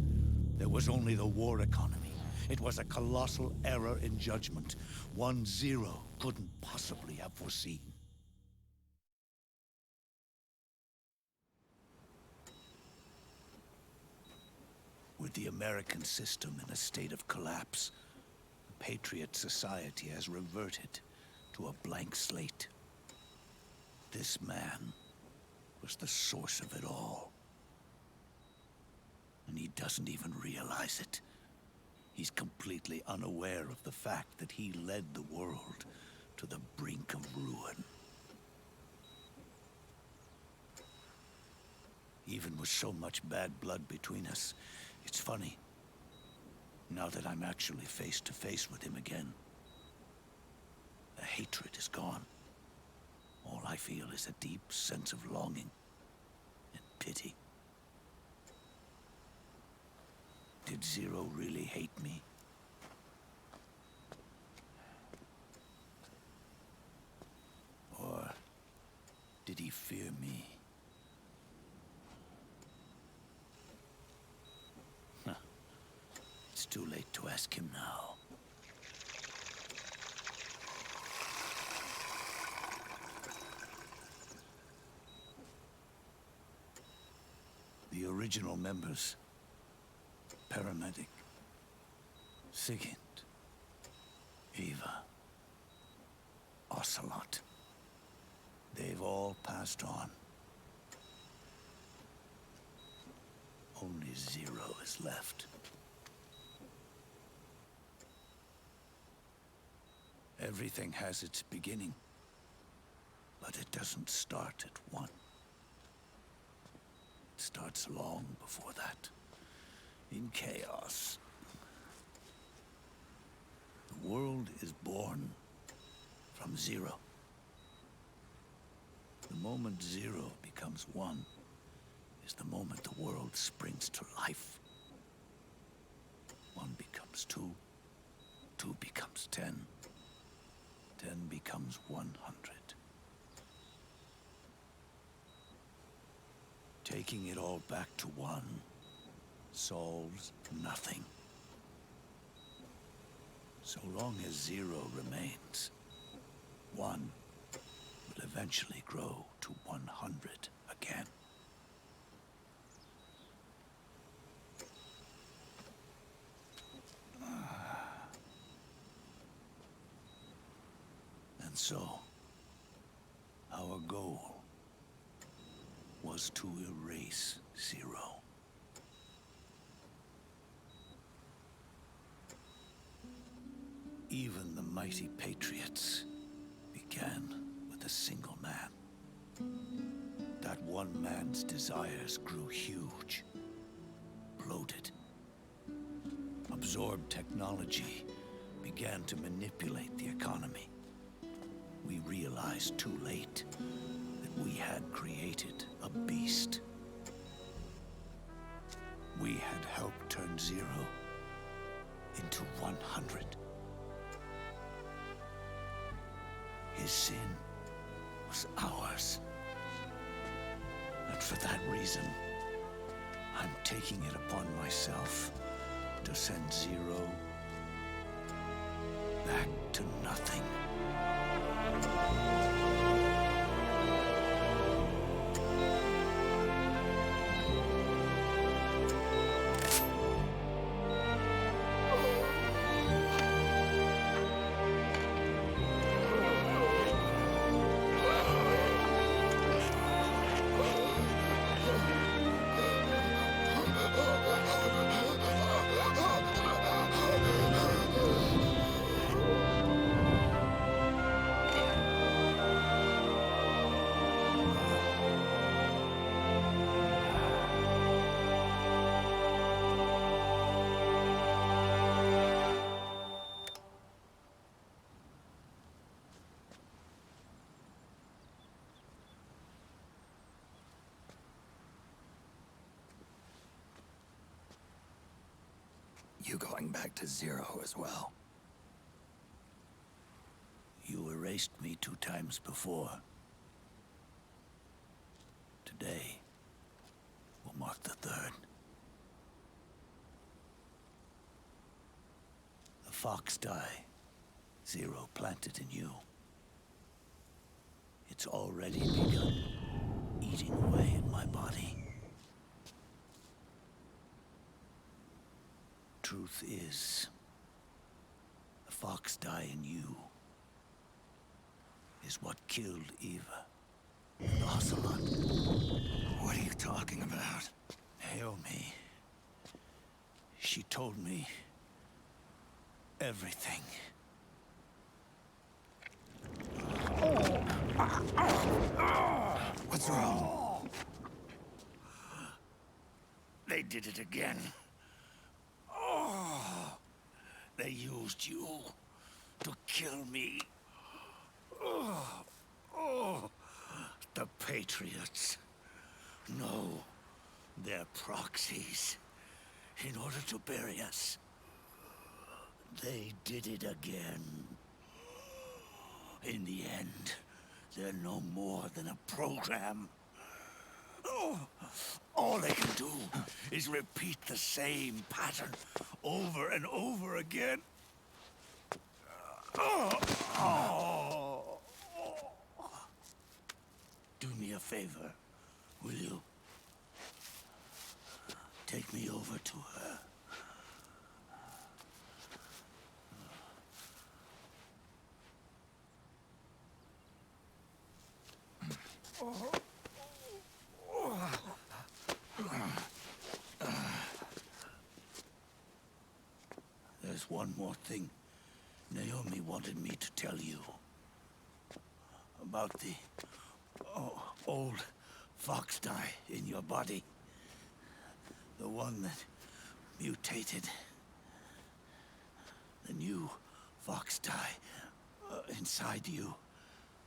There was only the war economy. It was a colossal error in judgment, one Zero couldn't possibly have foreseen. With the American system in a state of collapse, the Patriot Society has reverted to a blank slate. This man was the source of it all. And he doesn't even realize it. He's completely unaware of the fact that he led the world to the brink of ruin. Even with so much bad blood between us, it's funny. Now that I'm actually face to face with him again, the hatred is gone. All I feel is a deep sense of longing and pity. Did Zero really hate me? Or did he fear me? Huh. It's too late to ask him now. The original members, Paramedic, Sigint, Eva, Ocelot, they've all passed on. Only Zero is left. Everything has its beginning, but it doesn't start at one. It starts long before that, in chaos. The world is born from zero. The moment zero becomes one is the moment the world springs to life. One becomes two, two becomes 10, 10 becomes 100. Taking it all back to one solves nothing. So long as zero remains, one will eventually grow to 100 again. And so, our goal was to erase Zero. Even the mighty Patriots began with a single man. That one man's desires grew huge, bloated, absorbed technology, began to manipulate the economy. We realized too late that we had created a beast. We had helped turn Zero into 100. His sin was ours. And for that reason, I'm taking it upon myself to send Zero back to nothing. You going back to Zero as well? You erased me 2 times before. Today will mark the 3rd. The fox die Zero planted in you. It's already begun eating away at my body. Truth is, the fox die in you is what killed Eva and Ocelot. What are you talking about? Naomi, told me everything. What's wrong? They did it again. Oh, they used you to kill me. Oh, the Patriots. No, they're proxies in order to bury us. They did it again. In the end, they're no more than a program. Oh, all they can do is repeat the same pattern over and over again. Do me a favor, will you? Take me over to her. There's one more thing Naomi wanted me to tell you. About the old fox dye in your body. The one that mutated. The new fox dye inside you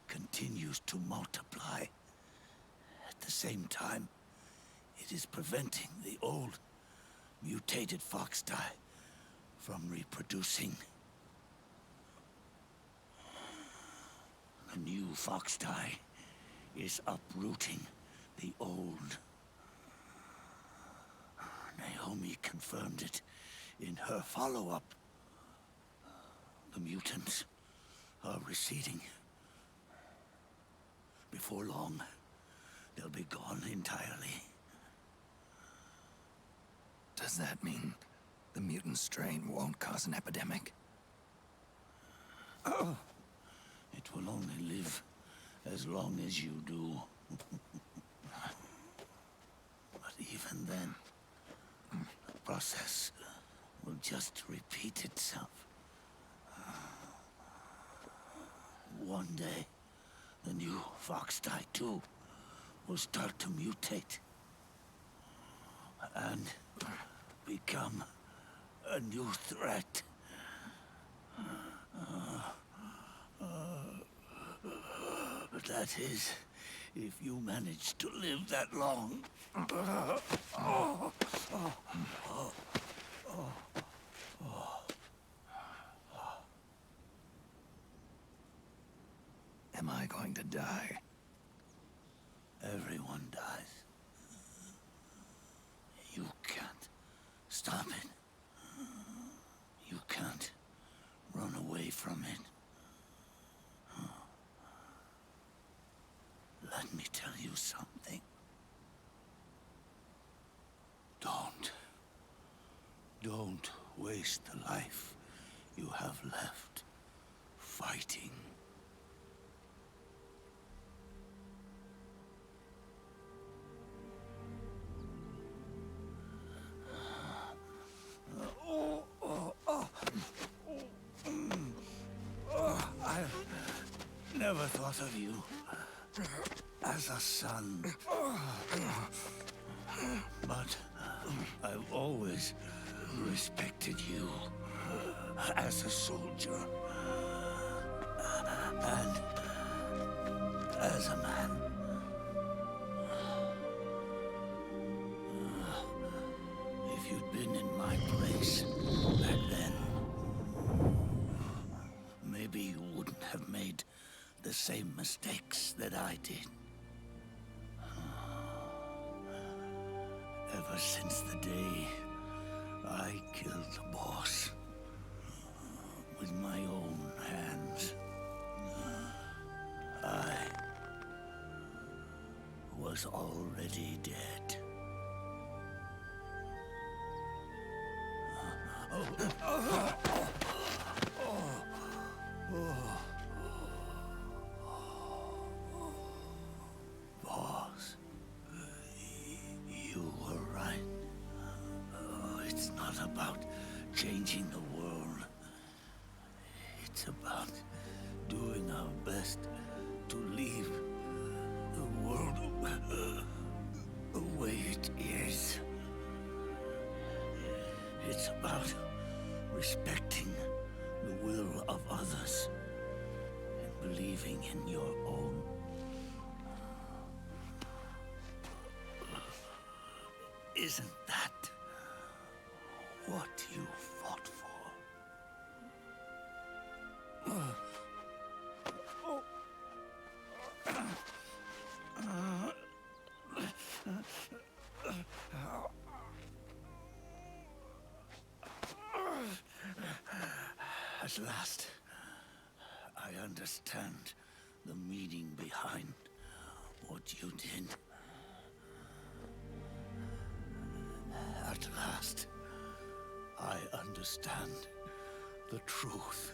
continues to multiply. At the same time, it is preventing the old mutated fox dye from reproducing. The new fox dye is uprooting the old. Naomi confirmed it in her follow-up. The mutants are receding. Before long, they'll be gone entirely. Does that mean the mutant strain won't cause an epidemic? Oh, it will only live as long as you do. But even then, the process will just repeat itself. One day, the new fox dye too will start to mutate and become a new threat. That is, if you manage to live that long. Am I going to die? Everyone dies. You can't stop it. You can't run away from it. Let me tell you something. Don't waste the life you have left fighting. I never thought of you as a son. But I've always respected you as a soldier and as a man. If you'd been in my place back then, maybe you wouldn't have made the same mistakes that I did. Ever since the day I killed the boss with my own hands, I was already dead. Boss, you were right. It's not about changing the world. It's about doing our best to leave the world the way it is. It's about respecting the will of others and believing in your own. Isn't that what you fought for? At last, I understand the meaning behind what you did. At last, I understand the truth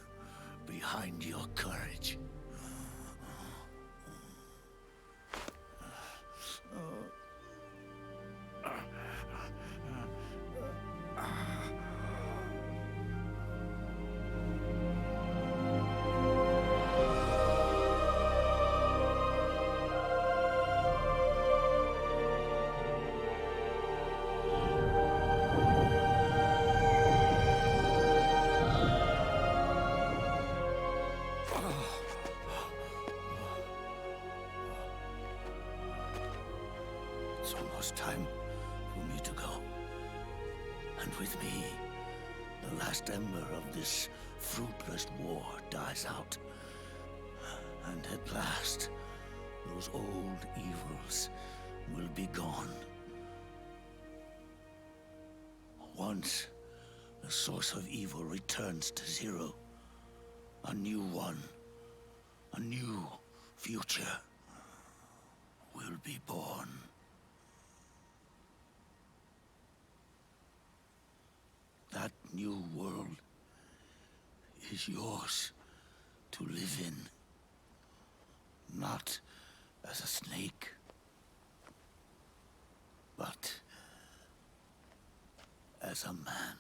behind your courage. It's almost time for me to go. And with me, the last ember of this fruitless war dies out. And at last, those old evils will be gone. Once the source of evil returns to zero, a new one, a new future will be born. That new world is yours to live in, not as a snake, but as a man.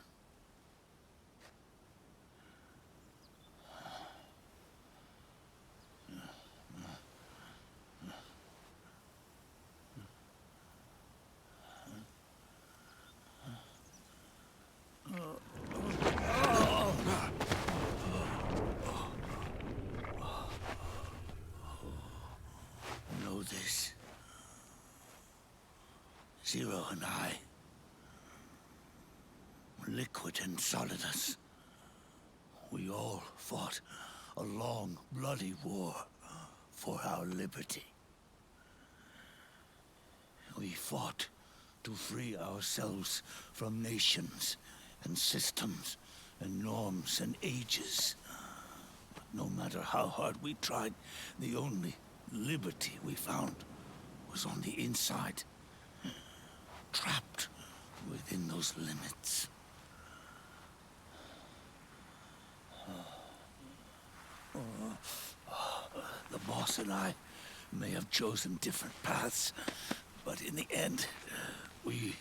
Know this. Zero and I, liquid and solidus, we all fought a long, bloody war for our liberty. We fought to free ourselves from nations and systems and norms and ages. But no matter how hard we tried, the only liberty we found was on the inside, trapped within those limits. The boss and I may have chosen different paths, but in the end, we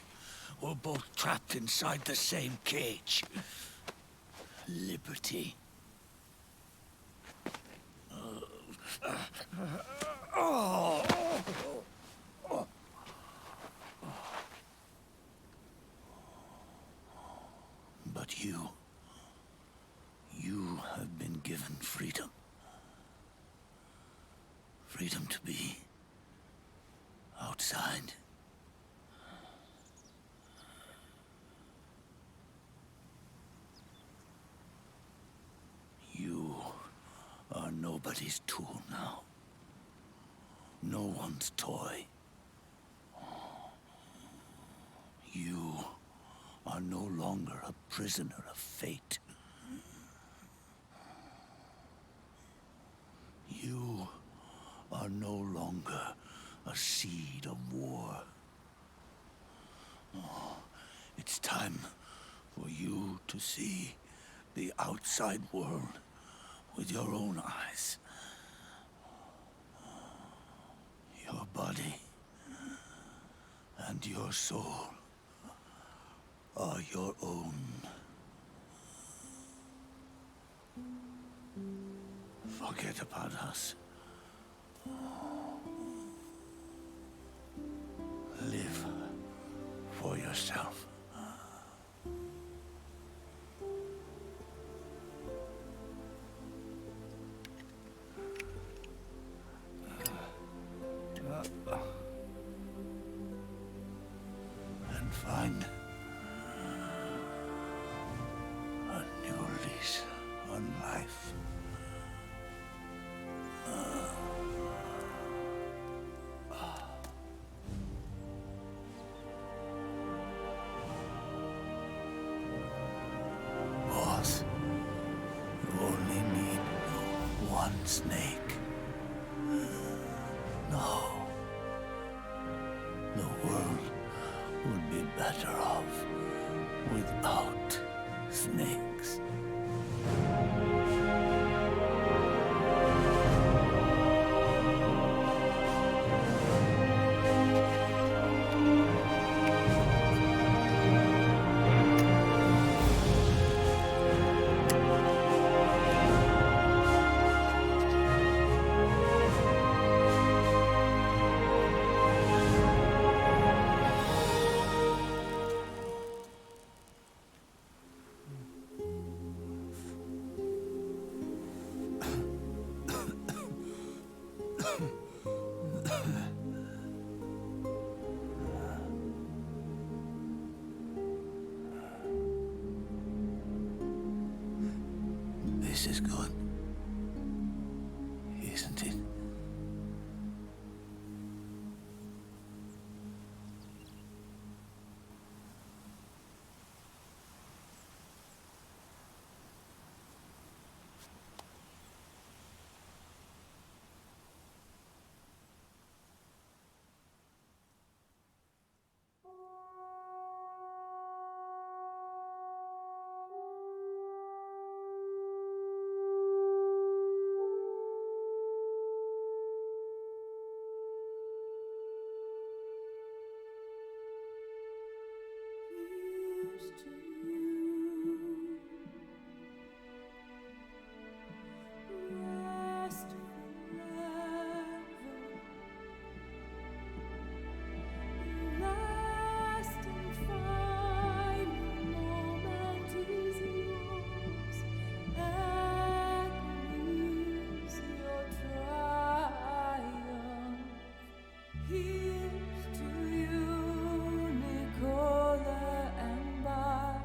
were both trapped inside the same cage. Liberty. But you have been given freedom. Freedom to be outside. You are nobody's tool now. No one's toy. You are no longer a prisoner of fate. You are no longer a seed of war. It's time for you to see the outside world with your own eyes. Your body and your soul are your own. Forget about us. Live for yourself. And find a new lease on life. Boss, you only need one snake. No. The world would be better off without snakes. This is good, isn't it? Here's to you, Nicola and Bye.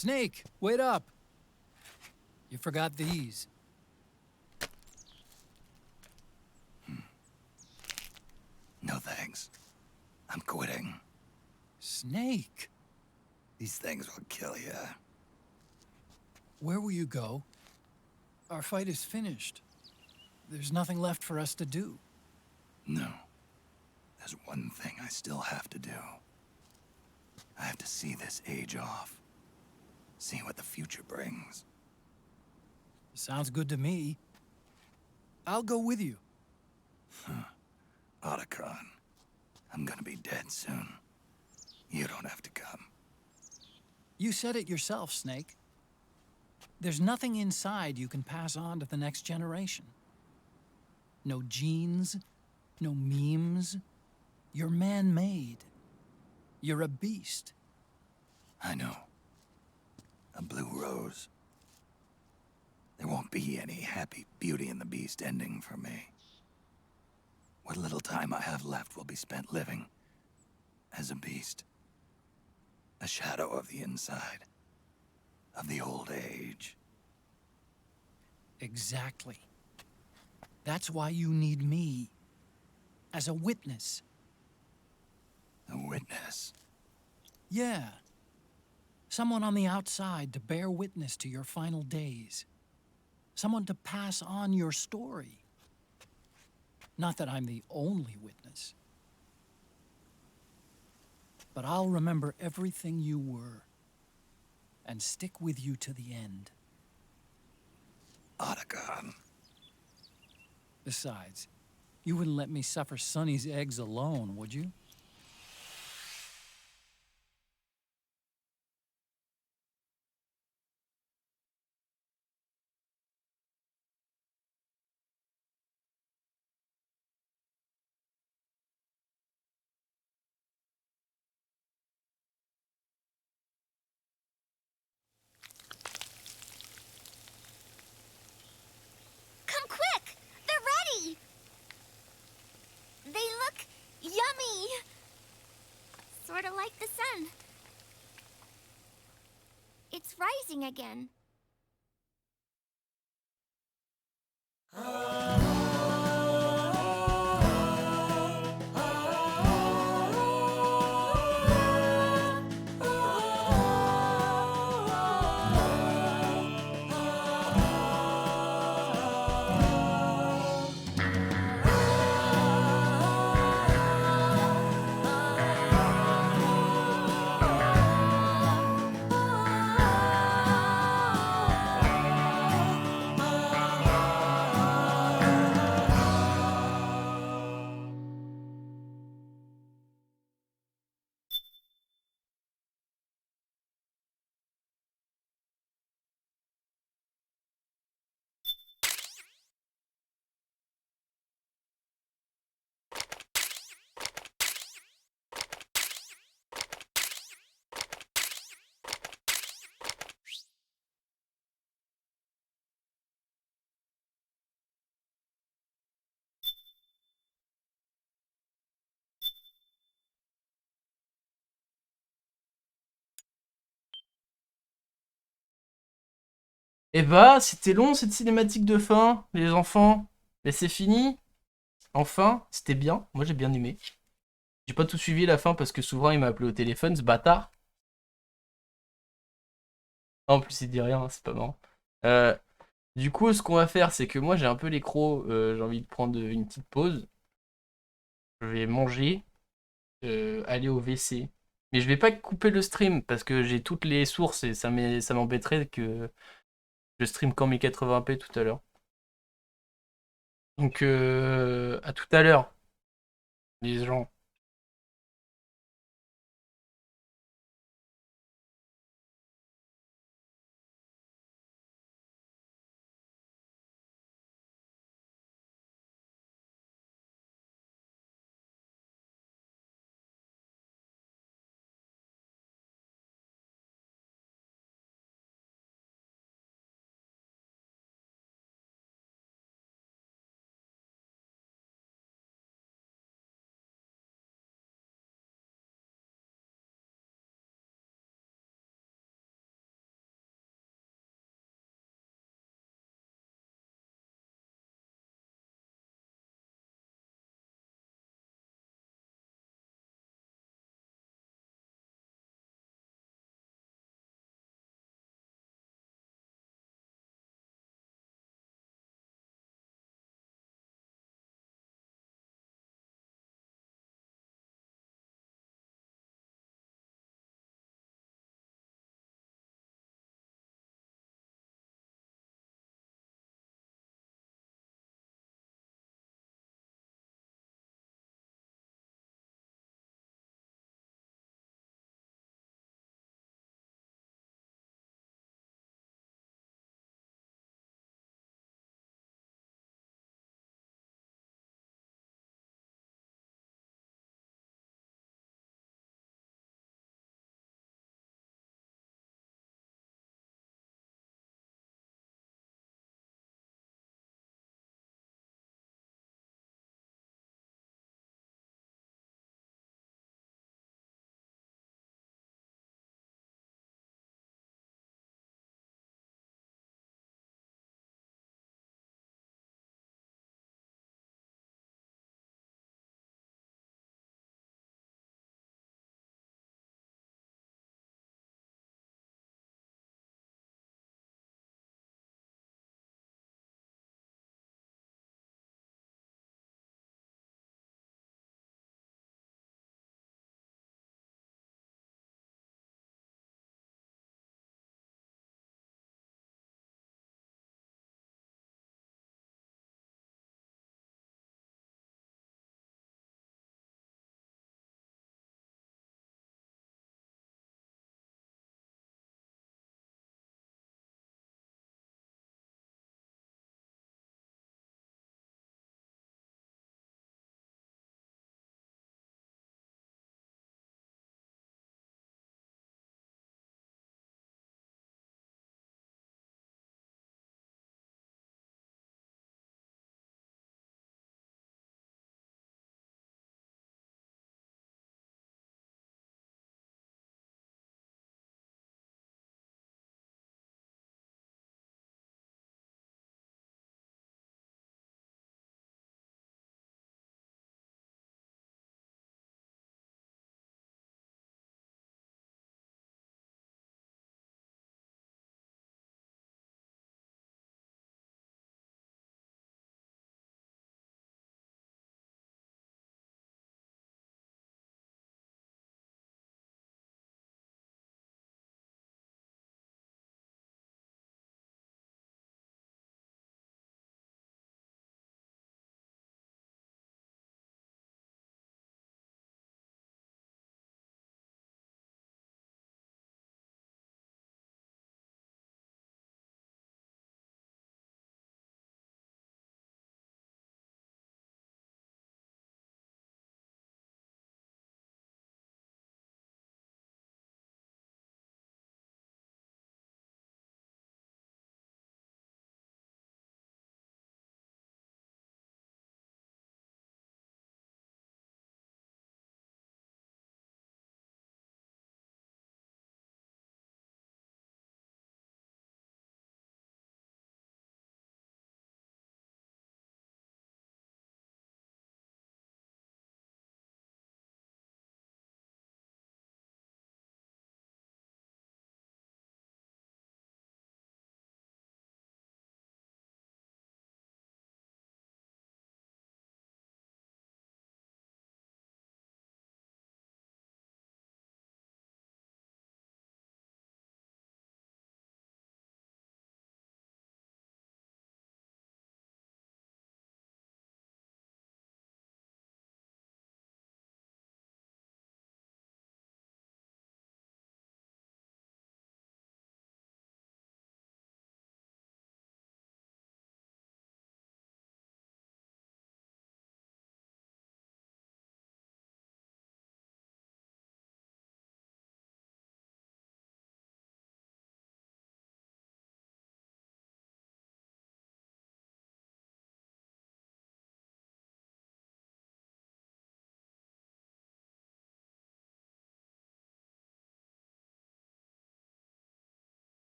Snake, wait up. You forgot these. No thanks. I'm quitting. Snake. These things will kill you. Where will you go? Our fight is finished. There's nothing left for us to do. No. There's one thing I still have to do. I have to see this age off. See what the future brings. Sounds good to me. I'll go with you. Otacon, I'm gonna be dead soon. You don't have to come. You said it yourself, Snake. There's nothing inside you can pass on to the next generation. No genes, no memes. You're man-made. You're a beast. I know. A blue rose. There won't be any happy Beauty and the Beast ending for me. What little time I have left will be spent living as a beast. A shadow of the inside. Of the old age. Exactly. That's why you need me. As a witness. A witness? Yeah. Someone on the outside to bear witness to your final days. Someone to pass on your story. Not that I'm the only witness. But I'll remember everything you were. And stick with you to the end. Otacon. Besides, you wouldn't let me suffer Sonny's eggs alone, would you? Come quick! They're ready! They look yummy! Sort of like the sun. It's rising again. Et bah, c'était long cette cinématique de fin, les enfants. Mais c'est fini. Enfin, c'était bien. Moi, j'ai bien aimé. J'ai pas tout suivi la fin parce que souvent, il m'a appelé au téléphone, ce bâtard. En plus, il dit rien, c'est pas marrant. Du coup, ce qu'on va faire, c'est que moi, j'ai un peu les crocs. J'ai envie de prendre une petite pause. Je vais manger. Aller au WC. Mais je vais pas couper le stream parce que j'ai toutes les sources et ça m'embêterait que je stream qu'en 1080p tout à l'heure. Donc, à tout à l'heure, les gens.